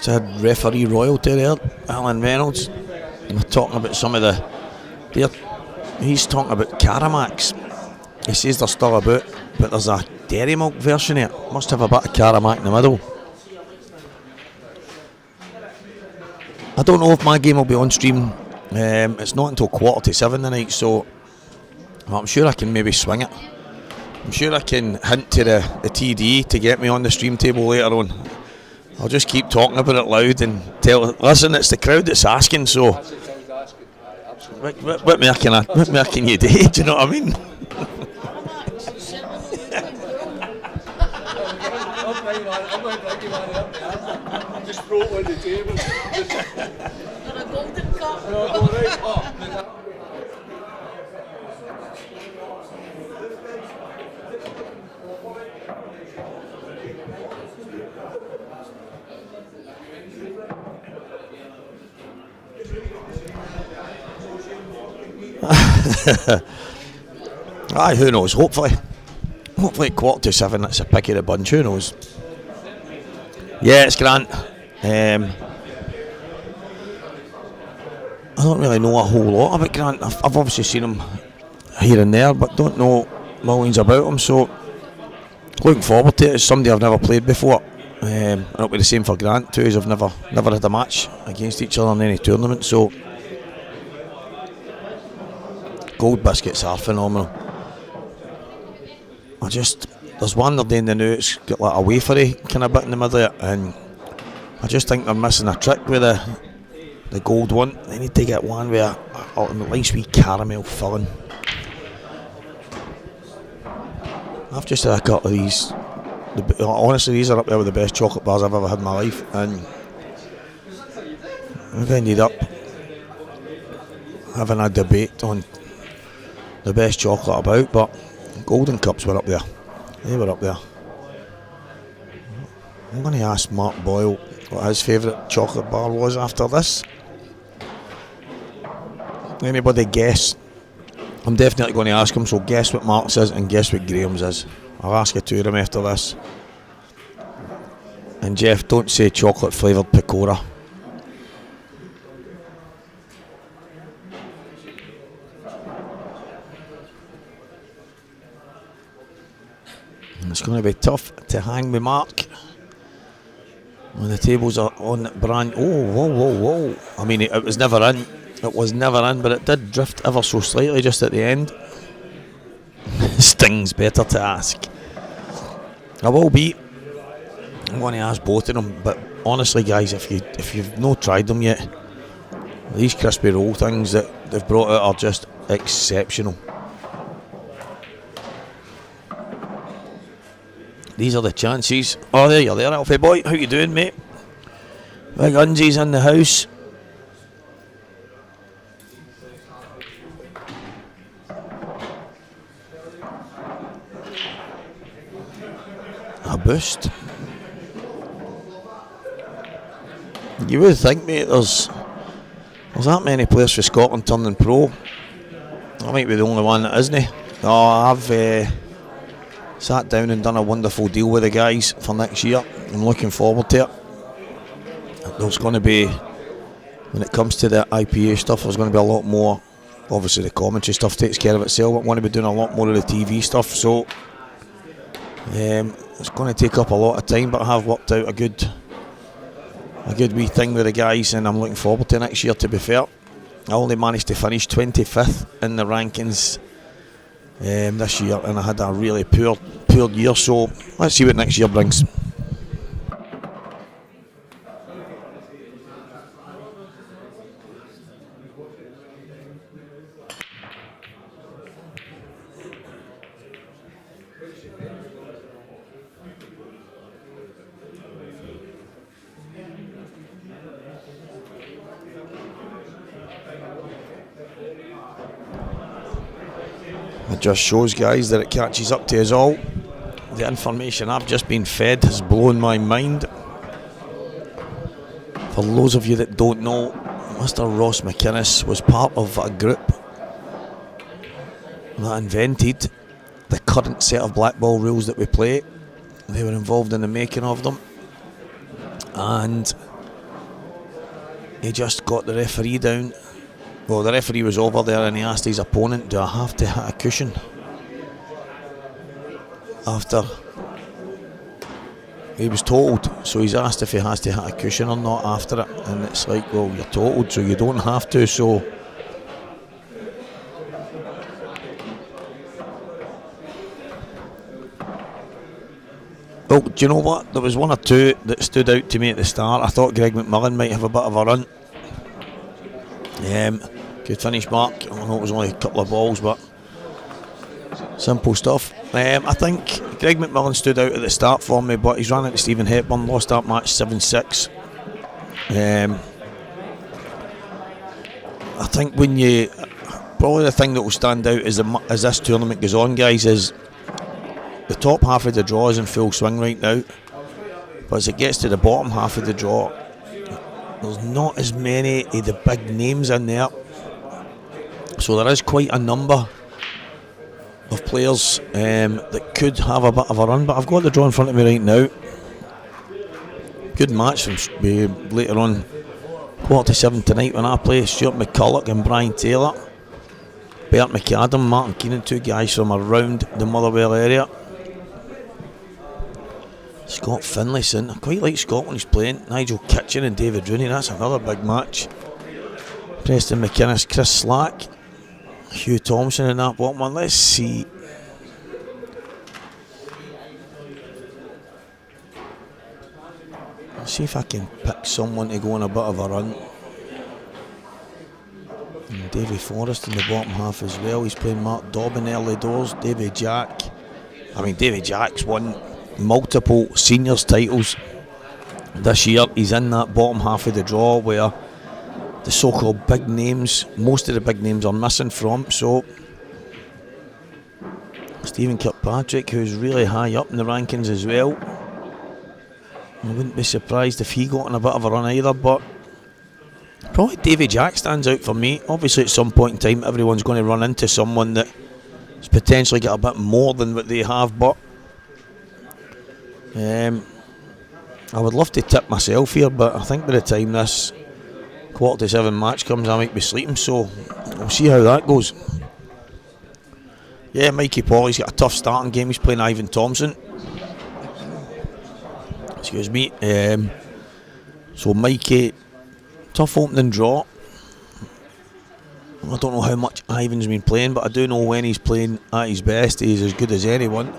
Just had referee royalty there, Alan Reynolds. We're talking about some of he's talking about Caramacs. He says they're still about, but there's a dairy milk version here. Must have a bit of Caramac in the middle. I don't know if my game will be on stream. It's not until 7:15 tonight, so I'm sure I can maybe swing it. I'm sure I can hint to the TD to get me on the stream table later on. I'll just keep talking about it loud and tell. Listen, it's the crowd that's asking, so what more can you do? Do you know what I mean? Just throw it on the table. Got a golden cup. Aye, who knows? Hopefully at 7:15 it's a pick of the bunch. Who knows? Yeah, it's Grant. I don't really know a whole lot about Grant. I've obviously seen him here and there, but don't know millions about him. So looking forward to it. It's somebody I've never played before. And it'll be the same for Grant too, as I've never had a match against each other in any tournament. So Gold Biscuits are phenomenal. There's one they're doing the new, it's got like a wafery kind of bit in the middle of it, and I just think they're missing a trick with the gold one. They need to get one with a nice wee caramel filling. I've just had a couple of these. Honestly, these are up there with the best chocolate bars I've ever had in my life, and I've ended up having a debate on the best chocolate about, but Golden Cups were up there. They were up there. I'm going to ask Mark Boyle what his favourite chocolate bar was after this. Anybody guess? I'm definitely going to ask him, so guess what Mark's is and guess what Graham's is. I'll ask you two of them after this. And Jeff, don't say chocolate flavoured Pecora. It's going to be tough to hang with Mark when the tables are on brand. Oh, whoa. I mean, it was never in. It was never in, but it did drift ever so slightly just at the end. Stings better to ask. I will be. I'm going to ask both of them, but honestly, guys, if you've not tried them yet, these crispy roll things that they've brought out are just exceptional. These are the chances. Oh, there you're there, Alfie boy. How you doing, mate? Big Unzi's in the house. A boost. You would think, mate, there's that many players for Scotland turning pro. I might be the only one that isn't. Oh, I've sat down and done a wonderful deal with the guys for next year. I'm looking forward to it. There's going to be, when it comes to the IPA stuff, there's going to be a lot more. Obviously the commentary stuff takes care of itself, but I want to be doing a lot more of the TV stuff, so it's going to take up a lot of time, but I have worked out a good wee thing with the guys, and I'm looking forward to next year. To be fair, I only managed to finish 25th in the rankings this year, and I had a really poor year, so let's see what next year brings. It just shows, guys, that it catches up to us all. The information I've just been fed has blown my mind. For those of you that don't know, Mr. Ross McInnes was part of a group that invented the current set of black ball rules that we play. They were involved in the making of them, and he just got the referee down. Well, the referee was over there and he asked his opponent, do I have to hit a cushion? After he was totaled, so he's asked if he has to hit a cushion or not after it, and it's like, well, you're totaled, so you don't have to. So oh, do you know what? There was one or two that stood out to me at the start. I thought Greg McMillan might have a bit of a run. Good finish, Mark. I know it was only a couple of balls, but simple stuff. I think Greg McMillan stood out at the start for me, but he's ran into Stephen Hepburn, lost that match 7-6. I think when you, probably the thing that will stand out as this tournament goes on, guys, is the top half of the draw is in full swing right now, but as it gets to the bottom half of the draw, there's not as many of the big names in there, so there is quite a number of players that could have a bit of a run. But I've got the draw in front of me right now. Good match from later on, 47 tonight when I play Stuart McCulloch and Brian Taylor. Bert McAdam, Martin Keenan, two guys from around the Motherwell area. Scott Finlayson, I quite like Scott when he's playing. Nigel Kitchen and David Rooney, that's another big match. Preston McInnes, Chris Slack, Hugh Thompson in that bottom one. Let's see. Let's see if I can pick someone to go on a bit of a run. And Davy Forrest in the bottom half as well. He's playing Mark Dobbin early doors. Davy Jack's won multiple seniors titles this year. He's in that bottom half of the draw where the so-called big names, most of the big names are missing from. So Stephen Kirkpatrick, who's really high up in the rankings as well, I wouldn't be surprised if he got on a bit of a run either, but probably Davy Jack stands out for me. Obviously at some point in time everyone's going to run into someone that's potentially got a bit more than what they have, but I would love to tip myself here, but I think by the time this 7:15 match comes I might be sleeping, so we'll see how that goes. Yeah, Mikey Pauley's got a tough starting game. He's playing Ivan Thompson. Excuse me. So Mikey, tough opening draw. I don't know how much Ivan's been playing, but I do know when he's playing at his best he's as good as anyone.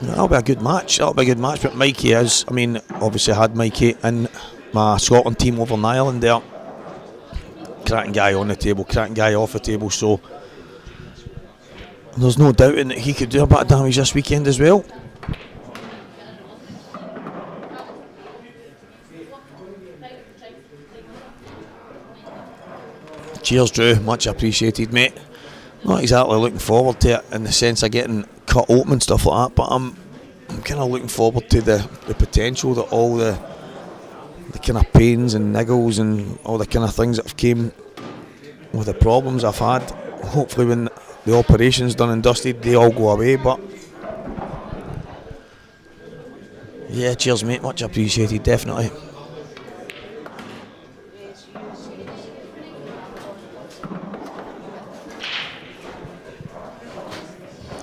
That'll be a good match. But Mikey is, I mean, obviously I had Mikey in my Scotland team over in Ireland there. Cracking guy on the table, cracking guy off the table, so there's no doubting that he could do a bit of damage this weekend as well. Cheers, Drew, much appreciated, mate. Not exactly looking forward to it in the sense of getting cut open and stuff like that, but I'm kind of looking forward to the potential that all the kind of pains and niggles and all the kind of things that have came with the problems I've had. Hopefully when the operation's done and dusted they all go away, but yeah, cheers mate, much appreciated, definitely.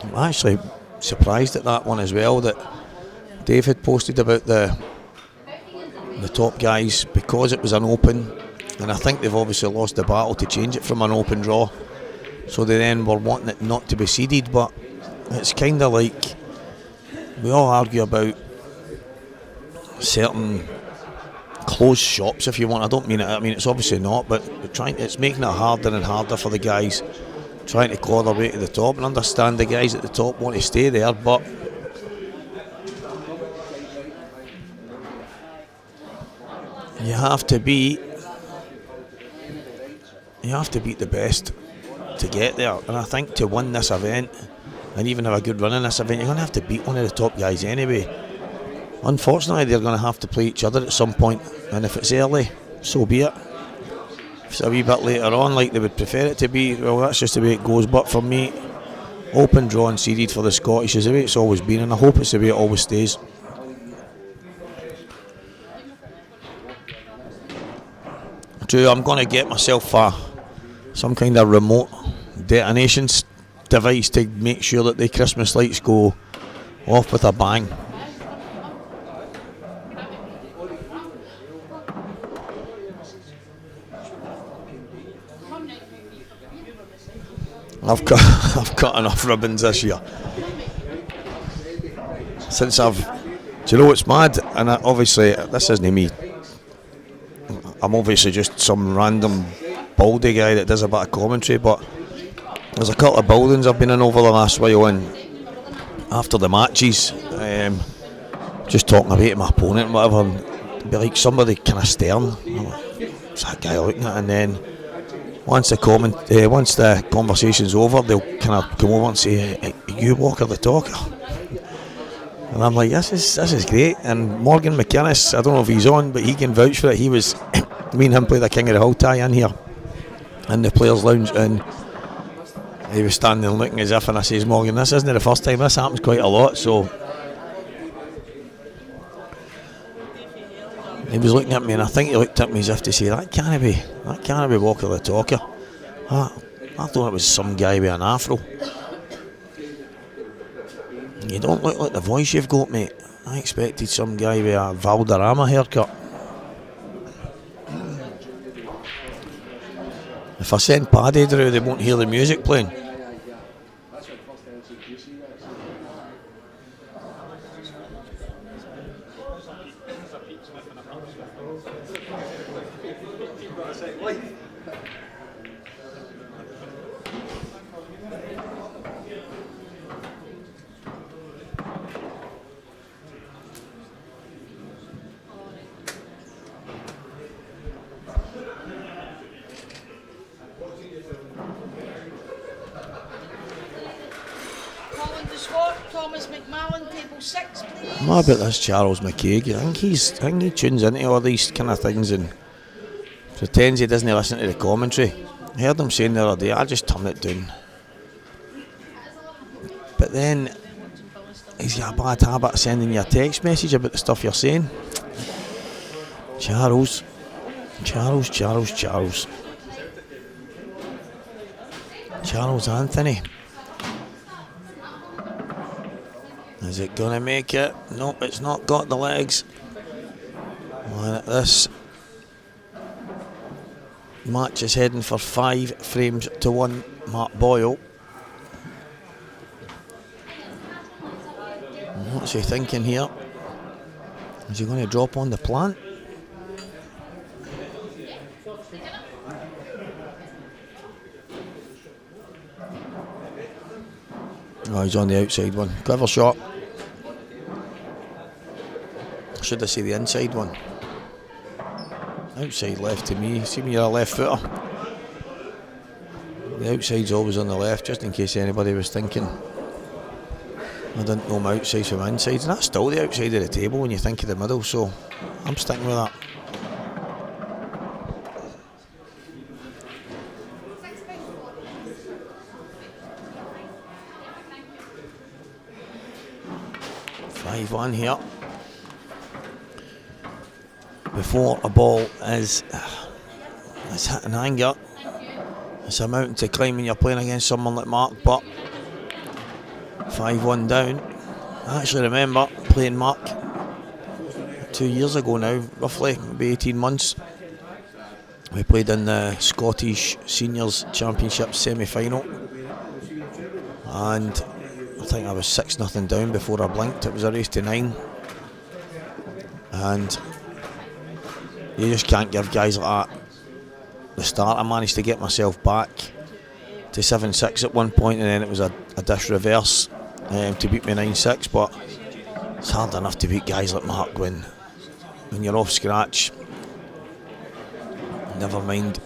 I'm actually surprised at that one as well, that Dave had posted about the top guys because it was an open, and I think they've obviously lost the battle to change it from an open draw, so they then were wanting it not to be seeded. But it's kind of like we all argue about certain closed shops, if you want. I don't mean it, I mean it's obviously not, but it's making it harder and harder for the guys trying to claw their way to the top, and understand the guys at the top want to stay there, but you have to beat the best to get there. And I think to win this event and even have a good run in this event, you're going to have to beat one of the top guys anyway. Unfortunately, they're going to have to play each other at some point, and if it's early, so be it. If it's a wee bit later on like they would prefer it to be, well, that's just the way it goes. But for me, open draw and seeded for the Scottish is the way it's always been, and I hope it's the way it always stays. Drew, I'm going to get myself some kind of remote detonation device to make sure that the Christmas lights go off with a bang. I've got enough ribbons this year. Since do you know what's mad? And obviously, this isn't me. I'm obviously just some random baldy guy that does a bit of commentary, but there's a couple of buildings I've been in over the last while, and after the matches, just talking about my opponent and whatever, and it'd be like somebody kind of stern. What's that guy looking at? And then once the conversation's over, they'll kind of come over and say, "Are you Walker the Talker?" And I'm like, this is great. And Morgan McInnes, I don't know if he's on, but he can vouch for it. He was, me and him played the King of the Hill tie in here in the Players' Lounge, and he was standing there looking as if, and I says, Morgan, this isn't the first time, this happens quite a lot. So he was looking at me, and I think he looked at me as if to say, that can't be Walker the Talker. I thought it was some guy with an afro. You don't look like the voice you've got, mate. I expected some guy with a Valderrama haircut. If I send Paddy, Drew, they won't hear the music playing. What about this Charles McCaig? I think he tunes into all these kind of things and pretends he doesn't listen to the commentary. I heard him saying the other day, I just turn it down. But then he's got a bad habit of sending you a text message about the stuff you're saying. Charles Anthony. Is it going to make it? Nope, it's not got the legs. And this match is heading for 5 frames to 1. Mark Boyle. What's he thinking here? Is he going to drop on the plant? Oh, he's on the outside one. Clever shot. Should I say the inside one? Outside left to me. See me, you're a left footer. The outside's always on the left, just in case anybody was thinking. I didn't know my outsides from insides, and that's still the outside of the table when you think of the middle, so I'm sticking with that. One here before a ball is hitting anger. It's a mountain to climb when you're playing against someone like Mark, but 5-1 down. I actually remember playing Mark 2 years ago now, roughly, maybe 18 months. We played in the Scottish Seniors Championship semi-final, and I think I was 6-0 down before I blinked. It was a race to 9, and you just can't give guys like that the start. I managed to get myself back to 7-6 at one point, and then it was a dish reverse to beat me 9-6. But it's hard enough to beat guys like Mark when you're off scratch. Never mind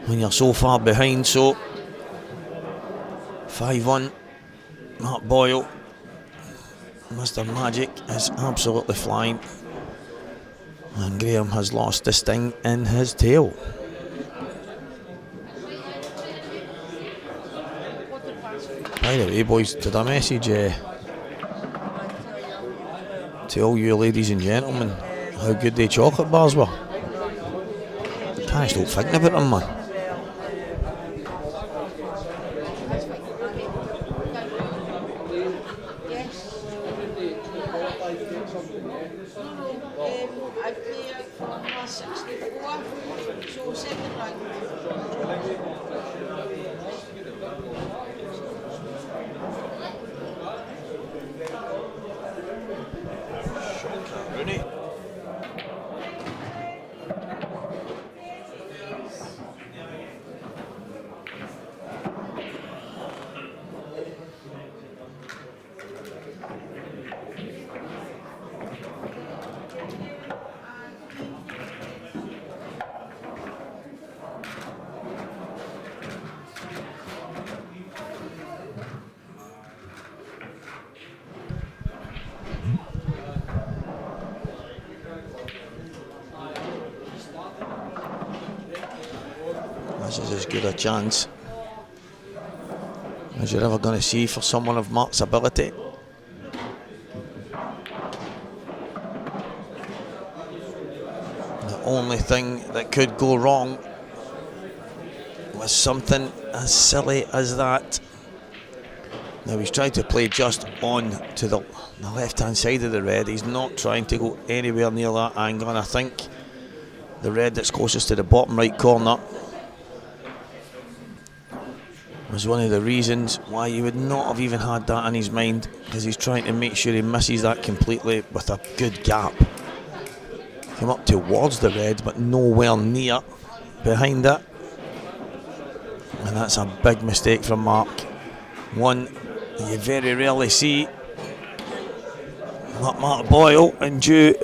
when you're so far behind. So 5-1. Mark Boyle, Mr. Magic, is absolutely flying, and Graham has lost the sting in his tail. By the way, boys, did I message to all you ladies and gentlemen how good the chocolate bars were? Can't stop thinking about him, man. I played for number 64, so second round. Rooney. This is as good a chance as you're ever going to see for someone of Mark's ability. The only thing that could go wrong was something as silly as that. Now he's trying to play just on to the left-hand side of the red. He's not trying to go anywhere near that angle, and I think the red that's closest to the bottom right corner was one of the reasons why he would not have even had that in his mind, because he's trying to make sure he misses that completely with a good gap. Came up towards the red, but nowhere near behind it. And that's a big mistake from Mark. One you very rarely see. Mark Boyle and due.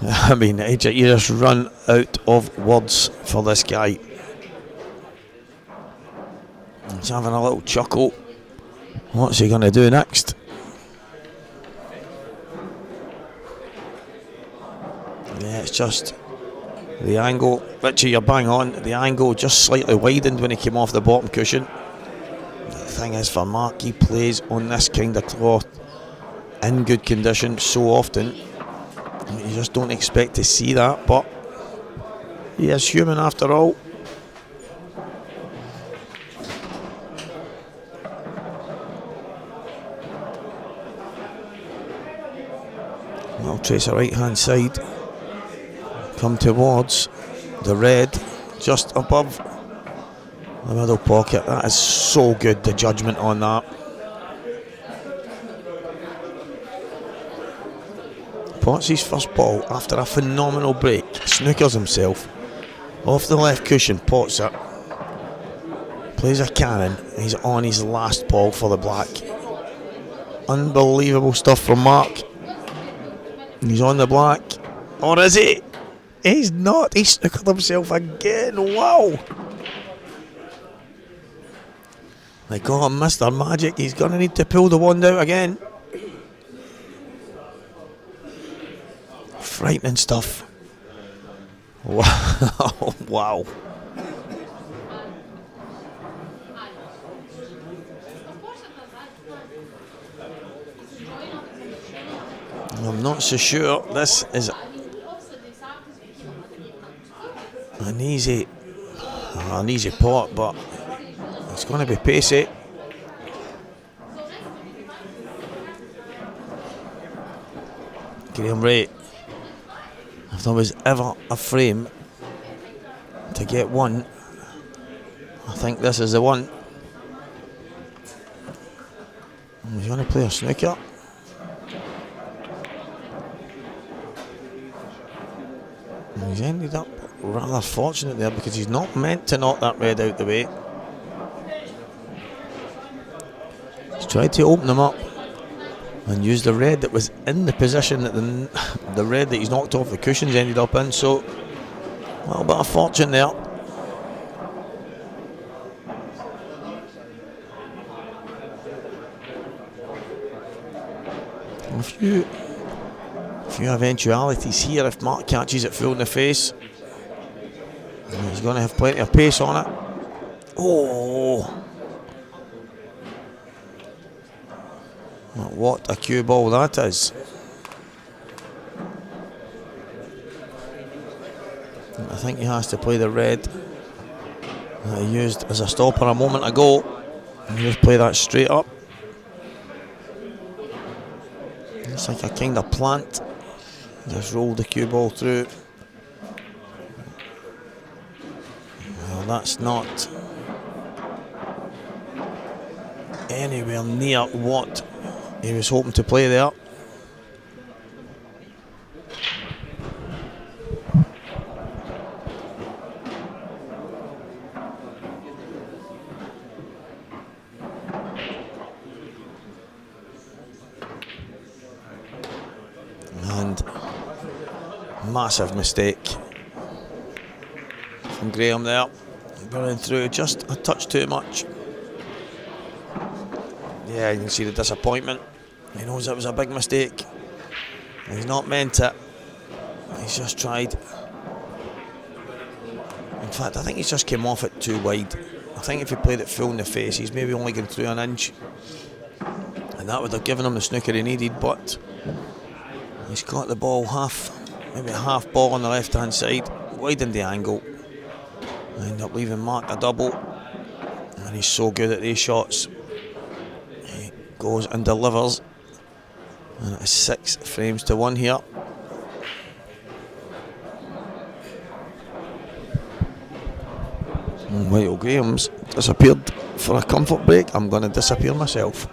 I mean, you just run out of words for this guy. He's having a little chuckle. What's he going to do next? Yeah, it's just the angle. Richie, you're bang on. The angle just slightly widened when he came off the bottom cushion. The thing is, for Mark, he plays on this kind of cloth in good condition so often. You just don't expect to see that, but he is human after all. I'll trace a right hand side, come towards the red, just above the middle pocket. That is so good, the judgment on that. Pots his first ball after a phenomenal break, snookers himself off the left cushion, pots it, plays a cannon, and he's on his last ball for the black. Unbelievable stuff from Mark. He's on the black, or is he? He's not. He snookered himself again. Wow! They call him Mr. Magic. He's going to need to pull the wand out again. Frightening stuff. Wow! Wow! I'm not so sure this is an easy pot, but it's going to be pacey. Graham Ray, if there was ever a frame to get one, I think this is the one. He's going to play a snooker. He's ended up rather fortunate there, because he's not meant to knock that red out the way. He's tried to open them up and use the red that was in the position that the red that he's knocked off the cushions ended up in, so a little bit of fortune there. A few eventualities here if Mark catches it full in the face. He's going to have plenty of pace on it. Oh! What a cue ball that is. think he has to play the red that he used as a stopper a moment ago. And just play that straight up. It's like a kind of plant. Just roll the cue ball through. Well, that's not anywhere near what he was hoping to play there. And massive mistake from Graham there, burning through just a touch too much. Yeah, you can see the disappointment. He knows it was a big mistake. He's not meant it. He's just tried. In fact, I think he's just came off it too wide. I think if he played it full in the face, he's maybe only going through an inch. And that would have given him the snooker he needed, but he's got the ball maybe half ball on the left hand side, widened the angle. End up leaving Mark a double. And he's so good at these shots. He goes and delivers. And it is 6 frames to 1 here. While Graham's disappeared for a comfort break, I'm going to disappear myself.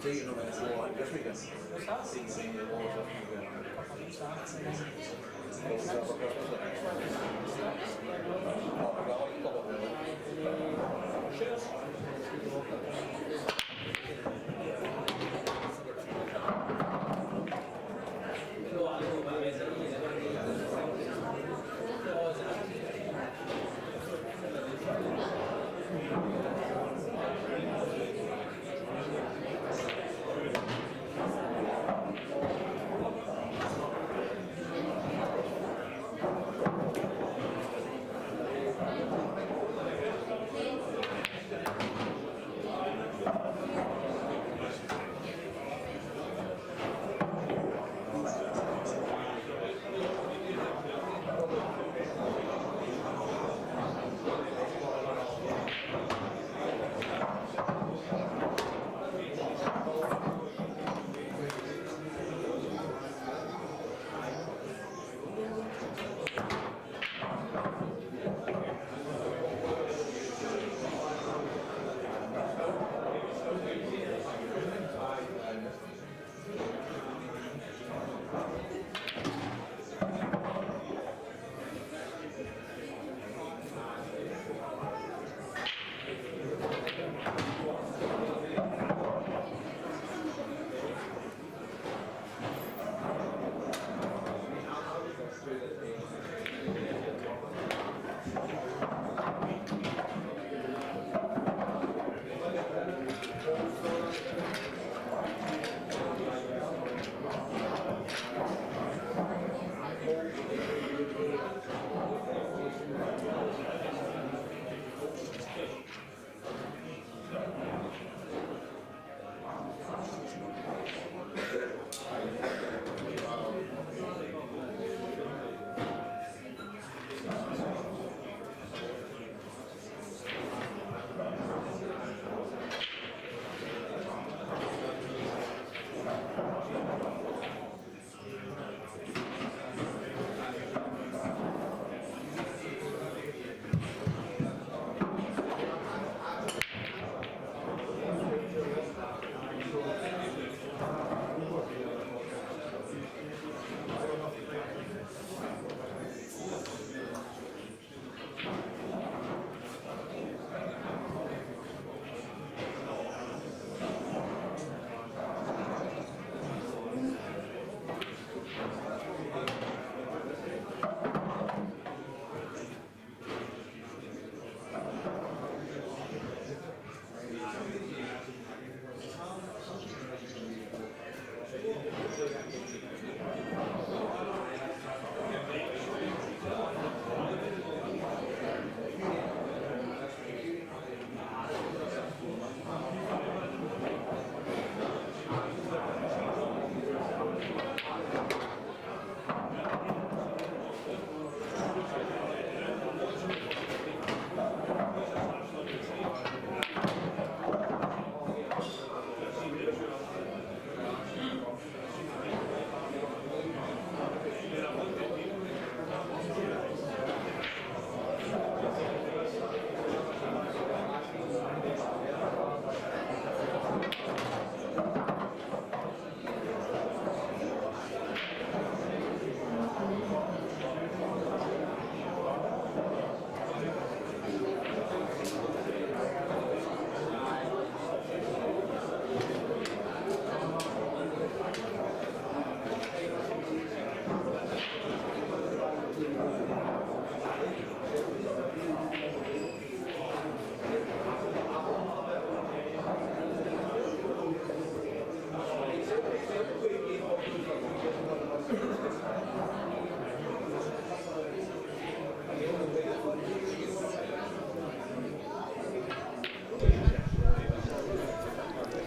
Taking them in the wall, I guess we can see the walls up.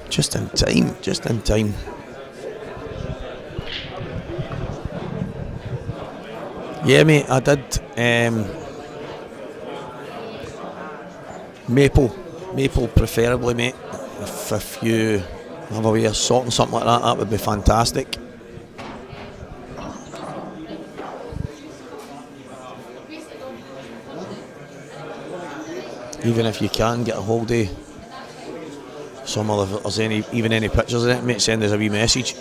Just in time, just in time. Yeah, mate, I did. Maple preferably, mate. If you have a way of sorting something like that, that would be fantastic. Even if you can get a hold of some of, if there's any pictures of it, mate, send us a wee message.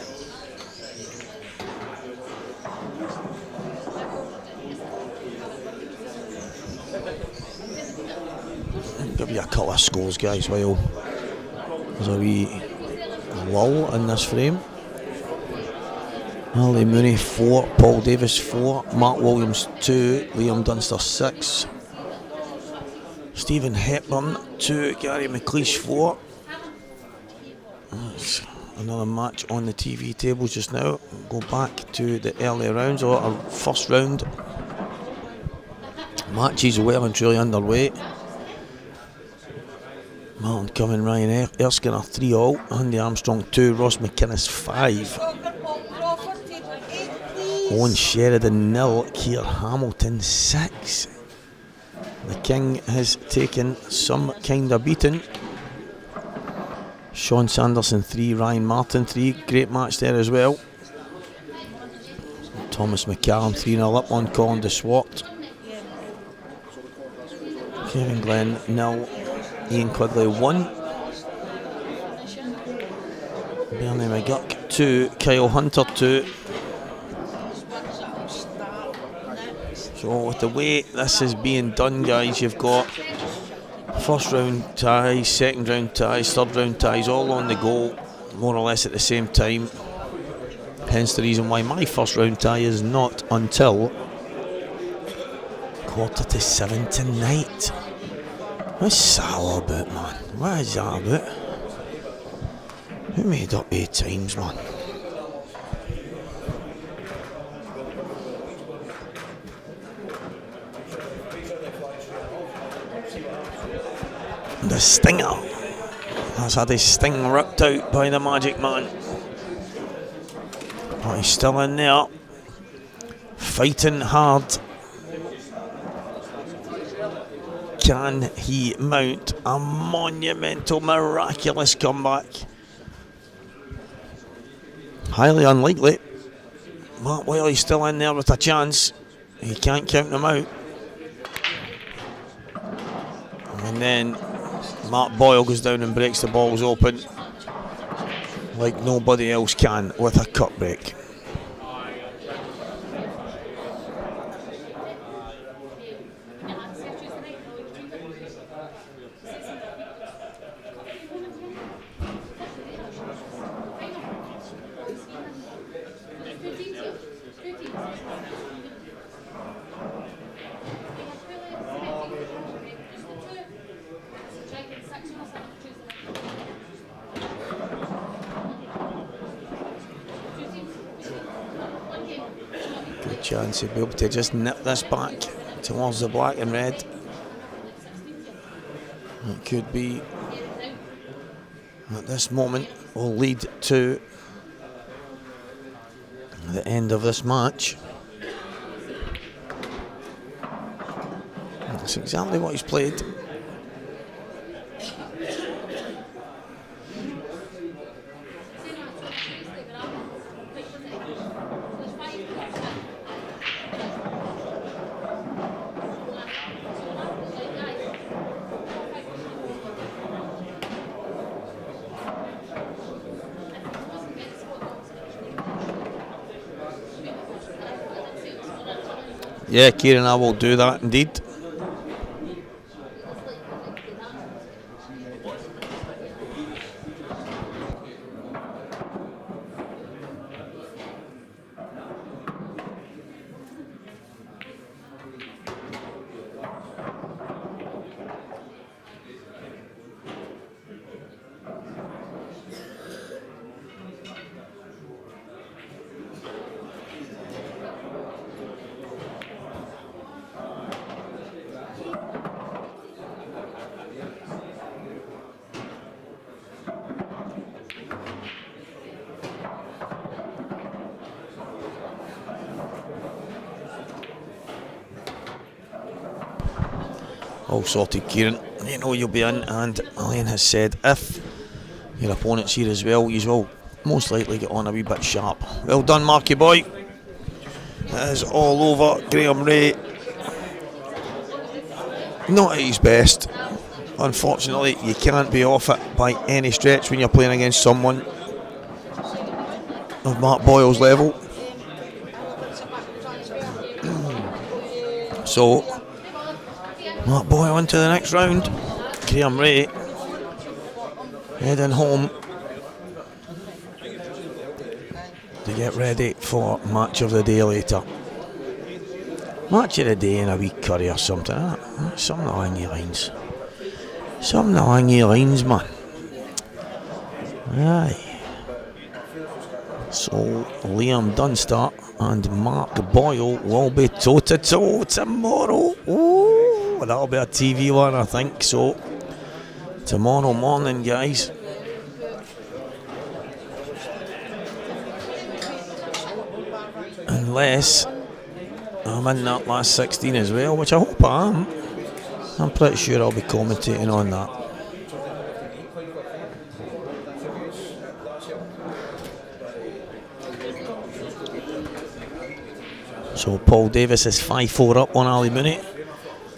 scores, guys, while there's a wee lull in this frame. Ali Mooney 4, Paul Davis 4, Mark Williams 2, Liam Dunster 6, Stephen Hepburn 2, Gary McLeish 4. That's another match on the TV tables just now. Go back to the early rounds, or our first round. Matches well and truly underway. Martin Cumming, Ryan Erskine 3-all, Andy Armstrong 2, Ross McInnes 5, Owen Sheridan 0, Keir Hamilton 6. The King has taken some kind of beating. Sean Sanderson 3, Ryan Martin 3, great match there as well. Thomas McCallum 3-0 up on Colin de Swart. Kevin Glenn 0, Ian Quigley 1, Bernie McGurk 2, Kyle Hunter 2. So with the way this is being done, guys, you've got first round ties, second round ties, third round ties all on the go, more or less at the same time. Hence the reason why my first round tie is not until 6:45 tonight. What's that all about, man? What is that about? Who made up 8 times, man? The stinger has had his sting ripped out by the Magic Man, but he's still in there, fighting hard. Can he mount a monumental, miraculous comeback? Highly unlikely, but while he's still in there with a chance, he can't count them out. And then Mark Boyle goes down and breaks the balls open like nobody else can with a cut break. Chance he'll be able to just nip this back towards the black and red. It could be, at this moment, will lead to the end of this match. That's exactly what he's played. Yeah, Kieran, I will do that indeed. All sorted, Kieran. You know you'll be in, and Elaine has said if your opponent's here as well, you will most likely get on a wee bit sharp. Well done, Marky boy. It is all over. Graham Ray, not at his best. Unfortunately, you can't be off it by any stretch when you're playing against someone of Mark Boyle's level. So Mark Boyle into the next round. Graham Ray heading home to get ready for match of the day later. Match of the day in a wee curry or something. Something along your lines. Something along your lines, man. Aye. So Liam Dunster and Mark Boyle will be toe to toe tomorrow. Ooh, that'll be a TV one, I think. So tomorrow morning, guys. Unless I'm in that last 16 as well, which I hope I am. I'm pretty sure I'll be commentating on that. So Paul Davis is 5-4 up on Ali Mooney.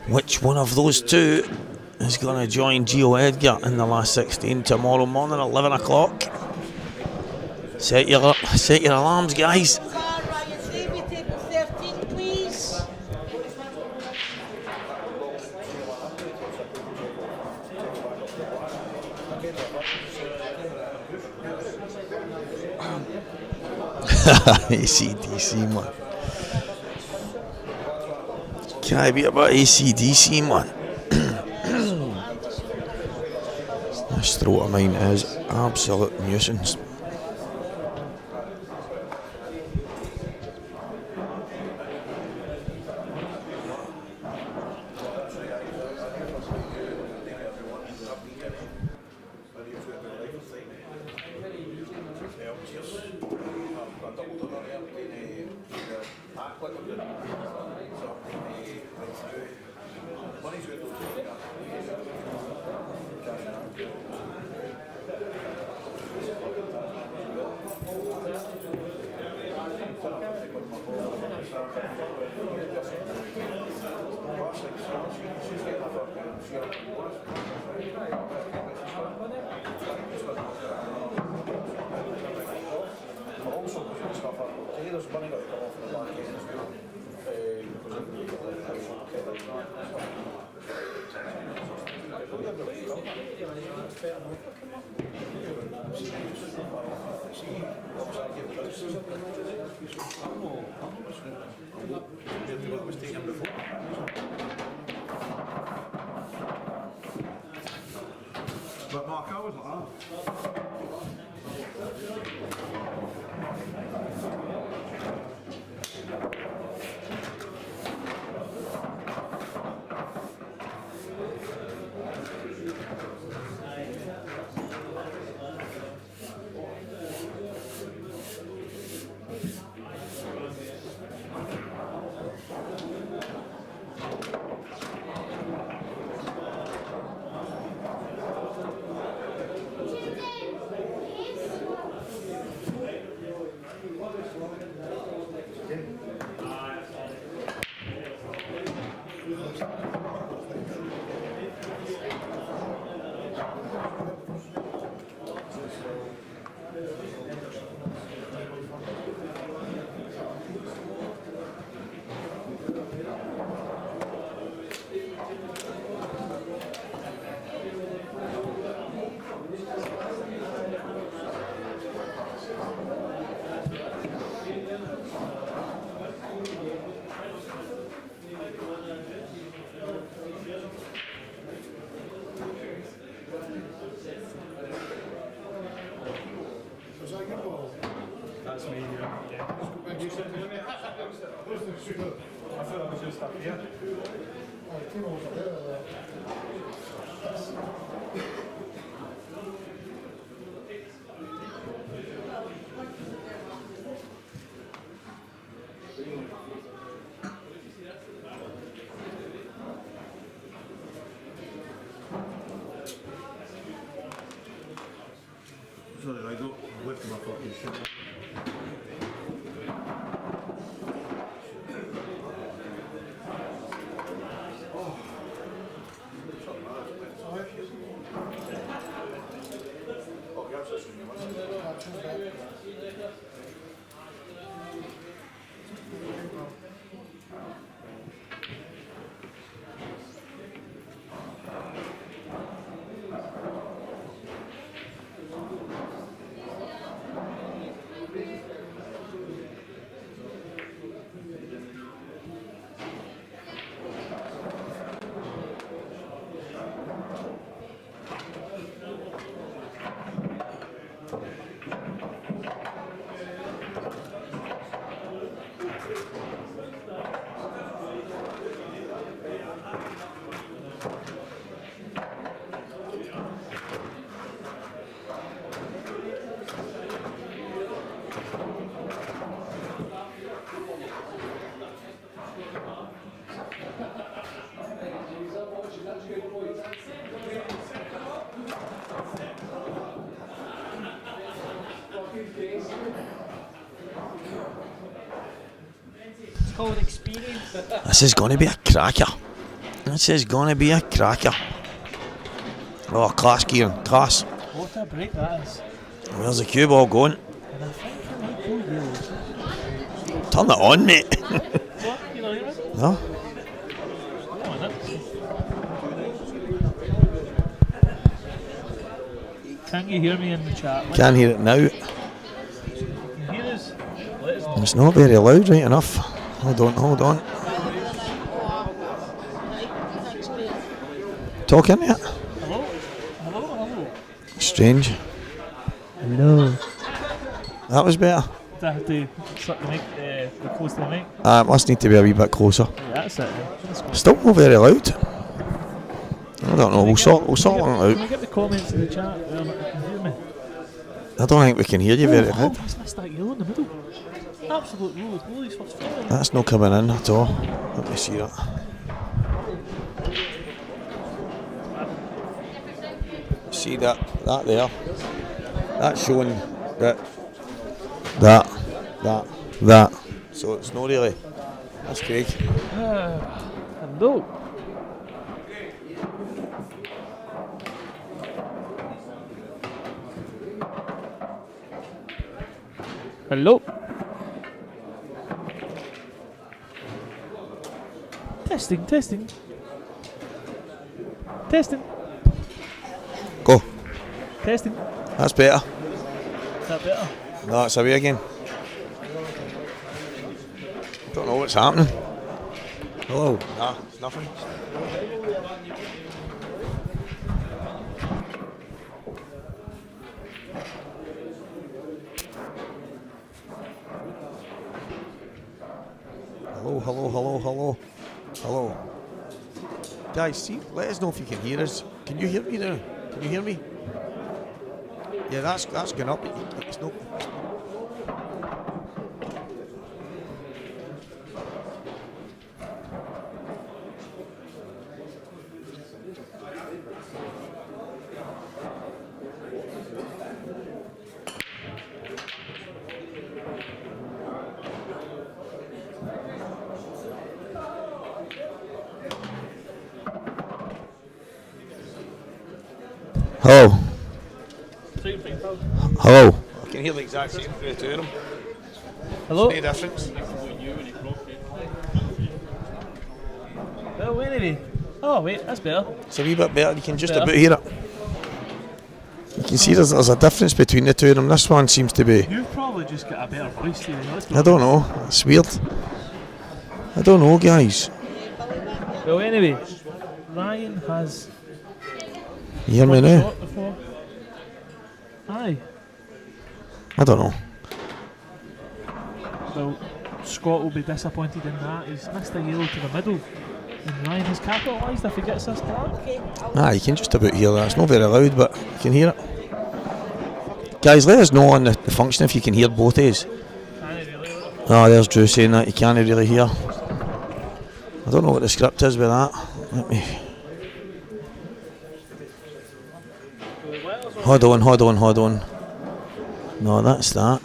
Which one of those two is going to join Gio Edgar in the last 16 tomorrow morning at 11 o'clock? Set your alarms, guys. ACDC, man. Can I be about ACDC, man? This throat of mine is absolute nuisance. But Mark, I was like that. That's me, yeah. You said to me, I wasn't sure. I thought I was just up here. I came over there. Sorry, I got lifted my fucking shit. It's called experience. This is going to be a cracker. This is going to be a cracker. Oh, class, Kieran, class. What a break that is. Where's the cue ball going? And I think it might go yellow. Turn it on, mate. What? You know what I mean? No? Go on, Can you hear me in the chat? Can't hear it now. Can you hear us? Let us know. It's not very loud, right enough. Hold on, hold on. Talking yet? Hello? Hello? Hello? Strange. Hello. That was better. Do I have to slip the mic, the close to the mic? It must need to be a wee bit closer. Yeah, that's it. That's good. Still not very loud. I don't know. We'll sort it Can out. we get the comments in the chat where you can hear me? I don't think we can hear you very loud. That's missed that yellow in the middle. Absolute rule. Holy first foul. That's not coming in at all. Let me see that. See that there? That's showing that. So it's not really. That's Craig. Hello. Hello. Testing, testing. Testing. Go. Testing. That's better. Is that better? No, it's away again. Don't know what's happening. Hello. Nah, it's nothing. Hello. Guys, see, let us know if you can hear us. Can you hear me now? Can you hear me? Yeah, that's going up. It's not. Hello. Hello. I can hear the exact same through the two of them. Hello. No difference. Oh, anyway. Oh, wait, that's better. It's a wee bit better. You can just Better. about hear it. You can see there's a difference between the two of them. This one seems to be. You've probably just got a better voice to you. I don't know. It's weird. I don't know, guys. Well, anyway, Ryan has. You hear me now? shot before. Aye. I don't know. Well, Scott will be disappointed in that. He's missed a yellow to the middle. And Ryan has capitalised if he gets this card. You can just about hear that. It's not very loud, but you can hear it. Guys, let us know on the function if you can hear both of us. There's Drew saying that you can't really hear. I don't know what the script is with that. Let me. Hold on. No, that's that.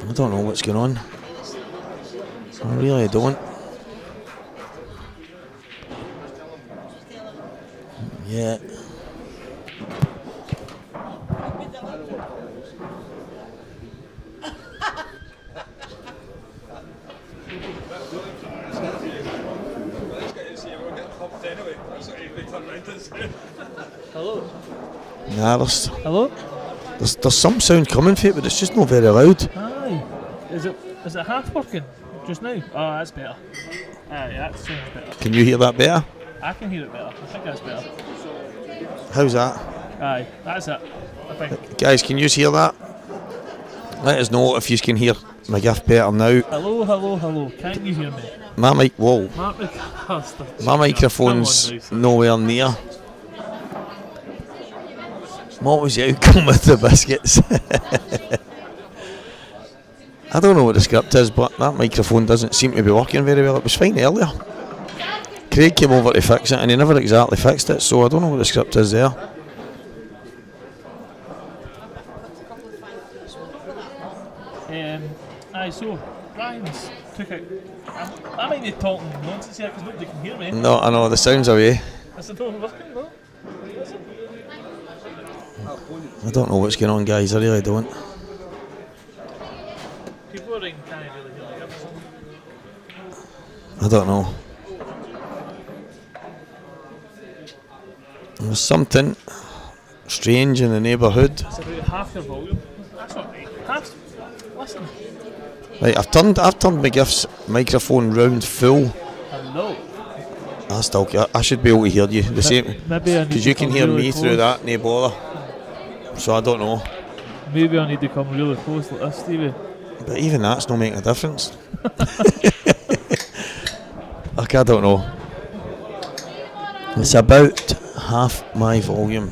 I don't know what's going on. I really don't. Yeah. Hello. Nah, Hello. there's some sound coming from it, but it's just not very loud. Aye. Is it half working just now? Oh, that's better. Aye, that sounds better. Can you hear that better? I can hear it better. I think that's better. How's that? Aye, that's it. I think. Guys, can you hear that? Let us know if you can hear my gift better now. Hello. Can you hear me? My mic, whoa. My My microphone's nowhere near. What was the outcome of the biscuits? I don't know what the script is, but that microphone doesn't seem to be working very well. It was fine earlier. Craig came over to fix it and he never exactly fixed it, so I don't know what the script is there. Aye, so Ryan's took it. I might be talking nonsense here because nobody can hear me. No, I know, the sound's away. Is it not working, no? I don't know what's going on, guys, I really don't. People are ringing, can't really hear me. I don't know. There's something strange in the neighbourhood. It's about half your volume. That's not right. Half. Listen. Right, I've turned McGiff's microphone round full. Hello. I should be able to hear you the same, Maybe I need because to you can come hear really me close. through that, no bother. So I don't know. Maybe I need to come really close like this, Stevie. But even that's not making a difference. Like, I don't know. It's about half my volume.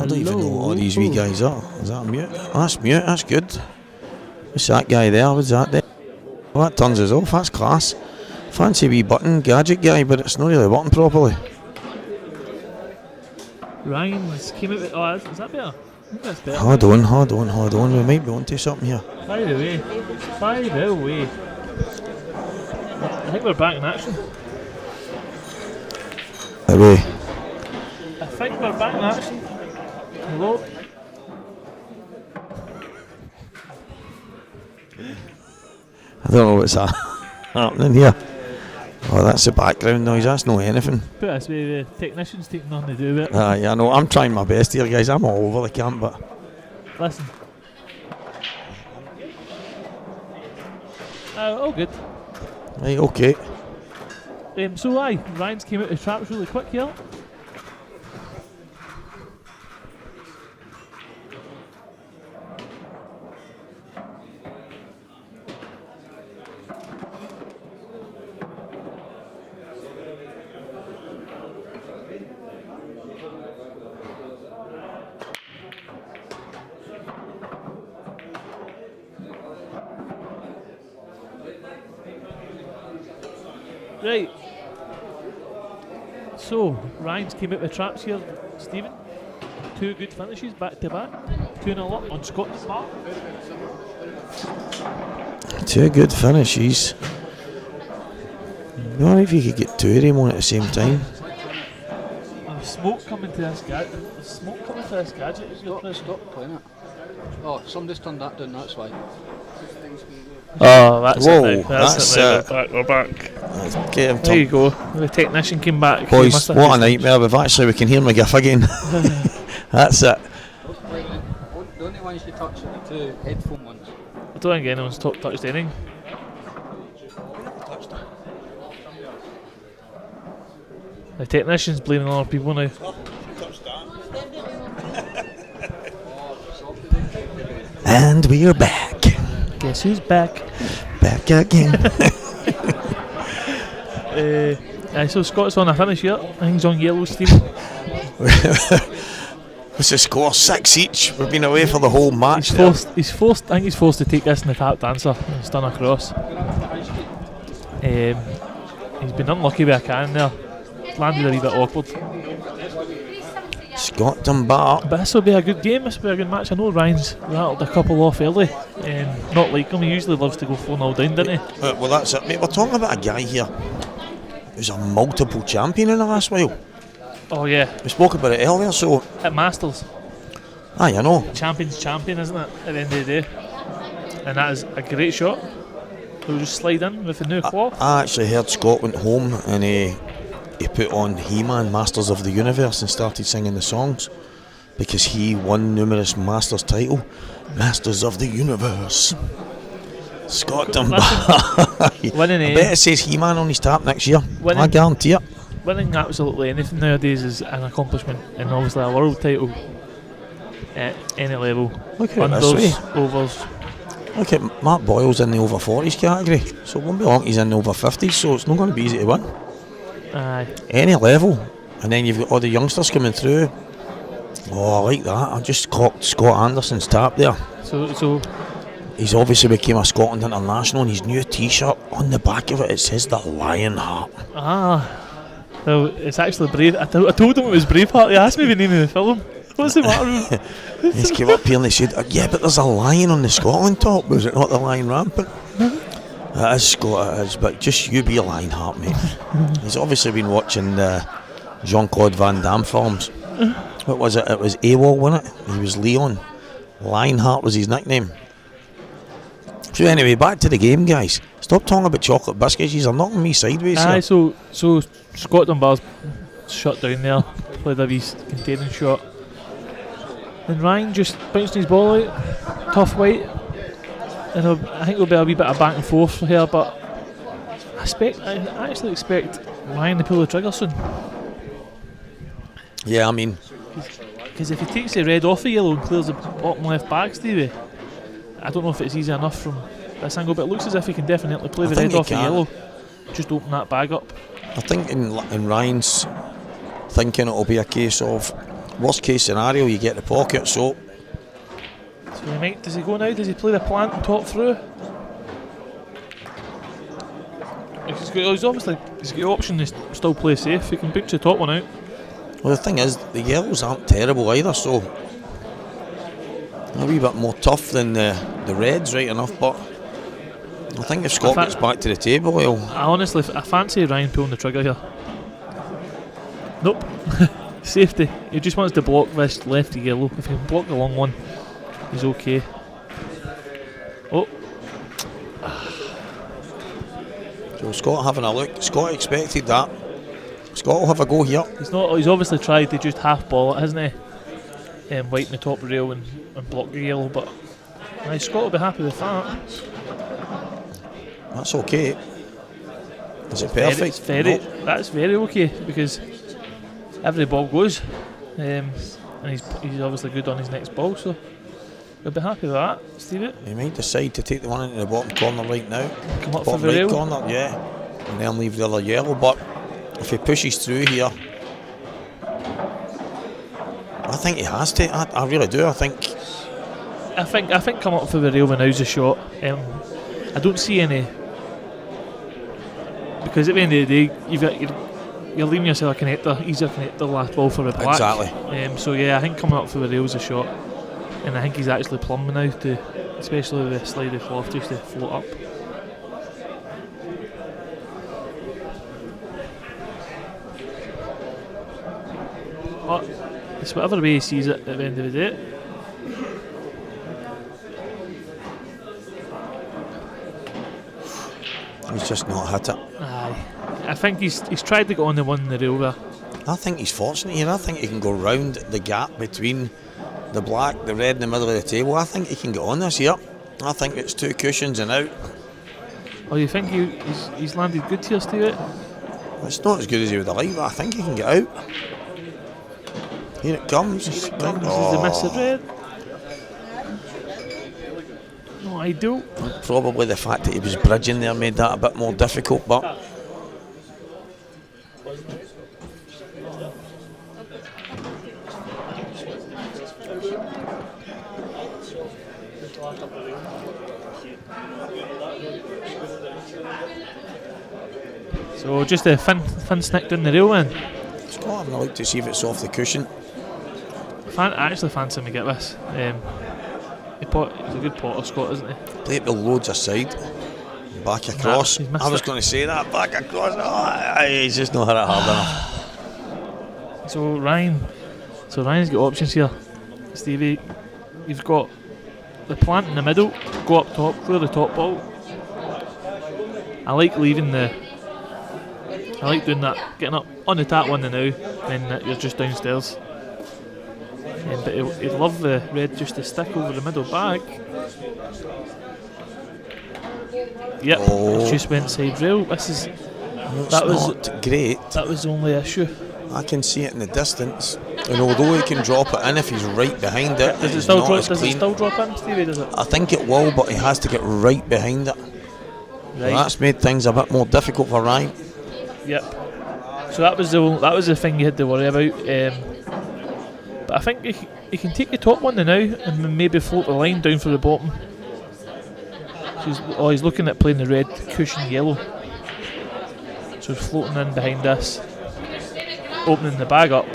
I don't even know what all these wee guys are. Is that mute? Oh, that's mute, that's good. What's that guy there? What's that there? Oh, that turns us off, that's class. Fancy wee button gadget guy, but it's not really working properly. Ryan's came out with. Oh, is that better? I think that's better. Hold on. We might be onto something here. By the way. I think we're back in action. Away. I think we're back in action. Hello? I don't know what's happening here. Oh, that's the background noise, that's no anything. Put this way, the technician's taking nothing to do with it. Yeah, I know, I'm trying my best here, guys. I'm all over the camp, but Listen. All good. right, okay. So Ryan's came out of traps really quick here. Right. So, Ryan's came out with traps here, Stephen. 2 good finishes back to back. 2-0 up on Scott's part. 2 good finishes. I wonder if you could get 2 of them on at the same time. There's smoke coming to this gadget. Stop playing it. Oh, somebody's turned that down, that's why. Oh, that's Whoa, it now. That's it now. We're back. Get him There you go. The technician came back. Boys, what a nightmare. We can hear McGiff again. That's it. The only ones you touch are the 2 headphone ones. I don't think anyone's touched anything. The technician's blaming other people now. And we are back. Guess who's back? Back again. So Scott's on a finish here. I think he's on yellow, Steve. What's the score? 6 each. We've been away for the whole match. He's forced to take this in the tap dancer and stun across. He's been unlucky with a can there. Landed a wee bit awkward. Scott Dunbar. But this will be a good game, this will be a good match. I know Ryan's rattled a couple off early. Not like him, he usually loves to go 4-0 down, doesn't he? Well, that's it, mate. We're talking about a guy here who's a multiple champion in the last while. Oh yeah. We spoke about it earlier, so. At Masters. I know. Champion's champion, isn't it, at the end of the day? And that is a great shot. He'll just slide in with the new cloth. I actually heard Scott went home and he put on He-Man Masters of the Universe and started singing the songs because he won numerous Masters title. Masters of the Universe. Scott Dunbar. I bet it says He-Man on his tap next year. I guarantee it. Winning absolutely anything nowadays is an accomplishment, and obviously a world title at any level. Look at it this way. Overs. Look at Mark Boyle's in the over 40s category, so it won't be long he's in the over 50s, so it's not going to be easy to win. Aye. Any level, and then you've got all the youngsters coming through. Oh, I like that. I just clocked Scott Anderson's tap there. So He's obviously became a Scotland international, and his new T-shirt, on the back of it says the Lion Heart. Well, it's actually Brave. I told him it was Braveheart. He asked me the name of the film. What's the matter? He's came up here and he said, yeah, but there's a lion on the Scotland top. Was it not the Lion Rampant? It is Scott, it is, but just you be a Lionheart, mate. He's obviously been watching the Jean-Claude Van Damme films. What was it? It was AWOL, wasn't it? He was Leon. Lionheart was his nickname. So anyway, back to the game, guys. Stop talking about chocolate biscuits. You're knocking me sideways here. So Scott Dunbar's shut down there. Played a wee containing shot. And Ryan just bounced his ball out. Tough weight. And I think there'll be a wee bit of back and forth here, but I actually expect Ryan to pull the trigger soon. Yeah, I mean, because if he takes the red off the yellow and clears the bottom left back, Stevie, I don't know if it's easy enough from this angle, but it looks as if he can definitely play the red off the yellow. Just open that bag up. I think in Ryan's thinking it'll be a case of worst case scenario, you get the pocket, so Does he go now? Does he play the plant and top through? He's got the option to still play safe. He can bounce the top one out. Well, the thing is, the yellows aren't terrible either, so a wee bit more tough than the reds, right enough, but I think if Scott gets back to the table, I fancy Ryan pulling the trigger here. Nope. Safety. He just wants to block this lefty yellow. If he can block the long one, he's okay. Oh. So Scott having a look. Scott expected that. Scott will have a go here. He's obviously tried to just half ball it, hasn't he? Widen the top rail and block the yellow, but Scott will be happy with that. That's okay. Is it perfect? That's very okay, because every ball goes, and he's obviously good on his next ball, so we'll be happy with that, Stevie. He might decide to take the one into the bottom corner right now. Come up bottom for the right rail. corner, yeah, and then leave the other yellow. But if he pushes through here, I think he has to. I really do. I think come up for the rail when now's the shot. I don't see any, because at the end of the day, you're leaving yourself a connector, easier connector last ball for the black. Exactly. So yeah, I think coming up for the rail is a shot, and I think he's actually plumbing now to, especially with the slide of cloth, just to float up. But it's whatever way he sees it at the end of the day. He's just not hit it. Aye. I think he's tried to get on the one in the rail there. I think he's fortunate here. I think he can go round the gap between the black, the red in the middle of the table. I think he can get on this here. I think it's two cushions and out. Oh, you think he's landed good here, Steve? It's not as good as he would have liked, but I think he can get out. Here it comes. This is the miss of red. No, I do. Probably the fact that he was bridging there made that a bit more difficult, but so just a fin snick down the rail then. Scott having a look to see if it's off the cushion. I actually fancy him to get this. He's a good potter, Scott, isn't he? Play it with loads aside. Back across. I was going to say that. Back across. Oh, he's just not hit it hard enough. So Ryan's got options here. Stevie, you've got the plant in the middle, go up top, clear the top ball. I like doing that, getting up on the tap one now, then you're just downstairs. But he'd love the red just to stick over the middle bag. Yep, it just went side rail. That was not great. That was the only issue. I can see it in the distance, and although he can drop it in if he's right behind it, Does it still drop in, Stevie? Does it? I think it will, but he has to get right behind it. Right. That's made things a bit more difficult for Ryan. Yep. So that was the thing you had to worry about. But I think he can take the top one now and maybe float the line down for the bottom. He's looking at playing the red cushion yellow. So he's floating in behind this, opening the bag up,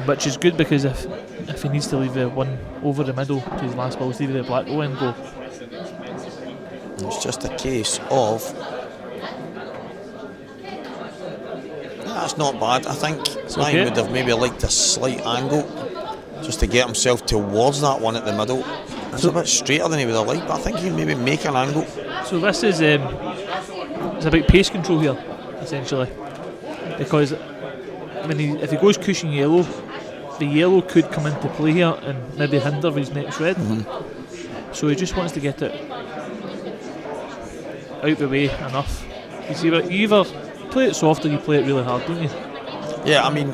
which is good because if he needs to leave the one over the middle to his last ball, leave the black ball and go. It's just a case of. That's not bad. I think Ryan would have maybe liked a slight angle just to get himself towards that one at the middle. It's a bit straighter than he would have liked, but I think he'd maybe make an angle. So this is it's about pace control here, essentially, because if he goes cushion yellow, the yellow could come into play here and maybe hinder his next red. So he just wants to get it out the way enough. You either play it soft or you play it really hard, don't you? Yeah, I mean,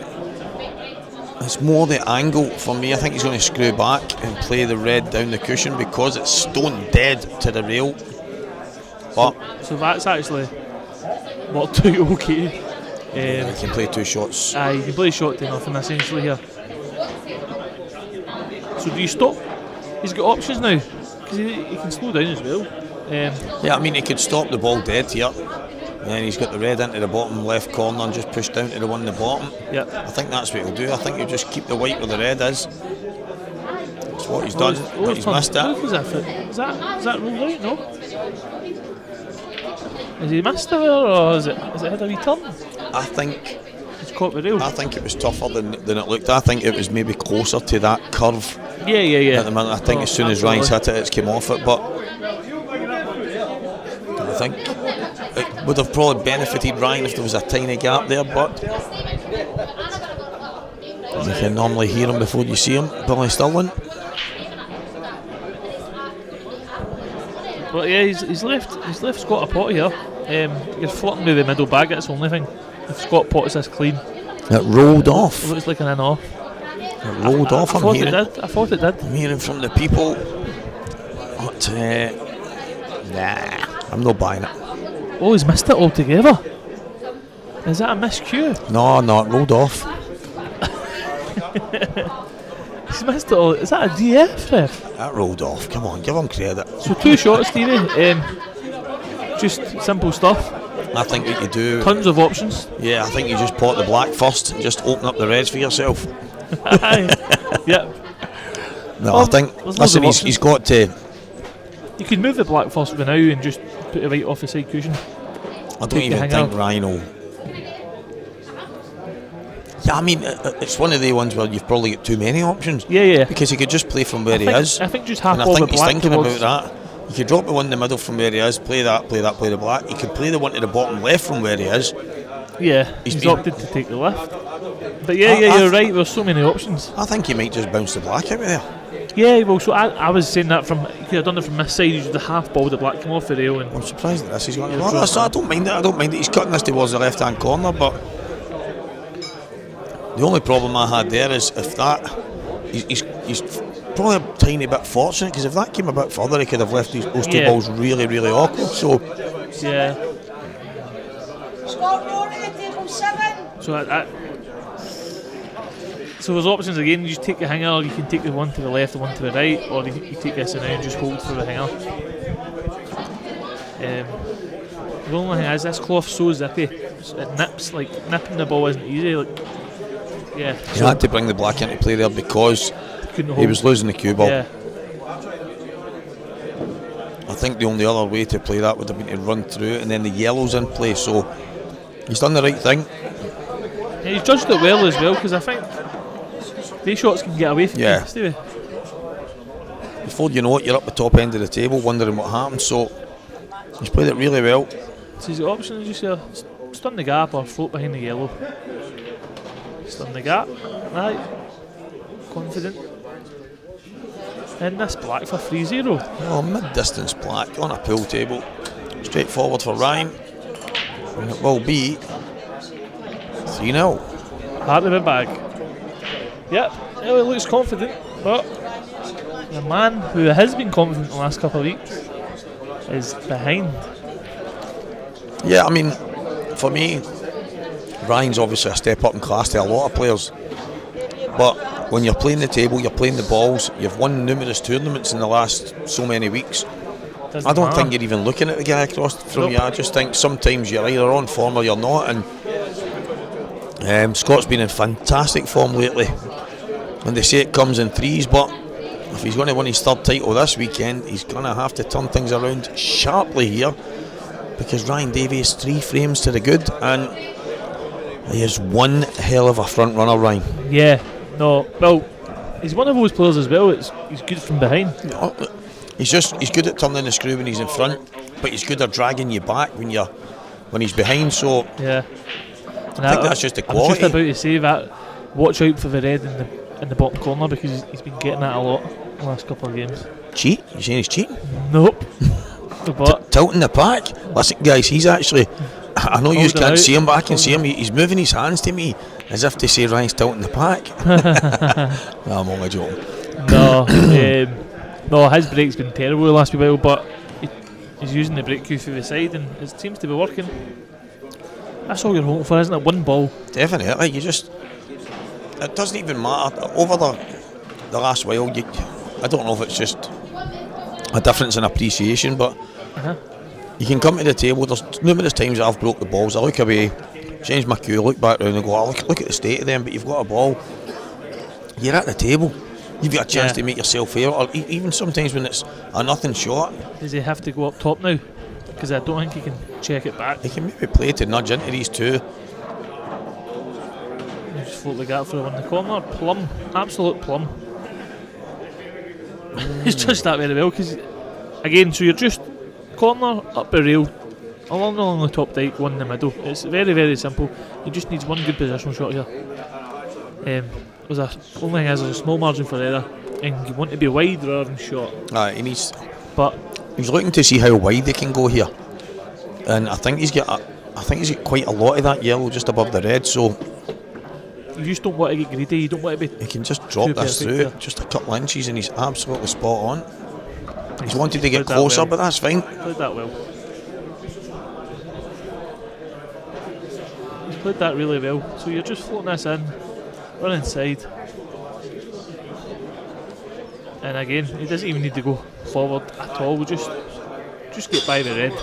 it's more the angle for me. I think he's going to screw back and play the red down the cushion because it's stone dead to the rail. But so that's actually worked out okay. You can play 2 shots. You can play shot to nothing essentially here. So do you stop? He's got options now because he can slow down as well. Yeah, I mean, he could stop the ball dead here. And then he's got the red into the bottom left corner and just push down to the one in the bottom. Yep. I think that's what he'll do. I think he'll just keep the white where the red is. That's what he's done, but he's missed it. Is that ruled out? No. Has he missed it there, or is it had a wee turn? I think it's caught the rail. I think it was tougher than it looked. I think it was maybe closer to that curve. Yeah. At the minute, I think as soon as Ryan's hit it, it's came off it. But I think it would have probably benefited Ryan if there was a tiny gap there. But you can normally hear him before you see him. Billy Stirling. But yeah, he's left Scott a pot here. You're flirting with the middle bag. That's the only thing. If Scott pots this clean, it rolled off. It looks like an in-off. It rolled off. I thought it did. I'm hearing from the people. But nah, I'm not buying it. Oh, he's missed it altogether. Is that a miscue? No, it rolled off. He's missed it all. Is that a DF, ref? That rolled off. Come on, give him credit. So 2 shots, Stevie. Just simple stuff. I think that you do. Tons of options. Yeah, I think you just pot the black first and just open up the reds for yourself. Yep. No, I think. Listen, he's got to. You can move the black first for now and just put it right off the side cushion. I don't even think Ryan will. Yeah, I mean, it's one of the ones where you've probably got too many options. Yeah. Because he could just play from where he is. I think just half and I think he's thinking about that. He could drop the one in the middle from where he is, play the black. He could play the one to the bottom left from where he is. Yeah, he's opted to take the left. But you're right, there's so many options. I think he might just bounce the black out of there. Yeah, well, so I was saying that he could have done it from this side, used the half ball, the black come off the rail. And I'm surprised at this. He's got I don't mind it. He's cutting this towards the left hand corner, but the only problem I had there is if that he's probably a tiny bit fortunate, because if that came a bit further, he could have left those 2 balls really, really awkward. So yeah. Scott Rory at table 7. So there's options again. You just take the hanger, or you can take the one to the left, the one to the right, or you take this and then just hold for the hanger. The only thing is, this cloth's so zippy. It nips, like nipping the ball isn't easy. He had to bring the black into play there because he was losing the cue ball. Yeah. I think the only other way to play that would have been to run through it, and then the yellow's in play. So he's done the right thing. Yeah, he's judged it well as well, because I think these shots can get away from you, Stevie. Before you know it, you're up the top end of the table wondering what happened. So he's played it really well. So his options just here: stun the gap or float behind the yellow. Stun the gap, right? Confident. And this black for 3-0. Oh, mid-distance black on a pool table. Straightforward for Ryan. And it will be 3-0. Heart of the bag. Yep, he looks confident, but the man who has been confident the last couple of weeks is behind. Yeah, I mean, for me, Ryan's obviously a step up in class to a lot of players. But when you're playing the table, you're playing the balls, you've won numerous tournaments in the last so many weeks. I don't think you're even looking at the guy across from you. I just think sometimes you're either on form or you're not. And Scott's been in fantastic form lately. And they say it comes in threes, but if he's going to win his third title this weekend, he's going to have to turn things around sharply here, because Ryan Davey is 3 frames to the good, and he is one hell of a front runner, Ryan. Yeah, no, well, he's one of those players as well. He's good from behind. He's good at turning the screw when he's in front, but he's good at dragging you back when he's behind. So yeah, I think that's just the quality. I was just about to say that. Watch out for the red in the bottom corner, because he's been getting that a lot the last couple of games. Cheat? You saying he's cheating? Nope. But tilting the pack. Listen, guys, he's actually. I know you can't see him, but I can see him. He's moving his hands to me as if to say Ryan's tilting the pack. No, I'm only joking. No, his break's been terrible the last wee while, but he's using the break cue through the side, and it seems to be working. That's all you're hoping for, isn't it? One ball. Definitely. It doesn't even matter. Over the last while, I don't know if it's just a difference in appreciation, but you can come to the table. There's numerous times that I've broke the balls. I look away, change my cue, look back round and go, look at the state of them, but you've got a ball. You're at the table. You've got a chance to make yourself fair, or even sometimes when it's a nothing shot. Does he have to go up top now? Because I don't think he can check it back. He can maybe play to nudge into these two. Just float the gap for the one in the corner. Plum, absolute plum. He's touched that very well, because again, so you're just corner, up the rail, along the top dike, one in the middle. It's very, very simple. He just needs one good positional shot here. Only thing is, there's a small margin for error, and you want to be wide rather than short. He needs. But he's looking to see how wide they can go here, and I think he's got quite a lot of that yellow just above the red. So you just don't want to get greedy. You don't want to be. He can just drop this through there. Just a couple inches, and he's absolutely spot on. He's wanted to get closer, but that's fine. Played that well. He's played that really well. So you're just floating this in, run inside, and again, he doesn't even need to go forward at all. We'll just get by the red.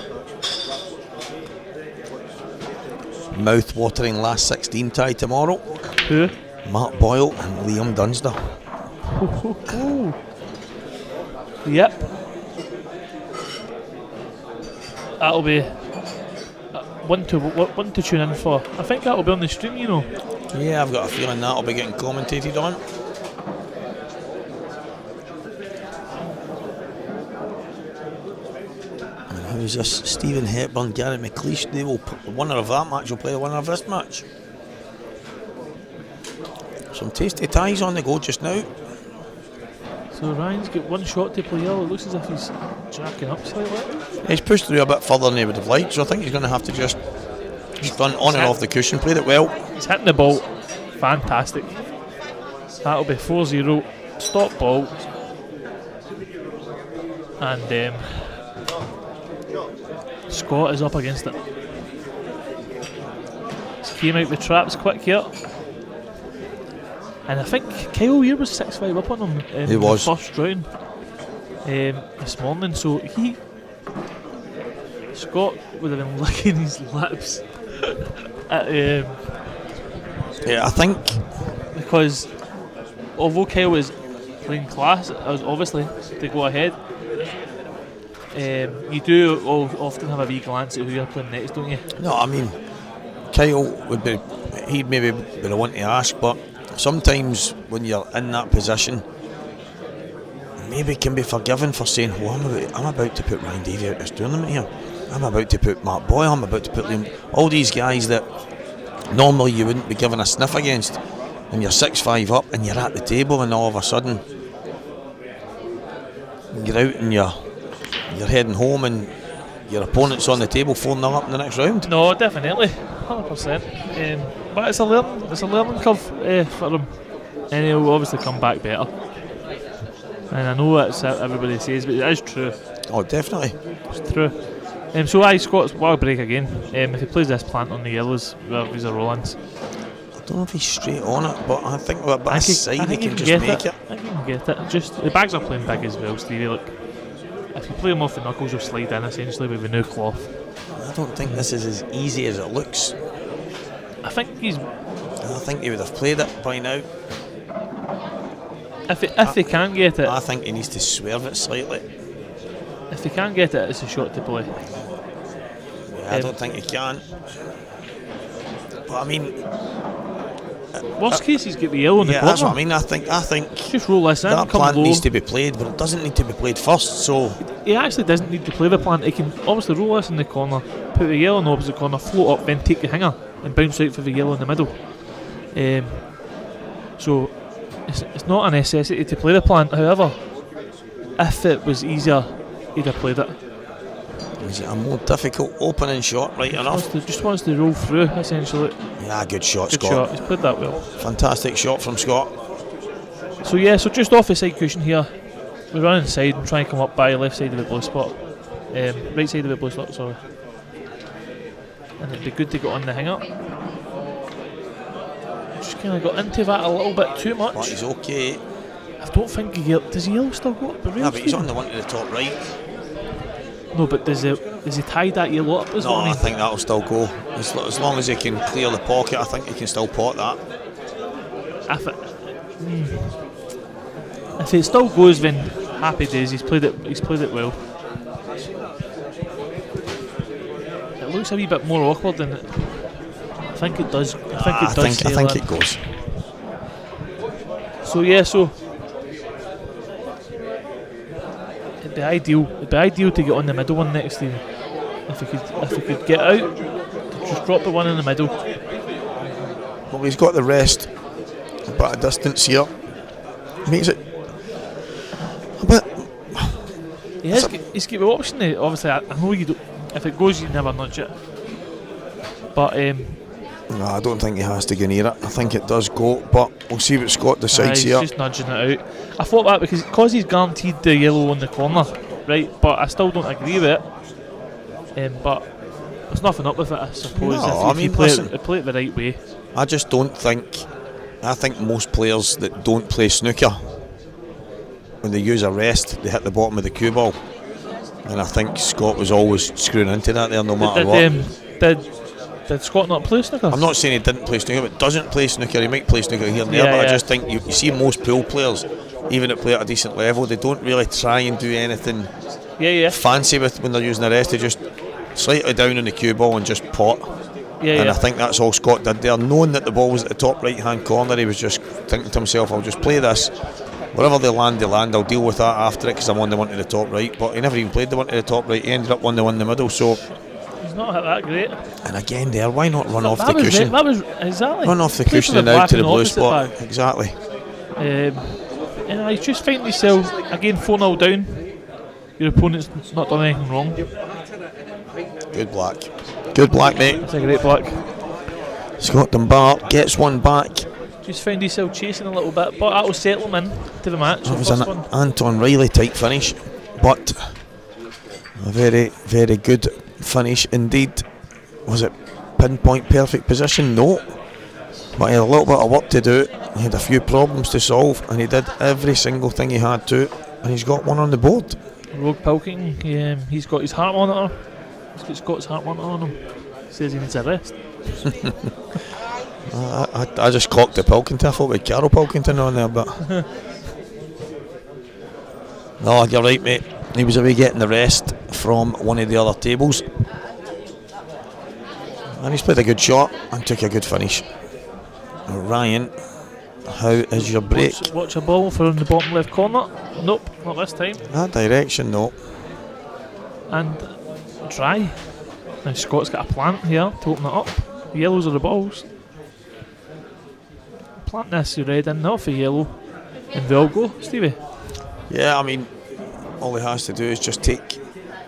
Mouth-watering last 16 tie tomorrow. Who? Mark Boyle and Liam Dunster. Yep. That'll be one to tune in for. I think that'll be on the stream, you know. Yeah, I've got a feeling that'll be getting commentated on. And who's this? Stephen Hepburn, Gary McLeish. The winner of that match will play the winner of this match. Some tasty ties on the go just now. So Ryan's got one shot to play here. It looks as if he's jacking up slightly. He's pushed through a bit further than he would have liked, so I think he's going to have to just run on and off the cushion, played it well. He's hitting the ball fantastic. That'll be 4-0, stop ball. And Scott is up against it. He came out the traps quick here. And I think Kyle Weir was 6-5 up on him in the first round this morning. So Scott would have been licking his lips at, yeah, I think because although Kyle was playing class, obviously to go ahead, you do often have a wee glance at who you're playing next, don't you? No, I mean Kyle he'd maybe be the one to ask, but sometimes when you're in that position, maybe can be forgiven for saying, I'm about to put Ryan Davey out this tournament here. I'm about to put Mark Boyle, I'm about to put Liam. All these guys that normally you wouldn't be given a sniff against, and you're 6-5 up and you're at the table, and all of a sudden you're out and you're heading home and your opponent's on the table 4-0 up in the next round. No, definitely, 100%. But it's a learning curve for him, and he'll obviously come back better. And I know that's what everybody says, but it is true. Oh, definitely. It's true. So Scott's wild break again. If he plays this plant on the yellows, well, these are roll-ins. don't know if he's straight on it, but I think with a bit of side he can just get make it. I think he can get it. Just the bags are playing big as well, Stevie. Look, if you play him off the knuckles, you'll slide in essentially with a new cloth. I don't think this is as easy as it looks. I think he would have played it by now. If he can't get it, I think he needs to swerve it slightly. if he can't get it, it's a shot to play. Yeah, I don't think he can. But I mean, worst case, he's got the yellow in the corner. That's what I mean. I think just roll this in. That come plant low. needs to be played, but it doesn't need to be played first. So He actually doesn't need to play the plant. He can obviously roll this in the corner, put the yellow in the opposite corner, float up, then take the hanger and bounce out for the yellow in the middle. So it's not a necessity to play the plant. However, if it was easier, he'd have played it. is it a more difficult opening shot? Right enough. Just wants to roll through essentially. Yeah, good shot, Good Scott. shot. He's played that well. Fantastic shot from Scott. So just off the side cushion here, we run inside and try and come up by the left side of the blue spot, right side of the blue spot. Sorry. And it'd be good to get on the hanger. Just kind of got into that a little bit too much. But he's okay. I don't think does he yellow still go up the rail? Yeah, but he's on the one to the top right. No, but does he tie that yellow up as well? No, I think that'll still go. As long as he can clear the pocket, I think he can still pot that. If it still goes, then happy days. He's played it well. It looks a wee bit more awkward than it. I think it does. I think it goes. So it'd be ideal to get on the middle one next time. If he could get out, just drop the one in the middle. Well, he's got the rest, a bit of distance here. Makes it a bit. He's got the option to, obviously, I know you don't, if it goes you never nudge it. But no, I don't think he has to go near it. I think it does go, but we'll see what Scott decides he's here. just nudging it out. I thought that because he's guaranteed the yellow in the corner, right? But I still don't agree with it. But there's nothing up with it, I suppose. No, if you play it the right way. I just don't think. I think most players that don't play snooker, when they use a rest, they hit the bottom of the cue ball. And I think Scott was always screwing into that there, no matter what. Did Scott not play snooker? I'm not saying he didn't play snooker, but doesn't play snooker. He might play snooker here and there, but I just think you see most pool players, even that play at a decent level, they don't really try and do anything fancy with when they're using a rest. They just slightly down on the cue ball and just pot. I think that's all Scott did there. Knowing that the ball was at the top right hand corner, he was just thinking to himself, I'll just play this. Wherever they land, I'll deal with that after it because I'm on the one to the top right. But he never even played the one to the top right. He ended up on the one in the middle. So he's not hit that great. And again there, why not run off the cushion? That was exactly. Run off the cushion and out to the blue spot. Bag. Exactly. And I just find yourself again 4-0 down. Your opponent's not done anything wrong. Good black. Good black, mate. That's a great black. Scott Dunbar gets one back. Just found yourself chasing a little bit, but that will settle him in to the match. That was an Anton Reilly type finish, but a very, very good finish indeed. Was it pinpoint perfect position? No. But he had a little bit of work to do. He had a few problems to solve, and he did every single thing he had to, and he's got one on the board. Rogue Pilking, he's got his heart monitor. He's got Scott's heart monitor on him. He says he needs a rest. I just clocked the Pilkington. I thought we had Carol Pilkington on there, but no, you're right, mate. He was away getting the rest from one of the other tables, and he's played a good shot and took a good finish. Ryan, how is your break? Watch a ball for in the bottom left corner. Nope, not this time. That direction, no. And try. Now Scott's got a plant here to open it up. The yellows are the balls. Plant this red in now for yellow, and they'll go, Stevie. Yeah, I mean, all he has to do is just take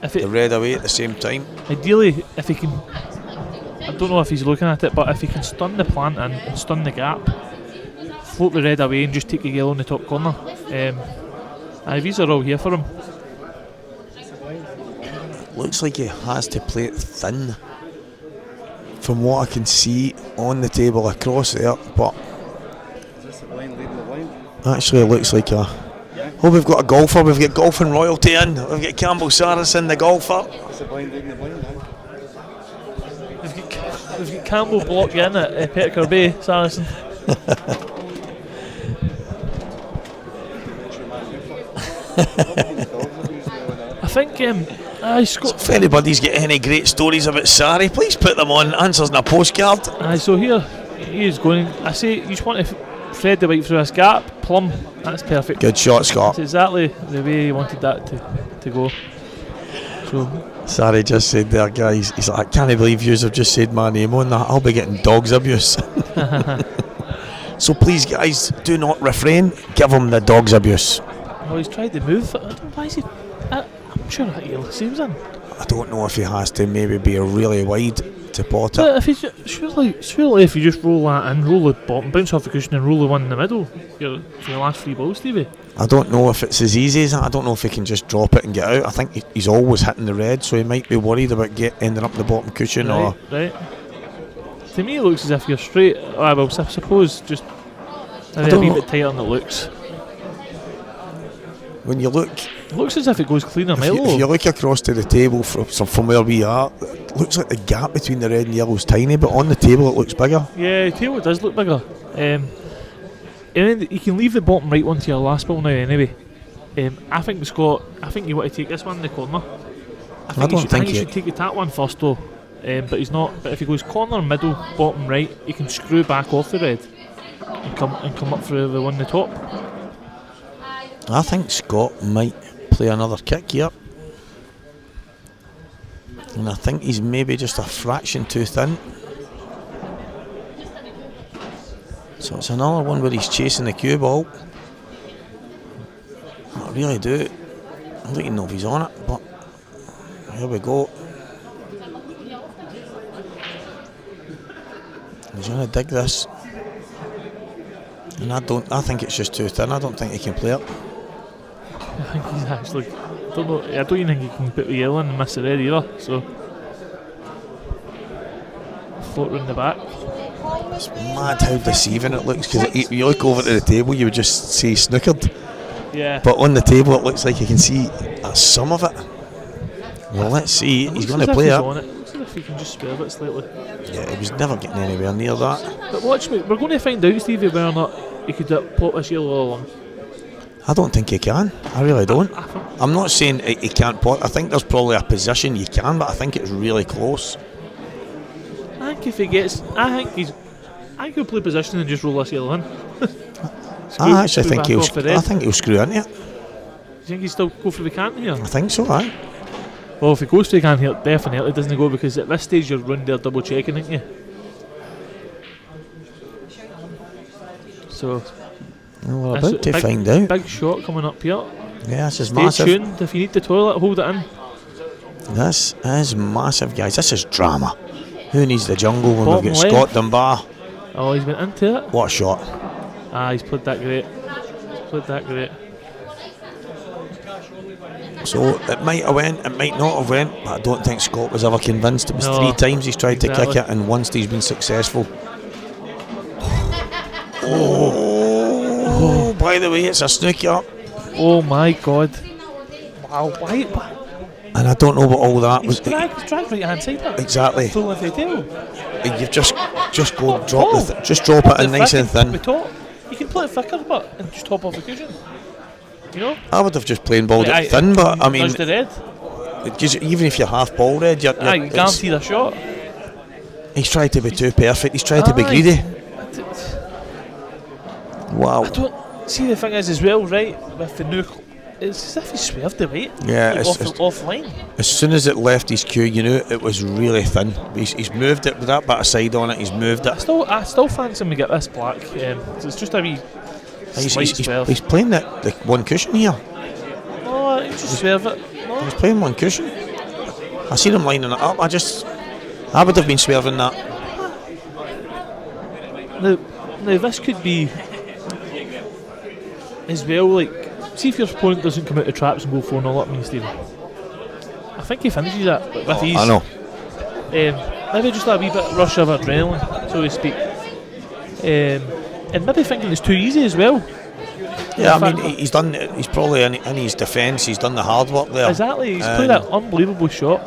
the red away at the same time. Ideally, if he can, I don't know if he's looking at it, but if he can stun the plant in and stun the gap, float the red away and just take the yellow in the top corner. These are all here for him. Looks like he has to play it thin from what I can see on the table across there, but actually it looks like a... Oh, we've got a golfer, we've got golfing royalty in, we've got Campbell Saracen, the golfer. We've got Campbell block you in at Petticoat Bay, Saracen. I think So if anybody's got any great stories about Sarri, please put them on answers in a postcard. So here he is going. I say you just want to thread the white through this gap, plumb. That's perfect. Good shot, Scott. That's exactly the way he wanted that to go. So Sarri just said there, guys, he's like, I can't believe yous have just said my name on that. I'll be getting dogs abuse. So please, guys, do not refrain. Give him the dogs abuse. Oh, he's tried to move. I don't know why is he. I'm sure that he'll see him in. I don't know if he has to maybe be really wide to pot it. But if he's surely if you just roll that in, roll the bottom, bounce off the cushion, and roll the one in the middle, you're for the last 3 balls, Stevie. I don't know if it's as easy as that. I don't know if he can just drop it and get out. I think he's always hitting the red, so he might be worried about ending up the bottom cushion. Right. To me, it looks as if you're straight. Well, I suppose just maybe a wee bit tighter than it looks. When you look, it looks as if it goes clean a mile. If you look across to the table from where we are, it looks like the gap between the red and yellow is tiny, but on the table it looks bigger. Yeah, the table it does look bigger. And then you can leave the bottom right one to your last ball now anyway. I think Scott, you want to take this one in the corner. I think you should take that one first though. But he's not. But if he goes corner, middle, bottom right, he can screw back off the red and come up for the one in the top. I think Scott might play another kick here, and I think he's maybe just a fraction too thin. So it's another one where he's chasing the cue ball. I really do. I don't even know if he's on it, but here we go. He's going to dig this, and I think it's just too thin. I don't think he can play it. I think he's actually. I don't even think he can put the yellow in and miss the red either. So float round the back. It's mad how deceiving it looks, because if you look over to the table, you would just say snookered. Yeah. But on the table, it looks like you can see some of it. Well, let's see. He's going to play it. Looks as if he can just swerve it slightly. Yeah, he was never getting anywhere near that. But watch me. We're going to find out, Stevie, whether or not he could pop this yellow along. I don't think he can. I really don't. I'm not saying he can't pot. I think there's probably a position you can, but I think it's really close. I think if he gets, I think he'll play position and just roll this yellow in. I actually think he'll screw into it. Do you think he'll still go for the cant here? I think so, aye. Well, if he goes for the cant here, definitely doesn't go, because at this stage you're round there double checking, aren't you? So. Well, we're about to find out. Big shot coming up here. Yeah, this is Stay massive. tuned. If you need the toilet, hold it in. This is massive, guys. This is drama. Who needs the jungle when Bottom we've got left. Scott Dunbar? Oh, he's went into it. What a shot. He's played that great. So it might have went, it might not have went, but I don't think Scott was ever convinced. It was 3 times he's tried to kick it, and once he's been successful. Oh, by the way, it's a snooker. Oh my God. Wow, why? And I don't know what all that was. Drag right hand side. Exactly. Full length of the tail. You've just go drop it in nice and thin. You can play it thicker, but and just top off the cushion. You know. I would have just plain balled it thin, but I mean, the red. Even if you're half ball red, you're guaranteed a shot. He's tried to be too perfect. He's tried to be greedy. Wow. I don't see, the thing is as well, right? With the new, it's as if he swerved the weight. Yeah, like offline. As soon as it left his cue, you knew it was really thin. He's moved it with that bit of side on it. He's moved it. I still fancy him to get this black. It's just a wee. He's playing the one cushion here. Oh, he just swerve it. No. He's playing one cushion. I seen him lining it up. I would have been swerving that. Now this could be as well, like, see if your opponent doesn't come out of traps and go 4-0 up me, Stephen. I think he finishes that with ease. I know. maybe just a wee bit rush of adrenaline, so to speak. And maybe thinking it's too easy as well. Yeah, I mean, he's probably in his defence, he's done the hard work there. Exactly, he's played that unbelievable shot.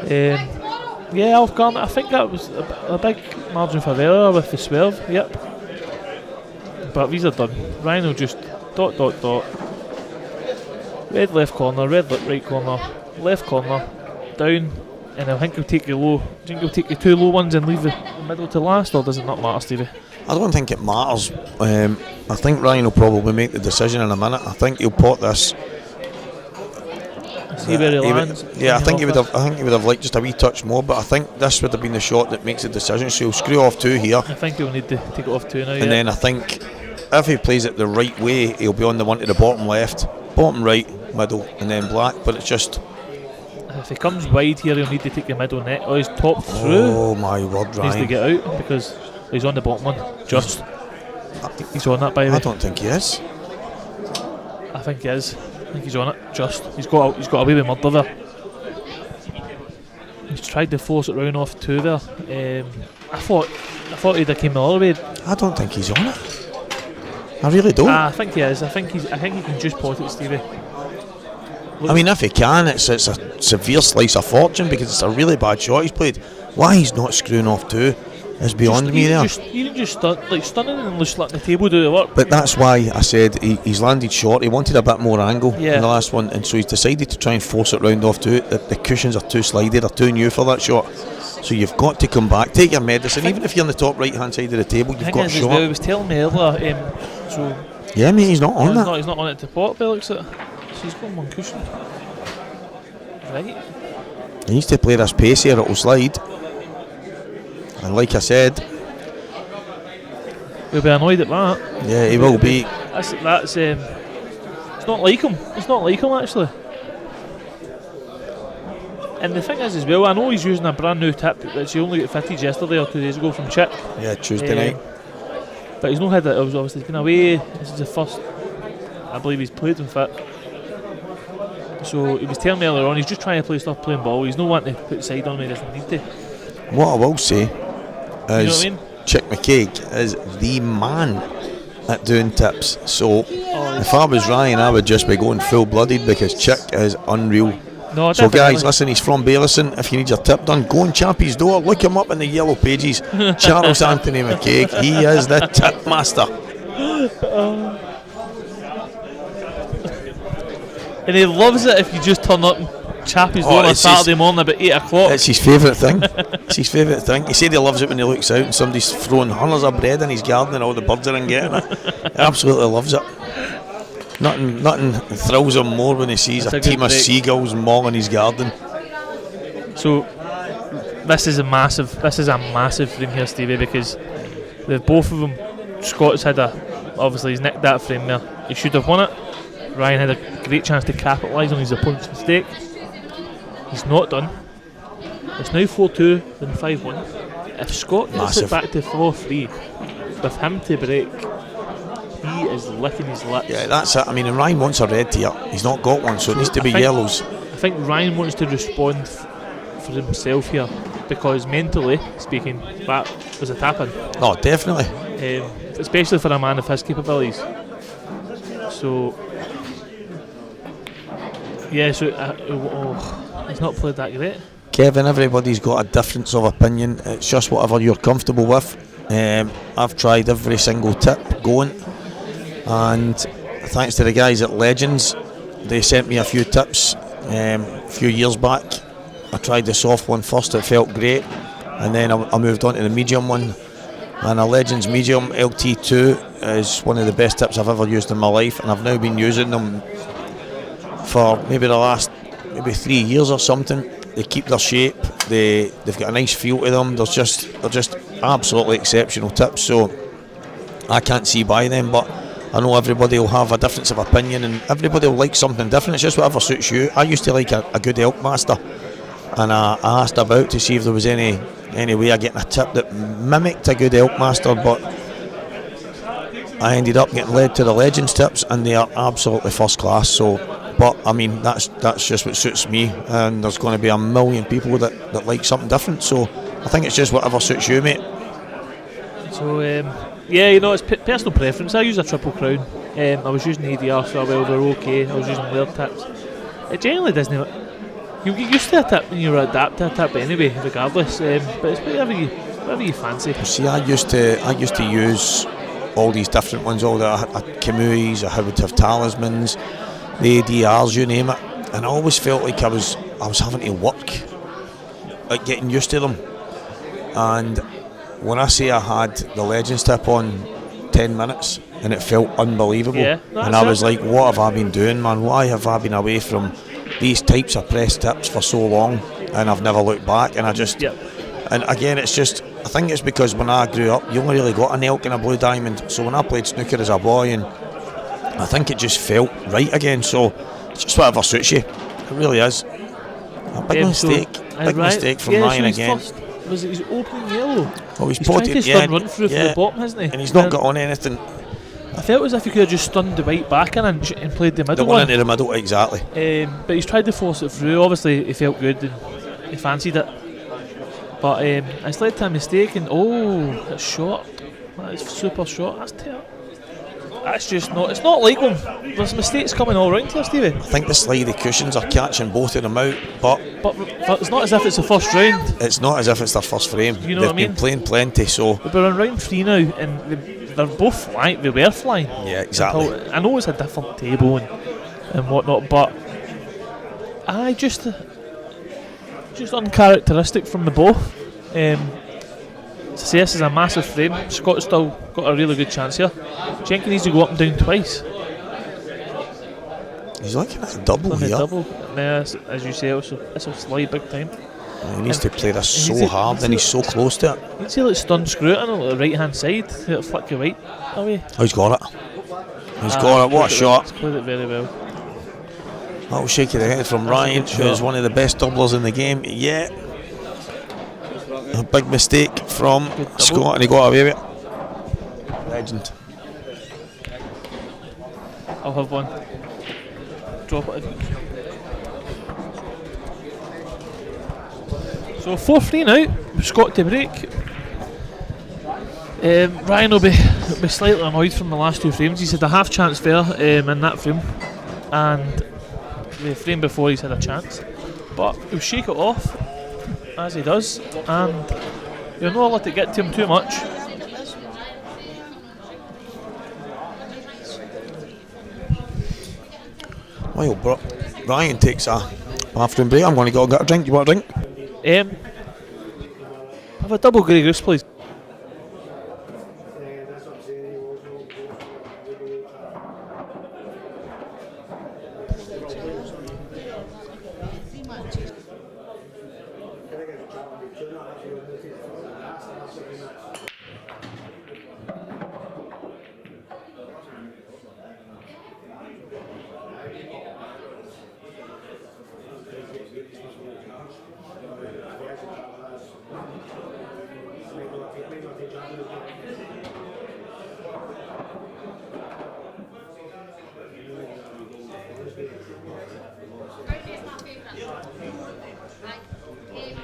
Yeah, Alf Garnett, I think that was a big margin for error with the swerve, yep. But these are done. Ryan will just ... Red left corner, red right corner, left corner, down, and I think he'll take the low. Do you think he'll take the 2 low ones and leave the middle to last, or does it not matter, Stevie? I don't think it matters. I think Ryan will probably make the decision in a minute. I think he'll pot this. See where he lands. I think he would have liked just a wee touch more, but I think this would have been the shot that makes the decision. So he'll screw off 2 here. I think he'll need to take it off 2 now. And then I think if he plays it the right way, he'll be on the one to the bottom left, bottom right, middle, and then black. But it's just. If he comes wide here, he'll need to take the middle net. Or he's top through. Oh my word, Ryan. Needs to get out because he's on the bottom one. Just. He's on that, by the way. I don't think he is. I think he is. I think he's on it. Just. He's got away with murder there. He's tried to force it round off 2 there. I thought he'd have came all the way. I don't think he's on it. I really don't. I think he is. I think he can just pot it, Stevie. I mean, if he can, it's a severe slice of fortune because it's a really bad shot he's played. Why he's not screwing off 2 is beyond me there. Even just stunning and just letting the table do the work. But that's why I said he's landed short. He wanted a bit more angle in the last one, and so he's decided to try and force it round off 2. The cushions are too slidey, they're too new for that shot. So you've got to come back, take your medicine. Even if you're on the top right hand side of the table, you've got a shot. Well, he was telling me earlier. Yeah, mate, he's not on that. He's not on it to pot, but looks at. So he's got 1 cushion. Right. He needs to play this pace here, it'll slide. And like I said, he'll be annoyed at that. Yeah, he will be. That's it's not like him. It's not like him actually. And the thing is as well, I know he's using a brand new tip that he only got fitted yesterday or 2 days ago from Chick. Yeah, Tuesday night. But he's not had it. Obviously, he's been away. This is the first I believe he's played with fit. So he was telling me earlier on, he's just trying to play stuff playing ball. He's not wanting to put side on when he doesn't need to. What I will say is, you know what I mean? Chick McCaig is the man at doing tips. So if I was Ryan, I would just be going full blooded because Chick is unreal. No, so guys, listen, he's from Belhaven. If you need your tip done, go and champ his door. Look him up in the yellow pages. Charles Anthony McCaig, he is the tip master. And he loves it if you just turn up and chap his door on a Saturday morning about 8 o'clock. It's his favourite thing. It's his favourite thing. He said he loves it when he looks out and somebody's throwing hundreds of bread in his garden and all the birds are in getting it. He absolutely loves it. Nothing thrills him more when he sees a team of seagulls mauling his garden. So this is a massive frame here, Stevie, because both of them, Scott's obviously he's nicked that frame there. He should have won it. Ryan had a great chance to capitalise on his opponent's mistake. He's not done. It's now 4-2 then 5-1. If Scott gets it back to 4-3 with him to break, he is licking his lips. Yeah, that's it. I mean, Ryan wants a red here. He's not got one, so it needs to be yellows. I think Ryan wants to respond for himself here because mentally speaking, that was a tap-in. Oh, definitely. Especially for a man of his capabilities. So, yeah, so he's not played that great. Kevin, everybody's got a difference of opinion. It's just whatever you're comfortable with. I've tried every single tip going, and thanks to the guys at Legends, they sent me a few tips a few years back. I tried the soft one first, it felt great, and then I moved on to the medium one, and a Legends medium LT2 is one of the best tips I've ever used in my life, and I've now been using them for maybe the last 3 years or something. They keep their shape, they've got a nice feel to them. They're just absolutely exceptional tips, so I can't see by them, but I know everybody will have a difference of opinion and everybody will like something different. It's just whatever suits you. I used to like a good elk master, and I asked about to see if there was any way of getting a tip that mimicked a good elk master, but I ended up getting led to the Legends tips, and they are absolutely first class. So, but I mean, that's just what suits me, and there's going to be a million people that like something different. So I think it's just whatever suits you, mate. So yeah, you know, it's personal preference. I use a Triple Crown. I was using ADR for a while, they were okay. I was using Laird tips. It generally doesn't. You get used to a tip and you adapt to a tip anyway, regardless. But it's whatever you fancy. See, I used to use all these different ones, all the Camuis, I would have talismans, the ADRs, you name it, and I always felt like I was having to work at getting used to them. And when I say I had the Legends tip on 10 minutes and it felt unbelievable, and I was like, what have I been doing, man? Why have I been away from these types of press tips for so long? And I've never looked back, and I just and again, it's just, I think it's because when I grew up, you only really got an elk and a blue diamond. So when I played snooker as a boy, and I think it just felt right again. So it's just whatever suits you. It really is. A big mistake. Big mistake from Ryan again. Was it his opening yellow? Oh, he's tried to stun run through from the bottom, hasn't he? And he's not got on anything. I felt as if he could have just stunned the white back an inch and played the middle one. The one into the middle, exactly. But he's tried to force it through. Obviously, he felt good and he fancied it. But it's led to a mistake, and it's short. That is super short. That's terrible. That's just not. It's not like them. There's mistakes coming all round here, Stevie. I think the slidey cushions are catching both of them out, but it's not as if it's the first round. It's not as if it's their first frame. You know They've what I mean? been playing plenty, so we're on round 3 now, and they're both flying. They were flying. Yeah, exactly. I know it's a different table and whatnot, but I just uncharacteristic from the both. To say this is a massive frame. Scott's still got a really good chance here. Jenkin needs to go up and down twice. He's looking at a double here. As you say, it's a slide big time. He needs to play this so hard, and he's so close to it. You can see like stun screw it on the right hand side. It'll flick you right away. Oh, he's got it. He's got it. What a shot. He's played it very well. That'll shake of the head from Ryan, who is one of the best doublers in the game. Yeah. A big mistake from Scott, and he got away with it. Legend. I'll have one. Drop it in. So 4-3 now. Scott to break. Ryan will be slightly annoyed from the last 2 frames. He's had a half chance there in that frame, and the frame before he's had a chance. But he'll shake it off as he does, and you'll not let it get to him too much. Well, Ryan takes a bathroom break. I'm going to go and get a drink. Do you want a drink? Have a double Grey Goose, please.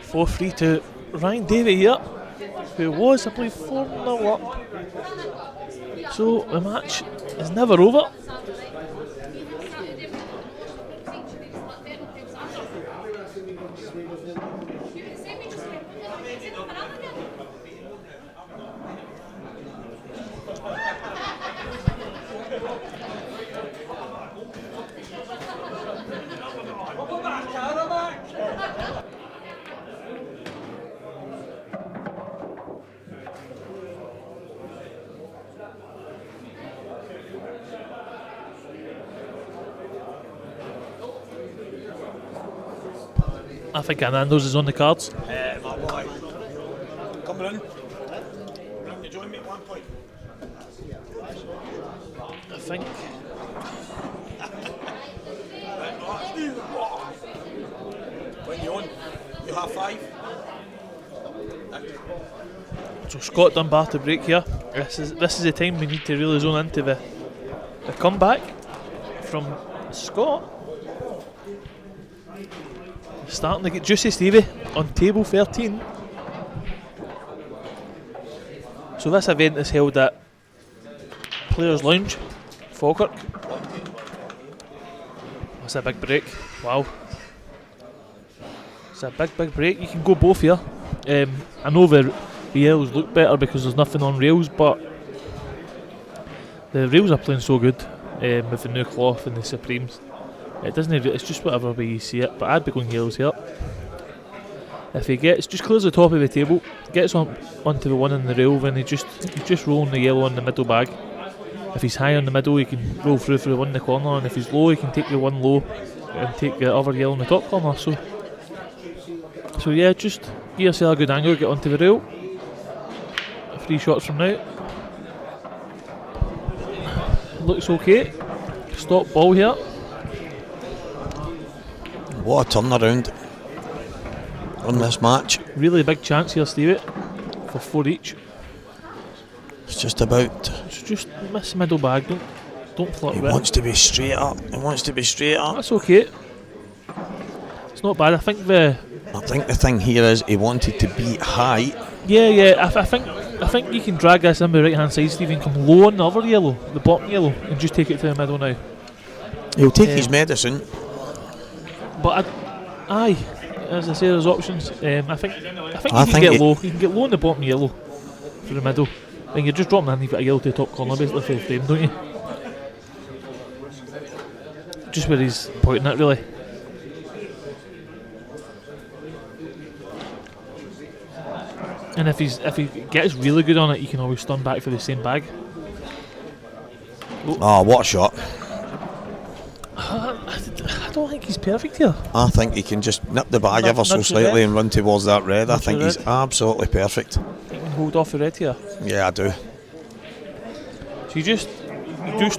Four 3 to Ryan Davey here, who was, I believe, 4-0 up. So the match is never over. I think Anando's is on the cards. Coming in. You join me at one point. I think. When you on? You have 5. So Scott Dunbar to break here. This is the time we need to really zone into the comeback from Scott. Starting to get juicy, Stevie, on table 13. So this event is held at Players Lounge, Falkirk. That's a big break. Wow. It's a big break. You can go both here. I know the yellows look better because there's nothing on rails, but the rails are playing so good with the new cloth and the Supremes. It's just whatever way you see it, but I'd be going yellows here. If he just clears the top of the table, gets onto the one in the rail, then he just rolling the yellow on the middle bag. If he's high on the middle, he can roll through for the one in the corner, and if he's low, he can take the one low and take the other yellow in the top corner. So yeah, just give yourself a good angle, get onto the rail. 3 shots from now. Looks okay. Stop ball here. What a turnaround on this match. Really big chance here, Stevie, for 4 each. It's just about. It's just miss middle bag. Don't flirt He with wants it. to be straight up. He wants to be straight up. That's okay. It's not bad. I think the thing here is he wanted to be high. Yeah. I think you can drag this in the right hand side, Stevie, and come low on the other yellow, the bottom yellow, and just take it to the middle now. He'll take his medicine. But aye, as I say, there's options. I think you can get low. You can get low on the bottom yellow for the middle. Then you're just dropping in, you've got a yellow to the top corner basically for the frame, don't you? Just where he's pointing at, really. And if he gets really good on it, you can always turn back for the same bag. Oh, what a shot. I don't think he's perfect here. I think he can just nip the bag ever so slightly and run towards that red. I think he's absolutely perfect. You can hold off the red here. Yeah, I do. So you just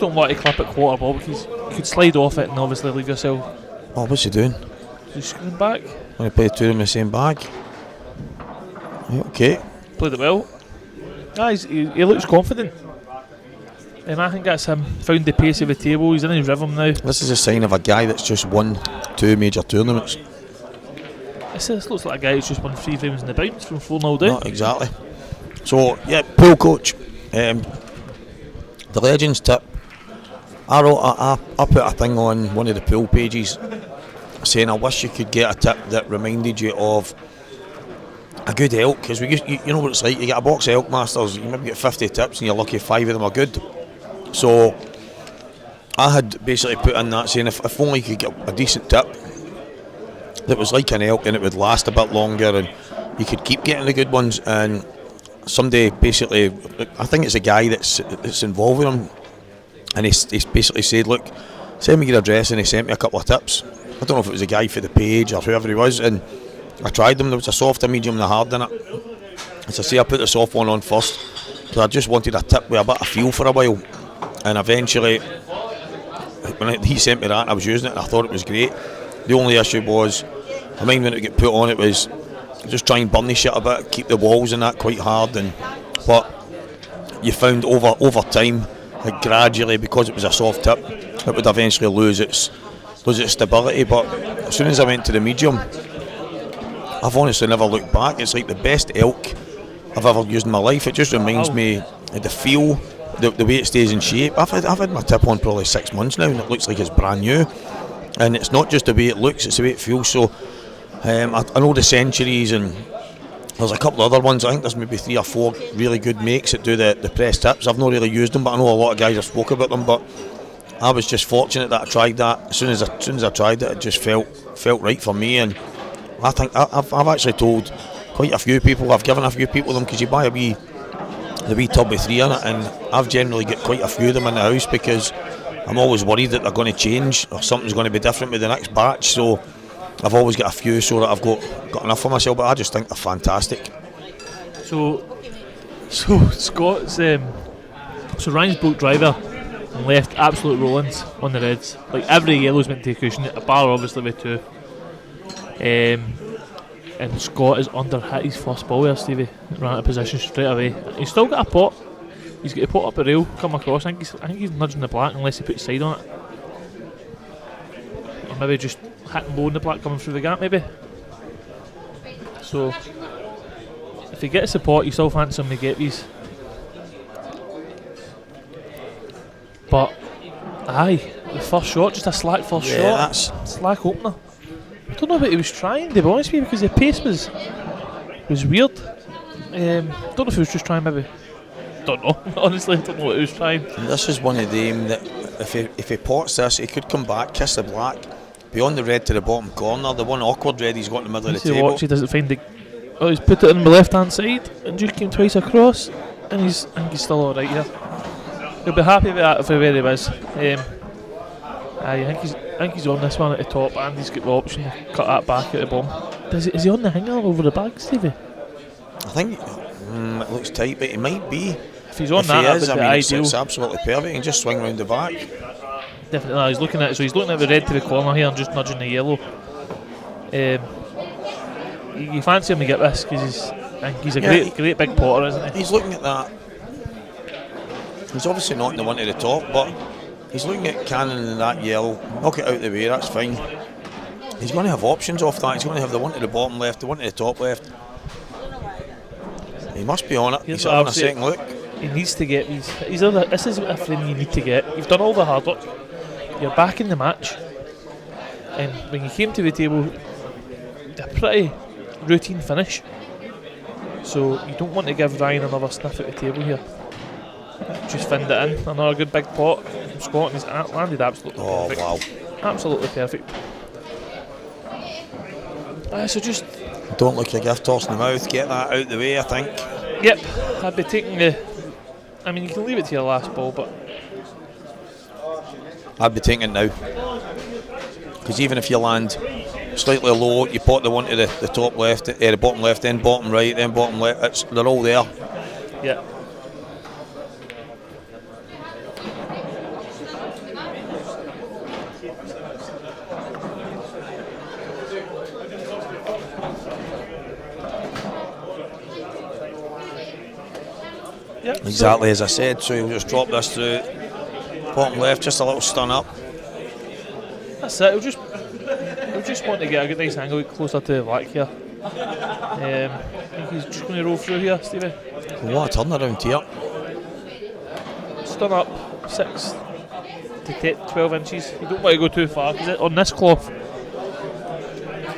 don't want to clip it quarter ball because you could slide off it and obviously leave yourself. Oh, what's he doing? Just screwing back. Want to play 2 in the same bag? Okay. Played it well. Guys, he looks confident. And I think that's him. Found the pace of the table. He's in his rhythm now. This is a sign of a guy that's just won 2 major tournaments. This looks like a guy who's just won 3 frames in the bounce from 4-0 down. Not exactly. So, yeah, pool coach. The Legends tip. I put a thing on one of the pool pages saying I wish you could get a tip that reminded you of a good elk, because you know what it's like. You get a box of Elk Masters, you maybe get 50 tips and you're lucky 5 of them are good. So I had basically put in that saying if only you could get a decent tip that was like an elk and it would last a bit longer and you could keep getting the good ones. And somebody basically, I think it's a guy that's involved with him, and he basically said, look, send me your address, and he sent me a couple of tips. I don't know if it was a guy for the page or whoever he was, and I tried them. There was a soft, a medium and a hard in it. As I say, I put the soft one on first because I just wanted a tip with a bit of feel for a while, and eventually when he sent me that, I was using it and I thought it was great. The only issue was, I mean, when it got put on, it was just try and burnish it a bit, keep the walls and that quite hard, but you found over time, like gradually, because it was a soft tip, it would eventually lose its stability. But as soon as I went to the medium, I've honestly never looked back. It's like the best elk I've ever used in my life. It just reminds me of the feel, the way it stays in shape. I've had my tip on probably 6 months now, and it looks like it's brand new. And it's not just the way it looks, it's the way it feels. So I know the Centuries, and there's a couple of other ones. I think there's maybe 3 or 4 really good makes that do the press tips. I've not really used them, but I know a lot of guys have spoke about them. But I was just fortunate that I tried that. As soon as I tried it, it just felt right for me. And I think I've actually told quite a few people, I've given a few people them, because you buy the wee tub with 3 in it, and I've generally got quite a few of them in the house because I'm always worried that they're going to change or something's going to be different with the next batch. So I've always got a few so that I've got enough for myself. But I just think they're fantastic. So Scott's so Ryan's broke driver and left absolute rollings on the reds. Like every yellow's went to a cushion, a bar obviously with 2. And Scott is under hit his first ball here, Stevie. Ran out of position straight away. He's still got a pot. He's got to put up a rail, come across. I think he's nudging the black unless he puts side on it. Or maybe just hitting low in the black coming through the gap, maybe. So, if he gets support, you still fancy him to get these. But, aye, the first shot, just a slack first shot. That's Slack opener. I don't know what he was trying, to be honest with you, because the pace was weird. Don't know if he was just trying, maybe. Don't know. Honestly, I don't know what he was trying. And this is one of them that if he pots this, he could come back, kiss the black, beyond the red to the bottom corner. The one awkward red he's got in the middle of the table. Watch, he doesn't find the. Oh, he's put it on the left hand side, and just came twice across, and I think he's still alright here. He'll be happy with that for where he was. I think he's on this one at the top, and he's got the option to cut that back at the bottom. Is he on the hanger over the bag, Stevie? I think it looks tight, but he might be. If he's on if that, he is, that'd be ideal. it's absolutely perfect. He can just swing round the back. Definitely, no, he's looking at it. So he's looking at the red to the corner here and just nudging the yellow. You fancy him to get this because he's a great big potter, isn't he? He's looking at that. He's obviously not in the one to the top, but he's looking at Cannon in that yellow. Knock it out the way, that's fine. He's going to have options off that. He's going to have the one to the bottom left, the one to the top left. He must be on it. He's having a second look. He needs to get these. This is a frame you need to get. You've done all the hard work. You're back in the match. And when you came to the table, a pretty routine finish. So you don't want to give Ryan another sniff at the table here. Just finned it in. Another good big pot from Scott, and he's landed absolutely perfect. Wow. Absolutely perfect. So just... Don't look your gift horse in the mouth. Get that out the way, I think. Yep, I'd be taking the... I mean, you can leave it to your last ball, but... I'd be taking it now. Because even if you land slightly low, you pot the one to the top left, the bottom left, then bottom right, then bottom left. They're all there. Yeah. Exactly as I said, so he'll just drop this through bottom left, just a little stun up. That's it, he'll just want to get a good nice angle closer to the black here. I think he's just going to roll through here, Stevie. What a turnaround here. Stun up 6 to 12 inches. You don't want to go too far because on this cloth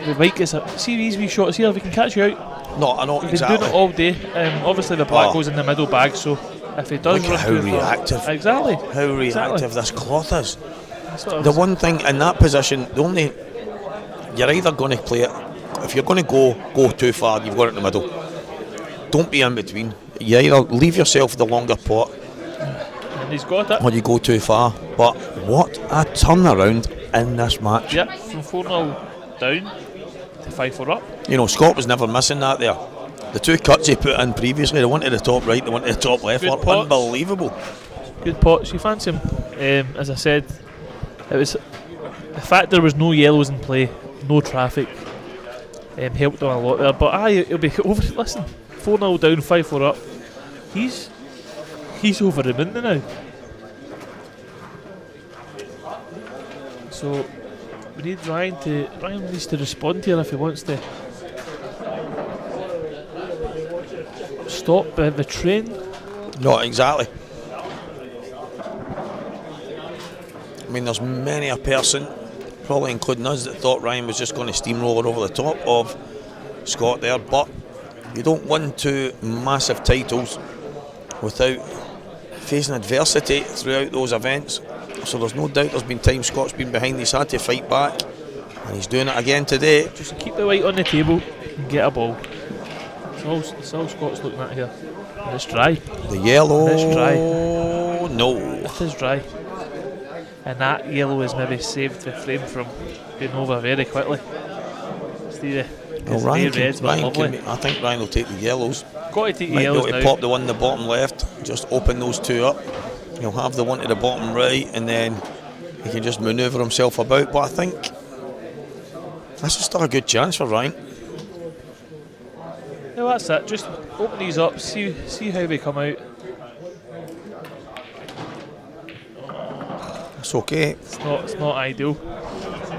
the mic gets a. See these wee shots here, if we can catch you out. No, I know We've exactly. been doing it all day. Obviously the black goes in the middle bag, so if he does look at how reactive. Exactly. How reactive this cloth is. The one thing in that position, you're either going to play it. If you're going to go too far, you've got it in the middle. Don't be in between. You either leave yourself the longer pot, and he's got it, or you go too far. But what a turnaround in this match. Yep, from 4-0 down to 5-4 up. You know, Scott was never missing that there. The two cuts he put in previously, the one to the top right, the one to the top left, were unbelievable. Good pots, you fancy him. As I said, it was the fact there was no yellows in play, no traffic, helped him a lot there. But he'll be over. Listen, 4-0 down, 5-4 up. He's over the moon now. So we need Ryan needs to respond here if he wants to stop the train. No, exactly. I mean, there's many a person, probably including us, that thought Ryan was just going to steamroller over the top of Scott there, but you don't win two massive titles without facing adversity throughout those events. So there's no doubt there's been times Scott's been behind, he's had to fight back, and he's doing it again today. Just keep the white on the table and get a ball. That's all Scott's looking at here. And it's dry. The yellow. And it's dry. No. It is dry. And that yellow is maybe saved the frame from being over very quickly. Stevie. Well, Ryan I think Ryan will take the yellows. Got to take the Might yellows be able to now. pop the one in the bottom left, just open those two up. He'll have the one to the bottom right, and then he can just manoeuvre himself about. But I think this is still a good chance for Ryan. Yeah, that's it. Just open these up, see how they come out. It's okay. It's not ideal.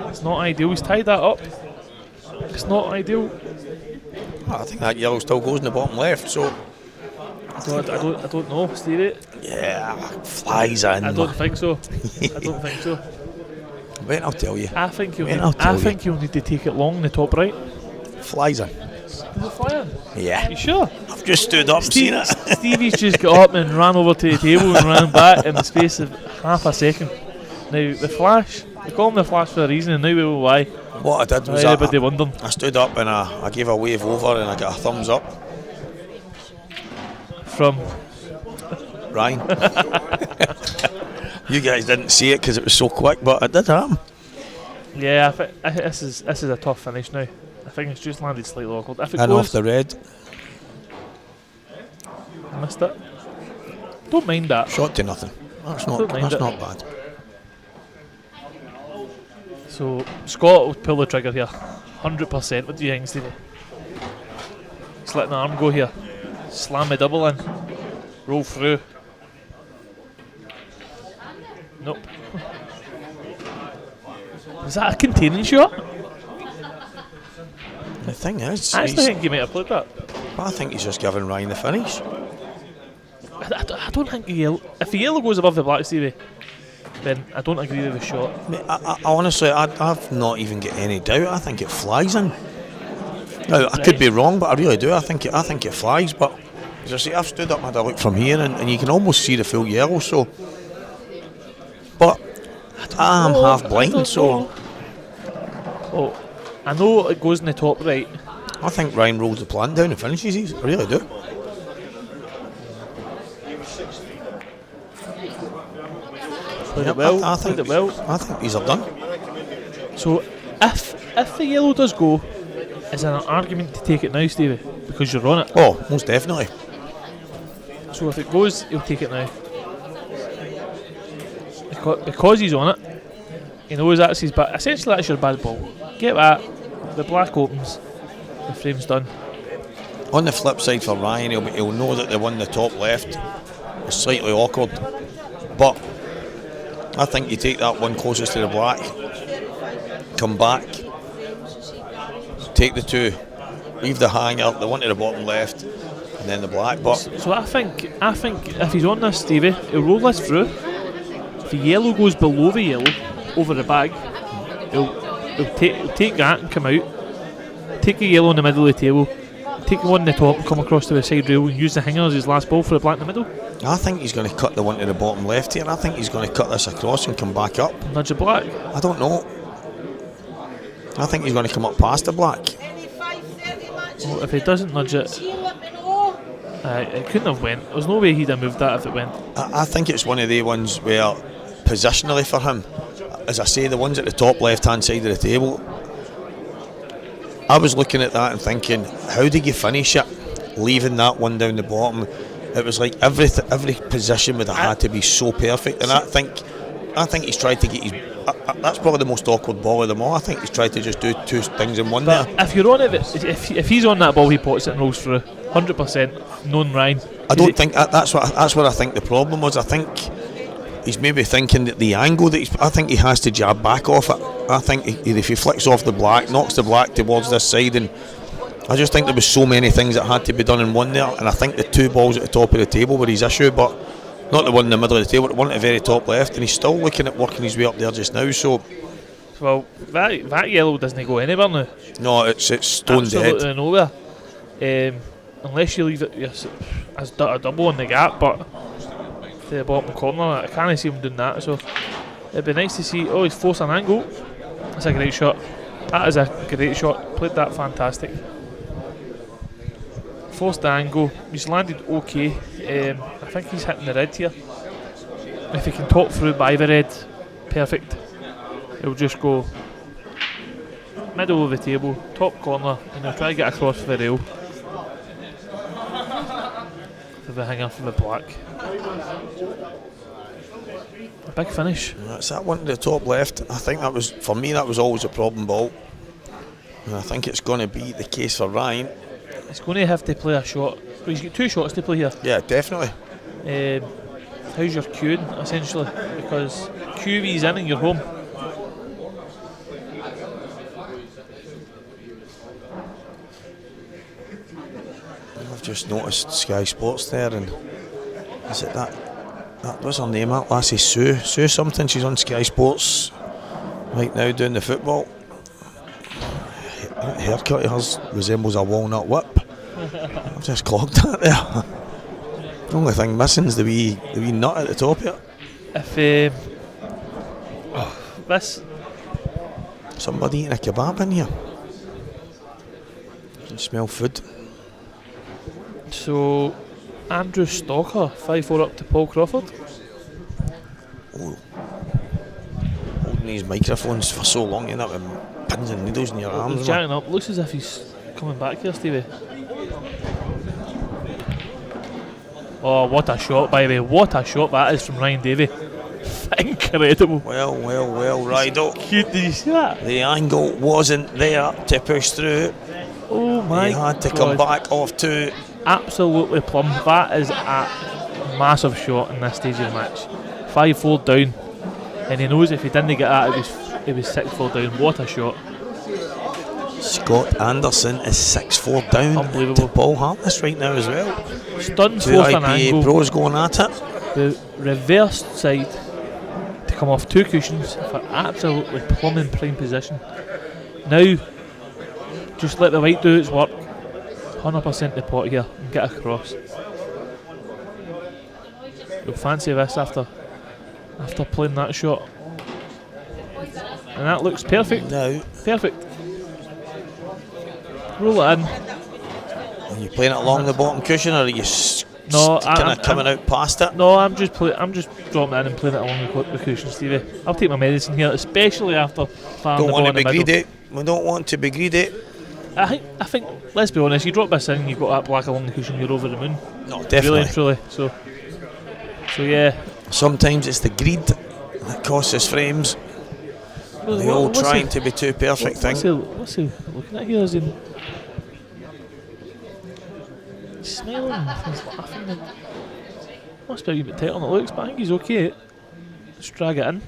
It's not ideal. He's tied that up. It's not ideal. I think that yellow still goes in the bottom left, so I don't know, Stevie. yeah, flies in. I don't think so. I don't think so. Wait, I'll tell you. I think Wait, I'll tell you. he'll need to take it long in the top right. Flies in. Is it flying? Yeah. You sure? I've just stood up and seen it. Stevie's just got up and ran over to the table and ran back in the space of half a second. Now the Flash, they call him the Flash for a reason, and now we know why. What I did was Everybody wondering. I stood up and I gave a wave over and I got a thumbs up. From Ryan. You guys didn't see it because it was so quick, but it did happen. yeah, this is a tough finish now. I think it's just landed slightly awkward. If it And goes, off the red. I missed it. Don't mind that. Shot to nothing. That's not bad. So Scott will pull the trigger here, 100%. What do you think, Stevie? Just letting the arm go here. Slam the double in. Roll through. Nope. Was that a containing shot? The thing is, I actually think he might have played that. I think he's just giving Ryan the finish. I don't think the yellow. If the yellow goes above the black, Stevie, then I don't agree with the shot. Mate, I honestly, I've not even got any doubt. I think it flies in. Now, I could be wrong, but I really do. I think it flies. But as I say, I've stood up and had a look from here, and you can almost see the full yellow. So, but I'm half blind, so. Oh, I know it goes in the top right. I think Ryan rolls the plan down and finishes these. I really do. Played it well. I think Played it well. I think these are done. So if the yellow does go, is there an argument to take it now, Stevie? Because you're on it. Oh, most definitely. So if it goes, he'll take it now. Because he's on it, he knows that's his bad. Essentially, that's your bad ball. Get that. The black opens. The frame's done. On the flip side for Ryan, he'll know that the one in the top left is slightly awkward. But I think you take that one closest to the black, come back, take the two, leave the hanger, the one to the bottom left, and then the black. But So I think if he's on this, Stevie, he'll roll this through. If the yellow goes below the yellow, over the bag, he'll take that and come out. Take the yellow in the middle of the table. Take the one in the top and come across to the side rail and use the hanger as his last ball for the black in the middle. I think he's going to cut the one to the bottom left here. I think he's going to cut this across and come back up. Nudge the black. I don't know. I think he's going to come up past the black. Well, if he doesn't nudge it, it couldn't have went. There's no way he'd have moved that if it went. I think it's one of the ones where, positionally for him, as I say, the ones at the top left-hand side of the table, I was looking at that and thinking, how did you finish it? Leaving that one down the bottom. It was like every position would have had to be so perfect, and I think he's tried to get his. That's probably the most awkward ball of them all. I think he's tried to just do two things in one But there. if you're on it, if he's on that ball, he pots it and rolls through. 100% known Ryan. I don't think that's what I think the problem was. I think he's maybe thinking that the angle that I think he has to jab back off it. I think if he flicks off the black, knocks the black towards this side, and I just think there was so many things that had to be done in one there, and I think the two balls at the top of the table were his issue, but not the one in the middle of the table, the one at the very top left, and he's still looking at working his way up there just now. So, well, that yellow doesn't go anywhere now. No, it's stone Absolutely dead. nowhere. Unless you leave it as a double in the gap, but to the bottom corner, I can't see him doing that. So it'd be nice to see. Oh, he's forced an angle. That's a great shot. That is a great shot. Played that fantastic. Forced the angle. He's landed okay. I think he's hitting the red here. If he can top through by the red, perfect. He'll just go middle of the table, top corner, and he'll try to get across for the rail. For the hanger for the black. A big finish. That's that one to the top left. I think that was, for me, that was always a problem ball. And I think it's going to be the case for Ryan. He's going to have to play a shot. He's got two shots to play here. Yeah, definitely. how's your queuing essentially? Because QV's in and you're home. I've just noticed Sky Sports there, and is it that what's her name, that lassie, Sue something, she's on Sky Sports right now doing the football. Haircut of hers resembles a walnut whip. I've just clocked that there. The only thing missing is the wee nut at the top here. If this somebody eating a kebab in here. You can smell food. So Andrew Stalker 5-4 up to Paul Crawford. Oh. Holding these microphones for so long, you end up with pins and needles in your arms. He's jacking up. Looks as if he's coming back here, Stevie. Oh, what a shot, by the way. What a shot that is from Ryan Davey. Incredible. Well, Rido. Cute, did you see that? The angle wasn't there to push through. Oh my god. He had to come back off to. Absolutely plumb. That is a massive shot in this stage of the match. 5-4 down. And he knows if he didn't get that, it was 6-4 down. What a shot. Scott Anderson is 6-4 down. Unbelievable. To Paul Hartness right now as well. Stunned Two forced an IPA angle. pros going at it. The reverse side to come off two cushions for absolutely plumbing prime position. Now, just let the white do its work. 100% the pot here and get across. You'll fancy this after playing that shot. And that looks perfect. Now, perfect. Roll it in. Are you playing it along the bottom cushion, or are you kind of coming out past it? No, I'm just dropping it in and playing it along the cushion, Stevie. I'll take my medicine here, especially after firing the ball in the middle. We don't want to be greedy. I think. Let's be honest. You drop this in, you've got that black along the cushion. You're over the moon. No, definitely. Really and truly. So yeah. Sometimes it's the greed that costs us frames. The old trying to be too perfect thing. What's he looking at here? Is he smiling? He's laughing. Must be a wee bit tight on the looks, but I think he's okay. Let's drag it in.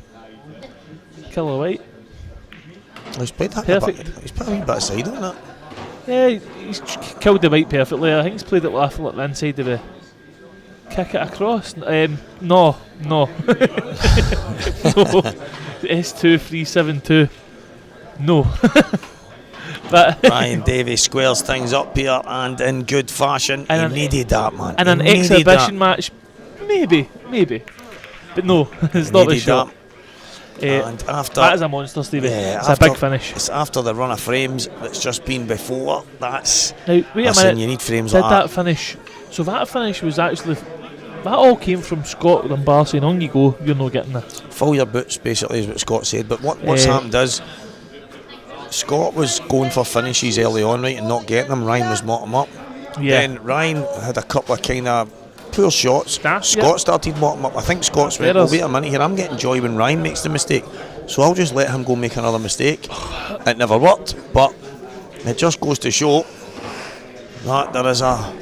Killer White. He's played that. Perfect. He's put a wee bit aside on that. Yeah, he's killed the white perfectly. I think he's played it laughing at the inside of the kick it across. No. No. S2372. No. But Ryan Davies squares things up here and in good fashion. He needed that, man. In an exhibition match, maybe. But no, it's not the shot. And after that is a monster, Stevie. Yeah, it's a big finish. It's after the run of frames that's just been before. That's now, wait a minute. You need frames Did like that finish? So that finish was actually that all came from Scott and Bar saying, "On you go, you're not getting this." Fill your boots, basically, is what Scott said. But what's happened is Scott was going for finishes early on, right, and not getting them. Ryan was motting them up. Yeah. Then Ryan had a couple of kind of poor shots. Scott started motting up. I think Scott's went, well, wait a minute here, I'm getting joy when Ryan makes the mistake, so I'll just let him go make another mistake. It never worked, but it just goes to show that there is a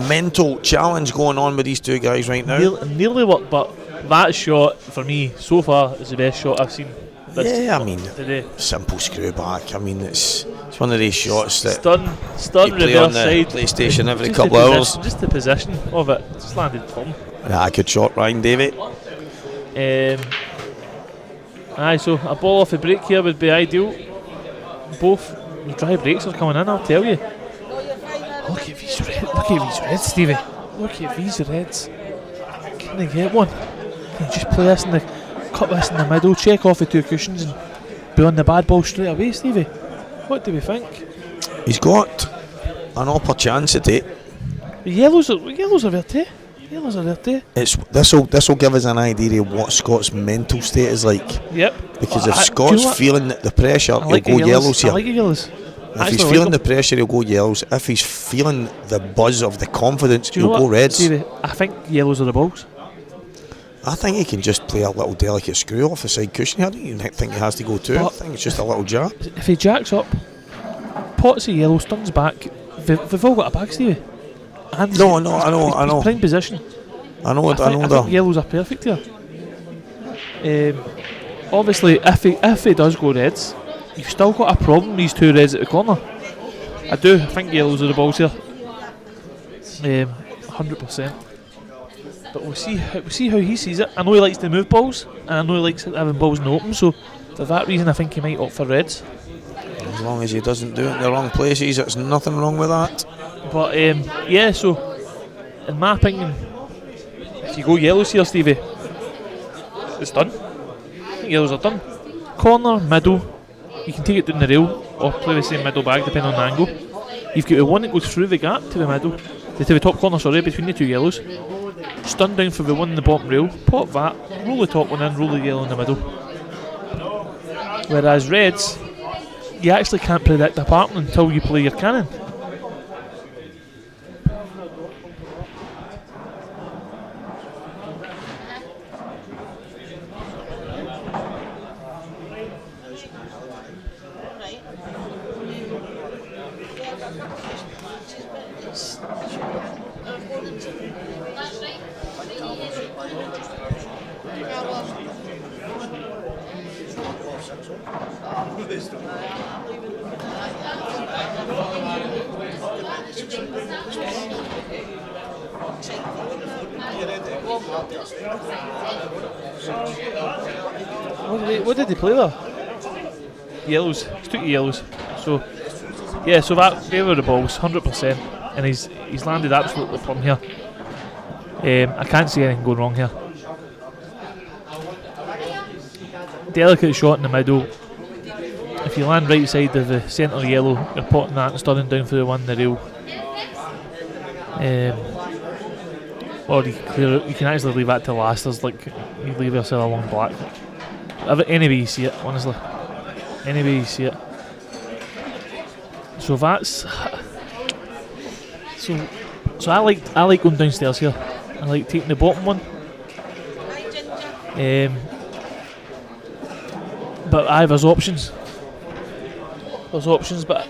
mental challenge going on with these two guys right now. Nearly worked, but that shot for me so far is the best shot I've seen. Yeah, I mean, today. Simple screw back. I mean, it's one of these shots that stun you play on the side PlayStation every couple of hours. Just the position of it, just landed plumb. Yeah, good shot, Ryan Davey. So a ball off the break here would be ideal. Both the dry breaks are coming in, I'll tell you. Look at these reds, Stevie. Look at these reds. Can they get one? Can you just play this cut this in the middle, check off the two cushions and be on the bad ball straight away, Stevie? What do we think? He's got an upper chance at it. The yellows are there too. This will give us an idea of what Scott's mental state is like. Yep. Because if Scott's feeling the pressure, he'll go yellows here. I like the yellows. If he's feeling the pressure, he'll go yellows. If he's feeling the buzz of the confidence, he'll go reds. Stevie, I think yellows are the balls. I think he can just play a little delicate screw off the side cushion here. I don't even think he has to go two. I think it's just a little jab. If he jacks up, pots of yellow, stuns back, they've all got a bag, Stevie. And I know. He's playing position. I know I think that. yellows are perfect here. Obviously, if he does go reds, you've still got a problem. These two reds at the corner. I think yellows are the balls here. 100%. But we'll see how he sees it. I know he likes to move balls, and I know he likes having balls in the open. So for that reason, I think he might opt for reds. As long as he doesn't do it in the wrong places, there's nothing wrong with that. But yeah, so in my opinion, if you go yellows here, Stevie, it's done. I think yellows are done. Corner, middle, you can take it down the rail or play the same middle bag depending on the angle. You've got the one that goes through the gap to the middle, to the top corner, sorry, between the two yellows. Stun down for the one in the bottom rail, pop that, roll the top one in, roll the yellow in the middle. Whereas reds, you actually can't predict a pattern until you play your cannon. What did he play there? Yellows. He took yellows. So yeah, so they were the balls, 100%, and he's landed absolutely plumb here. I can't see anything going wrong here. Delicate shot in the middle. If you land right side of the centre yellow, you're potting that and stunning down for the one in the rail. Or you can actually leave that to last. There's like, you leave yourself a long black. Any way you see it, honestly. Any way you see it. So that's so I like going downstairs here. I like taking the bottom one. But there's options. There's options, but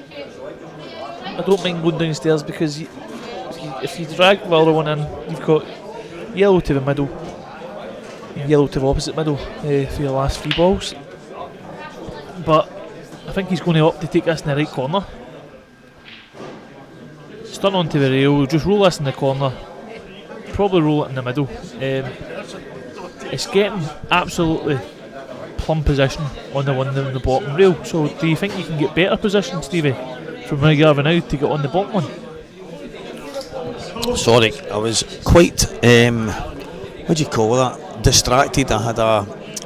I don't mind going downstairs because if you drag the other one in, you've got yellow to the middle, and yellow to the opposite middle for your last 3 balls. But I think he's going to opt to take this in the right corner. Stun onto the rail, just roll this in the corner, probably roll it in the middle. It's getting absolutely plumb position on the one in the bottom rail. So do you think you can get better position, Stevie, from where you are now to get on the bottom one? Sorry, I was quite, what do you call that, distracted. I had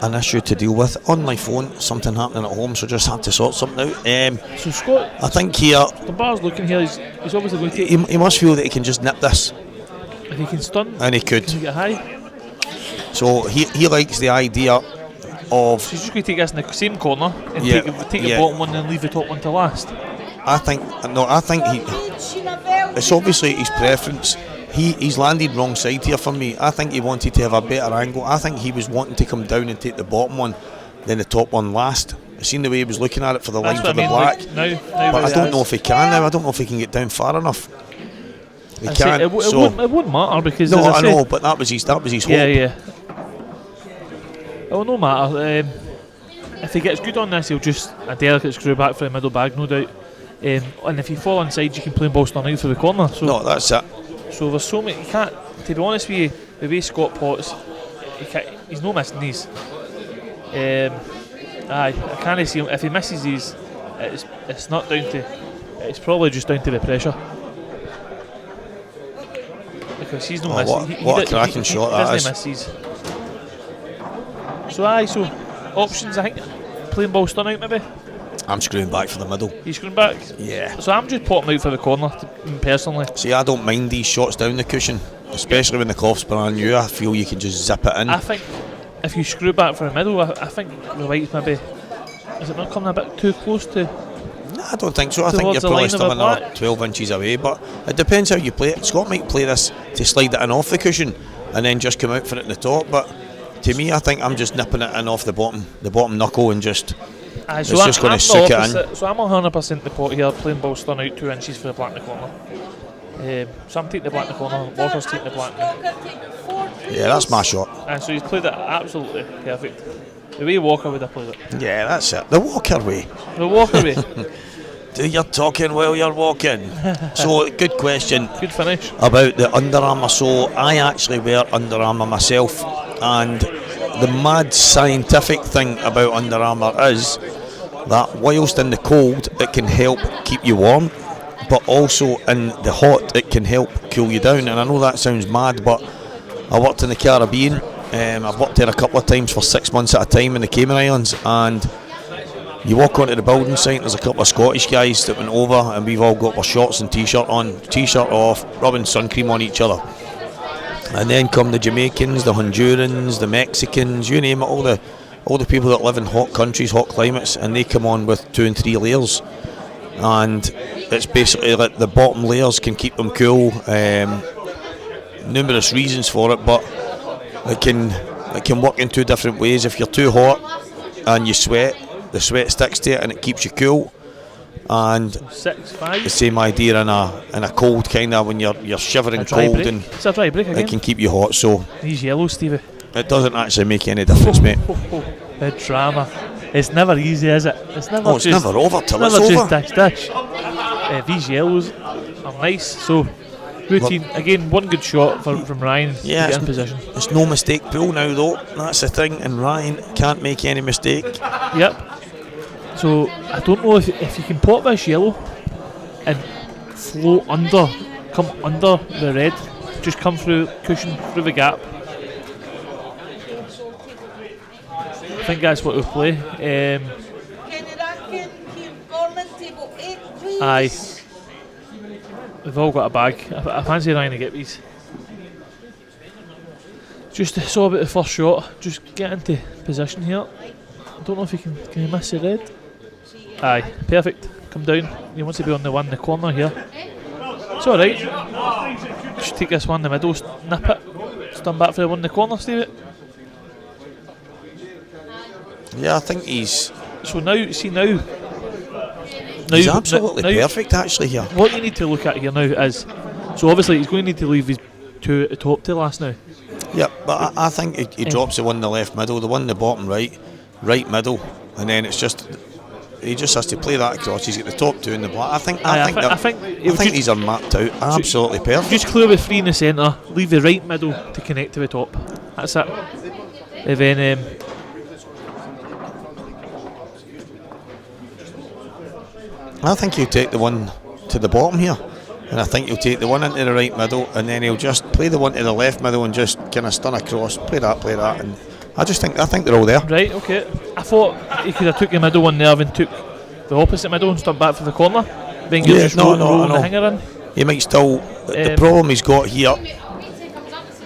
an issue to deal with on my phone, something happening at home, so just had to sort something out. So Scott, I think here, the bar's looking here, he's obviously going to take... He must feel that he can just nip this. If he can stun, and he could. Can he get high? So he likes the idea of... So he's just going to take this in the same corner and take the bottom one and leave the top one to last. I think it's obviously his preference. He's landed wrong side here for me. I think he wanted to have a better angle. I think he was wanting to come down and take the bottom one, then the top one last. I seen the way he was looking at it for the line for the black. Like now but I don't know if he can now. I don't know if he can get down far enough. He can't. It wouldn't matter because no, I know, but that was his hope. Yeah. It will no matter. If he gets good on this, he'll just a delicate screw back for the middle bag, no doubt. And if you fall inside, you can play ball stun out through the corner. So no, that's it. So there's so many. You can't. To be honest with you, the way Scott pots, he's no missing these. I can't see him. If he misses these, it's not down to. It's probably just down to the pressure. Because he's no missing. What a cracking shot that is. He doesn't miss these. So options. I think playing ball stun out maybe. I'm screwing back for the middle. He's screwing back? Yeah. So I'm just popping out for the corner, personally. See, I don't mind these shots down the cushion, especially when the cloth's brand new. I feel you can just zip it in. I think if you screw back for the middle, I think the white's maybe... Is it not coming a bit too close to... No, I don't think so. I think you're probably still another 12 inches away, but it depends how you play it. Scott might play this to slide it in off the cushion and then just come out for it in the top, but to me, I think I'm just nipping it in off the bottom knuckle and just... It's just going to soak it in. So I'm 100% the pot here, playing ball stun out 2 inches for the black in the corner. So I'm taking the black in the corner, Walker's taking the black in Yeah, that's my shot. And so he's played it absolutely perfect. The way Walker would have played it. Yeah, that's it. The Walker way. The Walker way. Do your talking while you're walking. So, good question. Good finish. About the Under Armour. So, I actually wear Under Armour myself, and the mad scientific thing about Under Armour is that whilst in the cold it can help keep you warm, but also in the hot it can help cool you down. And I know that sounds mad, but I worked in the Caribbean. I've worked there a couple of times for 6 months at a time in the Cayman Islands, and you walk onto the building site, there's a couple of Scottish guys that went over, and we've all got our shorts and t-shirt on, t-shirt off, rubbing sun cream on each other. And then come the Jamaicans, the Hondurans, the Mexicans, you name it, all the people that live in hot countries, hot climates, and they come on with 2 and 3 layers. And it's basically like the bottom layers can keep them cool. Numerous reasons for it, but it can work in 2 different ways. If you're too hot and you sweat, the sweat sticks to it and it keeps you cool. And 6-5. the same idea in a cold kind of when you're shivering cold break. and It's a dry break again. it can keep you hot. So He's yellow, Stevie. it doesn't actually make any difference, mate. The drama. It's never easy, is it? It's never. It's never over till it's never over. just dish. These yellows are nice. So routine again. One good shot from Ryan. Yeah, to get in position. It's no mistake pool now though. That's the thing, and Ryan can't make any mistake. Yep. So I don't know if you can pop this yellow and flow come under the red, just come through, cushion through the gap. I think that's what we'll play. Aye. They've all got a bag. I fancy Ryan to get these. Just saw about the first shot. Just get into position here. I don't know if can you miss the red? Aye, perfect. Come down. He wants to be on the one in the corner here. It's alright. Just take this one in the middle, snip it. Stand back for the one in the corner, Stevie. Yeah, I think he's. So now, He's absolutely perfect actually here. What you need to look at here now is, so obviously he's going to need to leave his 2 at the top to last now. Yeah, but I think he drops the one in the left middle, the one in the bottom right middle, and then it's just. He just has to play that across. He's got the top 2 in the black. I think these are mapped out absolutely perfect. Just clear with 3 in the centre, leave the right middle to connect to the top. That's it. And then I think he'll take the one to the bottom here, and I think he'll take the one into the right middle, and then he'll just play the one to the left middle and just kind of stun across, play that, and I think they're all there. Right, okay. I thought he could have took the middle one there and took the opposite middle and stuck back for the corner. Then you just roll the hanger in. He might still. The problem he's got here,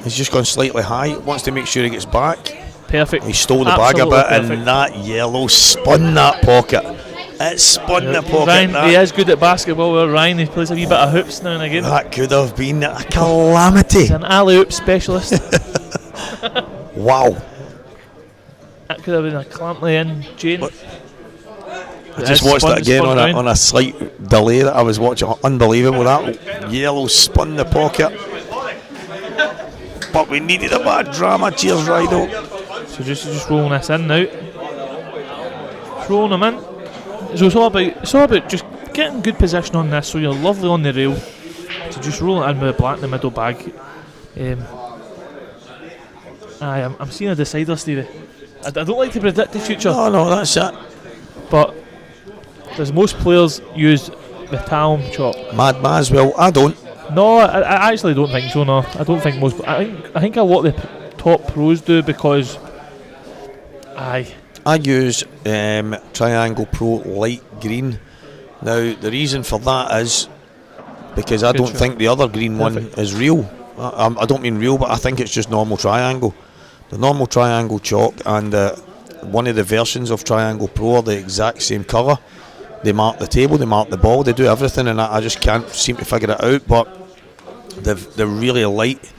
he's just gone slightly high. Wants to make sure he gets back. Perfect. He stole the bag a bit, and that yellow spun that pocket. It spun the pocket. Ryan, he is good at basketball. Well, Ryan, he plays a wee bit of hoops now and again. That could have been a calamity. He's an alley-oop specialist. Wow. That could have been a clamply in Jane. I just watched it again on a slight delay that I was watching. Unbelievable, that yellow spun the pocket. But we needed a bad drama. Cheers, Rido. So just rolling this in now. Just rolling them in. So it's all about just getting good position on this, so you're lovely on the rail. So just roll it in with the black in the middle bag. I'm seeing a decider, Stevie. I don't like to predict the future. No, that's it. But does most players use the talum chalk? Mad Maz, well, I don't. No, I actually don't think so. No, I don't think most. I think a lot of the top pros do because I use Triangle Pro light green. Now the reason for that is because I don't think the other green one is real. I don't mean real, but I think it's just normal Triangle. The normal Triangle chalk and one of the versions of Triangle Pro are the exact same colour. They mark the table, they mark the ball, they do everything, and I just can't seem to figure it out. But the really light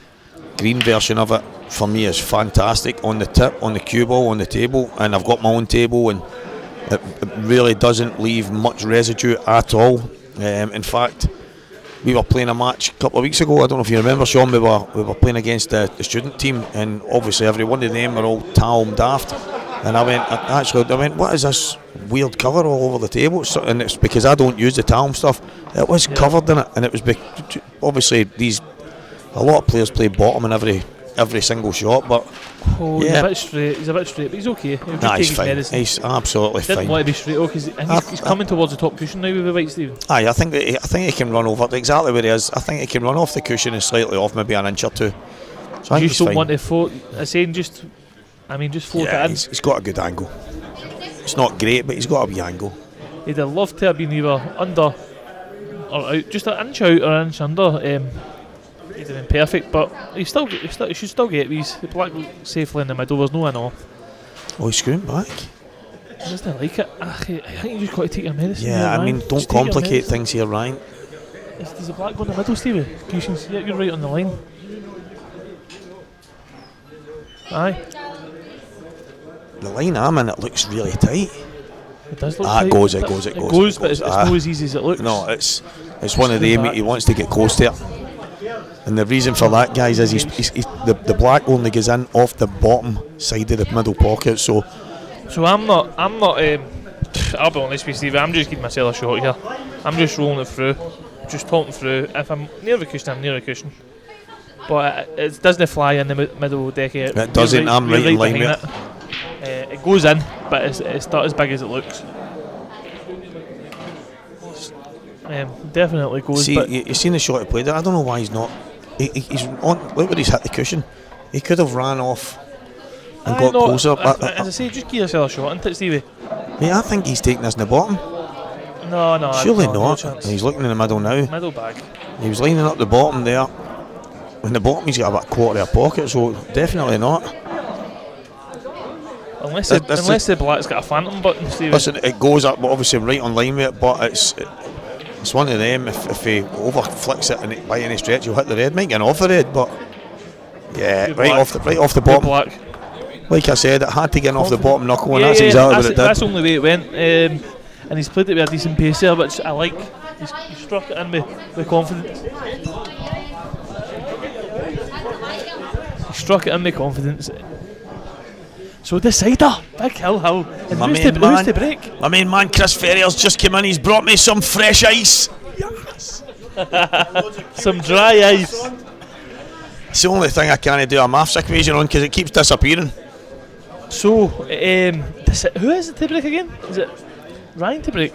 green version of it for me is fantastic on the tip, on the cue ball, on the table, and I've got my own table, and it really doesn't leave much residue at all. In fact, we were playing a match a couple of weeks ago. I don't know if you remember, Sean. We were playing against the student team, and obviously every one of them were all Talm daft. And I went, what is this weird cover all over the table? And it's because I don't use the Talm stuff. It was covered in it, and it was obviously a lot of players play bottom in every single shot, but he's a bit straight, but he's okay. He'll just take he's his fine. medicine. He's absolutely Didn't fine. want to be straight because he's coming towards the top cushion now with the white, Stephen. Aye, I think he can run over exactly where he is. I think he can run off the cushion and slightly off, maybe an inch or two. So I think You he's don't fine. want to float. I'm saying just float it in. He's got a good angle. It's not great, but he's got a wee angle. He'd have loved to have been either under or out, just an inch out or an inch under. He'd have been perfect, but he should still get these. The black safely in the middle. There's no in off. Oh, he's screwing back. He doesn't like it. I think you just got to take your medicine. Yeah, there, I Ryan. mean, Just don't take your complicate medicine. things here, Ryan. Does the black go in the middle, Stevie? You can see it. You're right on the line. Aye. The line I'm in, it looks really tight. It does look It tight. goes, But it's not as easy as it looks. No, it's one of them. He wants to get close to it. And the reason for that, guys, is the black only goes in off the bottom side of the middle pocket. So I'm not. I'll be honest with you, Steve. I'm just giving myself a shot here. I'm just rolling it through, just talking through. If I'm near the cushion, I'm near the cushion. But it doesn't fly in the middle deck. it doesn't. I'm right in line with it. It goes in, but it's not as big as it looks. Definitely goes. See, but you've seen the shot he played there. I don't know why he's not. He's on. Look where he's hit the cushion. He could have ran off and got closer. As I say, just give yourself a shot, isn't it, Stevie? Yeah, I think he's taking this in the bottom. No. Surely no not. chance. He's looking in the middle now. Middle bag. He was lining up the bottom there. In the bottom, he's got about a quarter of a pocket, so definitely not. Unless the black's got a phantom button, Stevie. Listen, it goes up, obviously right on line with it, but it's one of them. If he over flicks it and by any stretch, he'll hit the red. Might get off the red, but yeah, right off the bottom. Black. Like I said, it had to get off the bottom knuckle, and Yeah, that's exactly what it did. That's the only way it went. And he's played it with a decent pace there, which I like. He's struck it in with confidence. He struck it in with confidence. So decider, big hill. And who's to break? My main man Chris Ferrier's just come in. He's brought me some fresh ice. Yes. Some dry ice. It's the only thing I can't do a maths equation on because it keeps disappearing. So, who is it to break again? Is it Ryan to break?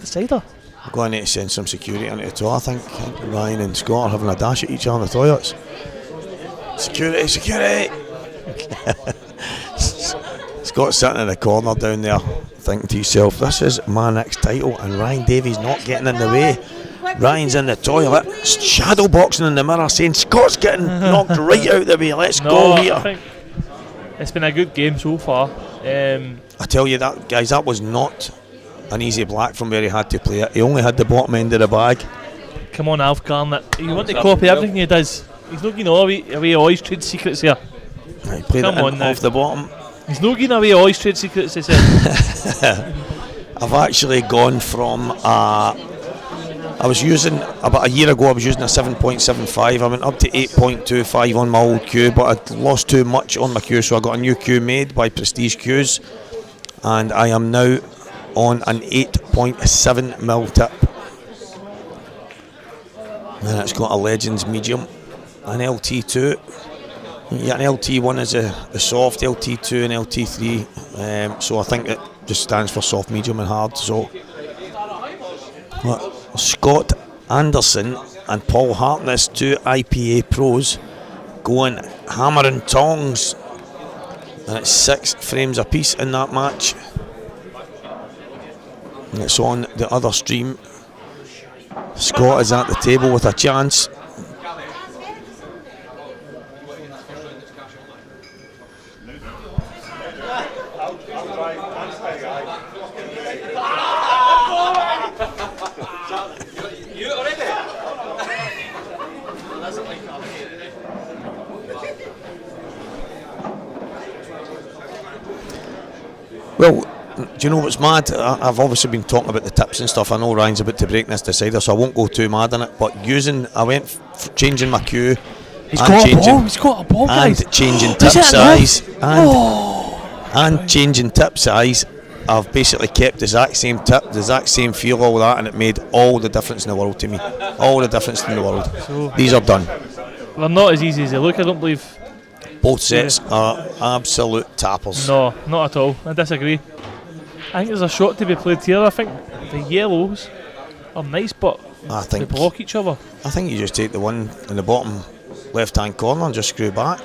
Decider. I'm going to need to send some security into the toilet. I think Ryan and Scott are having a dash at each other in the toilets. Security! Scott's sitting in the corner down there thinking to himself, this is my next title and Ryan Davies not getting in the way. Ryan's in the toilet, shadow boxing in the mirror saying Scott's getting knocked right out the way, let's go here. I think it's been a good game so far. I tell you that, guys, that was not an easy black from where he had to play it. He only had the bottom end of the bag. Come on, Alf Garnett. You want to copy everything he does. He's not giving away all his trade secrets here. He played Come it on off the bottom. He's not giving away all his trade secrets, he said. I've actually gone from I was using, about a year ago I was using a 7.75. I went up to 8.25 on my old cue, but I'd lost too much on my cue, so I got a new cue made by Prestige Cues, and I am now on an 8.7 mil tip. And it's got a Legends medium, an LT2. Yeah, an LT1 is a soft, LT2 and LT3, so I think it just stands for soft, medium and hard. So Scott Anderson and Paul Hartness, two IPA pros, going hammer and tongs, and it's 6 frames a piece in that match, and it's on the other stream. Scott is at the table with a chance. Well, Do you know what's mad? I've obviously been talking about the tips and stuff. I know Ryan's about to break this decider, so I won't go too mad on it. But I went changing my cue. He's got a ball. He's got a ball, guys. And changing tip size. And changing tip size. I've basically kept the exact same tip, the exact same feel, all that, and it made all the difference in the world to me. All the difference in the world. So these are done. They're not as easy as they look, I don't believe. Both sets are absolute tappers. No, not at all. I disagree. I think there's a shot to be played here. I think the yellows are nice, but they block each other. I think you just take the one in the bottom left-hand corner and just screw back.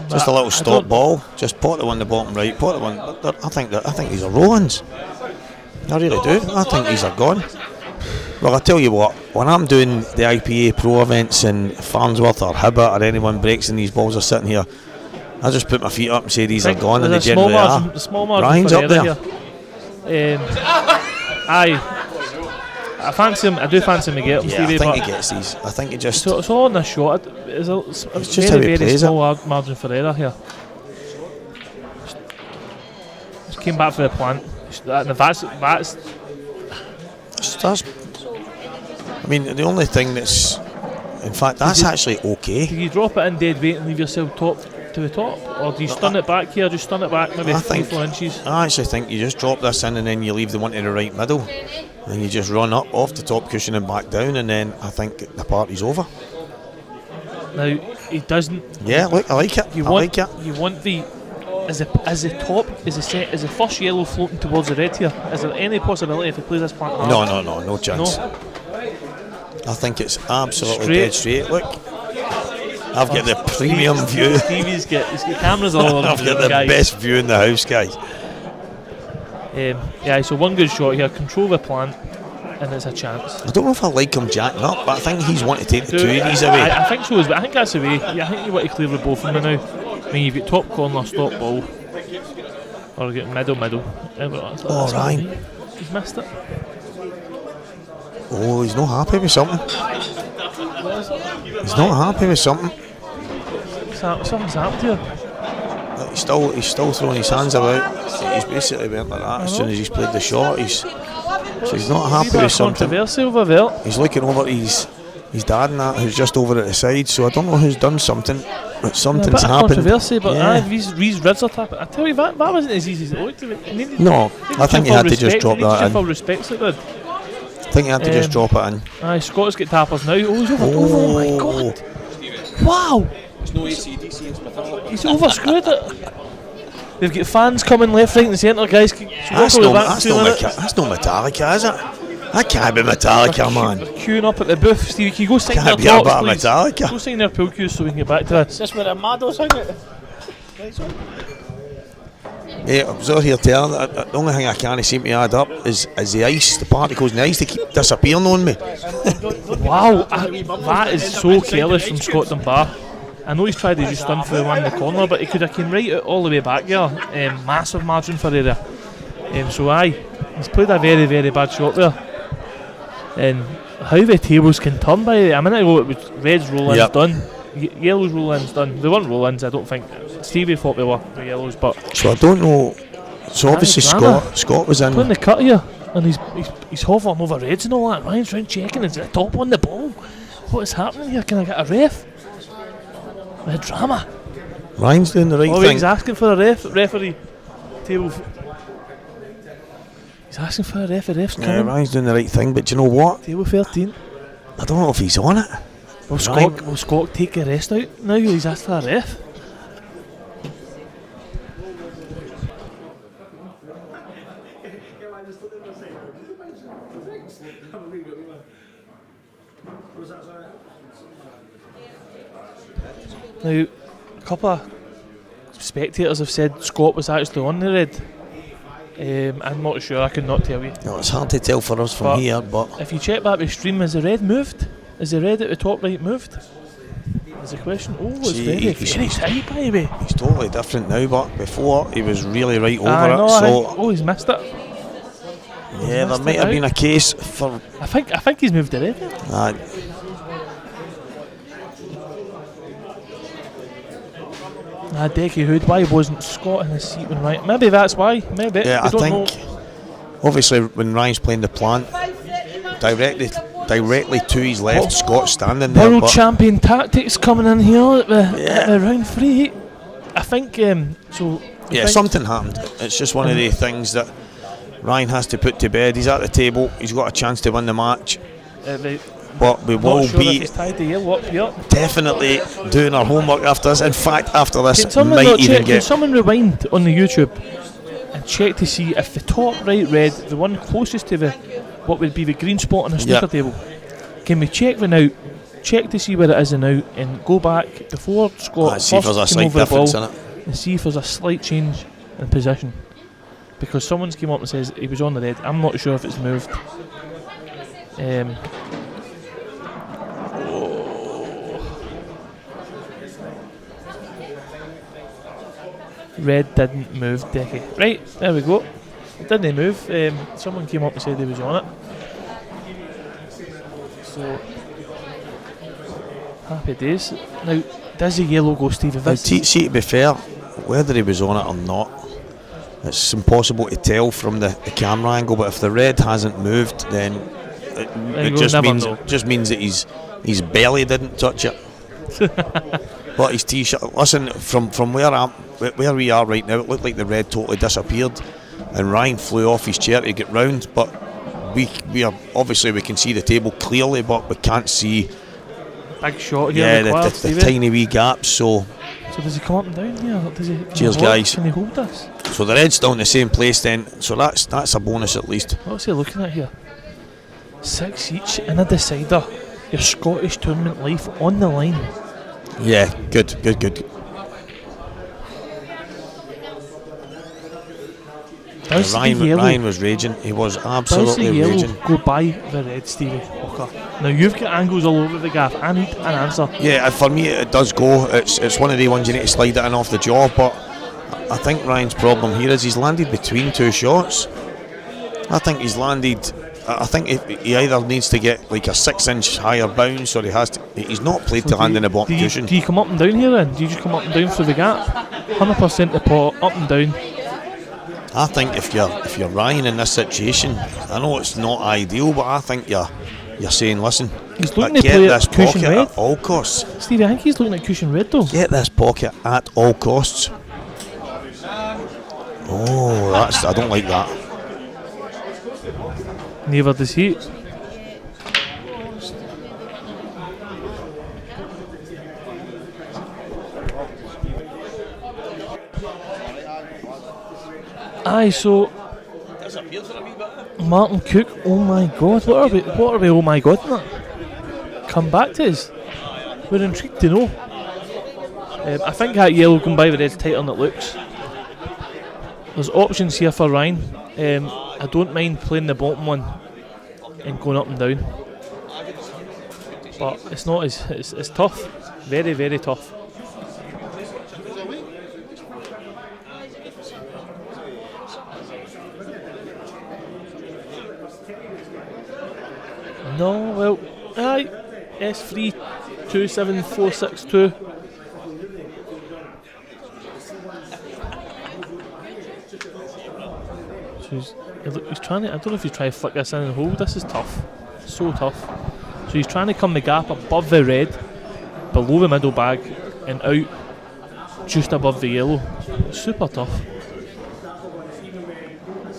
Just a little stop ball. Just pot the one in the bottom right. Pot the one. I think these are roll-ins. I really do. I think these are gone. Well, I tell you what. When I'm doing the IPA Pro events in Farnsworth or Hibbert or anyone breaks and these balls are sitting here, I just put my feet up and say these are gone, and they generally are. The small margin Ryan's for up there. I fancy him. I do fancy him to get them, Yeah, Stevie, I think but he gets these. I think he just. it's all on the shot. It's just how he very plays small margin for error here. Just came back for the plant. That's I mean, the only thing that's, in fact, that's actually okay. Do you drop it in dead weight and leave yourself top to the top, or do you stun it back here? Just stun it back maybe 3-4 inches. I actually think you just drop this in and then you leave the one to the right middle, and you just run up off the top cushion and back down, and then I think the party's over. Now he doesn't. Yeah, look, I like it. You want the as the top is the first yellow floating towards the red here. Is there any possibility if he plays this plant hard? No chance. No? I think it's absolutely dead straight. Look, I've got the premium view. Stevie's got cameras all over. I've got the best view in the house, guys. Yeah, so one good shot here, control the plant, and it's a chance. I don't know if I like him jacking up, but I think he's wanting to take the 2 innings away. I think so, but I think that's the way. Yeah, I think you want to clear the ball from the now. I mean, you've got top corner, stop ball, or you get middle. Oh, Ryan. He's missed it. Oh, he's not happy with something. He's not happy with something. Something's happened here. He's still throwing his hands about. He's basically went like that as soon as he's played the shot. He's not happy with something. Controversy over there. He's looking over his dad and that, who's just over at the side. So I don't know who's done something, but something's happened. Controversy, but these ribs are tapping. I tell you, that wasn't as easy as it looked. No, I think he had to just drop that in. Full respect, so good. I think he had to just drop it in. Scott's got tappers now. Oh, he's over. Oh my God! Wow! There's no ACDC in Smith. He's overscrewed it. They've got fans coming left, right, and centre, guys. That's no Metallica, is it? That can't be Metallica, man. They're queuing up at the booth. Steve, can you go sign Can't their be tops, a bit of please? Metallica. Go sign their pool cues so we can get back to this. Is this where the Maddos hang it? I was out here telling that the only thing I can't seem to add up is the ice, the particles in the ice. They keep disappearing on me. Wow, that is so careless from Scott Dunbar. I know he's tried to just stun for the one in the corner, but he could have came right out all the way back there. Massive margin for error. He's played a very, very bad shot there. And how the tables can turn by a minute ago, it was red's roll-ins done, yellow's roll-ins done. They weren't roll-ins, I don't think. Stevie thought they were the yellows, but so I don't know. So obviously Scott was in. Playing the cut here, and he's hovering over reds and all that. Ryan's round checking, is the top on the ball? What is happening here? Can I get a ref? The drama. Ryan's doing the right thing. He's asking for a referee table. He's asking for a ref's coming. Yeah, Ryan's doing the right thing, but do you know what? Table 13. I don't know if he's on it. Will Scott take the rest out now? He's asked for a ref. Now, a couple of spectators have said Scott was actually on the red. I'm not sure, I could not tell you. No, it's hard to tell for us from here, but if you check back the stream, has the red moved? Is the red at the top right moved? Is the question. Oh, it's very tight, by the way. He's totally different now, but before he was really right over it. He's missed it. Yeah, there might have been a case for. I think he's moved the red. Ah, Decky Hood, why wasn't Scott in his seat when right? Maybe that's why. Maybe. Yeah, I think obviously when Ryan's playing the plant, directly to his left, Scott's standing there. World champion tactics coming in here at the round 3. I think so. Yeah, something happened. It's just one of the things that Ryan has to put to bed. He's at the table. He's got a chance to win the match. But we will be definitely doing our homework after this. In fact, after this, can someone rewind on the YouTube and check to see if the top right red, the one closest to what would be the green spot on the snooker table, can we check the now? Check to see where it is now and go back before Scott see if there's a slight difference in it, and see if there's a slight change in position, because someone's came up and says he was on the red. I'm not sure if it's moved. Red didn't move, Decky. Right, there we go. It didn't move. Someone came up and said he was on it. So happy days. Now, does the yellow go, Steve? See, to be fair, whether he was on it or not, it's impossible to tell from the camera angle. But if the red hasn't moved, then it just means that his belly didn't touch it. But his t-shirt. Listen, from where we are right now, it looked like the red totally disappeared, and Ryan flew off his chair to get round. But we are obviously, we can see the table clearly, but we can't see. Big shot here. The tiny wee gaps. So does he come up and down here? Does he? Cheers, guys. Can he hold this? So the red's still in the same place then. So that's a bonus at least. What's he looking at here? 6 each in a decider. Your Scottish tournament life on the line. Yeah, good. Ryan was raging. He was absolutely raging. Go by the red, Stevie Walker. Now you've got angles all over the gaff. I need an answer. Yeah, for me it does go. It's one of the ones you need to slide it in off the jaw. But I think Ryan's problem here is he's landed between two shots. I think he's landed. I think he either needs to get like a 6-inch higher bounce, or he's not played to land in a bottom cushion. Do you come up and down here then? Do you just come up and down through the gap? 100% the pot, up and down. I think if you're Ryan in this situation, I know it's not ideal, but I think you're saying, listen, he's looking to play this cushion pocket red at all costs. Stevie, I think he's looking at cushion red though. Get this pocket at all costs. Oh, I don't like that. Neither does he. Aye, so Martin Cook, oh my god, what are we oh my god in that? Come back to us. We're intrigued to know. I think that yellow going by the red's tighter than it looks. There's options here for Ryan. I don't mind playing the bottom one and going up and down, but it's not as it's tough, very very tough. No, well, aye, S3 27462. He's trying to, I don't know if he's trying to flick this in and hold. This is tough, so tough. So he's trying to come the gap above the red, below the middle bag, and out just above the yellow. It's super tough.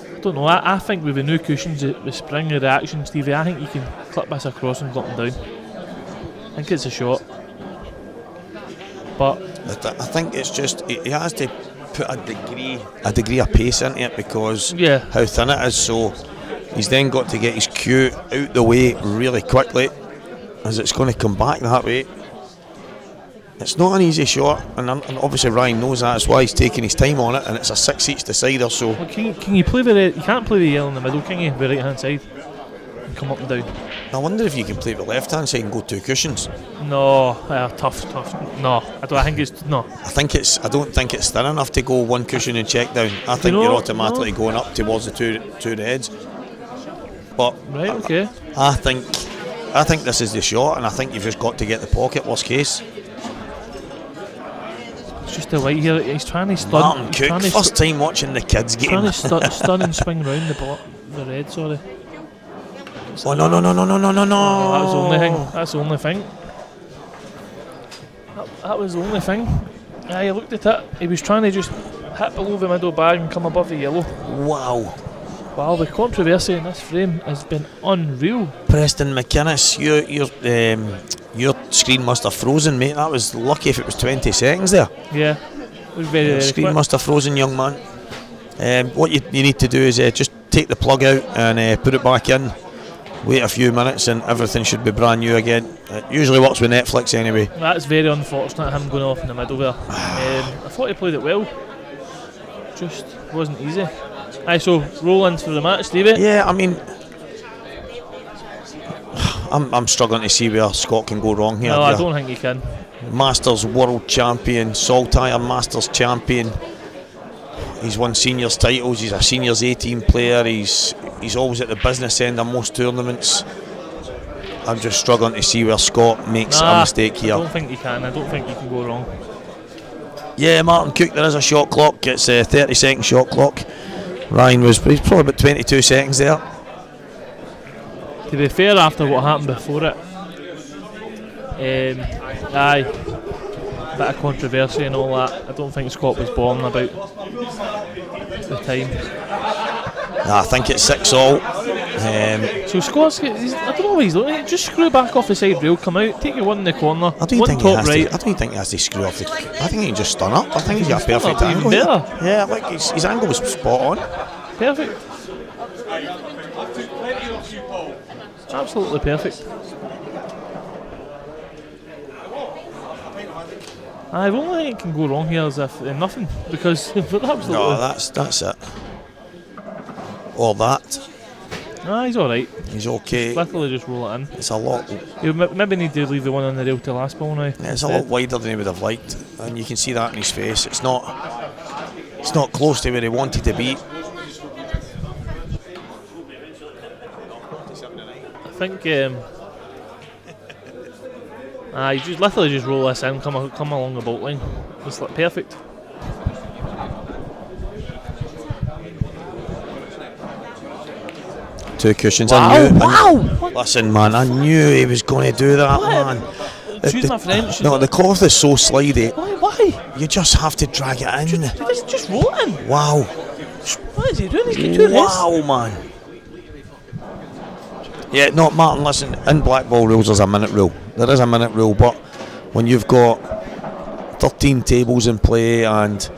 I don't know, I think with the new cushions, the spring reaction, Stevie, I think you can clip this across and go up and down. I think it's a shot, but I think it's just he has to put a degree of pace into it, because how thin it is. So he's then got to get his cue out the way really quickly, as it's going to come back that way. It's not an easy shot, and obviously Ryan knows that. That's why he's taking his time on it, and it's a 6 each decider. So well, can you play the red? You can't play the yellow in the middle, can you? The right hand side and come up and down. I wonder if you can play the left hand side and go two cushions. No, tough. No, I think it's no. I don't think it's thin enough to go one cushion and check down. I think you're automatically going up towards the two reds. But right, okay. I think this is the shot, and I think you've just got to get the pocket. Worst case. It's just a white here. He's trying to stun. Martin Cook, first time watching the kids game. Trying to stun and swing round The red, sorry. Oh no. Oh, that was the only thing. That's the only thing. That was the only thing. I looked at it. He was trying to just hit below the middle bag and come above the yellow. Wow. Wow, the controversy in this frame has been unreal. Preston McInnes, your screen must have frozen, mate. That was lucky if it was 20 seconds there. Yeah, it was very, Your very screen quick. must have frozen, young man. What you need to do is just take the plug out and put it back in. Wait a few minutes and everything should be brand new again. It usually works with Netflix anyway. That's very unfortunate, him going off in the middle there. I thought he played it well. Just wasn't easy. Aye, so roll-ins for the match, Stevie. Yeah, I mean, I'm struggling to see where Scott can go wrong here. No, I don't think he can. Masters world champion, Saltire Masters champion. He's won seniors titles. He's a seniors 18 player. He's always at the business end of most tournaments. I'm just struggling to see where Scott makes a mistake here. I don't think he can. I don't think he can go wrong. Yeah, Martin Cook, there is a shot clock. It's a 30-second shot clock. Ryan he's probably about 22 seconds there. To be fair, after what happened before it, aye, bit of controversy and all that. I don't think Scott was born about the time. Nah, I think it's 6-all. So Scott's, I don't know what he's looking at. Just screw back off the side rail, come out, take your one in the corner. I don't one think top right. I don't think he has to screw off the. I think he can just stun up. I think he's got a perfect Even angle. better. Yeah, like his angle was spot on. Perfect. Absolutely perfect. The only thing that can go wrong here is if nothing, because absolutely. No, that's it. Or that. He's alright. He's okay. Literally just roll it in. It's a lot. You maybe need to leave the one on the rail to last ball now. It's a lot wider than he would have liked, and you can see that in his face. It's not close to where he wanted to be. I think you just literally just roll this in, come along the bolt line. It's like perfect. Two cushions. Wow! Listen, man, I knew he was going to do that, man. Excuse my French. No, the cloth is so slidey. Why? You just have to drag it in. Just roll it in. Wow. What is he doing? He's got two wrists. Wow, man. Yeah, no, Martin, listen, in black ball rules there's a minute rule. There is a minute rule, but when you've got 13 tables in play and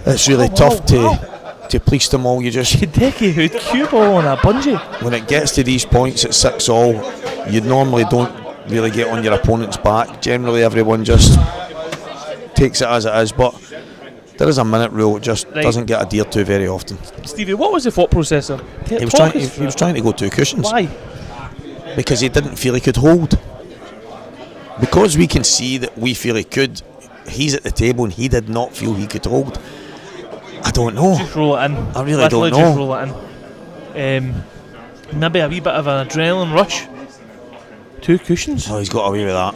it's really tough to police them all, you just... Hideki who'd cue ball on a bungee. When it gets to these points at 6-all, you normally don't really get on your opponent's back. Generally everyone just takes it as it is, but there is a minute rule, it just doesn't get adhered to very often. Stevie, what was the thought process? He was trying to go two cushions. Why? Because he didn't feel he could hold. Because we can see that we feel he could, he's at the table and he did not feel he could hold. I don't know. Just roll it in. I really don't know. Just roll it in. Maybe a wee bit of an adrenaline rush. Two cushions. Oh, he's got away with that.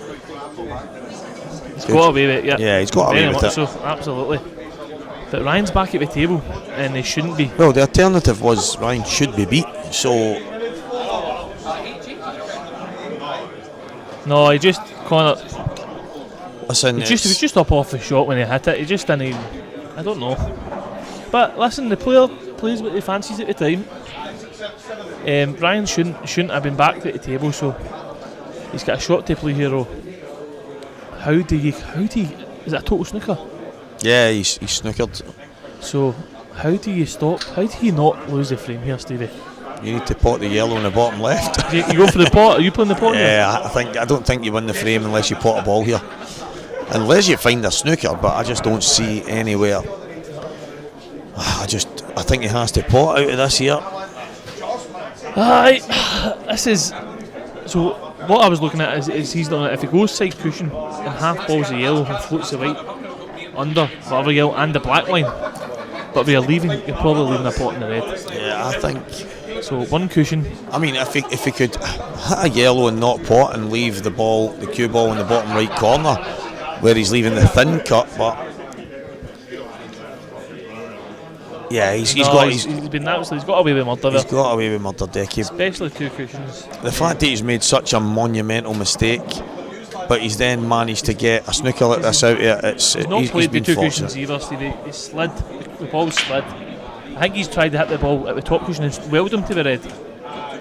He's got away with it, yeah. Yeah, he's got away Very with much it. so, absolutely. But Ryan's back at the table and he shouldn't be. Well, the alternative was Ryan should be beat, so... No, he just kind of... Listen, he was just up off the shot when he hit it. He just didn't even... I don't know. But listen, the player plays what he fancies at the time. Ryan shouldn't have been back at the table, so he's got a shot to play here. How do you... Is that a total snooker? Yeah, he's snookered. So, how do you stop? How do you not lose the frame here, Stevie? You need to pot the yellow in the bottom left. You go for the pot? Are you playing the pot? Yeah, I don't think you win the frame unless you pot a ball here. Unless you find a snooker, but I just don't see anywhere. I think he has to pot out of this here. This is... So, what I was looking at is he's done it. If he goes side cushion and half balls the yellow and floats the white under the other yellow and the black line, but you're probably leaving a pot in the red. Yeah, I think so. One cushion. I mean, if he could hit a yellow and not pot and leave the cue ball in the bottom right corner where he's leaving the thin cut, but Yeah, he's been absolutely. He's got away with murder. He's got away with murder, Decky. Especially 2 cushions. The fact that he's made such a monumental mistake, but he's then managed to get a snooker like this out here. He's not played been with 2 fortunate. cushions either, Stevie. He slid. The ball slid. I think he's tried to hit the ball at the top cushion and weld him to the red.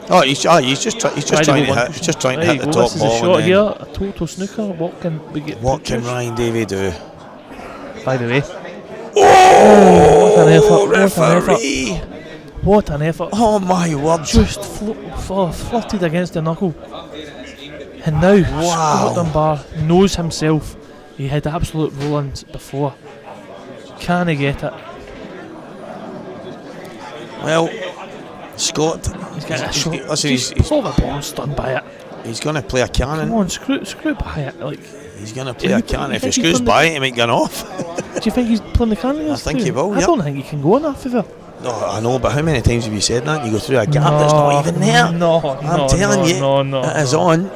Oh, he's just trying to hit the top this ball. This is a shot here. A total snooker. What can Ryan Davey do? By the way. Oh, what an effort! referee! What an effort! Oh my word! Just flirted against the knuckle, and now Scott Dunbar knows himself. He had absolute roll-ins before. Can he get it? Well, Scott. He's got a shot. Listen, he's the ball stunned by it. He's going to play a cannon. Come on, screw by it. Like he's going to play a cannon. If he screws by it, he might get off. Do you think he's playing the cannon? I think he will. I don't think he can go enough of it. No, I know, but how many times have you said that? You go through a gap that's not even there. I'm telling you, it is on.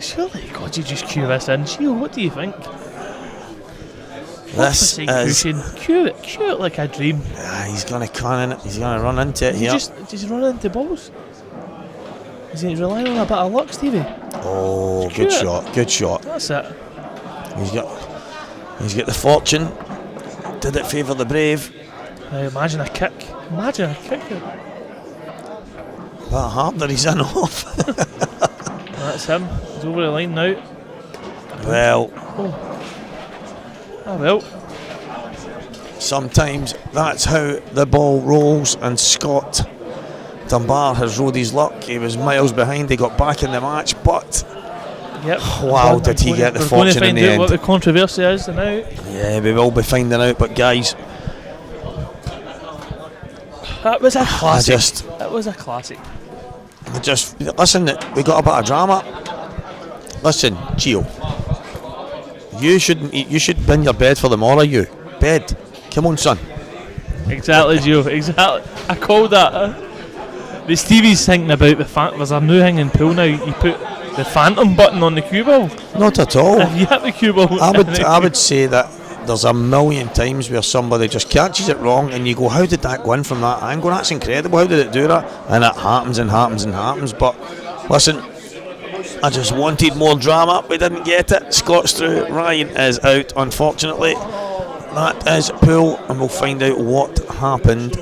Surely, God, you just cue this in. Gio, what do you think? This is. Cue it like a dream. He's going to cannon it. He's going to run into it here. Does he run into balls? Is he relying on a bit of luck, Stevie? Oh, good shot. That's it. He's got the fortune. Did it favour the brave? Now imagine a kick. That harder he's in off. That's him. He's over the line now. Well. Well. Sometimes that's how the ball rolls, and Scott Dunbar has rode his luck. He was miles behind. He got back in the match, but wow, did he get the fortune in the end? What the controversy is now. Yeah, we will be finding out. But guys, that was a classic. It was a classic. Listen. We got a bit of drama. Listen, Gio, you should bring your bed for the morrow. You bed. Come on, son. Exactly, Gio. Exactly. I called that. But Stevie's thinking about there's a new thing in pool now. You put the phantom button on the cue ball. Not at all. If you hit the cue ball, I would say that there's a million times where somebody just catches it wrong, and you go, "How did that go in from that angle? That's incredible. How did it do that?" And it happens and happens and happens. But listen, I just wanted more drama. We didn't get it. Scott's through. Ryan is out, unfortunately. That is pool, and we'll find out what happened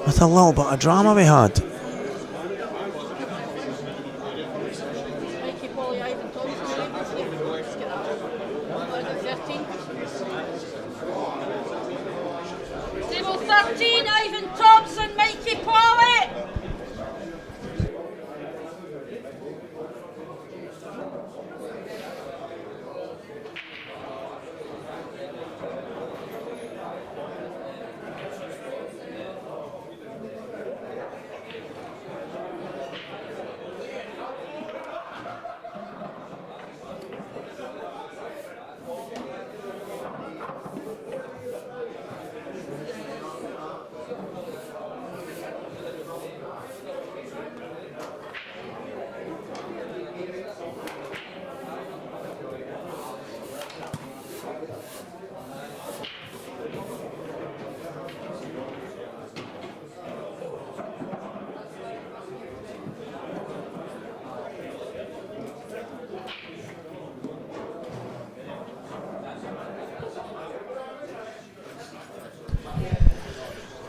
with a little bit of drama we had. Table 13, Ivan Thompson, Mikey Polly.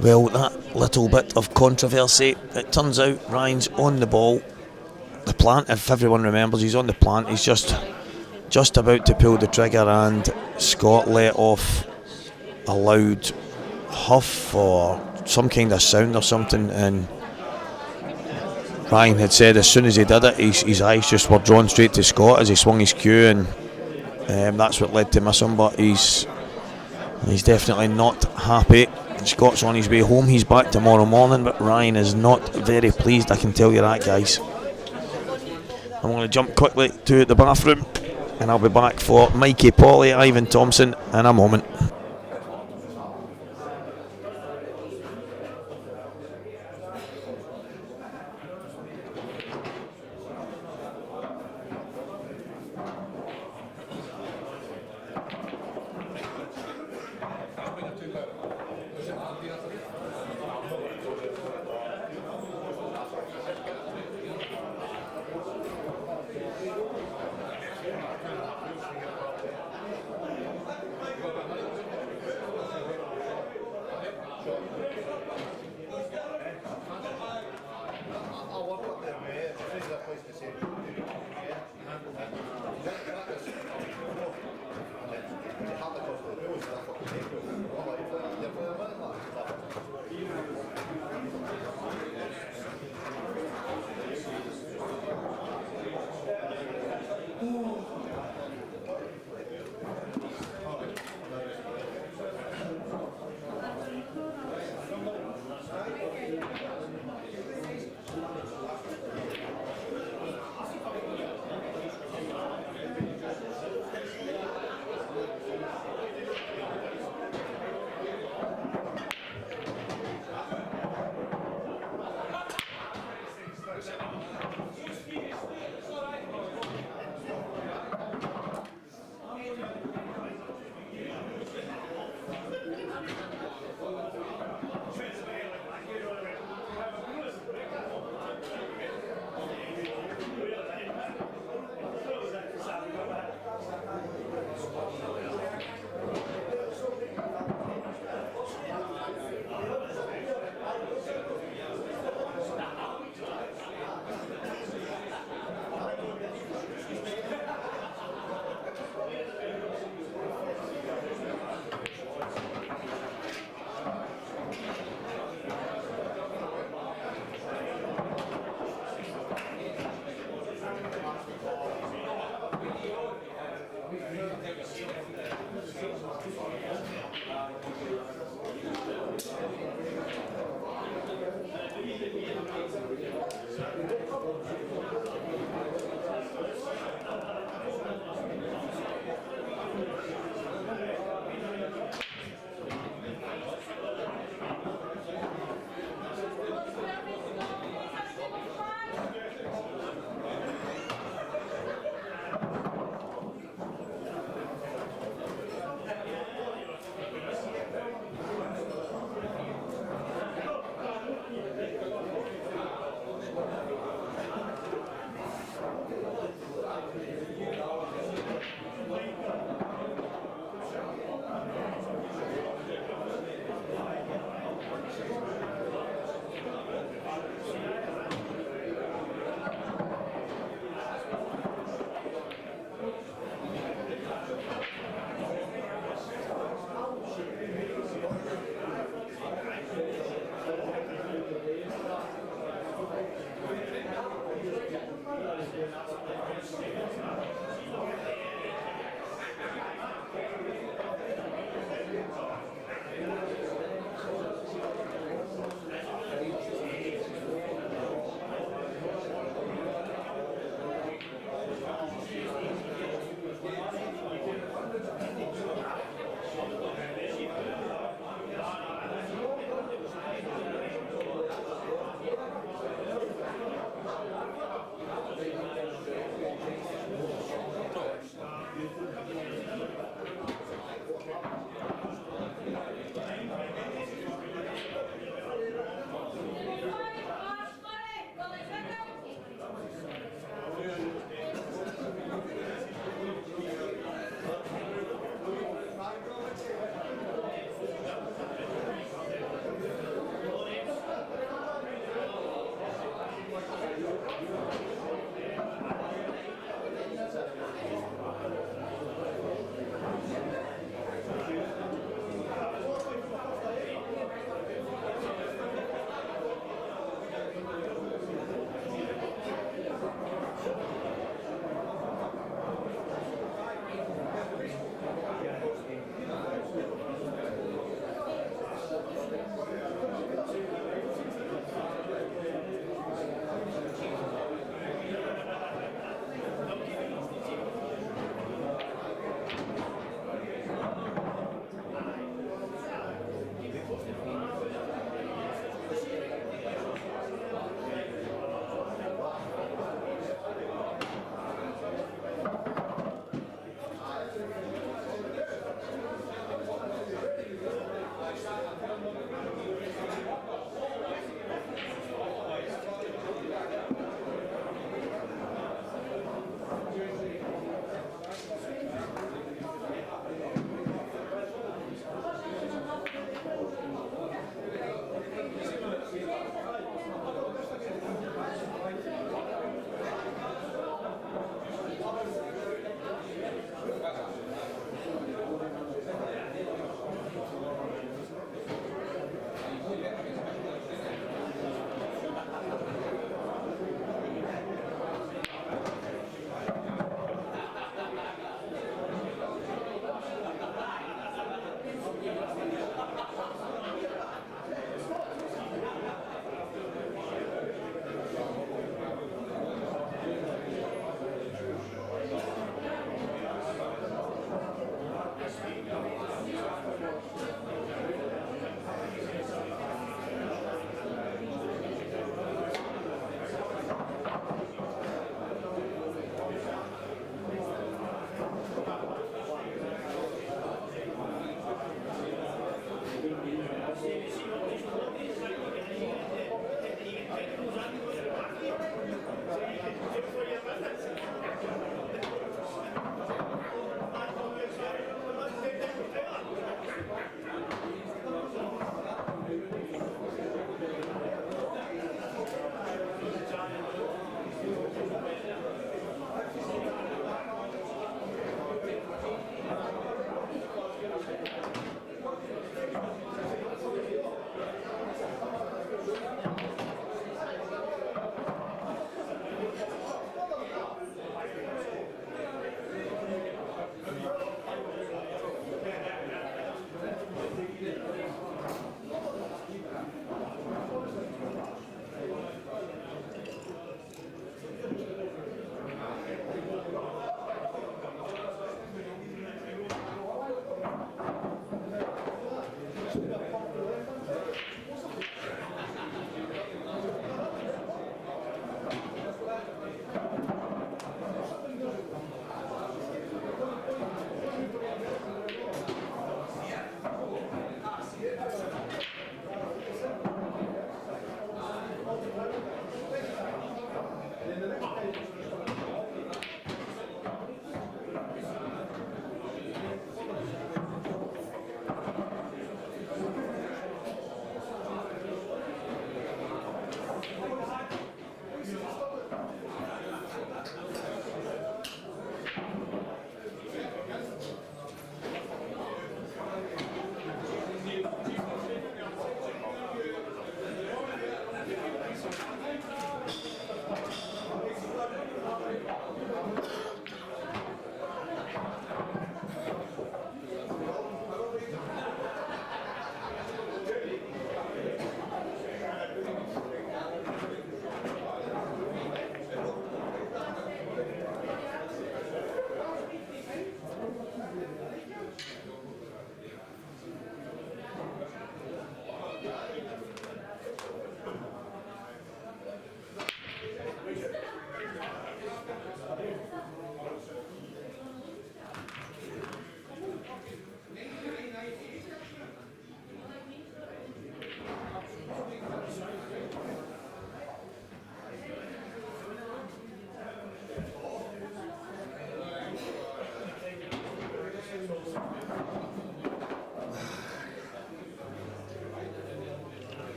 Well, that little bit of controversy, it turns out Ryan's on the ball. The plant, if everyone remembers, he's on the plant. He's just about to pull the trigger, and Scott let off a loud huff or some kind of sound or something, and Ryan had said as soon as he did it, his eyes just were drawn straight to Scott as he swung his cue, and that's what led to miss him. But he's definitely not happy. Scott's on his way home. He's back tomorrow morning, but Ryan is not very pleased, I can tell you that, guys. I'm going to jump quickly to the bathroom, and I'll be back for Mikey Polly, Ivan Thompson in a moment.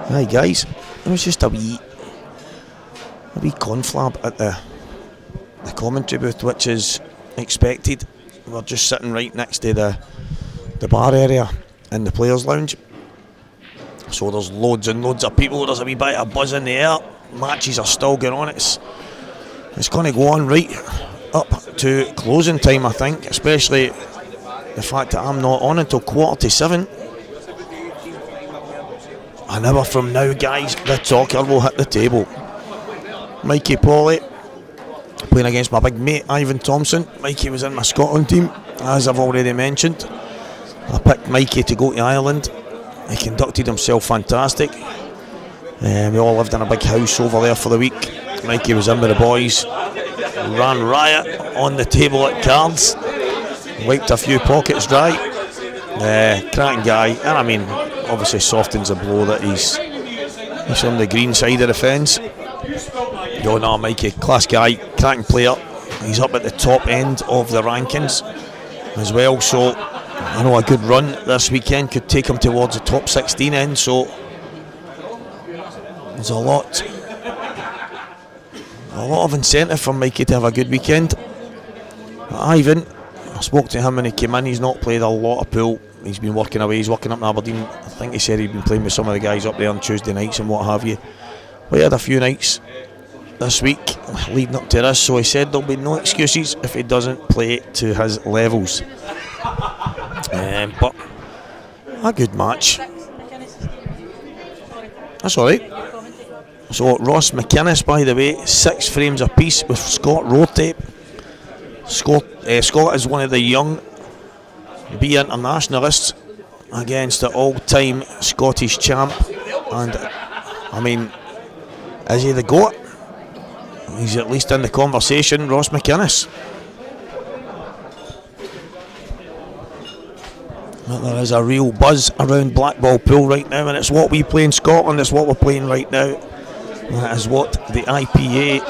Hi guys, it was just a wee conflab at the commentary booth, which is expected. We're just sitting right next to the bar area in the players' lounge, so there's loads and loads of people. There's a wee bit of buzz in the air. Matches are still going on. It's going to go on right up to closing time, I think, especially the fact that I'm not on until 7:15. An hour from now, guys, the talker will hit the table. Mikey Polly playing against my big mate Ivan Thompson. Mikey was in my Scotland team, as I've already mentioned. I picked Mikey to go to Ireland. He conducted himself fantastic. We all lived in a big house over there for the week. Mikey was in with the boys, ran riot on the table at cards, wiped a few pockets dry. Cracking guy, and I mean, obviously softens the blow that he's on the green side of the fence. No, Mikey, class guy, cracking player. He's up at the top end of the rankings as well, so I know a good run this weekend could take him towards the top 16 end, so there's a lot of incentive for Mikey to have a good weekend. Ivan, I spoke to him when he came in. He's not played a lot of pool. He's been working away. He's working up in Aberdeen. I think he said he'd been playing with some of the guys up there on Tuesday nights and what have you. But he had a few nights this week leading up to this, so he said there'll be no excuses if he doesn't play to his levels. But a good match. That's alright. So Ross McInnes, by the way, 6 frames apiece with Scott road tape. Scott is one of the young B internationalists against the all-time Scottish champ, and I mean, is he the GOAT? He's at least in the conversation, Ross McInnes. But there is a real buzz around Blackpool right now, and it's what we play in Scotland, it's what we're playing right now. That is what the IPA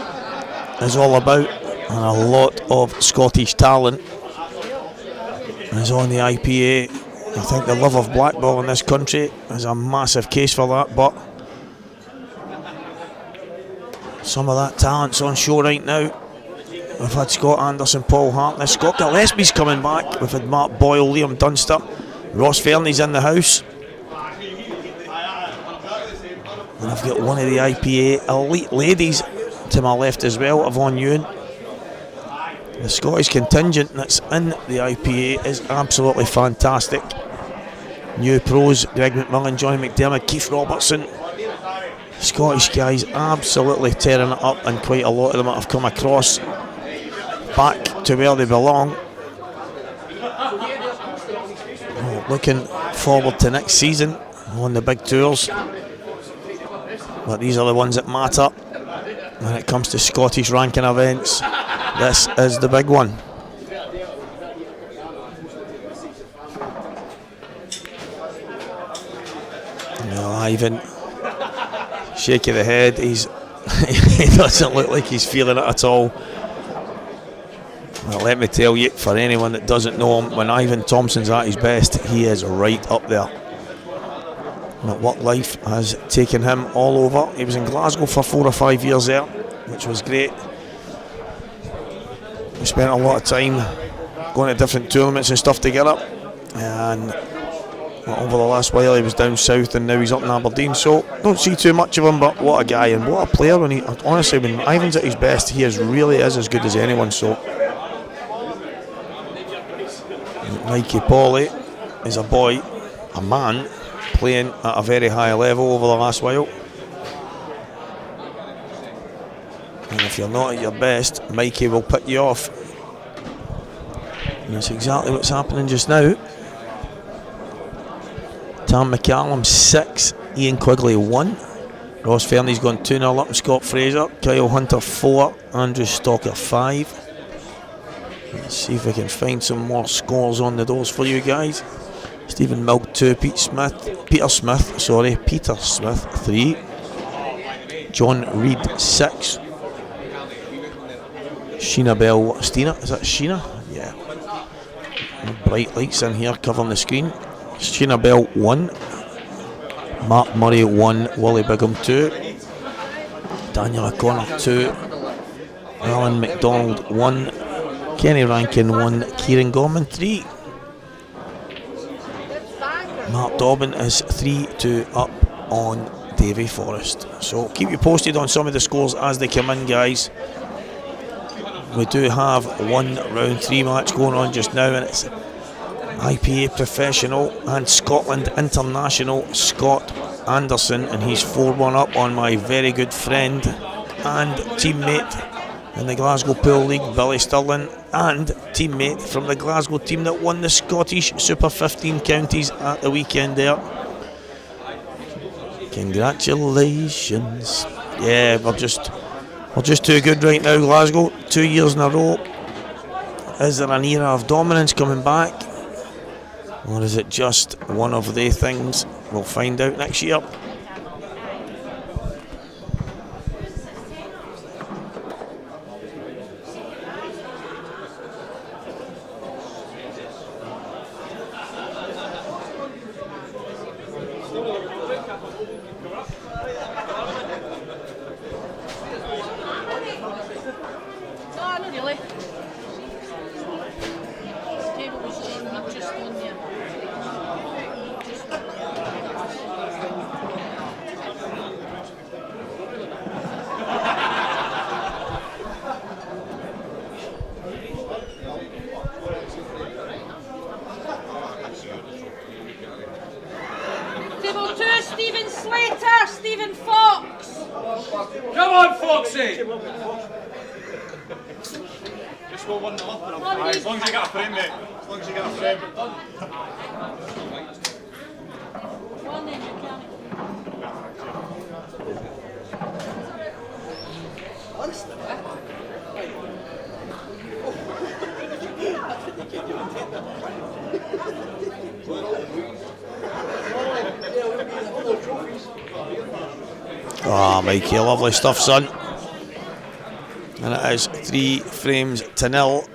is all about, and a lot of Scottish talent is on the IPA. I think the love of Blackpool in this country is a massive case for that, but some of that talent's on show right now. We've had Scott Anderson, Paul Hartness, Scott Gillespie's coming back. We've had Mark Boyle, Liam Dunster, Ross Fernie's in the house. And I've got one of the IPA elite ladies to my left as well, Yvonne Ewan. The Scottish contingent that's in the IPA is absolutely fantastic. New pros, Greg McMillan, Johnny McDermott, Keith Robertson. Scottish guys absolutely tearing it up, and quite a lot of them have come across back to where they belong. Looking forward to next season on the big tours, but these are the ones that matter when it comes to Scottish ranking events. This is the big one. No, Ivan, shake of the head. He doesn't look like he's feeling it at all. Well, let me tell you, for anyone that doesn't know him, when Ivan Thompson's at his best, he is right up there. But work life has taken him all over. He was in Glasgow for 4 or 5 years there, which was great. We spent a lot of time going to different tournaments and stuff together, and over the last while he was down south, and now he's up in Aberdeen, so don't see too much of him, but what a guy and what a player. When honestly, when Ivan's at his best, he really is as good as anyone. So Mikey Pauley is a boy, a man, playing at a very high level over the last while. And if you're not at your best, Mikey will put you off. And that's exactly what's happening just now. Tam McCallum 6, Ian Quigley 1. Ross Fernie's gone 2-0 up, Scott Fraser. Kyle Hunter 4, Andrew Stalker 5. Let's see if we can find some more scores on the doors for you guys. Stephen Milk 2, Peter Smith 3. John Reid 6. Sheena Bell, Stina, is that Sheena? Yeah. Bright lights in here covering the screen. Sheena Bell 1. Mark Murray 1, Wally Bigham 2. Daniel O'Connor 2. Alan McDonald 1. Kenny Rankin 1, Kieran Gorman 3. Mark Dobbin is 3-2 up on Davy Forrest. So keep you posted on some of the scores as they come in, guys. We do have one round 3 match going on just now, and it's IPA Professional and Scotland International Scott Anderson, and he's 4-1 up on my very good friend and teammate in the Glasgow Pool League, Billy Stirling, and teammate from the Glasgow team that won the Scottish Super 15 counties at the weekend there. Congratulations. Yeah, we're just too good right now, Glasgow. 2 years in a row. Is there an era of dominance coming back, or is it just one of the things? We'll find out next year. Well, Ah, Mikey, lovely stuff, son. And it is 3-0.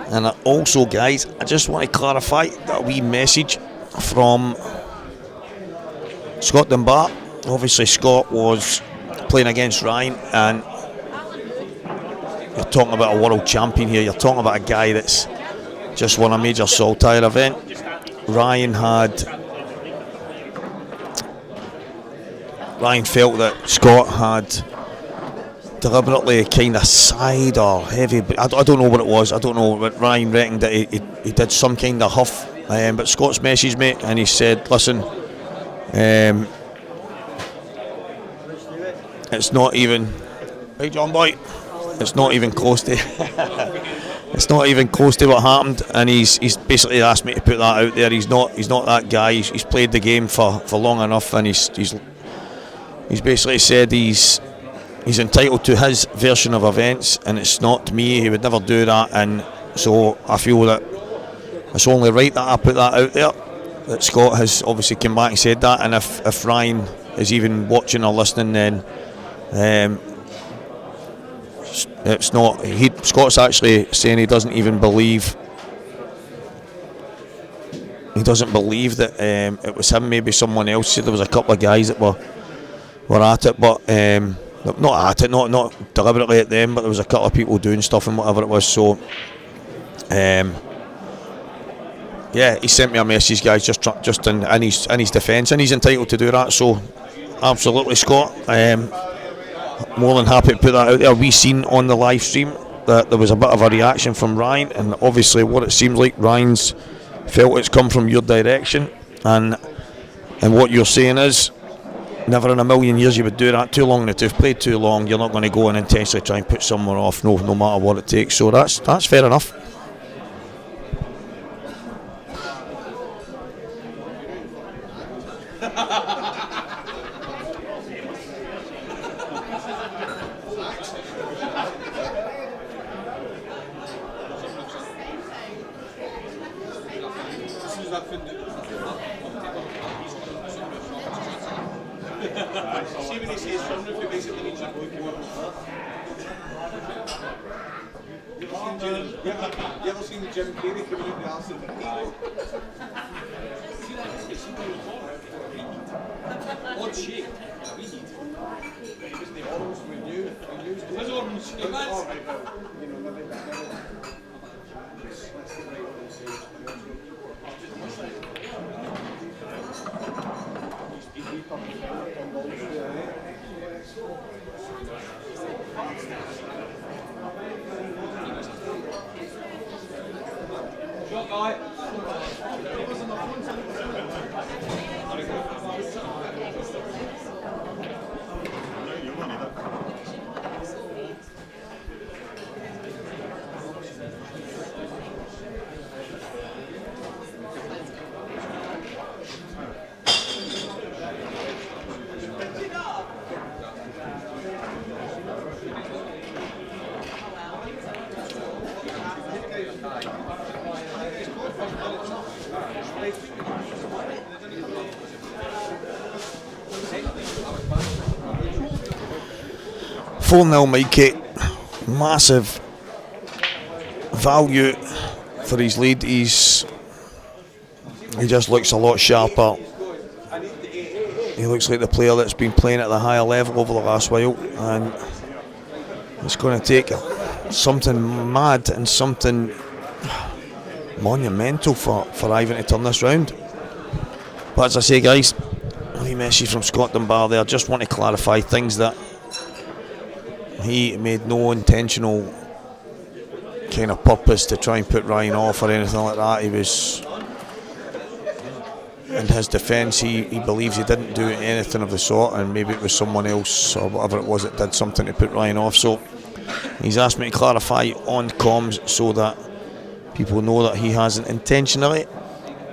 And also, guys, I just want to clarify that wee message from Scott Dunbar. Obviously, Scott was playing against Ryan, and you're talking about a world champion here. You're talking about a guy that's just won a major saltire event. Ryan felt that Scott had deliberately kind of side or heavy. I don't know what it was. I don't know, but Ryan reckoned that he did some kind of huff. But Scott's messaged me and he said, listen, it's not even, hey John boy, it's not even close to it's not even close to what happened, and he's basically asked me to put that out there. He's not that guy. He's played the game for long enough, and he's basically said he's entitled to his version of events, and it's not me. He would never do that, and so I feel that it's only right that I put that out there, that Scott has obviously come back and said that. And if Ryan is even watching or listening, then it's not. Scott's actually saying he doesn't believe that it was him. Maybe someone else. Said there was a couple of guys that were at it, but not at it, not deliberately at them, but there was a couple of people doing stuff and whatever it was. So yeah, he sent me a message, guys, just in his defence, and he's entitled to do that. So absolutely, Scott, more than happy to put that out there. We seen on the live stream that there was a bit of a reaction from Ryan, and obviously what it seems like Ryan's felt it's come from your direction, and what you're saying is never in a million years you would do that. Too long in it. If you've played too long, you're not going to go and intentionally try and put someone off, no matter what it takes. So that's fair enough. You ever seen Jim Carrey coming out the arse of the odd shape. We need. Because the orange we knew. There's orange shape. You know, 4-0 Mikey. Massive value for his lead. He just looks a lot sharper. He looks like the player that's been playing at the higher level over the last while, and it's going to take something mad and something monumental for Ivan to turn this round. But as I say, guys, a wee message from Scott Dunbar there. Just want to clarify things that he made no intentional kind of purpose to try and put Ryan off or anything like that. He was, in his defence, he believes he didn't do anything of the sort, and maybe it was someone else or whatever it was that did something to put Ryan off. So he's asked me to clarify on comms so that people know that he hasn't intentionally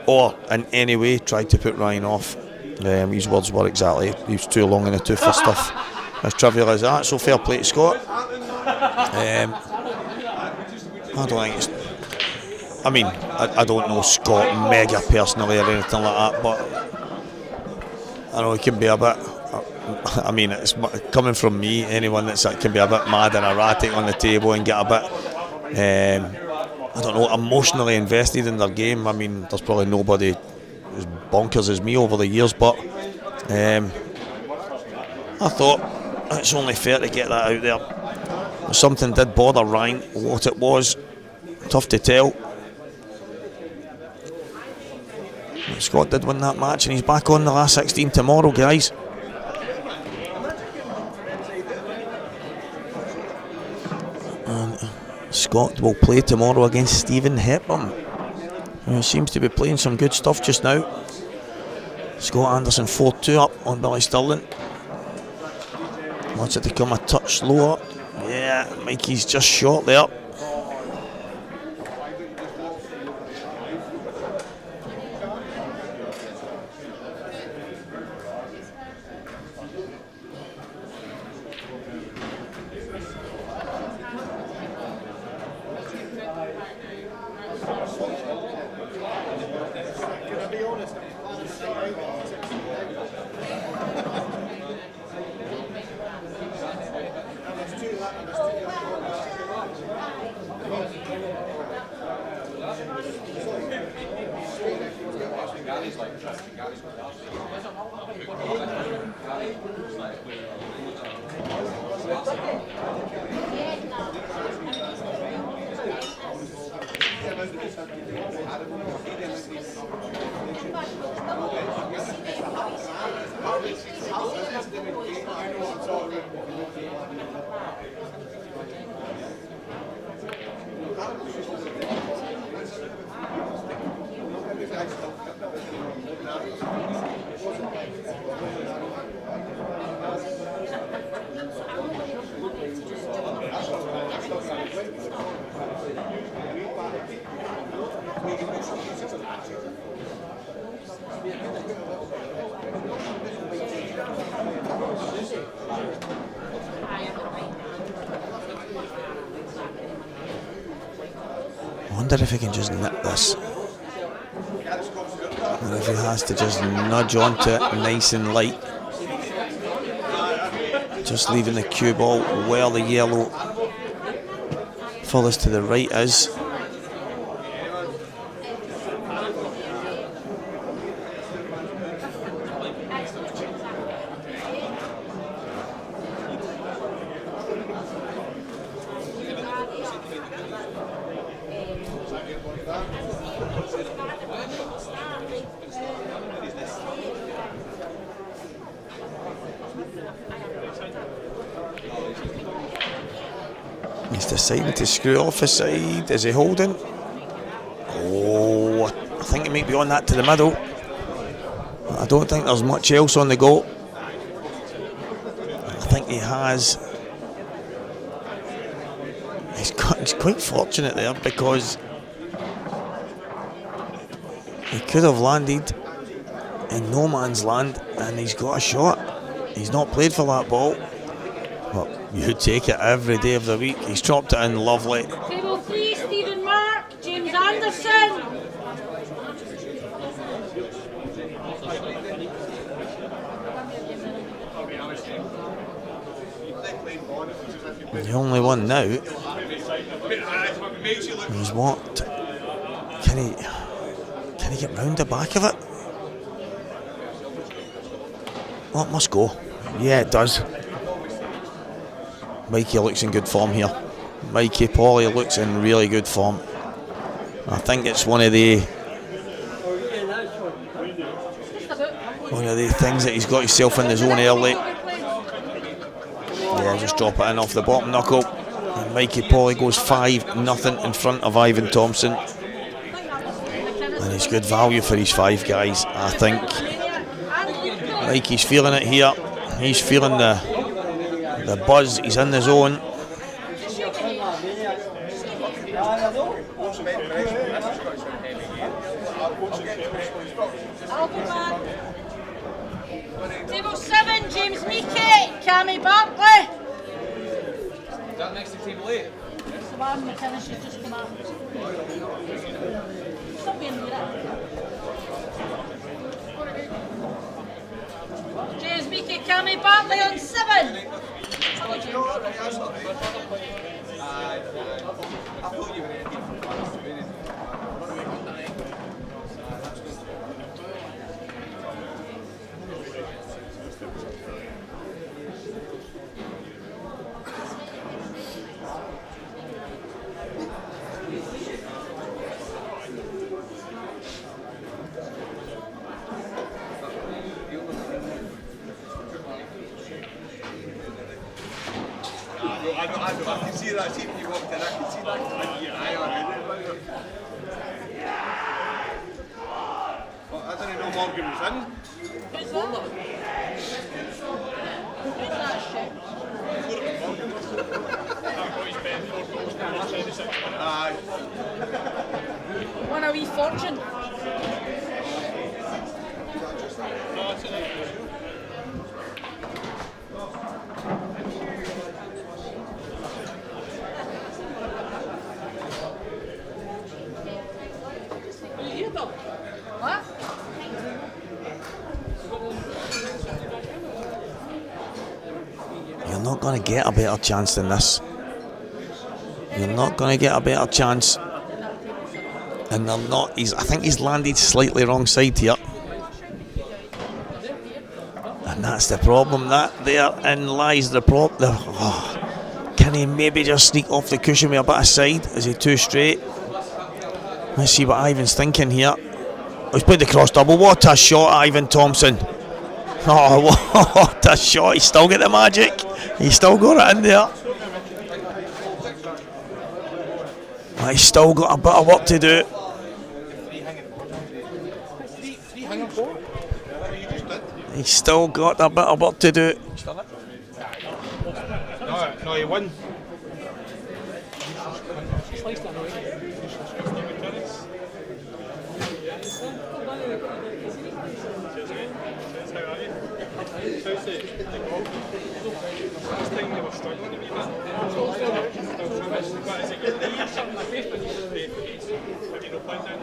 or in any way tried to put Ryan off. His words were exactly, he was too long in the tooth for stuff as trivial as that. So fair play to Scott. I don't think it's, I mean, I don't know Scott mega personally or anything like that, but I know he can be a bit, I mean, it's coming from me, anyone that can be a bit mad and erratic on the table and get a bit, I don't know, emotionally invested in their game. I mean, there's probably nobody as bonkers as me over the years, but I thought it's only fair to get that out there. Something did bother Ryan. What it was, tough to tell. Scott did win that match, and he's back on the last 16 tomorrow, guys. And Scott will play tomorrow against Stephen Hepburn, who seems to be playing some good stuff just now. Scott Anderson 4-2 up on Billy Stirling. Wants it to come a touch slower. Yeah, Mikey's just short there. I wonder if he can just nip this, or if he has to just nudge onto it nice and light, just leaving the cue ball where the yellow furthest to the right is. He's deciding to screw off his side. Is he holding? Oh, I think he might be on that to the middle. I don't think there's much else on the go. I think he has. He's quite fortunate there, because he could have landed in no man's land, and he's got a shot. He's not played for that ball. Well, you take it every day of the week. He's dropped it in lovely. Table 3, Stephen Mark, James Anderson. The only one now is what? Can he get round the back of it? Oh, it must go. Yeah, it does. Mikey looks in good form here. Mikey Polly looks in really good form. I think it's one of the things that he's got himself in the zone early. Yeah, just drop it in off the bottom knuckle. And Mikey Polly goes 5-0 in front of Ivan Thompson. And it's good value for his 5 guys, I think. Mikey's feeling it here. He's feeling the buzz. He's in the zone. Table 7, James Meekey, Cammy Bartley. Is that next to table 8? It's the one McInnes has just come out. Stop being near it. James Meekey, Cammy Bartley on 7. I can see that. See when you walked in, I can see that coming to your eye already. Well, I didn't know Morgan was in. Who's that? Who's that shit? Won a wee fortune. What? You're not going to get a better chance than this. You're not going to get a better chance. And they're not. I think he's landed slightly wrong side here. And that's the problem. That therein lies the problem. Can he maybe just sneak off the cushion with a bit of side? Is he too straight? Let's see what Ivan's thinking here. He's played the cross double. What a shot, Ivan Thompson. Oh, what a shot. He's still got the magic. He's still got it in there. He's still got a bit of work to do. He's still got a bit of work to do. No, he won.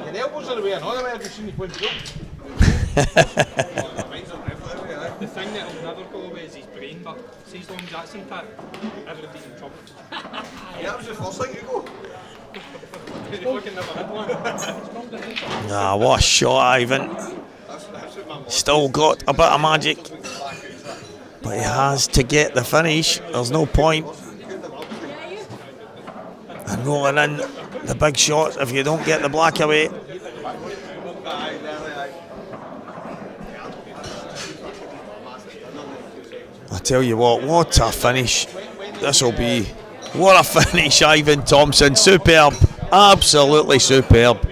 Your elbows are the way another way I've seen you point through. The thing that'll never go away is his brain, but see, as long as that's intact, everybody's in trouble. Yeah, that was the first thing to go. What a shot, Ivan. Still got a bit of magic. But he has to get the finish. There's no point in rolling in the big shots if you don't get the black away. I tell you what a finish this will be. What a finish, Ivan Thompson. Superb, absolutely superb.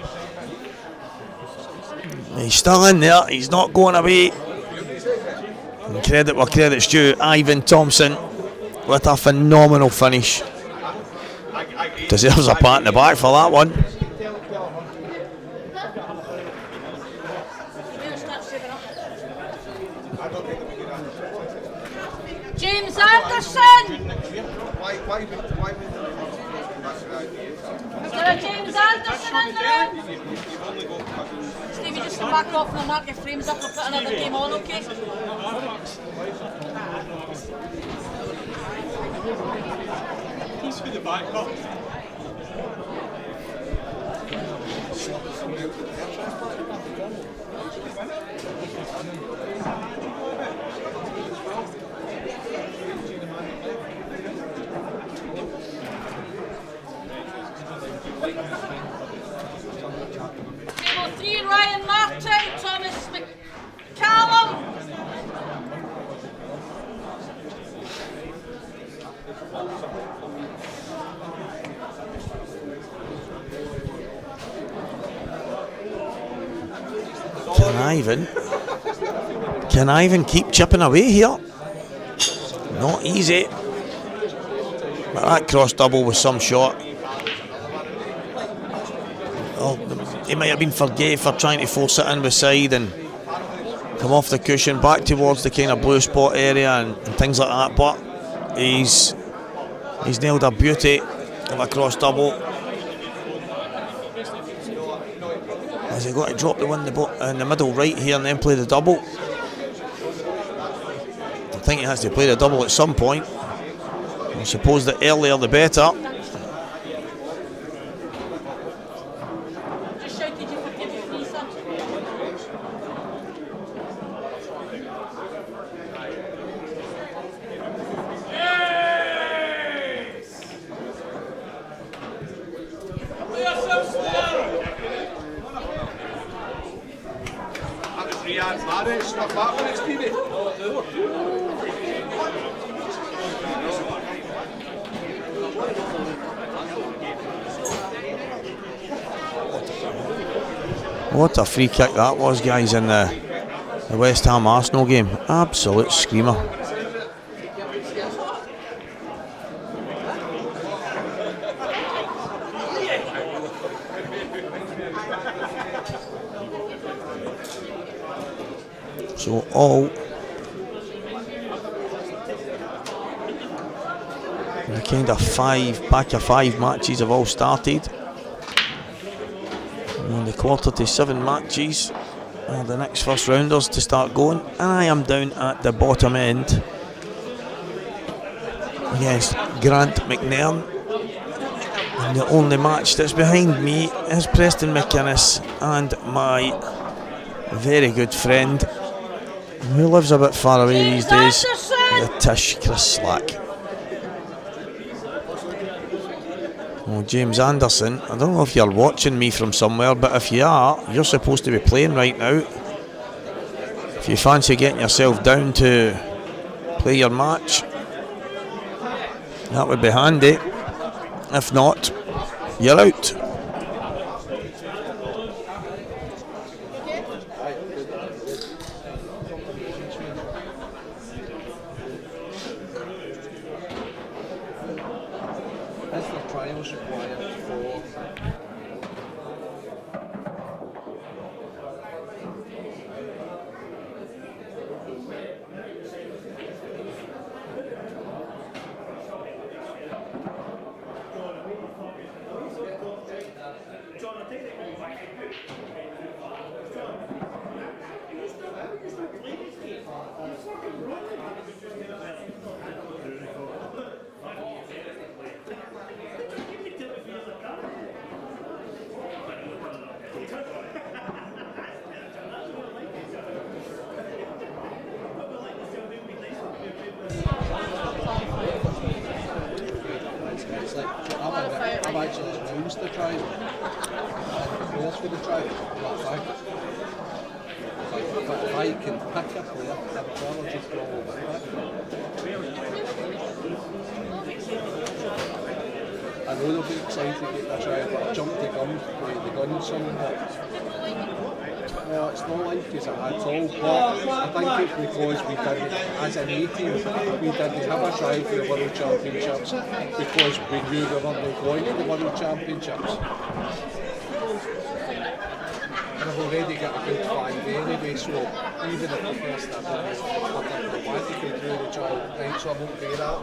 He's still in there, he's not going away. And credit where credit's due, Ivan Thompson with a phenomenal finish. Deserves a pat in the back for that one. James Anderson! Is there a James Anderson in there? Stevie, just come back off and mark your frames up and put another game on, okay? He's for the back box. Table 3, Ryan Martin, Thomas McCallum. Can Ivan keep chipping away here? Not easy. But that cross double was some shot. Oh, he might have been forgave for trying to force it in with side and come off the cushion back towards the kind of blue spot area and things like that. But he's nailed a beauty of a cross double. Has he got to drop the one in the middle right here and then play the double? I think he has to play the double at some point. I suppose the earlier the better. Just shouted you for table 3, son. What a free kick that was, guys, in the West Ham Arsenal game. Absolute screamer. So all the kind of back of five matches have all started. And the 6:45 matches are the next first rounders to start going. And I am down at the bottom end against Grant McNairn. And the only match that's behind me is Preston McInnes and my very good friend, who lives a bit far away these days, the Tish Chris Slack. Well, James Anderson, I don't know if you're watching me from somewhere, but if you are, you're supposed to be playing right now. If you fancy getting yourself down to play your match, that would be handy. If not, you're out. I've actually announced the trial. Players for the trial. If I can pick a player, I'd rather just go over that. I know they'll be excited to get the trial, but I jumped the gun somewhat. Well, it's not like it's at all, but I think it's because we didn't, as an A-team, we didn't have a try for the World Championships because we knew we weren't going to the World Championships. And I've already got a good find anyway, so even if the first I think I want to do the trial tonight, so I won't do that.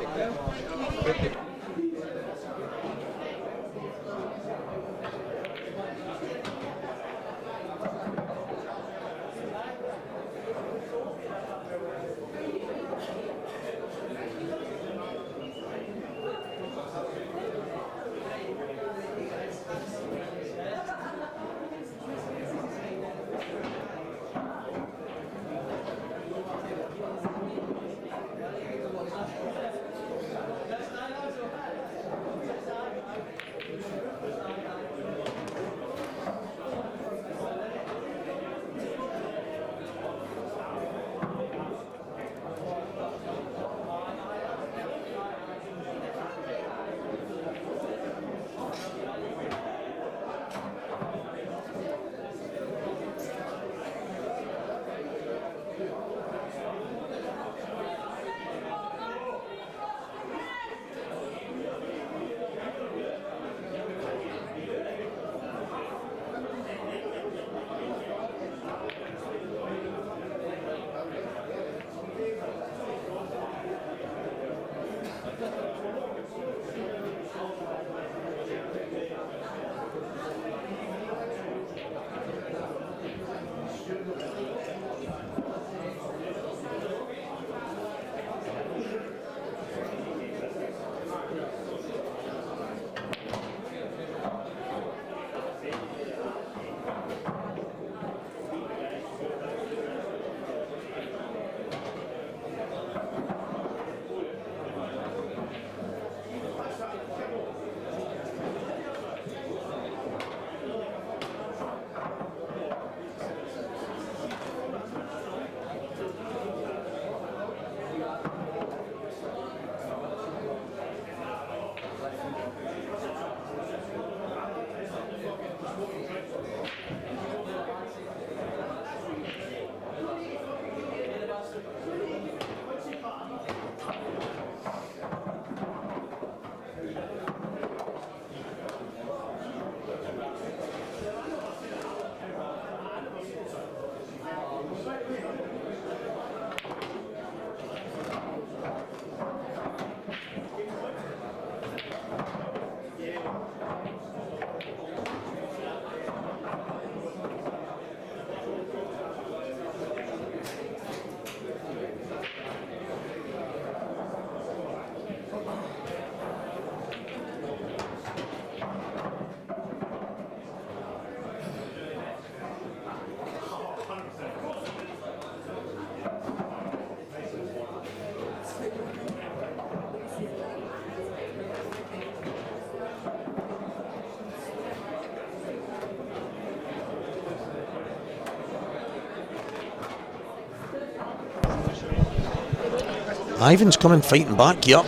Ivan's coming fighting back here.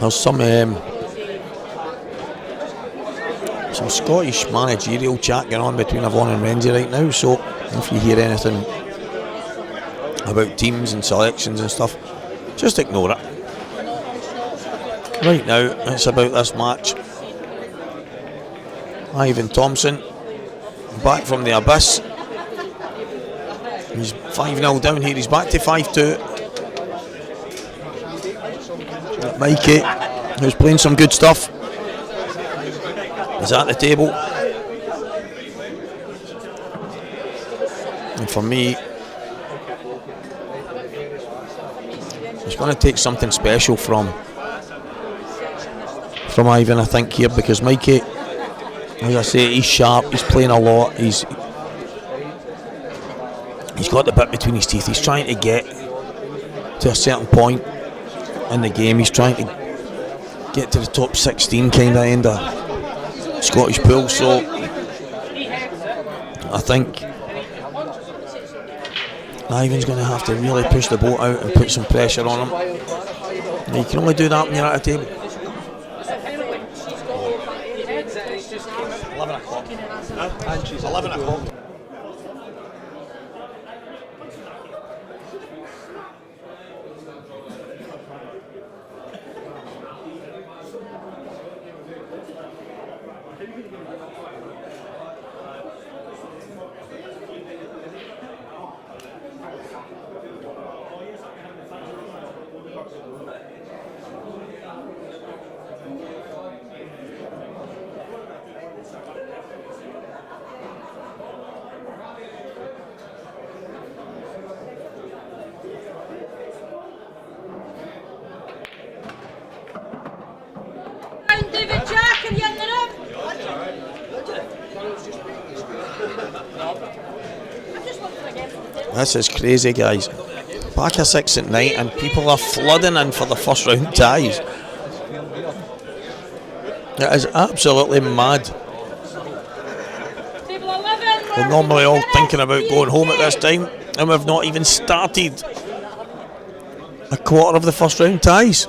There's some Scottish managerial chat going on between Avon and Renzi right now, so if you hear anything about teams and selections and stuff, just ignore it. Right now, it's about this match. Ivan Thompson, back from the abyss. He's 5-0 down here, he's back to 5-2. Mikey, who's playing some good stuff, is at the table. And for me, it's going to take something special from Ivan, I think, here, because Mikey, as I say, he's sharp, he's playing a lot, he's got the bit between his teeth, he's trying to get to a certain point in the game, he's trying to get to the top 16 kind of end of Scottish pool, so I think Ivan's going to have to really push the boat out and put some pressure on him. You can only do that when you're at a table. 11 o'clock. And she's 11 o'clock. This is crazy, guys. Back of 6 at night and people are flooding in for the first round ties. It is absolutely mad. We're normally all thinking about going home at this time, and we've not even started a quarter of the first round ties.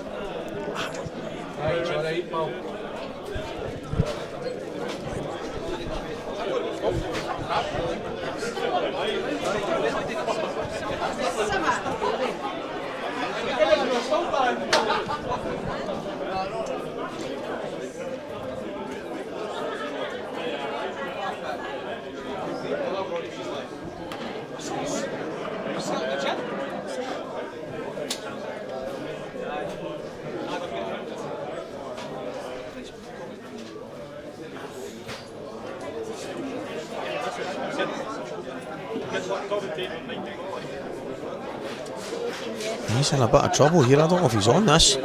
He's in a bit of trouble here. I don't know if he's on this.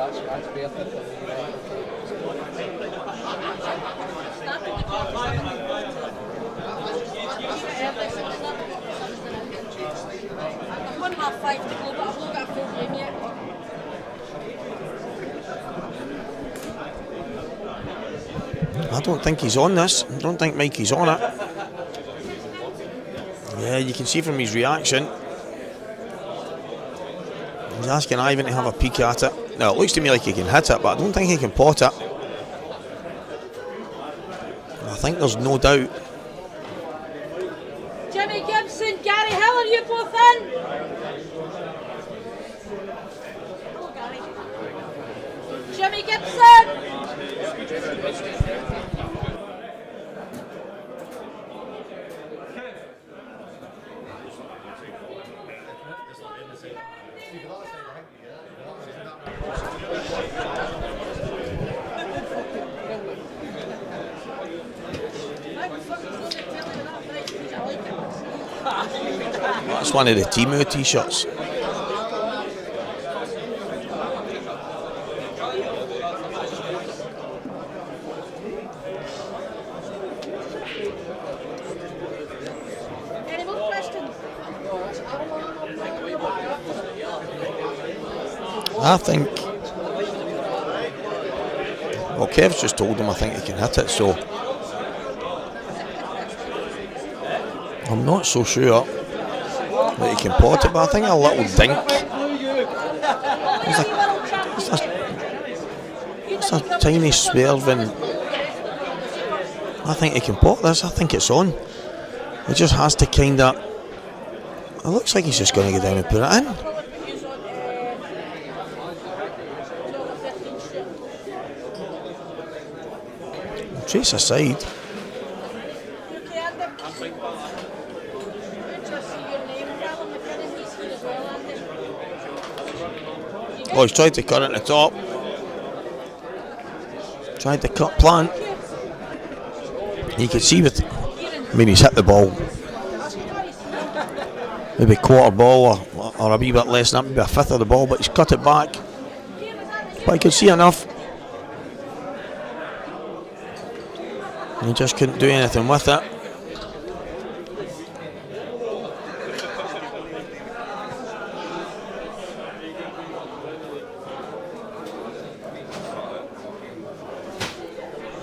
I don't think he's on this. I don't think Mikey's on it. Yeah, you can see from his reaction. He's asking Ivan to have a peek at it. Now, it looks to me like he can hit it, but I don't think he can pot it. I think there's no doubt. Jimmy Gibson, Gary Hill, are you both in? Jimmy Gibson! That's one of the Timo t-shirts. Any more questions? I think, well, Kev's just told him I think he can hit it, so I'm not so sure that he can pot it, but I think a little dink It's a tiny swerve, and I think he can pot this. I think it's on. It just has to kind of. It looks like he's just going to go down and put it in. Trace aside. Oh, he's tried to cut it at the top. Tried to cut plant. You can see with. I mean, he's hit the ball. Maybe quarter ball or a wee bit less than that, maybe a fifth of the ball, but he's cut it back. But I could see enough. And he just couldn't do anything with it.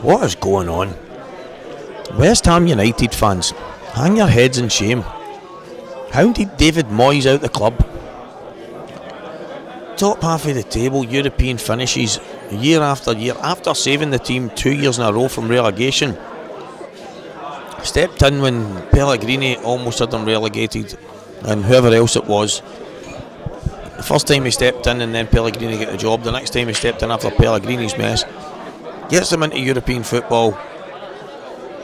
What is going on? West Ham United fans, hang your heads in shame. How did David Moyes out the club? Top half of the table, European finishes year after year, after saving the team 2 years in a row from relegation. Stepped in when Pellegrini almost had them relegated, and whoever else it was. The first time he stepped in and then Pellegrini got the job. The next time he stepped in after Pellegrini's mess. Gets them into European football.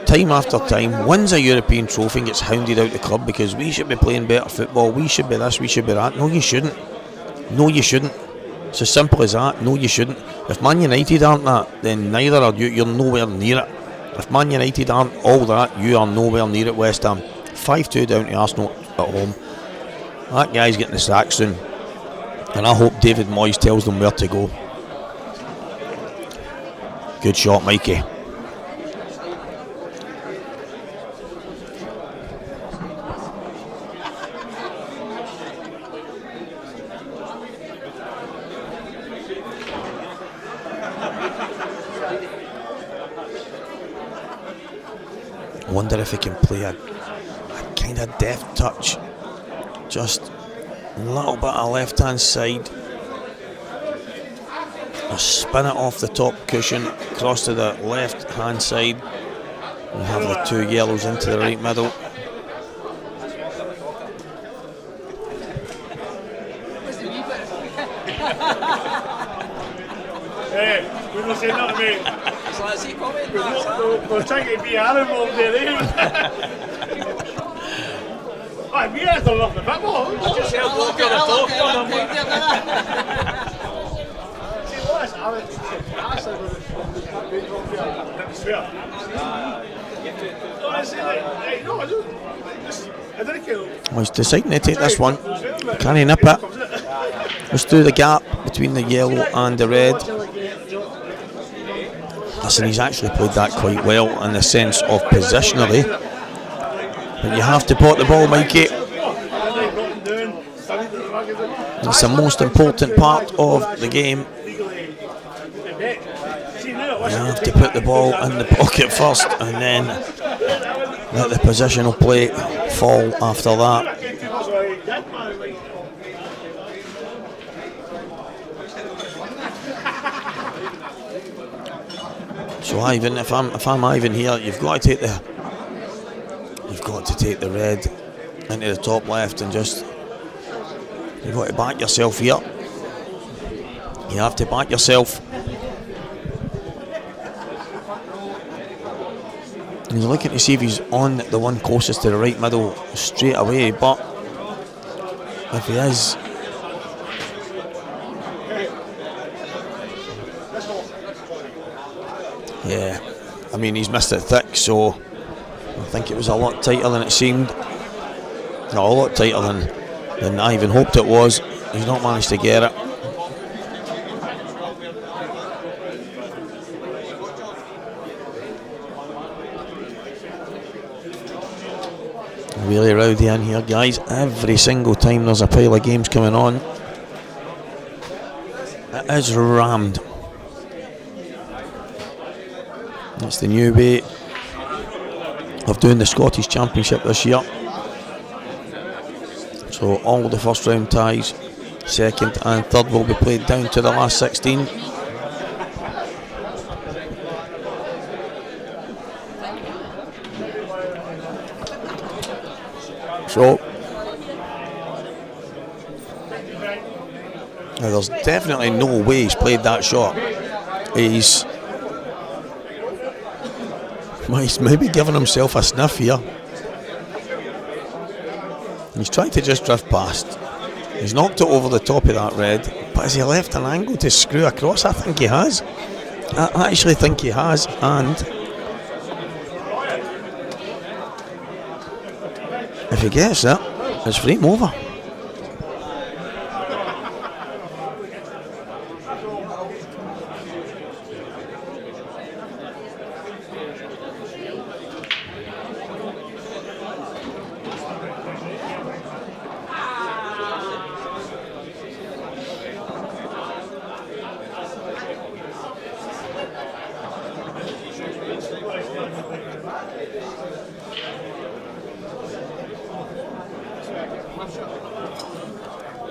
Time after time, wins a European trophy and gets hounded out the club because we should be playing better football, we should be this, we should be that. No, you shouldn't. No, you shouldn't. It's as simple as that. No, you shouldn't. If Man United aren't that, then neither are you. You're nowhere near it. If Man United aren't all that, you are nowhere near it, West Ham. 5-2 down to Arsenal at home. That guy's getting the sack soon. And I hope David Moyes tells them where to go. Good shot, Mikey. Wonder if he can play a kind of deft touch, just a little bit of left hand side, or spin it off the top cushion across to the left hand side and have the two yellows into the right middle. Hey, we were saying that to me. We're trying to be animal there, I mean, I don't love the football. I just held look at the top. See, what is Alex said? I swear. No, I say that. No, I don't care. Well, he's deciding to take this one. Can he nip it? Let's do the gap between the yellow and the red. Listen, he's actually played that quite well in the sense of positionally. But you have to pot the ball, Mikey. It's the most important part of the game. You have to put the ball in the pocket first and then let the positional play fall after that. So Ivan, if I'm Ivan here, you've got to take the red into the top left and just you've got to back yourself here. You have to back yourself. He's looking to see if he's on the one closest to the right middle straight away, but if he is, yeah, I mean he's missed it thick, so I think it was a lot tighter than it seemed. No, a lot tighter than I even hoped it was. He's not managed to get it. Really rowdy in here, guys. Every single time there's a pile of games coming on, it is rammed. It's the new way of doing the Scottish Championship this year. So all the first round ties Second and third will be played down to the last 16. So now there's definitely no way he's played that shot. He's maybe giving himself a sniff here. He's trying to just drift past. He's knocked it over the top of that red, but has he left an angle to screw across? I think he has. I actually think he has, and if he gets it, it's frame over.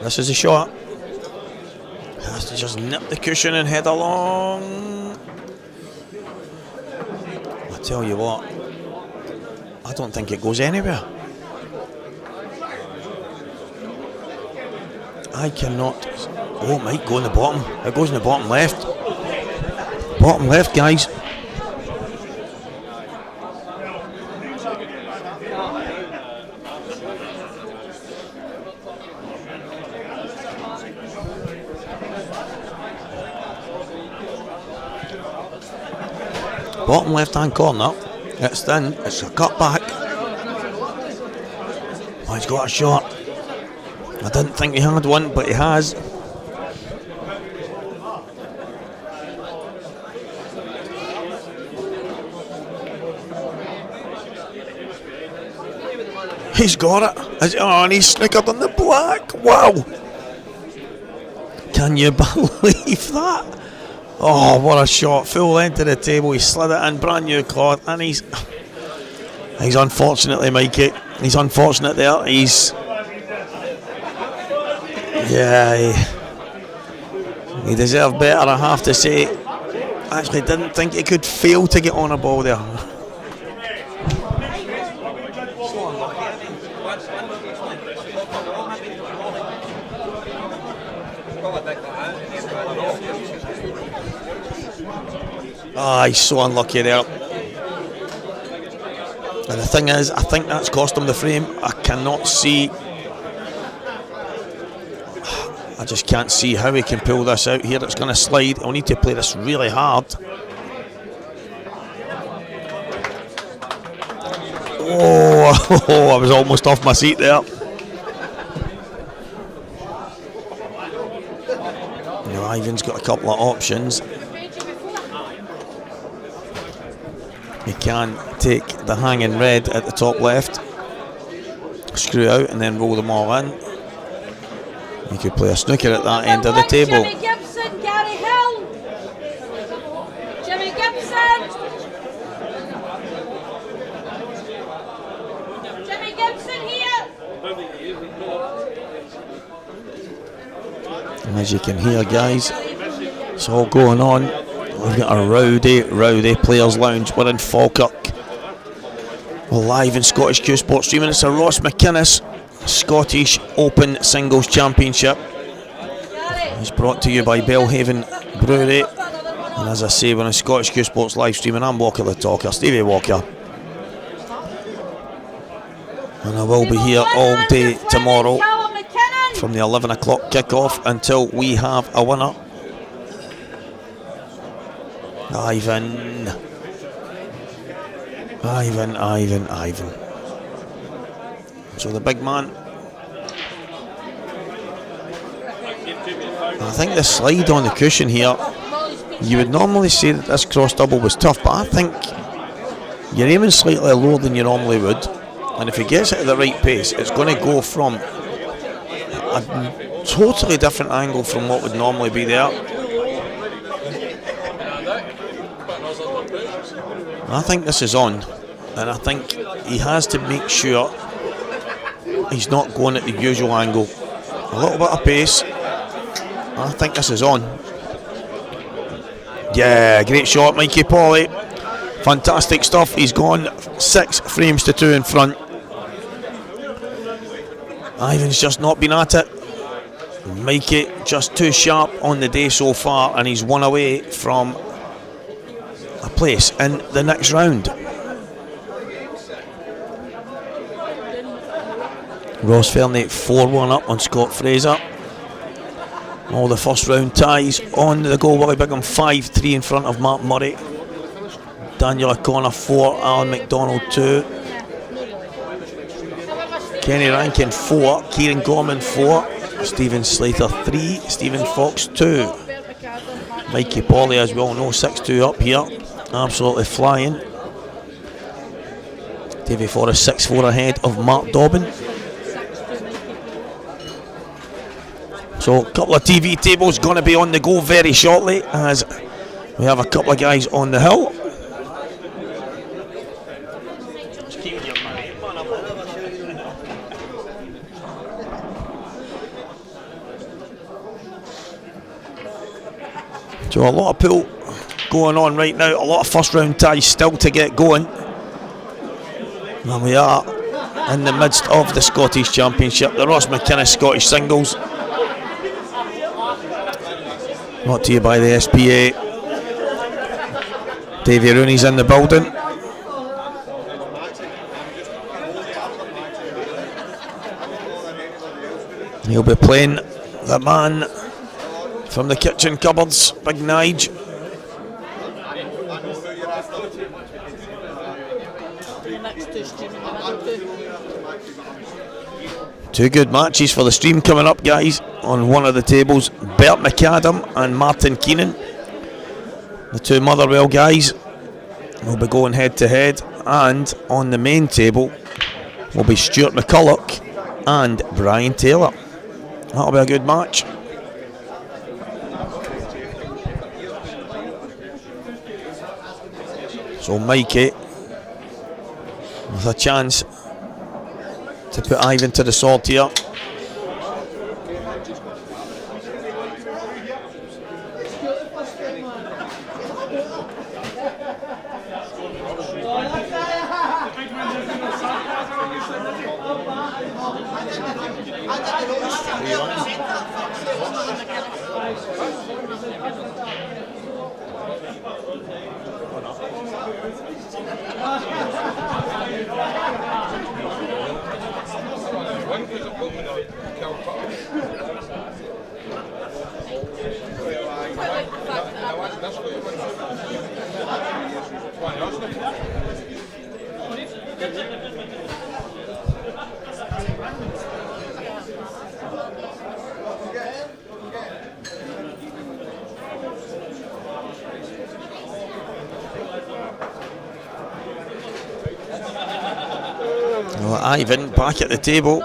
This is a shot. Has to just nip the cushion and head along. I tell you what, I don't think it goes anywhere. I cannot. Oh, it might go in the bottom. It goes in the bottom left. Bottom left, guys. Bottom left hand corner, it's thin, it's a cut back. Oh, he's got a shot. I didn't think he had one, but he has. He's got it. Oh, and he's snickered on the black. Wow. Can you believe that? Oh, what a shot. Full length of the table. He slid it in, brand new cloth, and he's unfortunately, Mikey. He's unfortunate there. He deserved better, I have to say. I actually didn't think he could fail to get on a ball there. He's so unlucky there. And the thing is, I think that's cost him the frame. I cannot see. I just can't see how he can pull this out here. It's going to slide. I'll need to play this really hard. Oh, I was almost off my seat there. Now Ivan's got a couple of options. He can take the hanging red at the top left, screw out and then roll them all in. He could play a snooker at that end of the table. Jimmy Gibson, Gary Hill. Jimmy Gibson. Jimmy Gibson here. And as you can hear, guys, it's all going on. We've got a rowdy players lounge. We're in Falkirk. We're live in Scottish Q Sports streaming. It's a Ross McInnes Scottish Open Singles Championship. It's brought to you by Belhaven Brewery. And as I say, we're in Scottish Q Sports live streaming. I'm Walker the Talker, Stevie Walker. And I will be here all day tomorrow from the 11 o'clock kick-off until we have a winner. Ivan. So the big man. I think the slide on the cushion here, you would normally say that this cross double was tough, but I think you're aiming slightly lower than you normally would, and if he gets it at the right pace, it's going to go from a totally different angle from what would normally be there. I think this is on, and I think he has to make sure he's not going at the usual angle. A little bit of pace, I think this is on. Yeah, great shot, Mikey Pauly. Fantastic stuff. He's gone 6 frames to 2 in front. Ivan's just not been at it. Mikey just too sharp on the day so far, and he's 1 away from a place in the next round. Ross Fernie 4-1 up on Scott Fraser. All the first round ties on the go. Willie Bigham 5-3 in front of Mark Murray. Daniel O'Connor 4, Alan McDonald 2. Kenny Rankin 4, Kieran Gorman 4, Stephen Slater 3, Stephen Fox 2. Mikey Pauly, as we all know, 6-2 up here, absolutely flying. Davy Forrest 6-4 ahead of Mark Dobbin. So a couple of TV tables going to be on the go very shortly, as we have a couple of guys on the hill. So a lot of pool going on right now, a lot of first round ties still to get going. And we are in the midst of the Scottish Championship, the Ross McInnes Scottish Singles. Brought to you by the SPA. Davy Rooney's in the building. He'll be playing the man from the kitchen cupboards, Big Nige. Two good matches for the stream coming up, guys. On one of the tables, Bert McAdam and Martin Keenan, the two Motherwell guys, will be going head to head. And on the main table will be Stuart McCulloch and Brian Taylor. That'll be a good match. So Mikey with a chance to put Ivan to the sword here. Well, Ivan back at the table.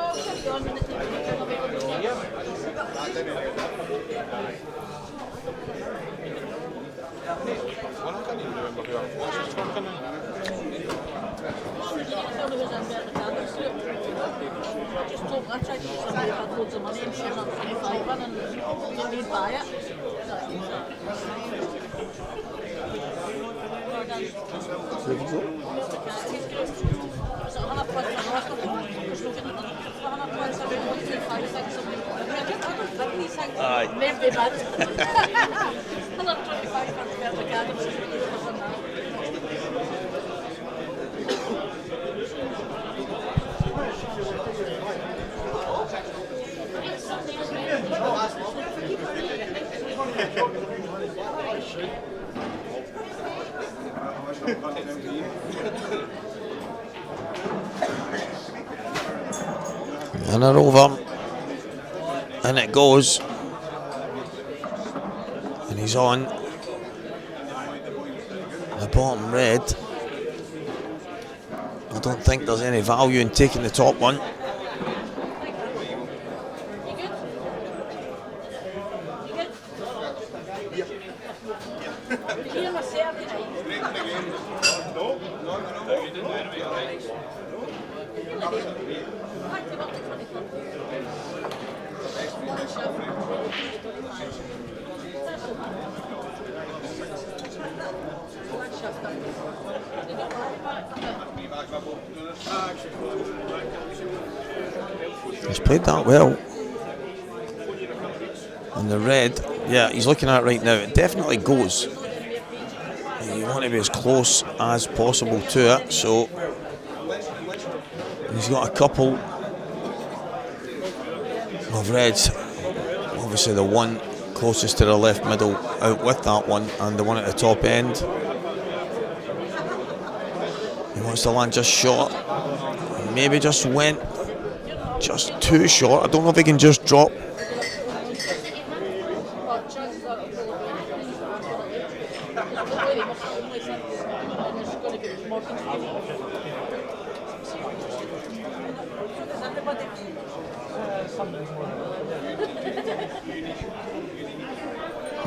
And they're over, and it goes, and he's on the bottom red. I don't think there's any value in taking the top one. He's played that well. And the red, yeah, he's looking at it right now. It definitely goes. You want to be as close as possible to it, so he's got a couple of reds. Obviously the one closest to the left middle out with that one, and the one at the top end. He wants to land just short. Maybe just went just too short. I don't know if he can just drop.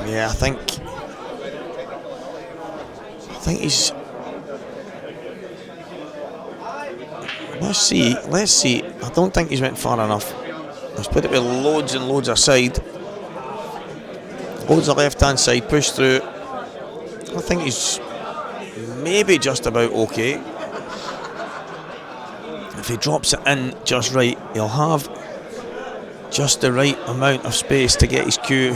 Yeah, I think he's. Let's see. I don't think he's went far enough. He's put it with loads and loads of side. Loads of left hand side, push through. I think he's maybe just about okay. If he drops it in just right, he'll have just the right amount of space to get his cue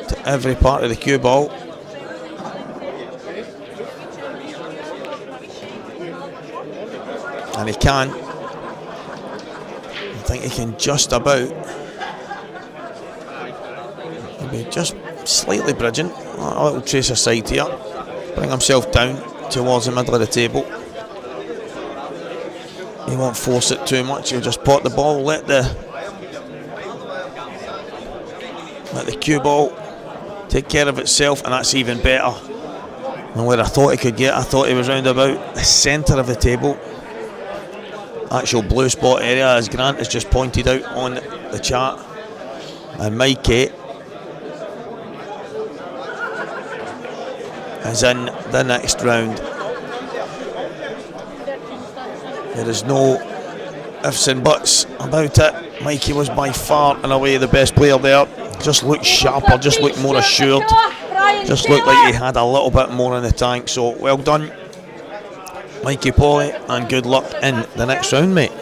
to every part of the cue ball. And he can. I think he can just about. Maybe just slightly bridging. A little trace aside here. Bring himself down towards the middle of the table. He won't force it too much. He'll just pot the ball, let the cue ball take care of itself, and that's even better than where I thought he could get. I thought he was round about the centre of the table. Actual blue spot area, as Grant has just pointed out on the chart. And Mikey is in the next round. There is no ifs and buts about it. Mikey was by far and away the best player there. Just looked sharper, just looked more assured. Just looked like he had a little bit more in the tank. So well done, Mikey Polly, and good luck in the next round, mate.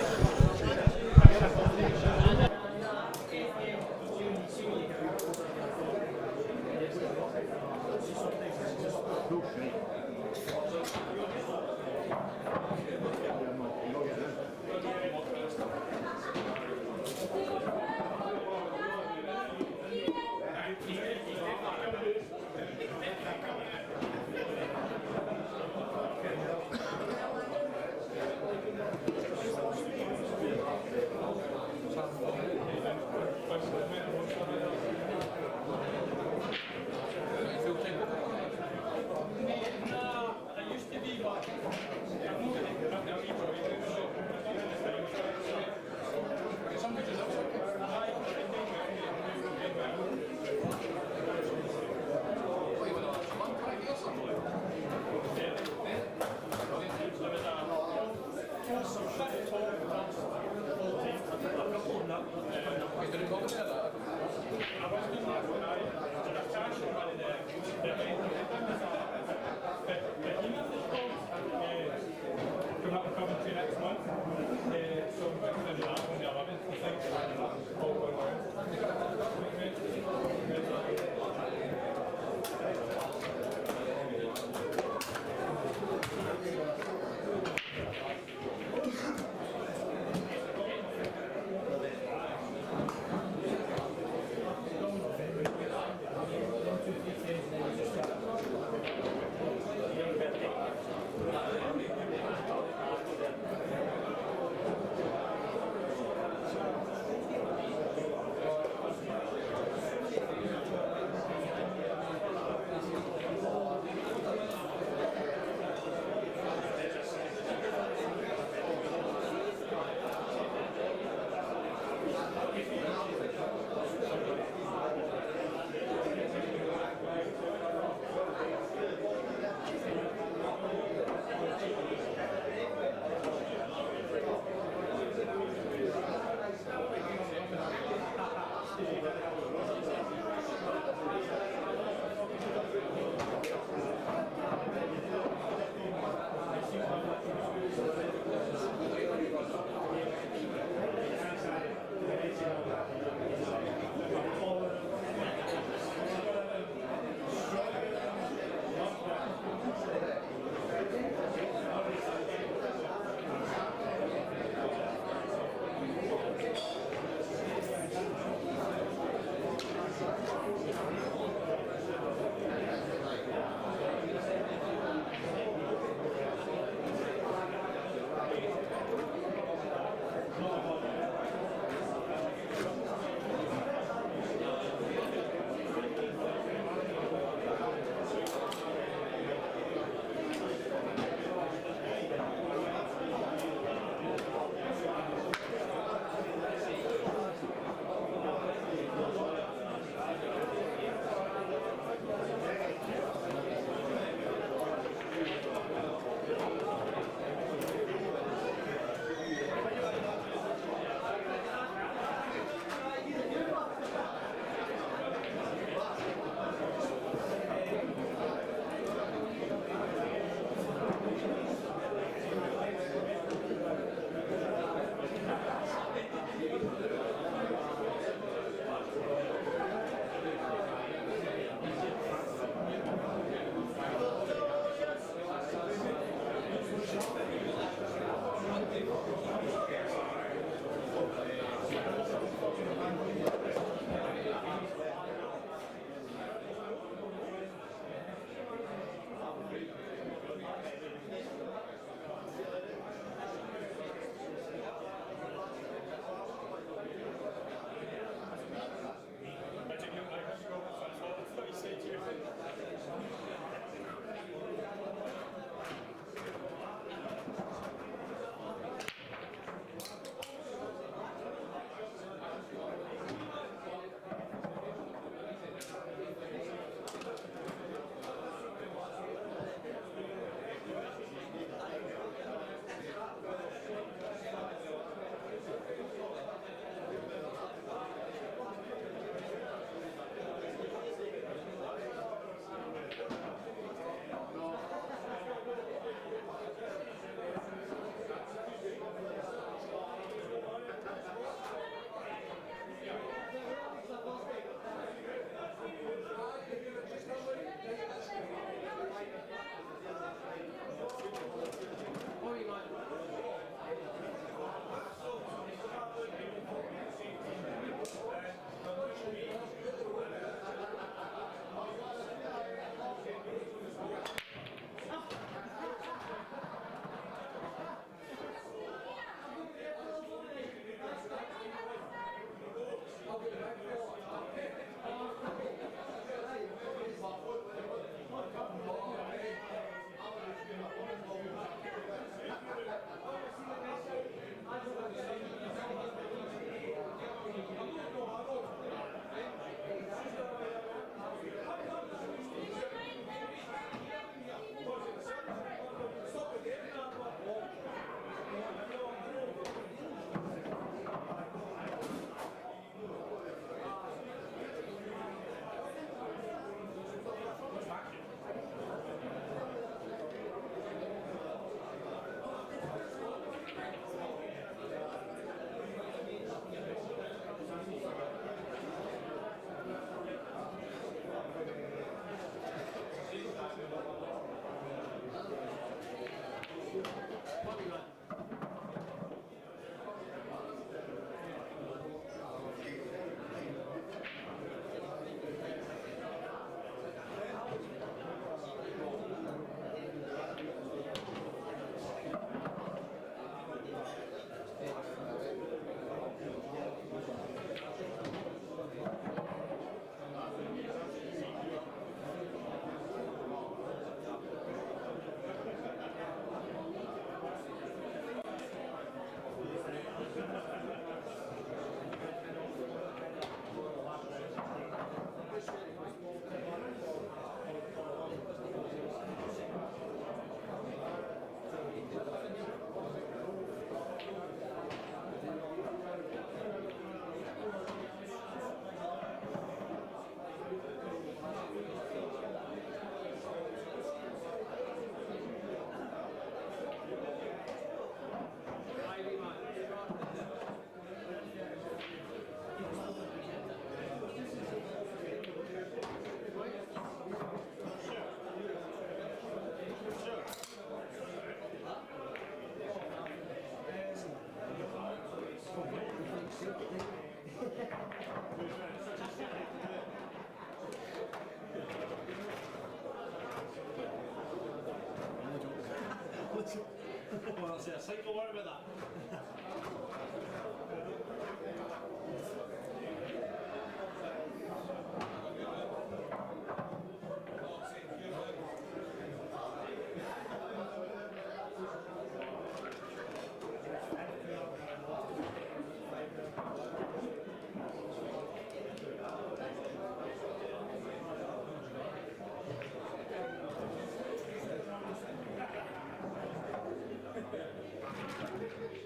Is it a cycle? What about that?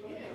Yeah.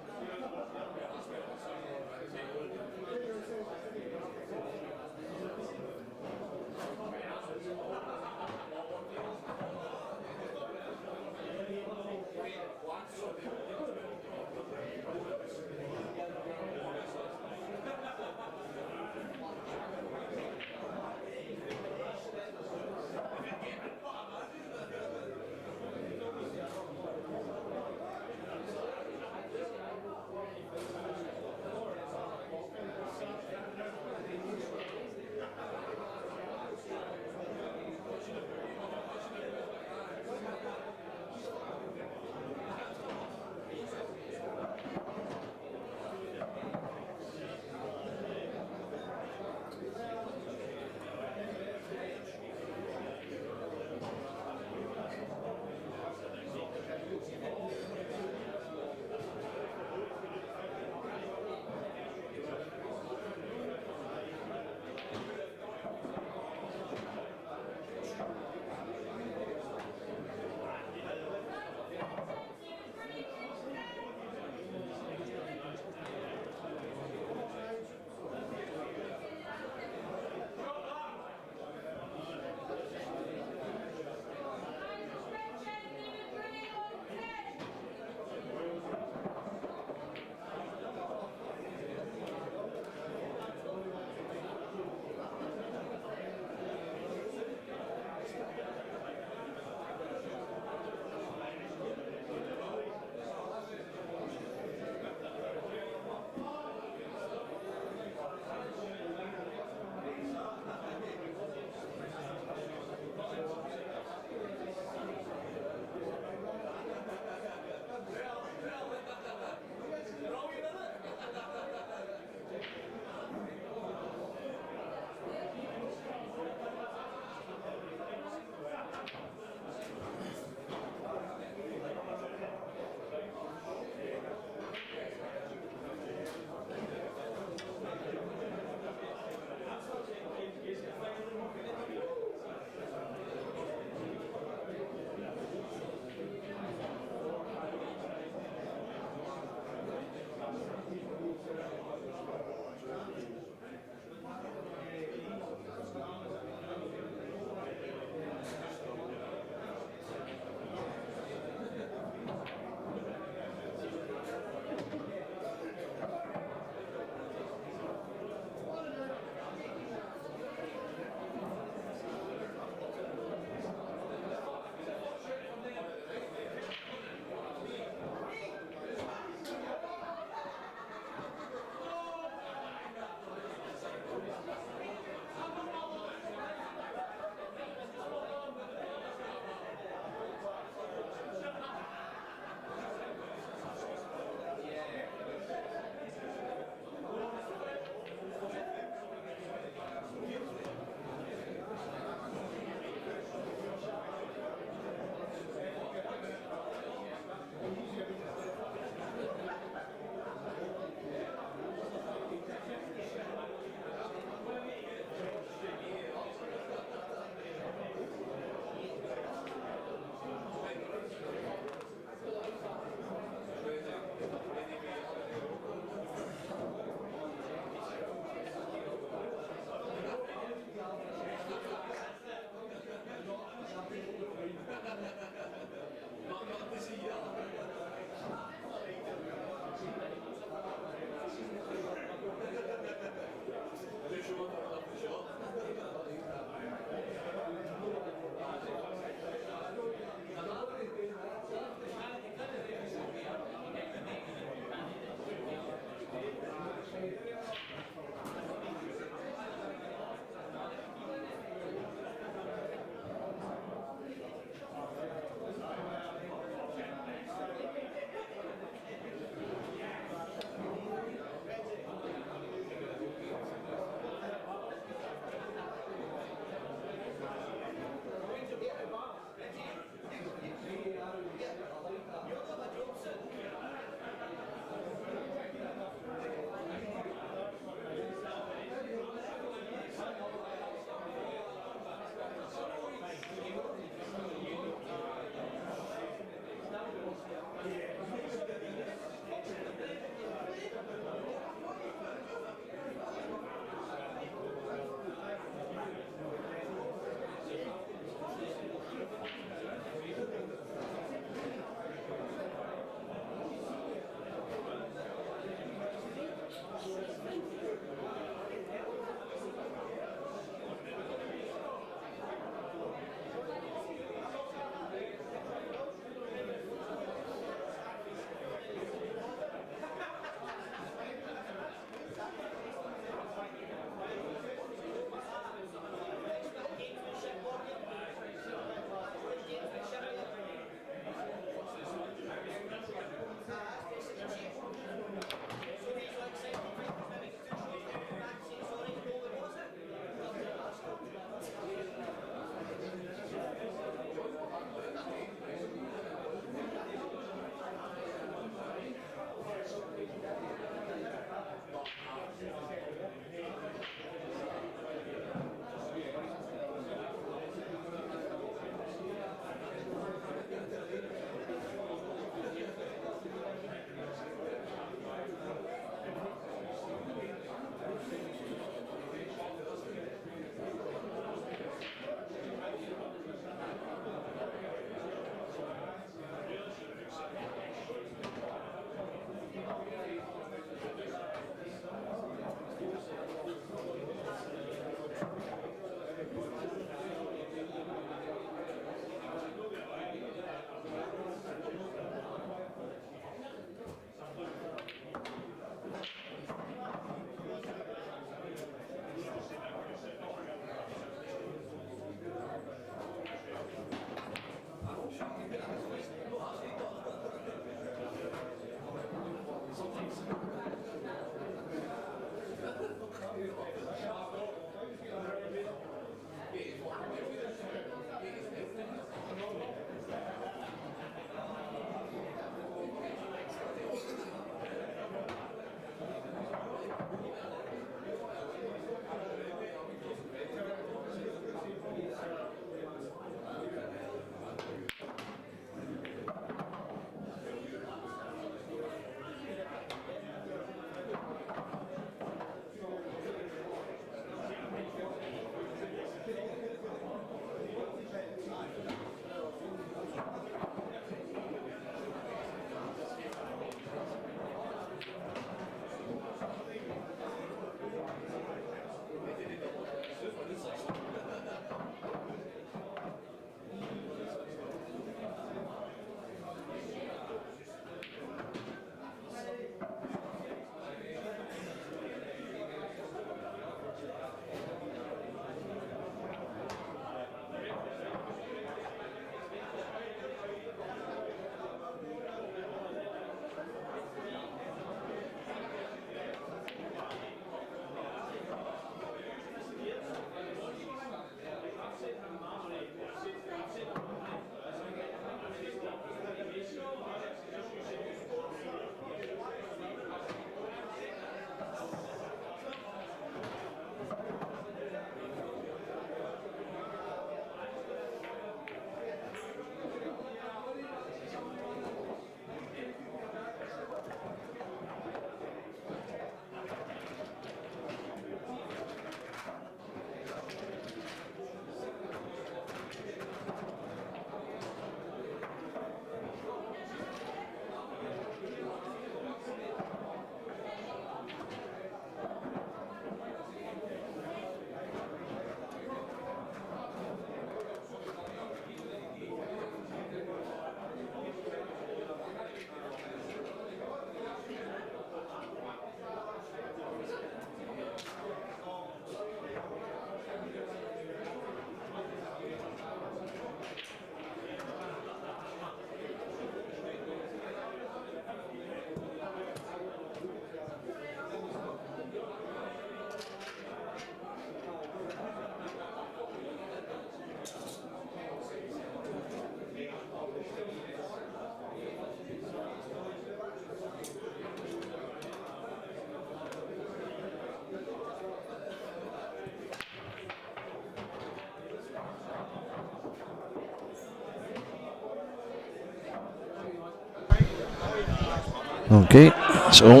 Okay, so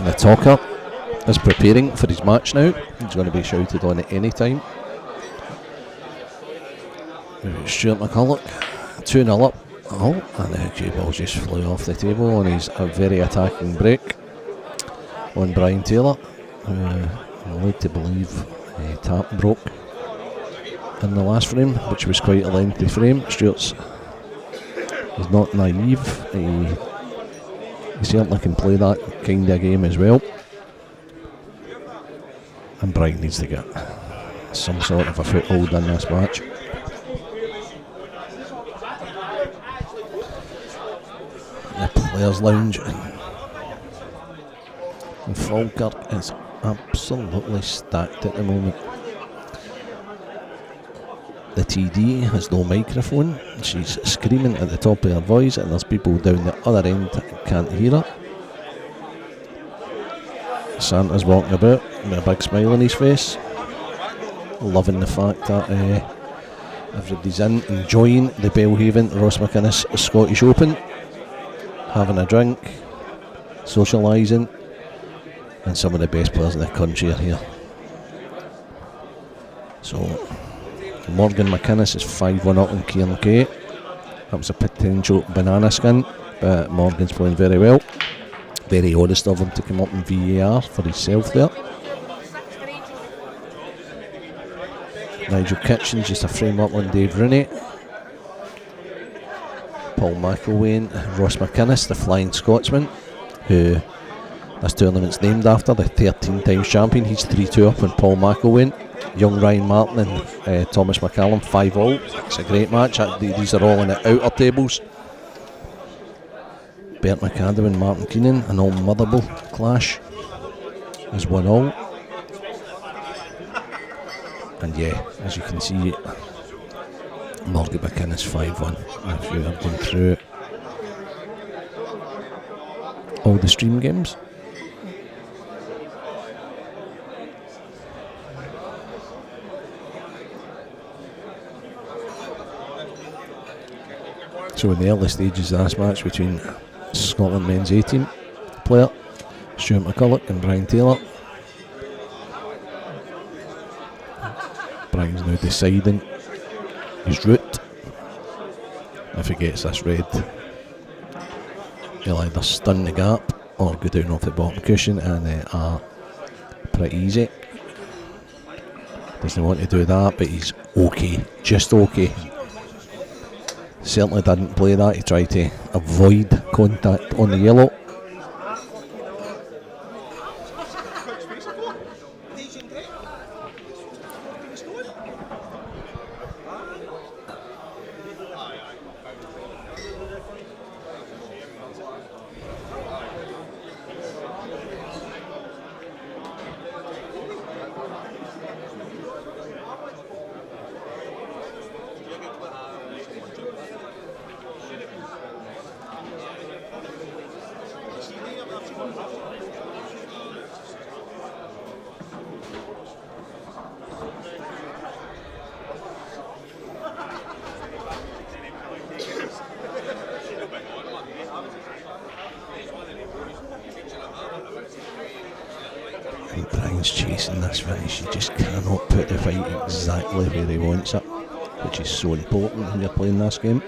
the talker is preparing for his match now. He's going to be shouted on at any time. Stuart McCulloch, 2-0 up. Oh, and the cue ball just flew off the table on his very attacking break on Brian Taylor. I'm led to believe tap broke in the last frame, which was quite a lengthy frame. Stuart's is not naive. He certainly can play that kind of game as well. And Brian needs to get some sort of a foothold in this match. The Players' Lounge in Falkirk is absolutely stacked at the moment. The TD has no microphone. She's screaming at the top of her voice, and there's people down the other end that can't hear her. Santa's walking about with a big smile on his face, loving the fact that everybody's enjoying the Belhaven Ross McInnes Scottish Open, having a drink, socialising, and some of the best players in the country are here. So Morgan McInnes is 5-1 up on Kieran Kay. That was a potential banana skin, but Morgan's playing very well. Very honest of him to come up in VAR for himself there. Nigel Kitchens just a frame up on Dave Rooney. Paul McElwain, Ross McInnes, the Flying Scotsman, who this tournament's named after, the 13 times champion. He's 3-2 up on Paul McElwain. Young Ryan Martin and Thomas McCallum 5-all. It's a great match. These are all in the outer tables. Bert McAdam and Martin Keenan, an all Motherwell clash, is 1-all. And yeah, as you can see, Morgan McInnes 5-1. If you are going through all the stream games. So in the early stages of this match between Scotland men's A-team player Stuart McCulloch and Brian Taylor, Brian's now deciding his route. If he gets this red, he'll either stun the gap or go down off the bottom cushion, and they are pretty easy. Doesn't want to do that, but he's okay, just okay. Certainly didn't play that. He tried to avoid contact on the yellow. And Brian's chasing this finish. He just cannot put the fight exactly where he wants it, which is so important when you're playing this game.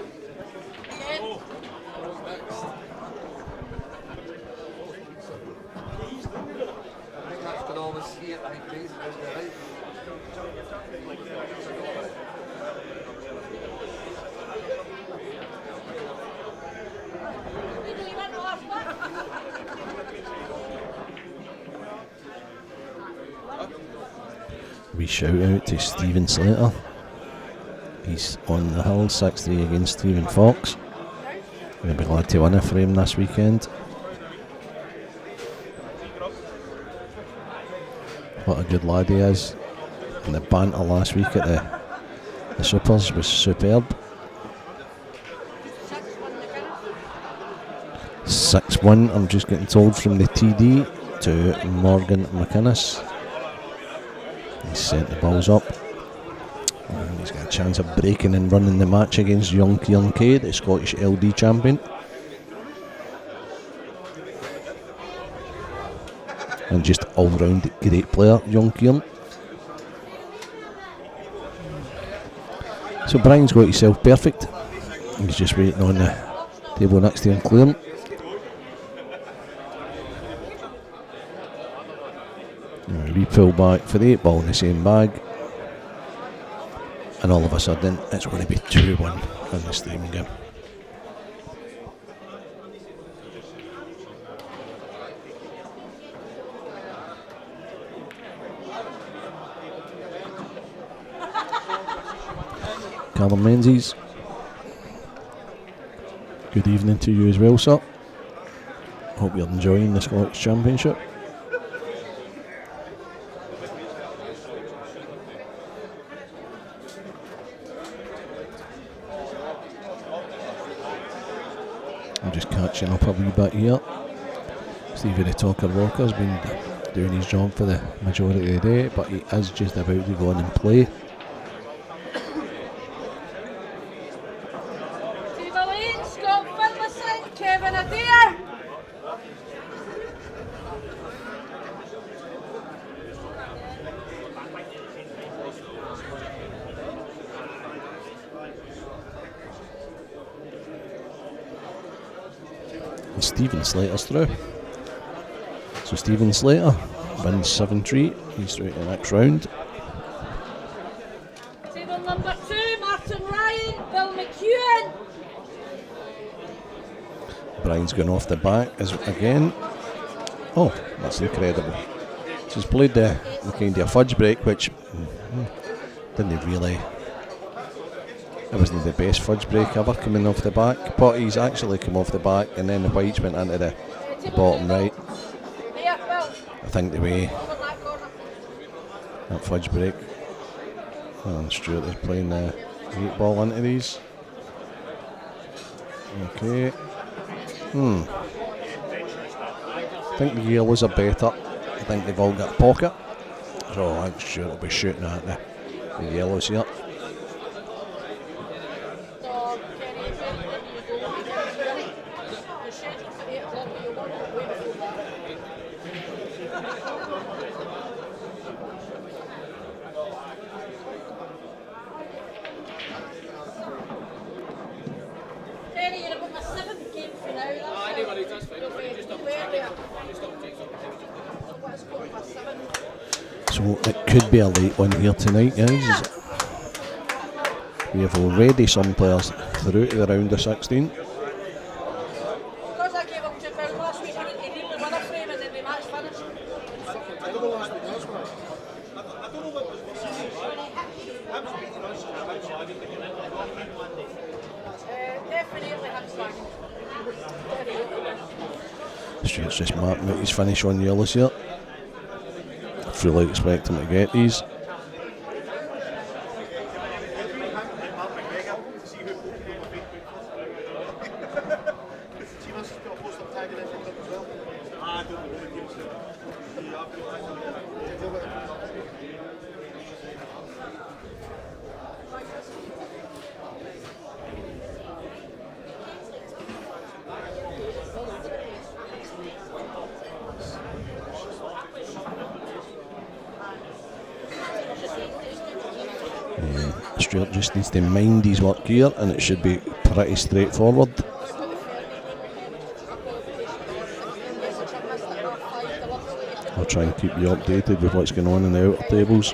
We shout out to Stephen Slater. He's on the hill, 6-3 against Stephen Fox. We'll be glad to win a frame this weekend. What a good lad he is. And the banter last week at the Supers was superb. 6-1, I'm just getting told, from the TD to Morgan McInnes. He's sent the balls up, and he's got a chance of breaking and running the match against young Kieran Kay, the Scottish LD champion. and just all round great player, young Kieran. So Brian's got himself perfect. He's just waiting on the table next to him clearing. Repull back for the 8 ball in the same bag. And all of a sudden it's going to be 2-1 in the streaming game. Callum Menzies, good evening to you as well, sir. Hope you're enjoying the Scottish Championship. I'm just catching up a wee bit here. Stevie the Talker Walker's been doing his job for the majority of the day, but he is just about to go on and play. Stephen Slater's through. So Stephen Slater wins 7-3. He's through to the next round. Table number 2, Martin Ryan, Bill McEwen. Brian's going off the back again. Oh, that's incredible. So he's played the kind of fudge break, which didn't really. It wasn't the best fudge break ever coming off the back, but he's actually come off the back and then the whites went into the bottom right. I think the way that fudge break. And Stuart is playing the 8 ball into these. Okay. I think the yellows are better. I think they've all got a pocket. So I think Stuart will be shooting at the yellows here. So it could be a late one here tonight, guys. We have already some players through to the round of 16. Because I gave him £2 last week, he nearly won a frame and then the match finished. Definitely Hamstag. Stuart's just marking out his finish on yellows here. I fully expect him to get these. Stuart just needs to mind his work here and it should be pretty straightforward. I'll try and keep you updated with what's going on in the outer tables,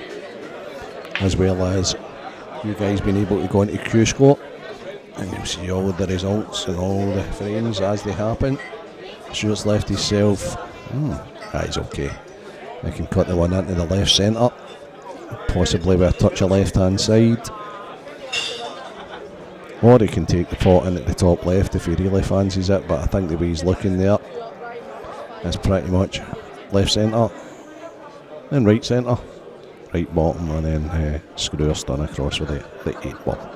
as well as you guys being able to go into Q-Score and you'll see all of the results and all the frames as they happen. Stuart's left himself, he's okay. I can cut the one into the left centre, possibly with a touch of left hand side, or he can take the pot in at the top left if he really fancies it, but I think the way he's looking there is pretty much left centre and right centre, right bottom, and then screws done across with the 8 ball.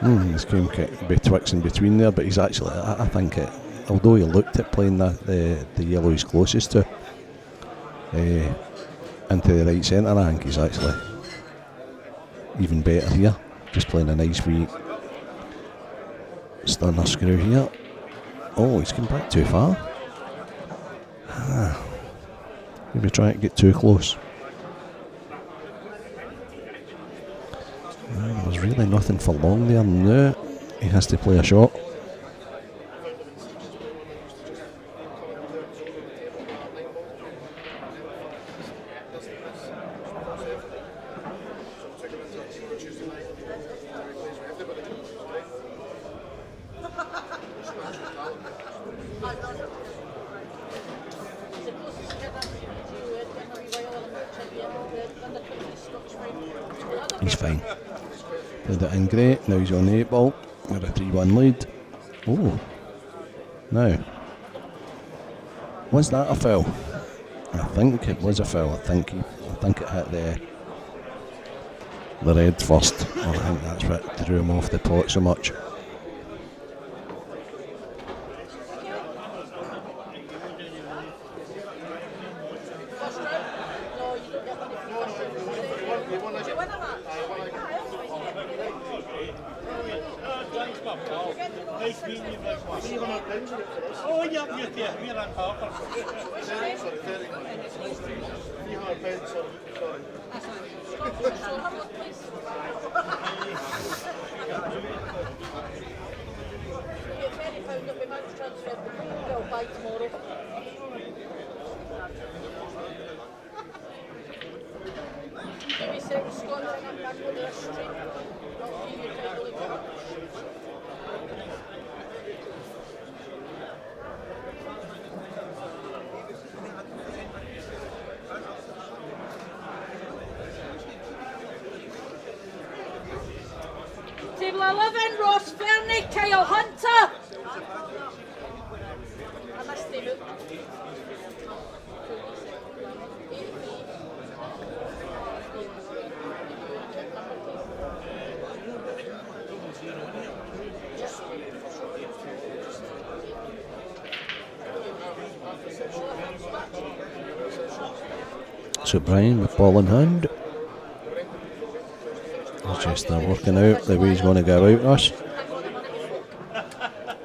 This game could be twixing between there, but he's actually, I think it, although he looked at playing the yellow he's closest to, into the right centre, I think he's actually even better here. Just playing a nice wee stunner screw here. Oh, he's come back too far. Maybe trying to get too close. There's really nothing for long there. No, he has to play a shot. He's fine. Played it in great. Now he's on the 8 ball. We're a 3-1 lead. Oh. Now. Was that a foul? I think it was a foul. I think it hit the red first. I think that's what threw him off the pot so much. Oh, yeah, we're on Falkirk. Table 11, Ross Fernie, Kyle Hunter. I missed him out. So Brian with ball in hand. He's just working out the way he's going to go out us.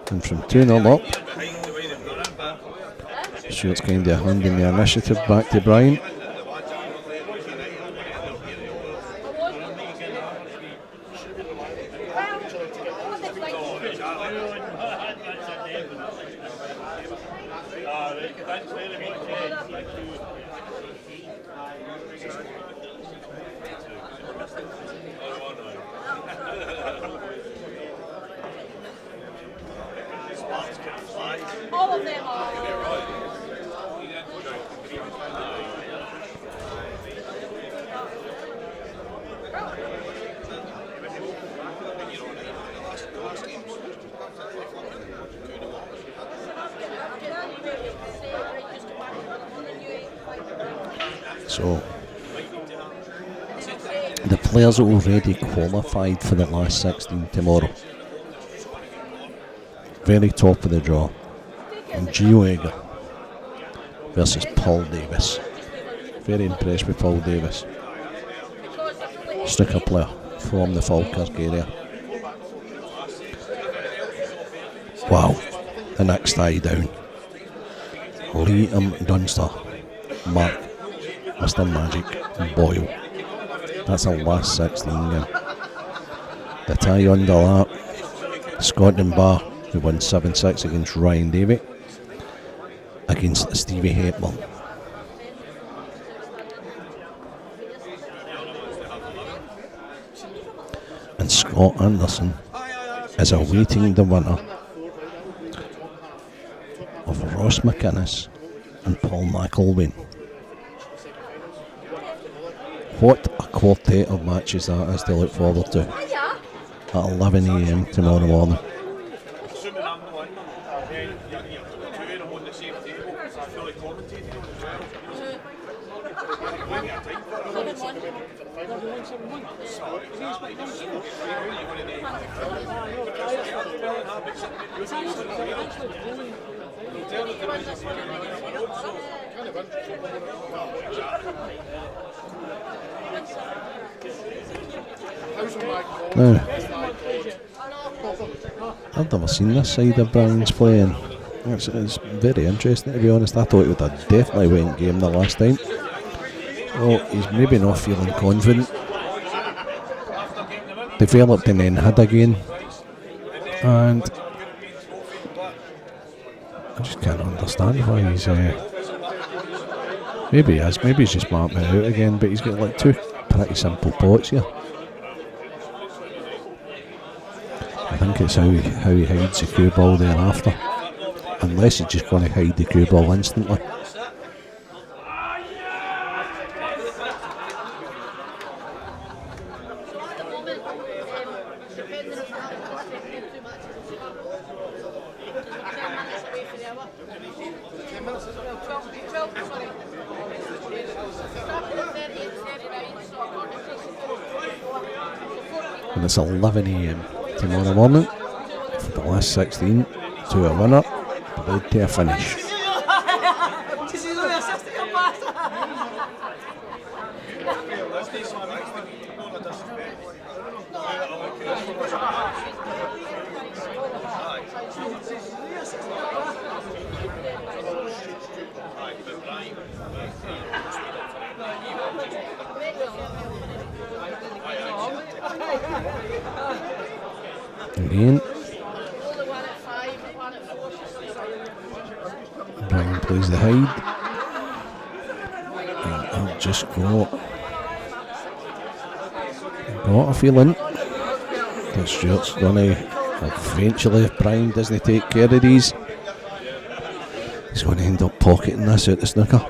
And from 2-0 up. Stuart's kind of handing the initiative back to Brian. All of them are. So the players are already qualified for the last 16 tomorrow. Very top of the draw. And Gio Egger versus Paul Davis. Very impressed with Paul Davis. Sticker player from the Falkirk area. Wow, the next tie down. Liam Dunster, Mark, Mr. Magic, Boyle. That's our last 16 game. The tie under that, Scotland Bar, who won 7-6 against Ryan Davey, against Stevie Hepburn. And Scott Anderson is awaiting the winner of Ross McInnes and Paul McElwain. What a quartet of matches that is to look forward to at 11 AM tomorrow morning. Now, I've never seen this side of Brian's playing. It's very interesting, to be honest. I thought he would have definitely went game the last time. Well, he's maybe not feeling confident. Developed and then had again. And I just can't understand why he's... maybe he is. Maybe he's just marked me out again, but he's got like two pretty simple pots here. I think it's how he hides the cue ball thereafter. Unless he's just going to hide the cue ball instantly. And it's 11 AM tomorrow morning for the last 16 to a winner, played to a finish. Again, Brian plays the hide, and I've just got a feeling that Stuart's going to eventually, if Brian doesn't take care of these, he's going to end up pocketing this out the snooker.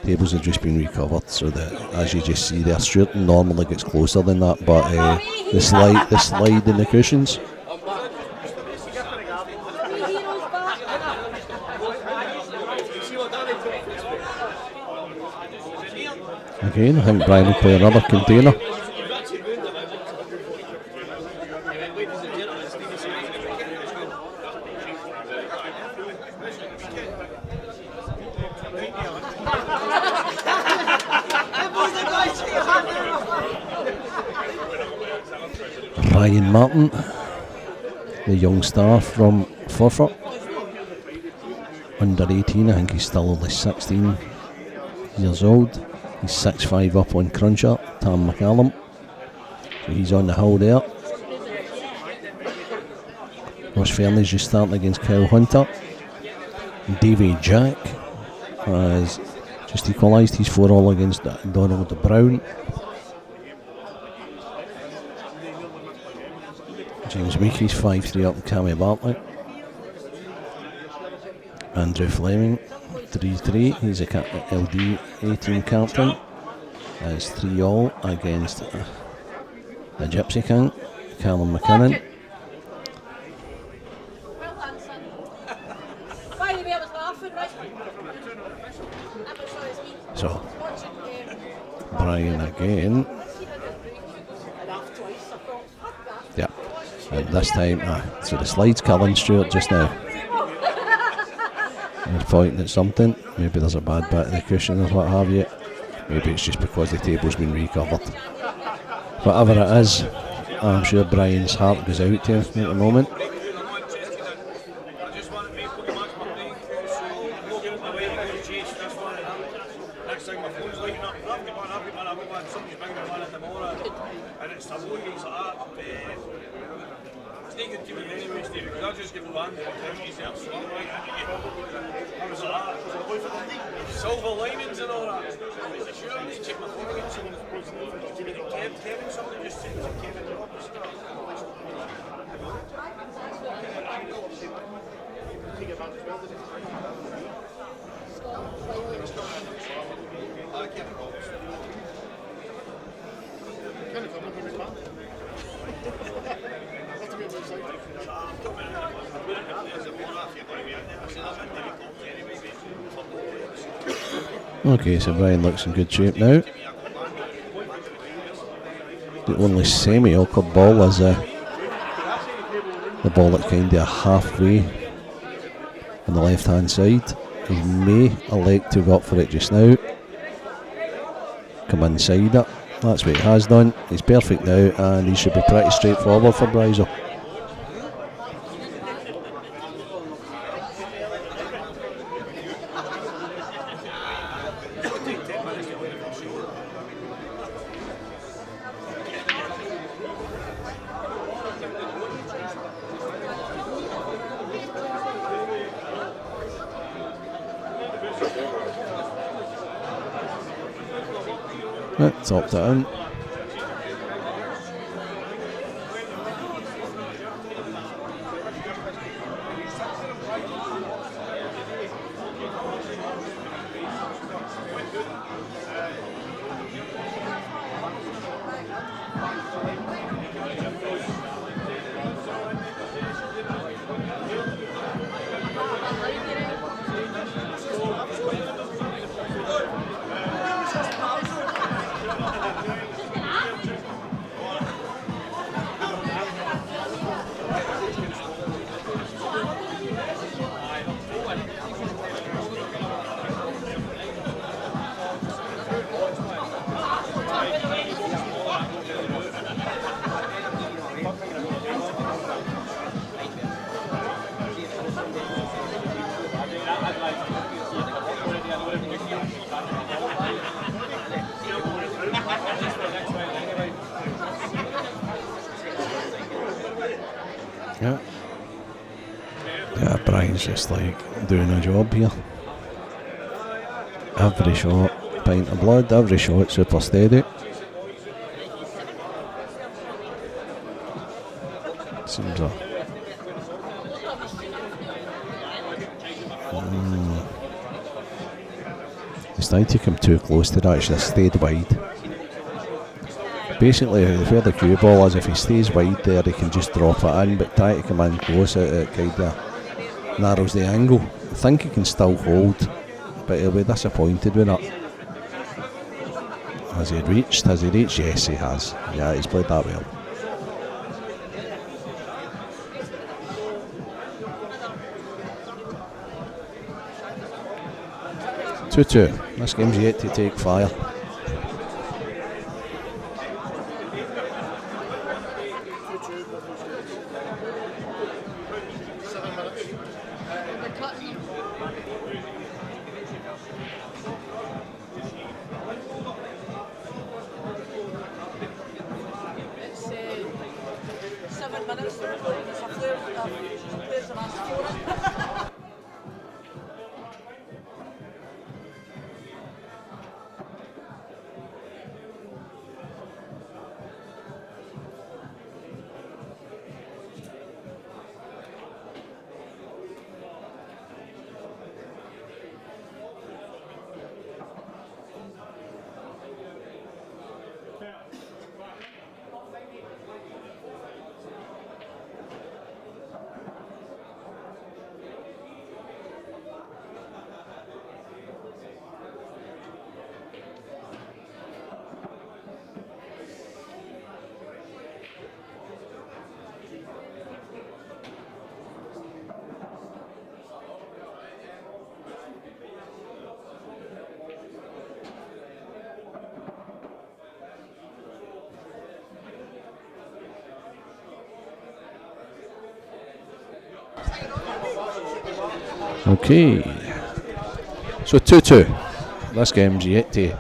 Tables have just been recovered, so that, as you just see there, Stuart normally gets closer than that, but the slide in the cushions. Again, I think Brian will play another container. Ryan Martin, the young star from Falkirk, under 18, I think he's still only 16 years old. He's 6'5" up on Cruncher, Tam McCallum, so he's on the hill there. Ross Fairley's just starting against Kyle Hunter. Davy Jack has just equalised, he's 4-all against Donald Brown. James Meekie's 5-3 up on Cammy Bartlett. Andrew Fleming 3-3, he's a LD 18 captain. Is 3-all against the Gypsy King, Callum McKinnon. So Brian again. Yeah, and this time, so the slide's killing Stuart just now. He's pointing at something. Maybe there's a bad bit of the cushion or what have you. Maybe it's just because the table's been recovered. Whatever it is, I'm sure Brian's heart goes out to him at the moment. Silver linings and all that. Check my phone again. Kevin, somebody just said Kevin Roberts. Okay, so Brian looks in good shape now. The only semi-awkward ball is the ball that's kind of halfway on the left-hand side. He may elect to go up for it just now. Come inside it. That's what he has done. He's perfect now, and he should be pretty straightforward for Bryzo. Topped it in. Yeah, Brian's just like doing a job here. Every shot, pint of blood, every shot super steady. Seems a he's trying to come too close to that, should have stayed wide. Basically, where the cue ball is, if he stays wide there, he can just drop it in, but try to come in close, it kind of narrows the angle. I think he can still hold, but he'll be disappointed with that. Has he reached? Has he reached? Yes, he has. Yeah, he's played that well. Two. This game's yet to take fire. Okay, so 2-2. This game's yet to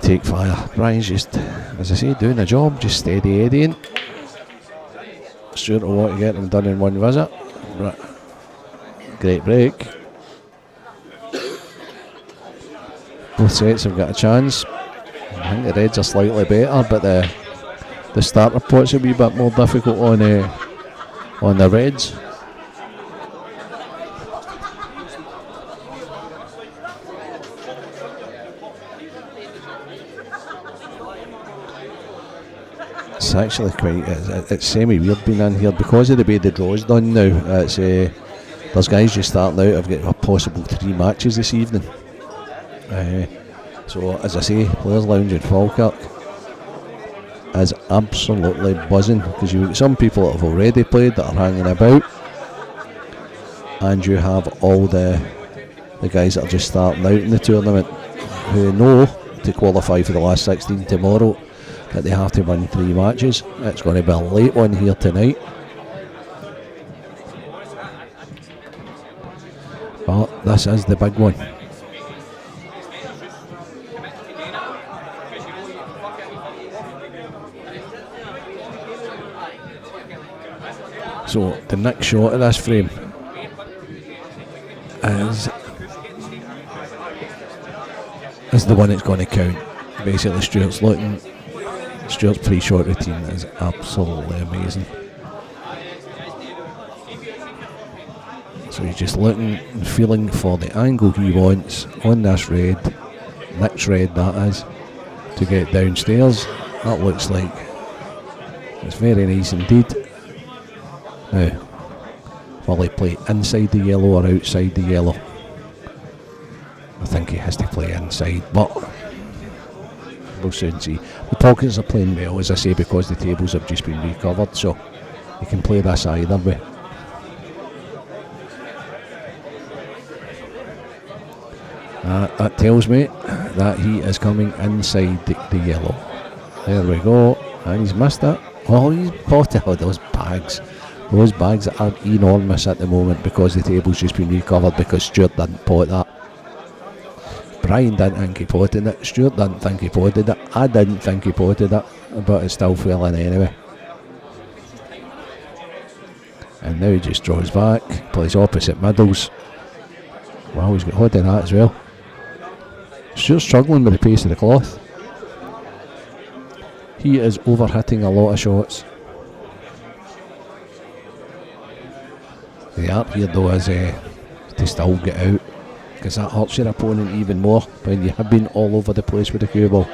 take fire. Brian's just, as I say, doing a job, just steady eddying. Sure to want to get them done in one visit. Right. Great break. Both sets have got a chance. I think the Reds are slightly better, but the starter pot's a wee bit more difficult on the Reds. It's actually quite, it's semi-weird being in here because of the way the draw's done now. It's There's guys just starting out. I've got a possible 3 matches this evening. So as I say, Players Lounge in Falkirk is absolutely buzzing, because you've got some people that have already played that are hanging about, and you have all the guys that are just starting out in the tournament who know to qualify for the last 16 tomorrow that they have to win 3 matches. It's going to be a late one here tonight, but this is the big one. So the next shot of this frame is the one that's going to count. Basically, Stuart's pre-shot routine is absolutely amazing. So he's just looking and feeling for the angle he wants on this red, next red that is, to get downstairs. That looks like it's very nice indeed. Now, will he play inside the yellow or outside the yellow? I think he has to play inside, but we'll soon see. The pockets are playing well, as I say, because the tables have just been recovered, so he can play this either way. That tells me that he is coming inside the yellow. There we go, and he's missed it. Oh, he's bought it. Oh, those bags. Those bags are enormous at the moment because the table's just been recovered, because Stuart didn't pot that. Brian didn't think he potted it. Stuart didn't think he potted it. I didn't think he potted it, but it still fell in anyway. And now he just draws back, plays opposite middles. Wow, he's got hold of that as well. Stuart's struggling with the pace of the cloth. He is overhitting a lot of shots. The art here though is to still get out, because that hurts your opponent even more when you have been all over the place with the cue ball.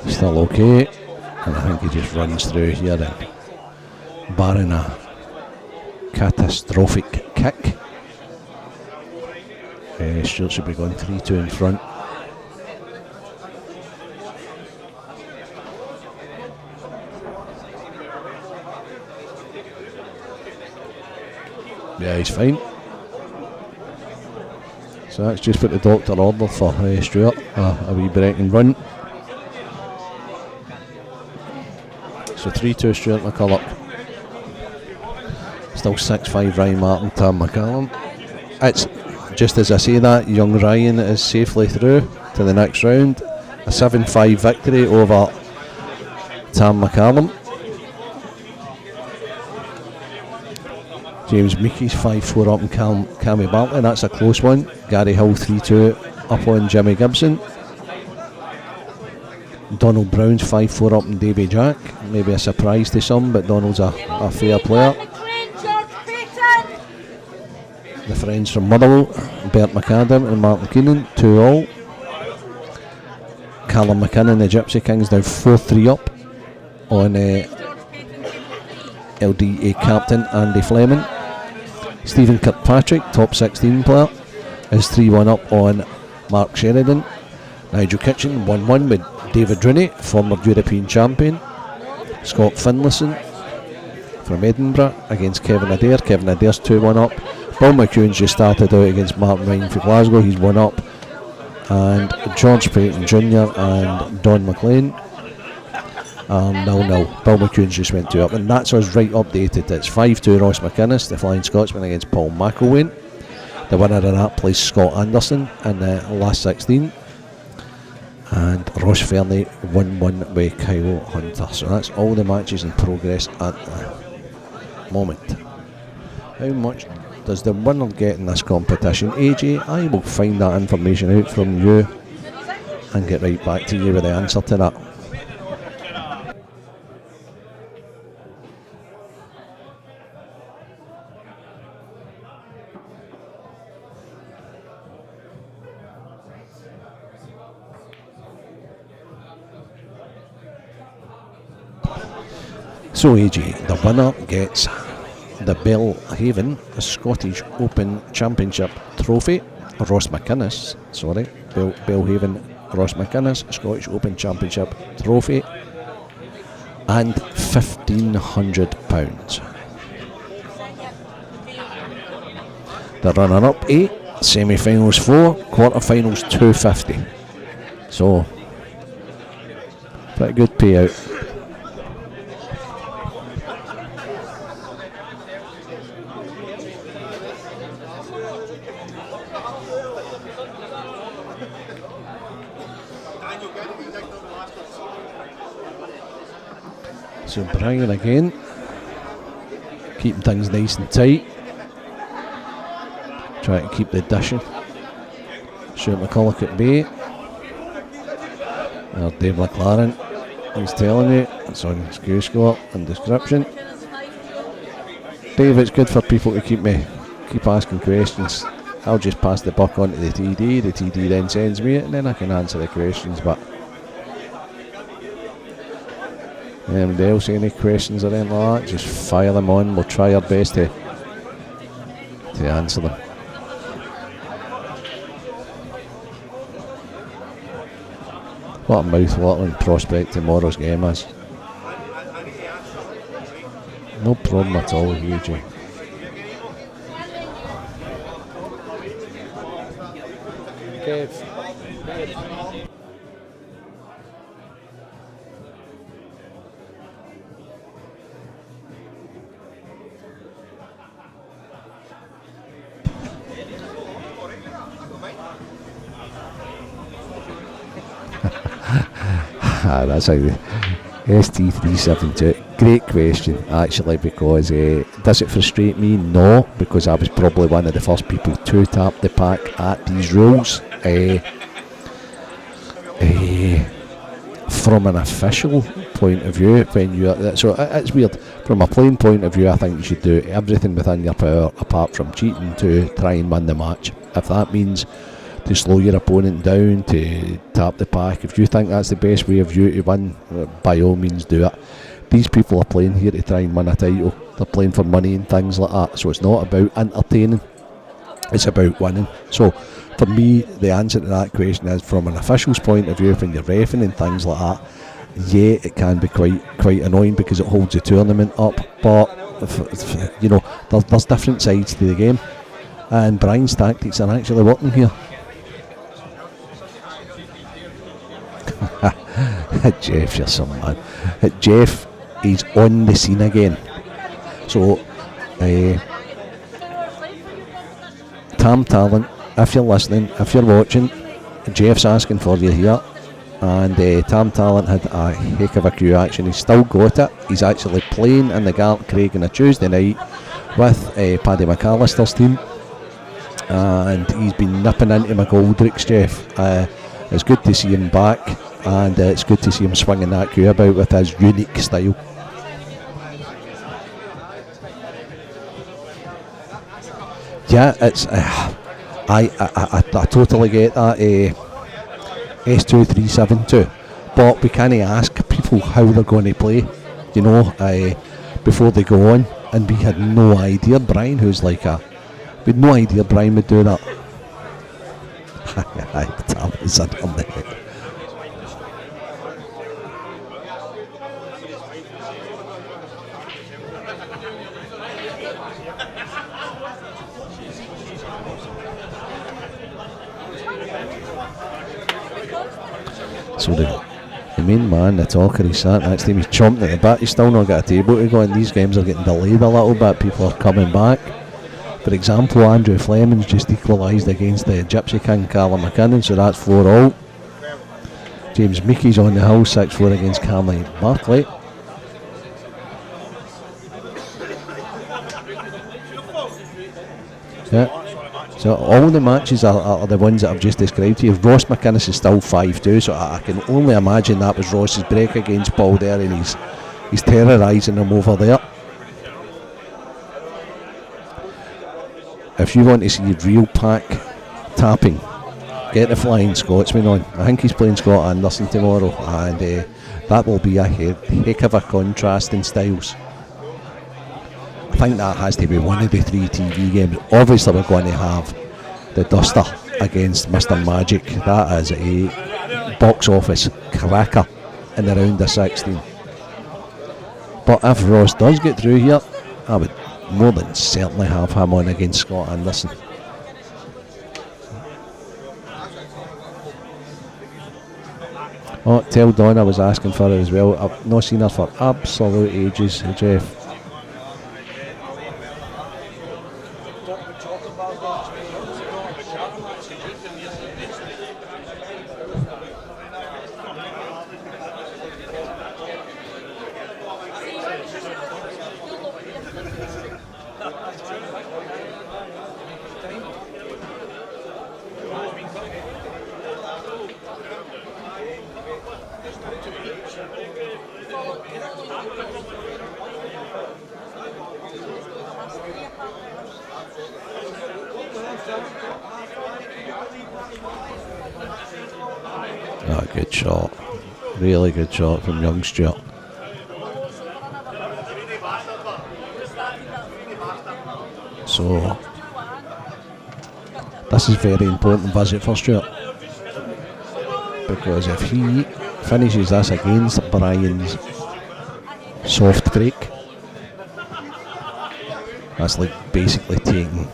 Still okay, and I think he just runs through here and barring a catastrophic kick. Stuart should be going 3-2 in front. Yeah, he's fine. So that's just what the doctor ordered for Stuart, a wee break and run. So 3-2 Stuart McCulloch. Still 6-5 Ryan Martin to McCallum. It's just as I say that, young Ryan is safely through to the next round. A 7-5 victory over Tam McCallum. James Meekie's 5-4 up on Cammy Bartley, that's a close one. Gary Hill 3-2 up on Jimmy Gibson. Donald Brown's 5-4 up on Davy Jack. Maybe a surprise to some, but Donald's a fair player. The friends from Motherwell, Bert McAdam and Martin Keenan, 2-all. Callum McKinnon, the Gypsy Kings, now 4-3 up on LDA captain Andy Fleming. Stephen Kirkpatrick, top 16 player, is 3-1 up on Mark Sheridan. Nigel Kitchen 1-1 with David Rooney, former European champion. Scott Finlayson from Edinburgh against Kevin Adair. Kevin Adair's 2-1 up. Bill McEwen's just started out against Martin Ryan for Glasgow, he's 1 up. And George Payton Jr. and Don McLean are 0-0. Bill McEwen's just went 2 up, and that's us right updated. It's 5-2 Ross McInnes, the Flying Scotsman, against Paul McElwain. The winner of that plays Scott Anderson in the last 16. And Ross Fernie 1-1 with Kyle Hunter. So that's all the matches in progress at the moment. How much does the winner get in this competition? AJ, I will find that information out from you and get right back to you with the answer to that. So AJ, the winner gets the Belhaven Scottish Open Championship trophy. Ross McInnes, sorry, Belhaven Ross McInnes Scottish Open Championship trophy, and £1,500. The runner-up 8, semi-finals 4, quarter-finals 250. So pretty good payout. So Brian again, keeping things nice and tight. Trying to keep the dishing. Stuart McCulloch at bay. There's Dave McLaren. He's telling you it's on SKU score and description. Dave, it's good for people to keep asking questions. I'll just pass the buck on to the TD. The TD then sends me it, and then I can answer the questions. But anybody else any questions or anything like that, just fire them on. We'll try our best to answer them. What a mouth-watering prospect tomorrow's game is. No problem at all, Eugene. Kev. That's how ST372. Great question, actually, because does it frustrate me? No, because I was probably one of the first people to tap the pack at these rules. From an official point of view, so it's weird. From a playing point of view, I think you should do everything within your power, apart from cheating, to try and win the match. If that means to slow your opponent down, to tap the pack, if you think that's the best way of you to win, by all means do it. These people are playing here to try and win a title. They're playing for money and things like that, so it's not about entertaining, it's about winning. So for me, the answer to that question is, from an official's point of view, when you're reffing and things like that, yeah, it can be quite annoying because it holds the tournament up, but you know, there's different sides to the game, and Brian's tactics are actually working here. Jeff, you're some man. Jeff, he's on the scene again. So, Tam Talent, if you're listening, if you're watching, Jeff's asking for you here. And Tam Talent had a heck of a queue action. He's still got it. He's actually playing in the Garth Craig on a Tuesday night with Paddy McAllister's team. And he's been nipping into McGoldrick's, Jeff. It's good to see him back. And it's good to see him swinging that queue about with his unique style. Yeah, it's I totally get that S2372, but we can't ask people how they're going to play, you know, before they go on, and we had no idea Brian, we had no idea Brian would do that. So the main man, the talker, he's sat next to him, he's chomping at the bit. He's still not got a table to go, and these games are getting delayed a little bit. People are coming back. For example, Andrew Fleming's just equalised against the Gypsy King, Callum McInnes, so that's 4-all. James Meekie's on the hill, 6-4 against Carly Bartley. Yeah. So all the matches are the ones that I've just described to you. Ross McInnes is still 5-2, so I can only imagine that was Ross's break against Paul there, and he's terrorising him over there. If you want to see real pack tapping, get the Flying Scotsman on. I think he's playing Scott Anderson tomorrow, and that will be a heck of a contrast in styles. I think that has to be one of the 3 TV games. Obviously we're going to have the Duster against Mr Magic. That is a box office cracker in the round of 16. But if Ross does get through here, I would more than certainly have him on against Scott Anderson. Oh, tell Dawn I was asking for her as well. I've not seen her for absolute ages, Jeff. Oh, good shot. Really good shot from young Stuart. So, this is very important visit for Stuart, because if he finishes this against Brian's soft break, that's like basically taking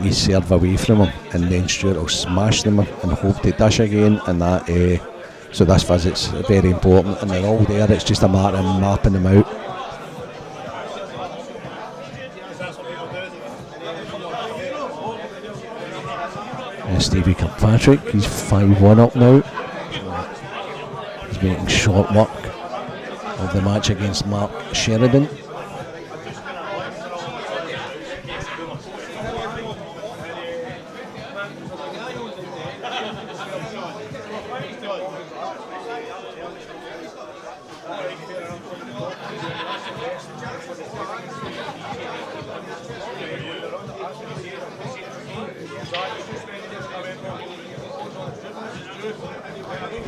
his serve away from him, and then Stuart will smash them and hope to dish again, and that so this visit's very important, and they're all there. It's just a matter of mapping them out. And Stevie Kirkpatrick, he's 5-1 up now. He's making short work of the match against Mark Sheridan.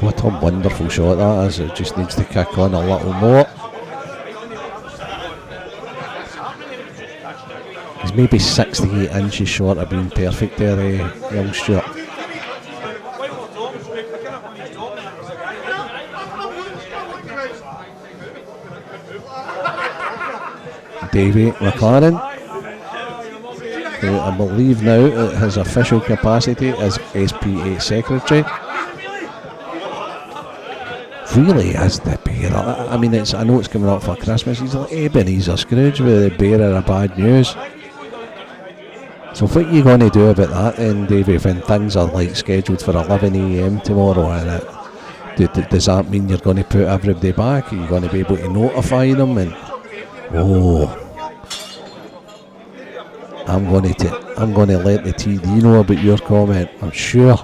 What a wonderful shot that is. It just needs to kick on a little more. He's maybe 68 inches short of being perfect there, young Stuart. Davy McLaren, who I believe now his official capacity as SP8 Secretary, really is the bearer. I mean, I know it's coming up for Christmas. He's like Ebenezer Scrooge with the bearer of bad news. So what are you going to do about that then, Davy, when things are like scheduled for 11 AM tomorrow? And does that mean you're going to put everybody back? Are you going to be able to notify them? And I'm going to let the TD know about your comment. I'm sure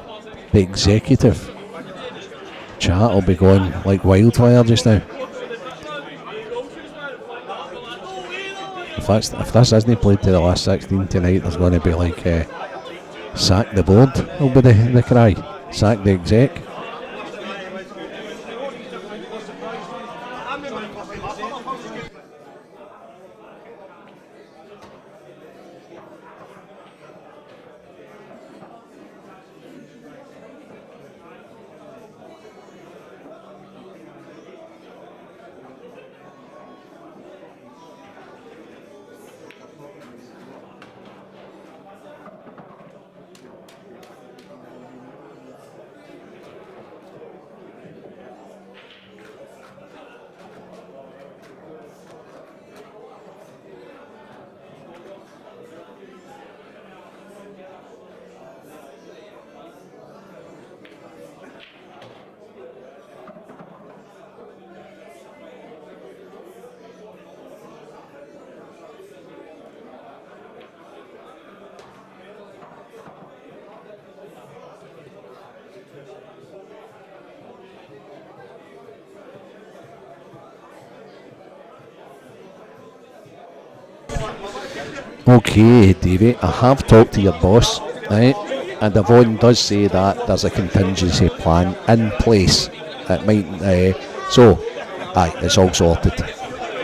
the executive chat will be going like wildfire just now. If this isn't played to the last 16 tonight, there's going to be like sack the board will be the cry. Sack the exec. Okay, Davey, I have talked to your boss, right? And Yvonne does say that there's a contingency plan in place. It might, it's all sorted.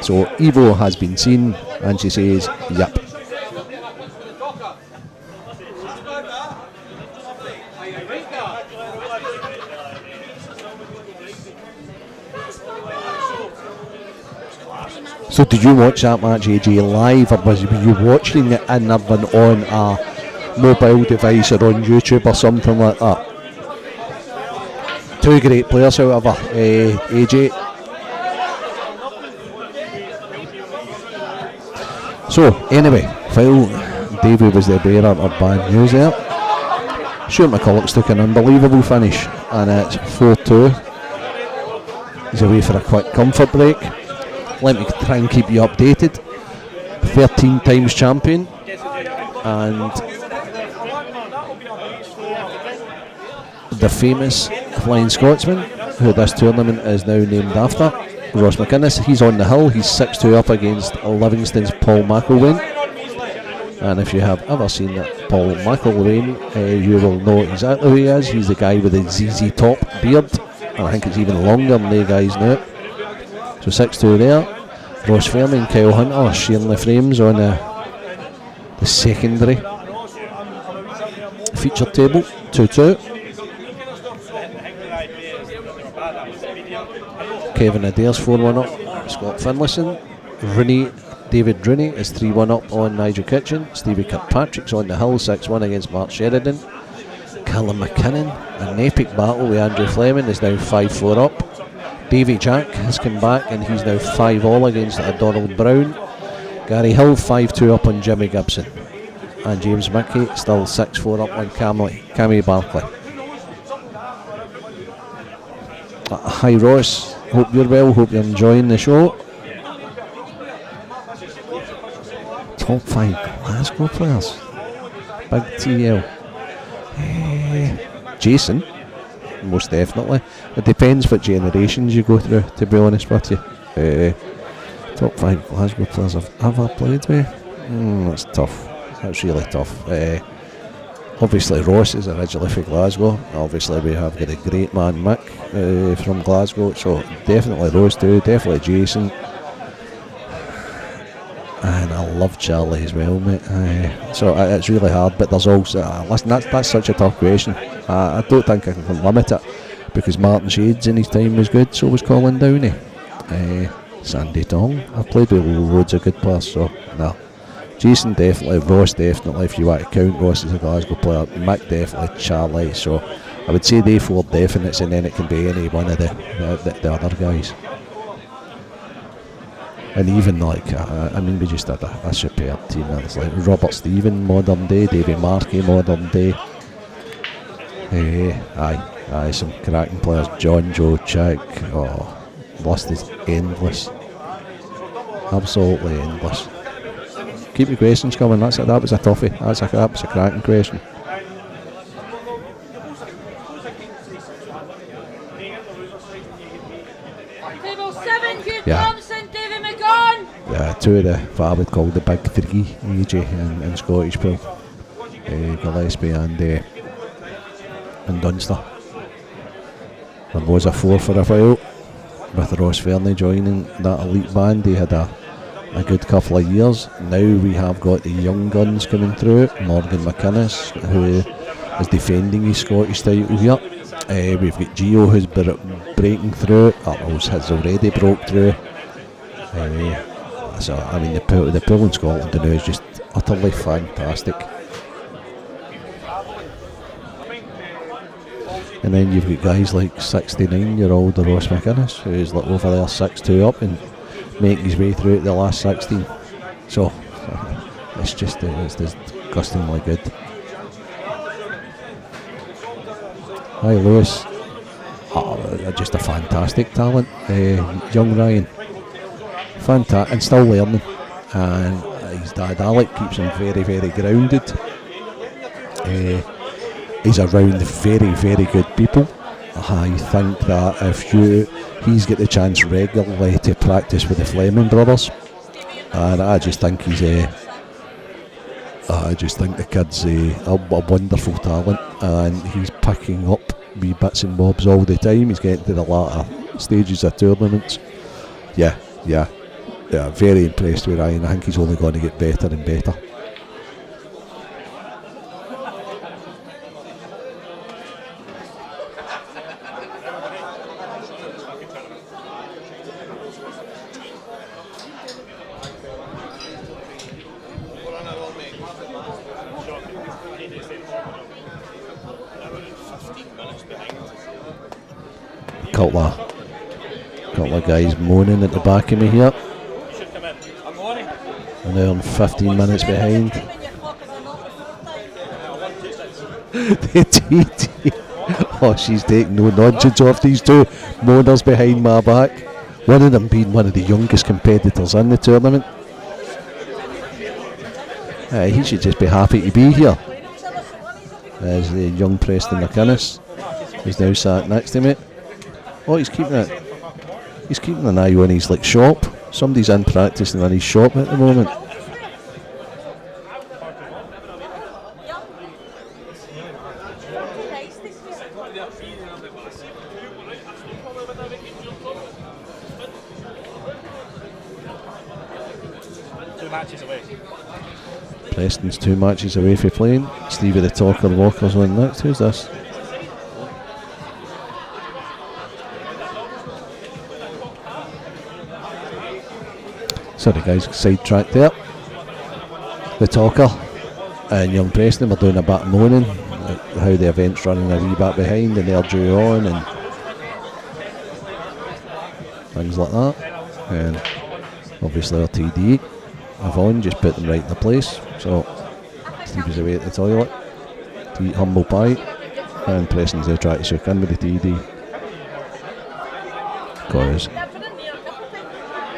So Evo has been seen, and she says, yep. So did you watch that match, AJ, live, or were you watching it in Irvine on a mobile device or on YouTube or something like that? Two great players, however, AJ. So anyway, Phil Davey was the bearer of bad news there. Stuart McCulloch's took an unbelievable finish, and it's 4-2. He's away for a quick comfort break. Let me try and keep you updated. 13 times champion, and the famous Flying Scotsman, who this tournament is now named after, Ross McInnes. He's on the hill. He's 6-2 up against Livingston's Paul McElwain. And if you have ever seen Paul McElwain, you will know exactly who he is. He's the guy with the ZZ Top beard, and I think it's even longer than the guys now. So 6-2 there. Ross Fairley and Kyle Hunter sharing the frames on the secondary feature table. 2-2. Kevin Adair's 4-1 up. Scott Finlayson. David Rooney is 3-1 up on Nigel Kitchen. Stevie Kirkpatrick's on the hill, 6-1 against Mark Sheridan. Callum McKinnon, an epic battle with Andrew Fleming, is now 5-4 up. Davy Jack has come back and he's now 5-all against Donald Brown. Gary Hill 5-2 up on Jimmy Gibson. And James Mickey still 6-4 up on Cammy Barkley. Hi Ross, hope you're well, hope you're enjoying the show. Top 5 Glasgow players. Big TL. Jason, most definitely. It depends what generations you go through, to be honest with you. Top 5 Glasgow players I've ever played with. That's tough. That's really tough. Obviously Ross is originally from Glasgow. Obviously we have got a great man Mick from Glasgow, so definitely those two, definitely Jason. And I love Charlie as well, mate. So it's really hard, but there's also listen, that's such a tough question. I don't think I can limit it, because Martin Shades in his time was good, so was Colin Downey. Sandy Tong, I've played with loads of good players, so no. Jason definitely, Ross definitely, if you want to count Ross as a Glasgow player, Mick definitely, Charlie, so I would say they 4 definites, and then it can be any one of the other guys. And even like, we just had a superb team. It's like Robert Stephen, modern day, Davy Markey, modern day. Aye, some cracking players. John Joe, Chick. Oh, list is endless. Absolutely endless. Keep your questions coming. That was a toughie. That was a cracking question. Table 7, Hugh Yeah. Thompson, David McGon. Yeah, two of what I would call the big three, AJ in Scottish pool. Gillespie and Dunster. There was a 4 for a while, with Ross Fairley joining that elite band. They had a good couple of years. Now we have got the young guns coming through. Morgan McInnes, who is defending his Scottish title here. We've got Gio, who's breaking through. Has already broke through. So the pool in Scotland now is just utterly fantastic. And then you've got guys like 69-year-old Ross McInnes, who's like over there 6-2 up and making his way through the last 16. So it's disgustingly good. Hi Lewis. Just a fantastic talent. Young Ryan. Fantastic, and still learning. And his dad Alec keeps him very, very grounded. He's around very, very good people. I think that he's got the chance regularly to practice with the Fleming brothers, and I just think he's I just think the kid's a wonderful talent, and he's picking up wee bits and bobs all the time. He's getting to the latter stages of tournaments. Yeah, very impressed with Ryan. I think he's only going to get better and better. Couple of guys moaning at the back of me here. And they're on 15 minutes behind. The TT. Oh, she's taking no nonsense off these two moaners behind my back. One of them being one of the youngest competitors in the tournament. He should just be happy to be here. There's the young Preston McInnes. He's now sat next to me. Oh, he's keeping an eye on his shop. Somebody's in practicing in his shop at the moment. Preston's 2 matches away from playing. Stevie the Talker Walker's on next. Who's this? Sorry guys, sidetracked there. The Talker and young Preston were doing a bit of moaning at how the event's running a wee bit behind and they're due on and things like that. And obviously our TD, Yvonne, just put them right in the place. So Steve was away at the toilet to eat humble pie and Preston's there trying to shook in with the TD. Because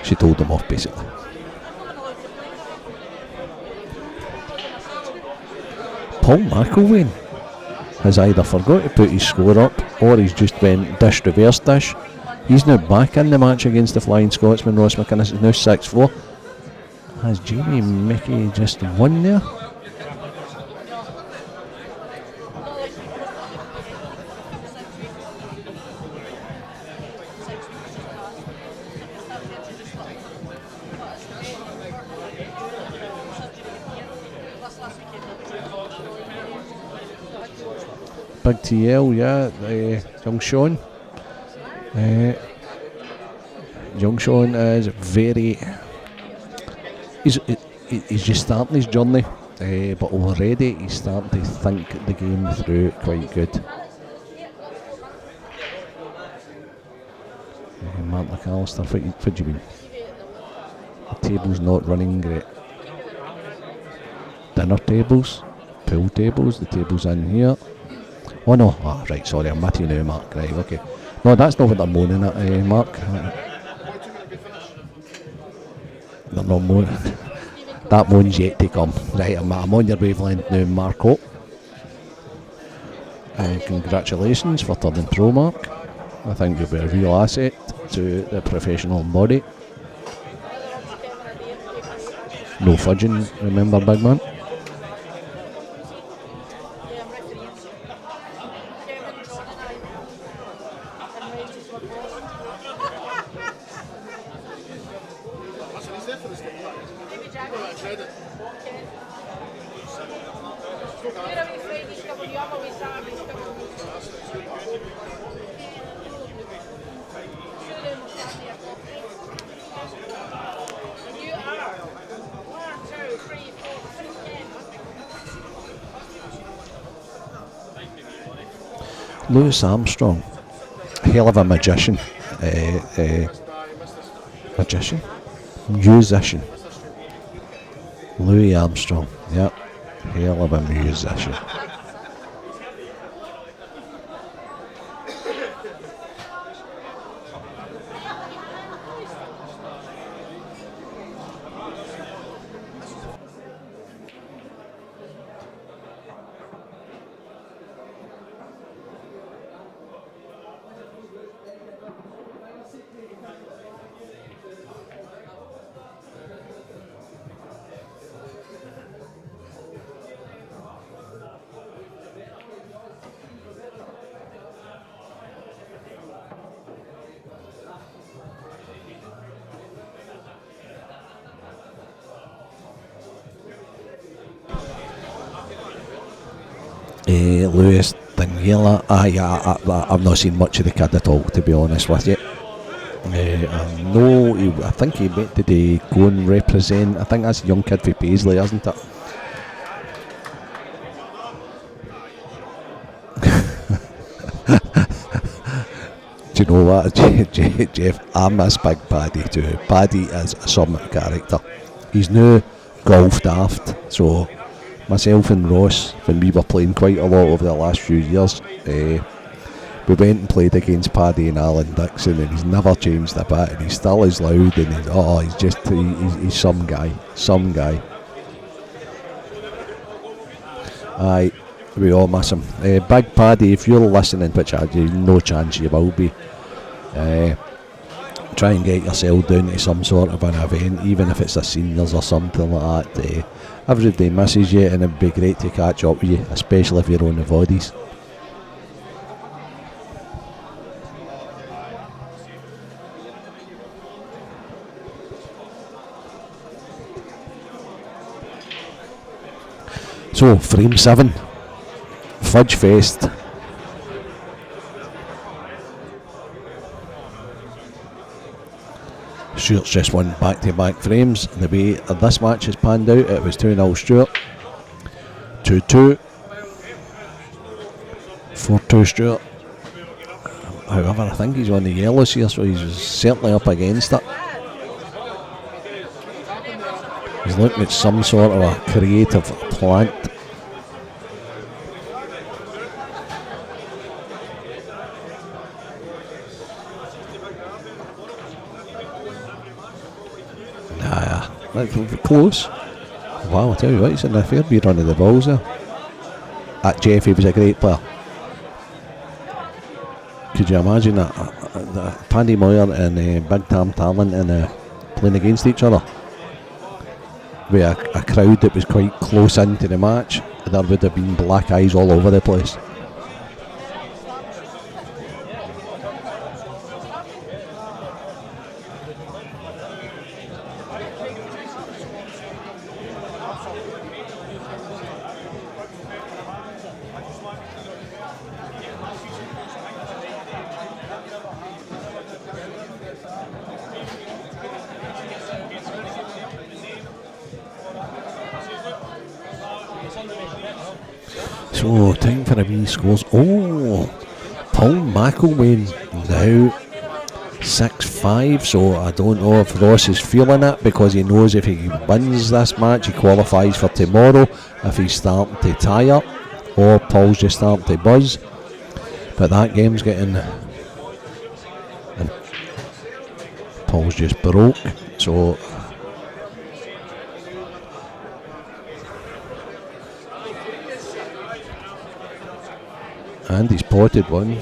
she told them off basically. Paul McIlwain has either forgot to put his score up or he's just went dish reverse dish. He's now back in the match against the Flying Scotsman. Ross McInnes is now 6-4. Has Jamie Mickey just won there? Big TL, yeah, young Sean. Young Sean is very... He's just starting his journey, but already he's starting to think the game through quite good. Mark McAllister, what do you mean? The table's not running great. Dinner tables, pool tables, the table's in here. Oh no, right, sorry, I'm with you now, Mark, right, okay. No, that's not what they're moaning at, Mark. They're not moaning. That moan's yet to come. Right, I'm on your wavelength now, Marco. Congratulations for turning pro, Mark. I think you'll be a real asset to the professional body. No fudging, remember, big man. Louis Armstrong, hell of a magician. Musician. Louis Armstrong, yep, hell of a musician. Lewis Daniela. I've not seen much of the kid at all, to be honest with you. I think he meant to go and represent. I think that's a young kid for Paisley, isn't it? Do you know what, Jeff? I miss Big Paddy too. Paddy is some character. He's now golf daft, so myself and Ross, when we were playing quite a lot over the last few years, we went and played against Paddy and Alan Dixon, and he's never changed a bit, and he's still as loud, and he's some guy. Aye, we all miss him. Big Paddy, if you're listening, which I do, no chance you will be, try and get yourself down to some sort of an event, even if it's the seniors or something like that. Everybody misses you, and it'd be great to catch up with you, especially if you're on the bodies. So, frame 7, Fudge Fest. Stuart's just won back-to-back frames, and the way this match has panned out, it was 2-0 Stuart, 2-2, 4-2 Stuart. However, I think he's on the yellows here, so he's certainly up against it. He's looking at some sort of a creative plant. Close. Wow, I tell you what, he's in a fair bit run of the balls there. Jeffy was a great player. Could you imagine that Paddy Moyer and Big Tam Talent playing against each other? With a crowd that was quite close into the match, there would have been black eyes all over the place. So, time for a wee scores. Oh, Paul McElwain now 6-5. So, I don't know if Ross is feeling it, because he knows if he wins this match, he qualifies for tomorrow. If he's starting to tire, or Paul's just starting to buzz. But that game's getting. And Paul's just broke. So. And he's potted one.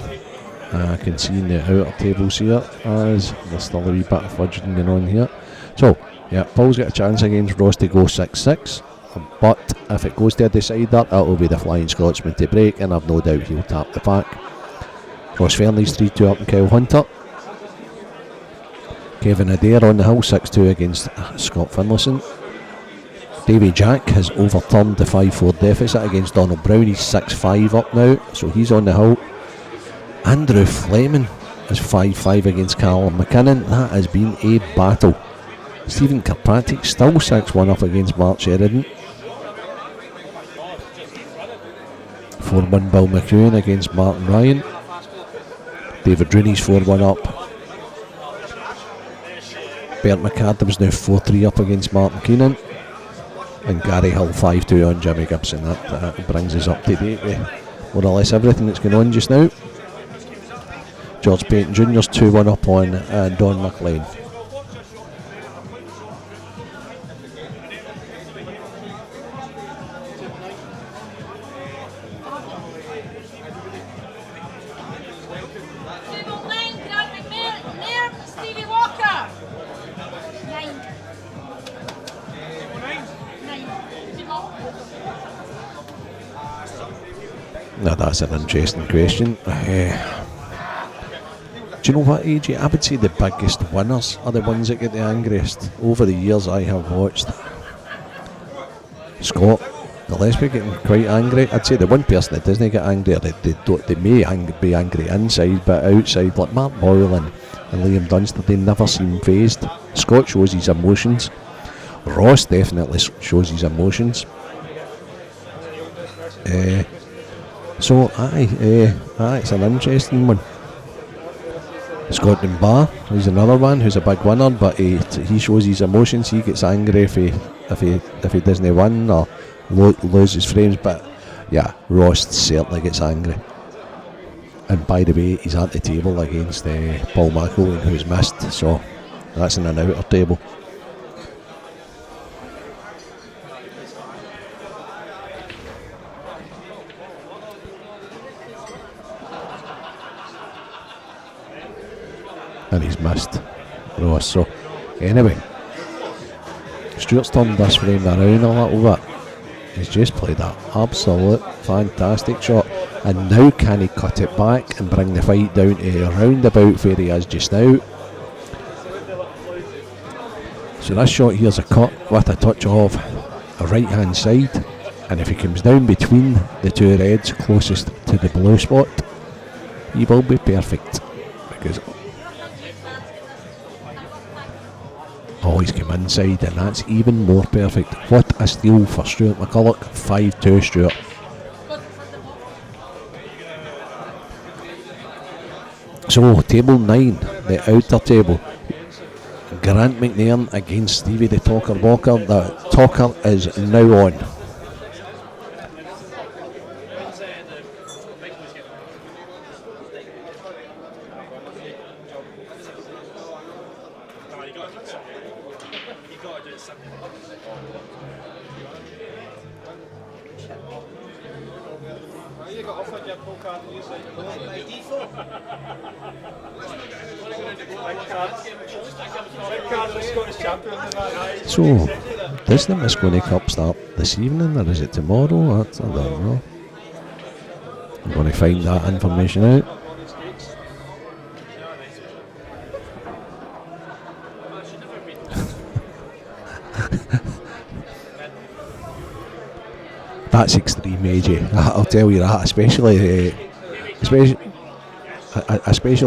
I can see in the outer tables here as there's still a wee bit of fudging going on here. So, yeah, Paul's got a chance against Ross to go 6-6. But if it goes to a decider, it'll be the Flying Scotsman to break, and I've no doubt he'll tap the pack. Ross Fernley's 3-2 up in Kyle Hunter. Kevin Adair on the hill 6-2 against Scott Finlayson. Davy Jack has overturned the 5-4 deficit against Donald Brown. He's 6-5 up now, so he's on the hill. Andrew Fleming is 5-5 against Callum McInnes. That has been a battle. Stephen Kirkpatrick still 6-1 up against Mark Sheridan. 4-1 Bill McEwen against Martin Ryan. David Rooney's 4-1 up. Bert McAdam's now 4-3 up against Martin Keenan. And Gary Hill 5-2 on Jimmy Gibson. That brings us up to date with more or less everything that's going on just now. George Payton Jr.'s 2-1 up on Don McLean. Now that's an interesting question. Do you know what, AJ? I would say the biggest winners are the ones that get the angriest. Over the years I have watched Scott Gillespie getting quite angry. I'd say the one person that doesn't get angry, or they may be angry inside, but outside, like Mark Boyle and Liam Dunster, they never seem phased. Scott shows his emotions. Ross definitely shows his emotions. So it's an interesting one. Scotland Bar, he's another one who's a big winner, but he shows his emotions. He gets angry if he doesn't win or loses frames. But yeah, Ross certainly gets angry. And by the way, he's at the table against Paul McInnes, who's missed, so that's in an outer table. And he's missed Ross. So anyway, Stuart's turned this frame around a little bit. He's just played that absolute fantastic shot, and now can he cut it back and bring the fight down to around about where he is just now. So this shot here's a cut with a touch of a right hand side, and if he comes down between the two reds closest to the blue spot, he will be perfect, because he's come inside, and that's even more perfect. What a steal for Stuart McCulloch. 5-2 Stuart. So table 9, the outer table. Grant McNairn against Stevie the Talker Walker. The Talker is now on. So, does the Moscone Cup start this evening, or is it tomorrow? I don't know. I'm going to find that information out. That's extreme, AJ. I'll tell you that, especially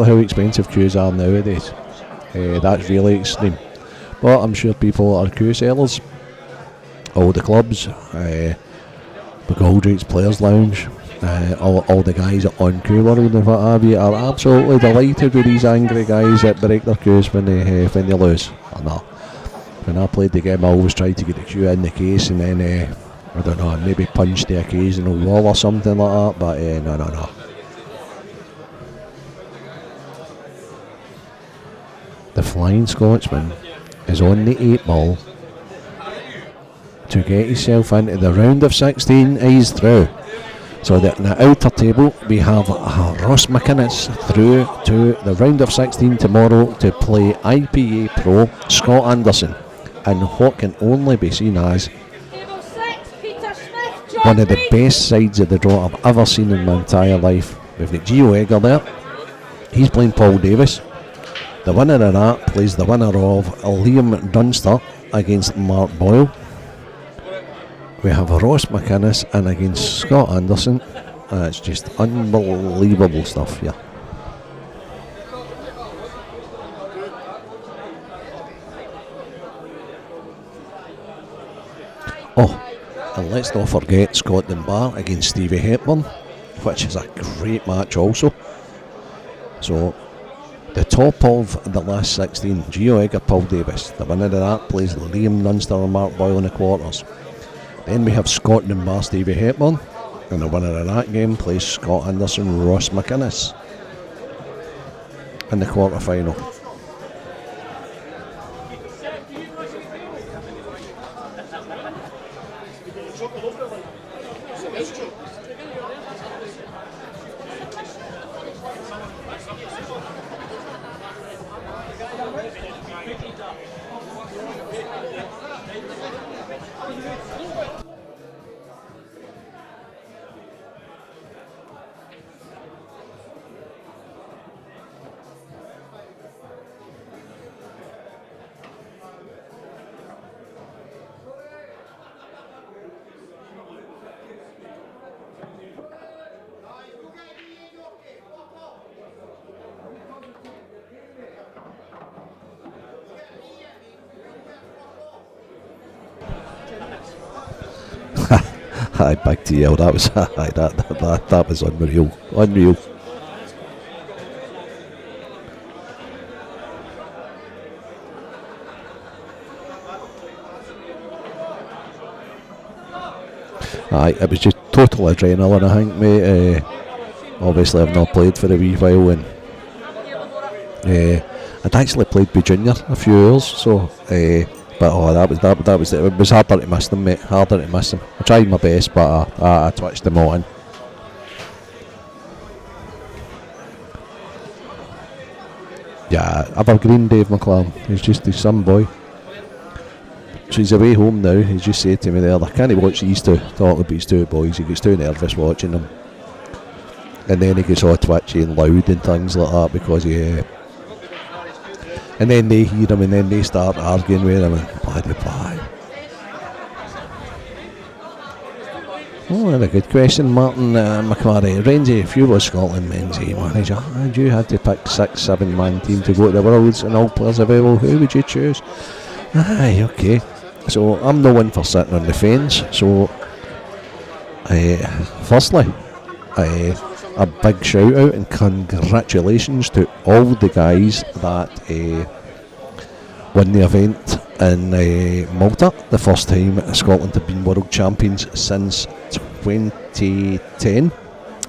how expensive queues are nowadays. That's really extreme. But I'm sure people are queue sellers. All the clubs, McGoldrick's Players Lounge, all the guys at On Queue World and what have you are absolutely delighted with these angry guys that break their queues when they lose. When I played the game, I always tried to get the queue in the case, and then I don't know, maybe punch the occasional wall or something like that. But no. The Flying Scotsman is on the 8 ball to get himself into the round of 16. He's through. So that in the outer table we have Ross McInnes through to the round of 16 tomorrow to play IPA Pro Scott Anderson in what can only be seen as one of the best sides of the draw I've ever seen in my entire life. We've got Gio Egger there. He's playing Paul Davis. The winner of that plays the winner of Liam Dunster against Mark Boyle. We have Ross McInnes in against Scott Anderson. It's just unbelievable stuff here. And let's not forget Scotland Bar against Stevie Hepburn, which is a great match also. So the top of the last 16, Gio Egger, Paul Davis. The winner of that plays Liam Dunster and Mark Boyle in the quarters. Then we have Scotland Bar, Stevie Hepburn, and the winner of that game plays Scott Anderson, Ross McInnes in the quarter final. Aye, big TL. That was that was unreal. Unreal. Aye, it was just total adrenaline, I think, mate. Obviously, I've not played for a wee while, and I'd actually played with junior a few years, so. But that was it. It was harder to miss them, mate. Harder to miss them. I tried my best, but I twitched them all in. Yeah, Evergreen Dave McLoud. He's just his son boy. So he's away home now. He's just said to me there, I can't watch these two talking about his two boys. He gets too nervous watching them. And then he gets all twitchy and loud and things like that because he. And then they hear him and then they start arguing with him and blah. Oh, and a good question, Martin McMurray. Renzi, if you were Scotland men's A manager and you had to pick 6-7 man team to go to the Worlds and all players available, who would you choose? Aye, okay. So I'm no one for sitting on the fence. So, firstly, a big shout out and congratulations to all the guys that won the event in Malta. The first time Scotland have been world champions since 2010.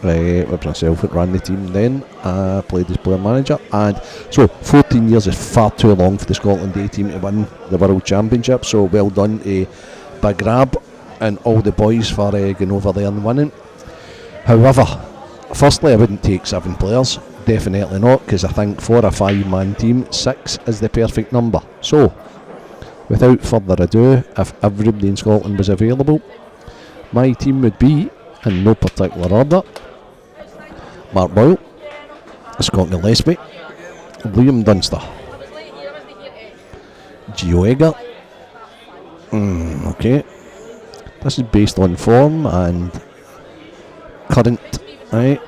With myself that ran the team then. I played as player manager, and so 14 years is far too long for the Scotland A team to win the World Championship, so well done to Big Rab and all the boys for going over there and winning. However, firstly, I wouldn't take 7 players, definitely not, because I think for a 5-man team, 6 is the perfect number. So, without further ado, if everybody in Scotland was available, my team would be, in no particular order, Mark Boyle, Scott Gillespie, Liam Dunster, Gio Egger. Okay, this is based on form and current. Right,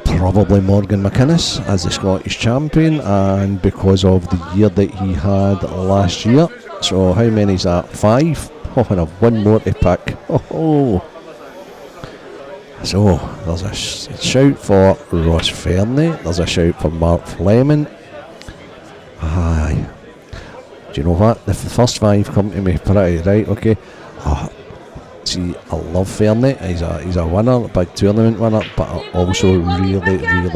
probably Morgan McInnes as the Scottish champion, and because of the year that he had last year. So how many is that? 5. Oh, and I've one more to pick. Oh. So there's a shout for Ross Fernie. There's a shout for Mark Fleming. Aye. Do you know what? The first 5 come to me pretty right. Okay. See, I love Fernie. He's a winner, a big tournament winner, but I also really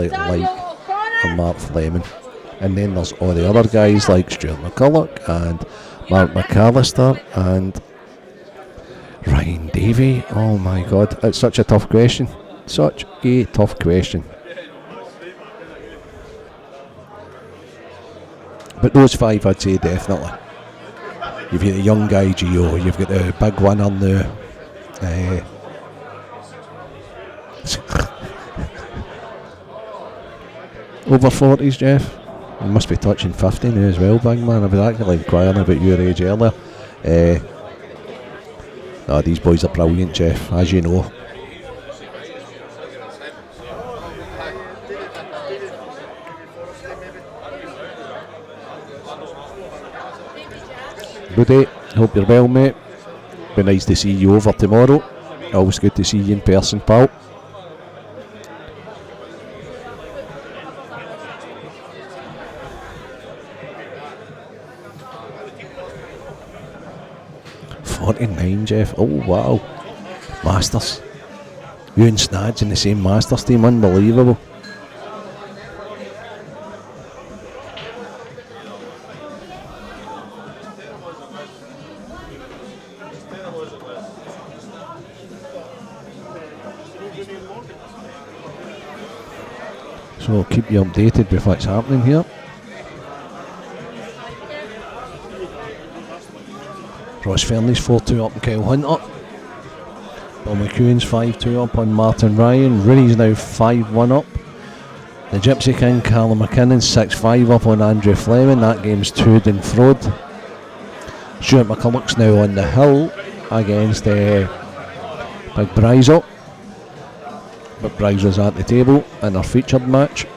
like Mark Fleming. And then there's all the other guys like Stuart McCulloch and Mark McAllister and Ryan Davey. Oh my God, it's such a tough question. Such a tough question. But those 5 I'd say definitely. You've got the young guy Gio, you've got the big winner now. Over 40s, Jeff. You must be touching 50 now as well, big man. I was actually inquiring about your age earlier. No, these boys are brilliant, Jeff, as you know. Good day, hope you're well, mate. Be nice to see you over tomorrow. Always good to see you in person, pal. .49, Jeff. Oh wow. Masters. You and Snadge in the same Masters team, unbelievable. So I'll keep you updated with what's happening here. Ross Fernie's 4-2 up on Kyle Hunter. Bill McEwen's 5-2 up on Martin Ryan. Rooney's now 5-1 up. The Gypsy King Callum McKinnon 6-5 up on Andrew Fleming. That game's 2'd and froed. Stuart McCulloch's now on the hill against Big Bryzo. But Bryzo's at the table in our featured match.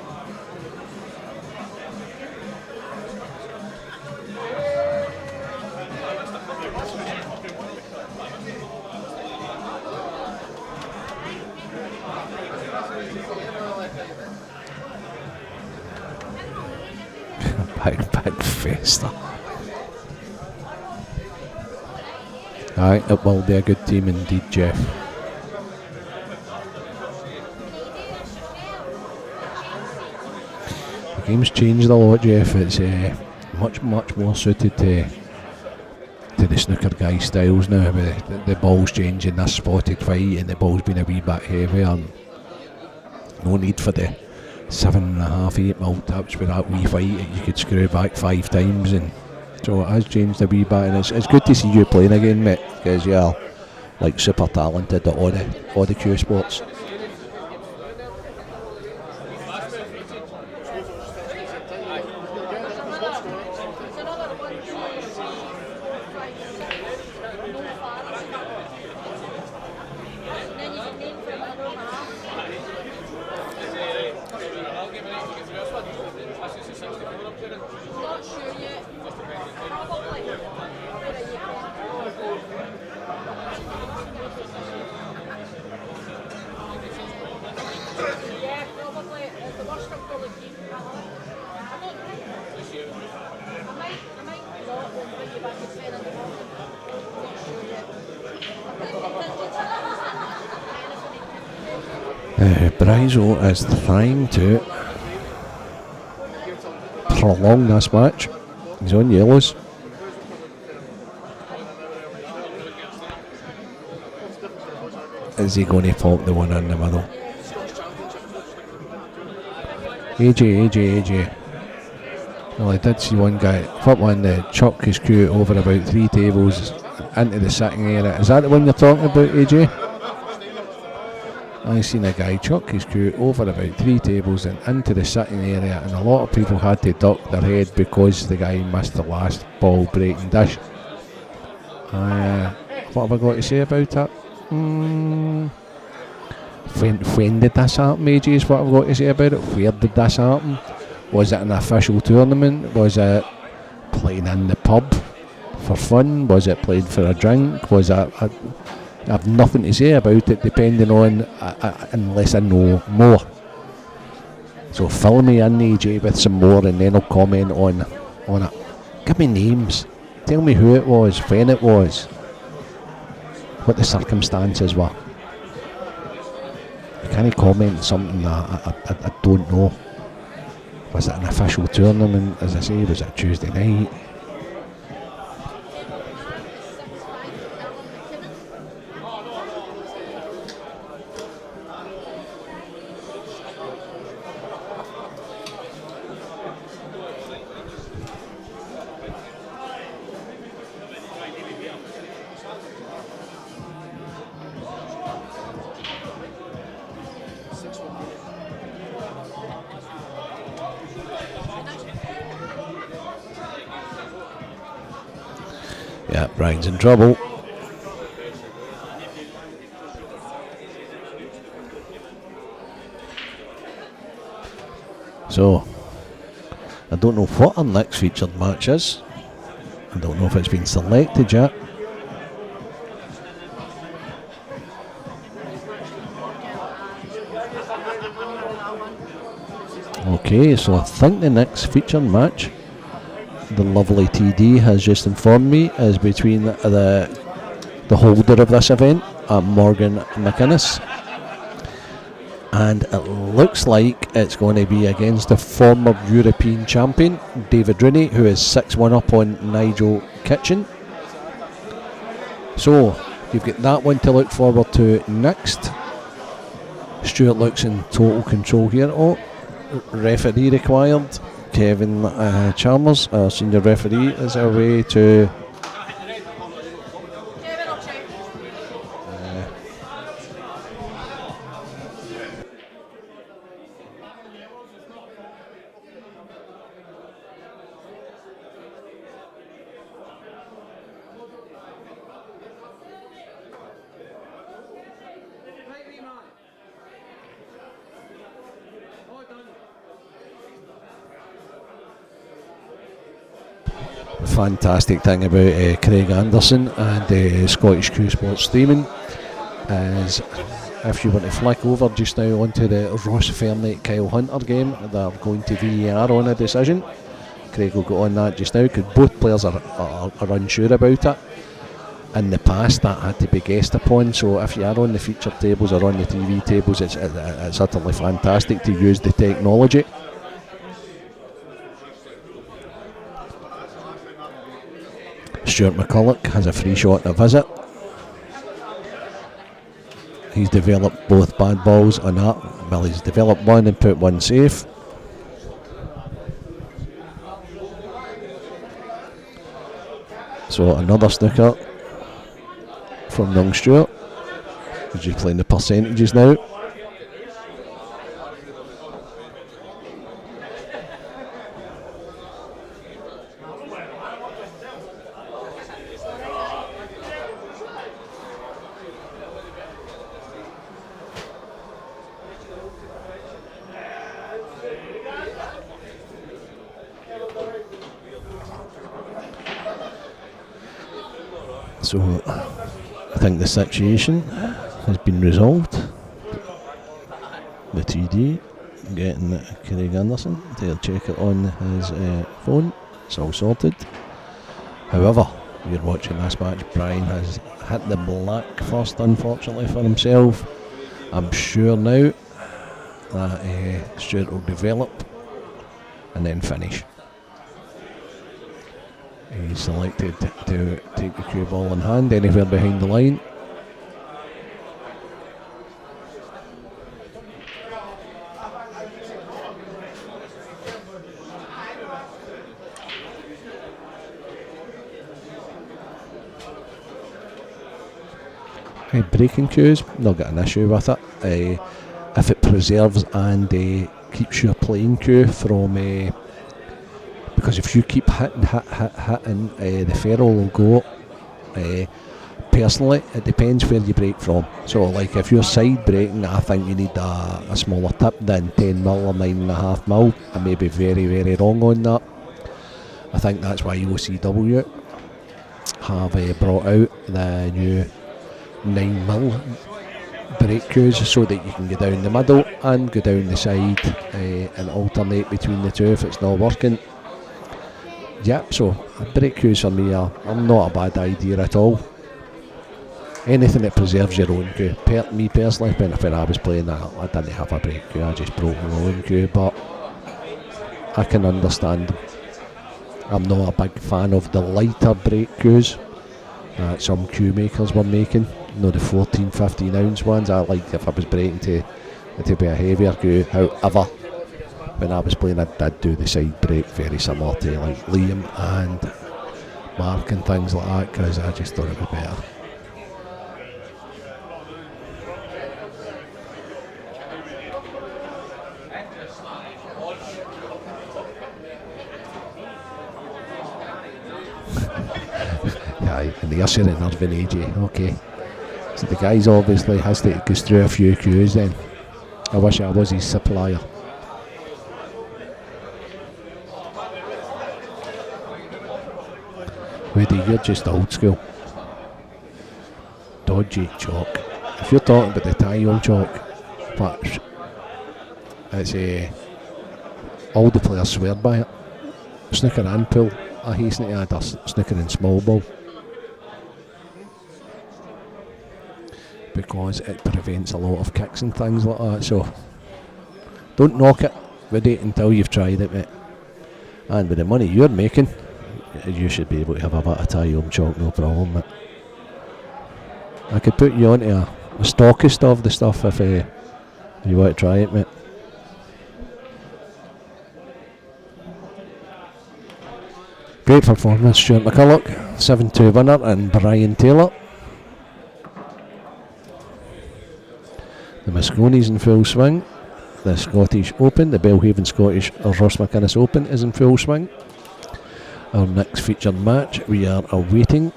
Big festa. Aye, it will be a good team indeed, Jeff. The game's changed a lot, Jeff. It's much more suited to the snooker guy styles now. With the ball's changing, this spotted fight, and the ball's been a wee bit heavier. And no need for the 7.5, 8 mil tips with that wee fight that you could screw back 5 times, and so it has changed a wee bit. And it's good to see you playing again, mate, because you're like super talented at all the Q sports. Bryzo is trying to prolong this match. He's on yellows. Is he going to pop the one in the middle? AJ. Well, I did see one guy flip one to chuck his cue over about 3 tables into the sitting area. Is that the one you're talking about, AJ? I seen a guy chuck his cue over about 3 tables and into the sitting area, and a lot of people had to duck their head because the guy missed the last ball breaking dish. What have I got to say about that? When did this happen, AJ, is what I've got to say about it. Where did this happen? Was it an official tournament? Was it playing in the pub for fun? Was it played for a drink? Was it... I have nothing to say about it, depending on unless I know more. So fill me in, AJ, with some more, and then I'll comment on it. Give me names. Tell me who it was, when it was, what the circumstances were. You can't comment on something that I don't know. Was it an official tournament? As I say, was it Tuesday night? Yeah, Brian's in trouble. So, I don't know what our next featured match is. I don't know if it's been selected yet. Okay, so I think the next featured match, the lovely TD has just informed me, is between the holder of this event, Morgan McInnes, and it looks like it's going to be against the former European champion David Rooney, who is 6-1 up on Nigel Kitchen. So you've got that one to look forward to next. Stuart looks in total control here. Oh, referee required. Kevin Chalmers, our senior referee, is away to fantastic thing about Craig Anderson and Scottish Q Sports streaming is, if you want to flick over just now onto the Ross Fernie Kyle Hunter game, they're going to VAR on a decision. Craig will go on that just now, because both players are unsure about it. In the past, that had to be guessed upon, so if you are on the feature tables or on the TV tables, it's utterly fantastic to use the technology. Stuart McCulloch has a free shot to visit. He's developed both bad balls on that. Well, he's developed one and put one safe. So another snooker from young Stuart. He's just playing the percentages now. So I think the situation has been resolved. The TD getting Craig Anderson to check it on his phone. It's all sorted. However, you're watching this match. Brian has hit the black first, unfortunately for himself. I'm sure now that Stuart will develop and then finish. He's selected to take the cue ball in hand anywhere behind the line. Breaking cues, not got an issue with it. If it preserves and keeps your playing cue from because if you keep hitting, the ferrule will go up. Personally, it depends where you break from. So, like if you're side breaking, I think you need a smaller tip than 10mm or 9.5mm. I may be very, very wrong on that. I think that's why OCW have brought out the new 9mm break cues, so that you can go down the middle and go down the side and alternate between the two if it's not working. Yep, so break cues for me are not a bad idea at all. Anything that preserves your own cue. Me personally, when I was playing, I didn't have a break cue, I just broke my own cue, but I can understand. I'm not a big fan of the lighter break cues that some cue makers were making. The 14-15 ounce ones. I liked if I was breaking to be a heavier cue. However, when I was playing, I did do the side break very similar to like Liam and Mark and things like that, because I just thought it was better. Yeah, and the usher in Irvin AJ, okay. So the guy's obviously has to go through a few cues then. I wish I was his supplier. Woody, you're just old school. Dodgy chalk. If you're talking about the tie-on chalk, but it's all the players swear by it. Snooker and pool, I hasten to add a snooker and small ball, because it prevents a lot of kicks and things like that. So don't knock it, Woody, until you've tried it, mate. And with the money you're making, you should be able to have a bit of tie-home chalk, no problem, mate. I could put you onto a stockist of the stuff if you want to try it, mate. Great performance, Stuart McCulloch, 7-2 winner, and Brian Taylor. The Moscone's in full swing. The Scottish Open, the Belhaven Scottish Ross McInnes Open is in full swing. Our next featured match we are awaiting,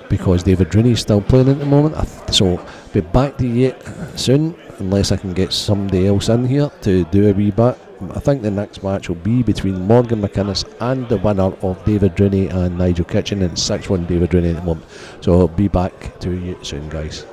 because David Rooney's still playing at the moment, so be back to you soon, unless I can get somebody else in here to do a wee bit. I think the next match will be between Morgan McInnes and the winner of David Rooney and Nigel Kitchen, and 6-1 David Rooney at the moment. So I'll be back to you soon, guys.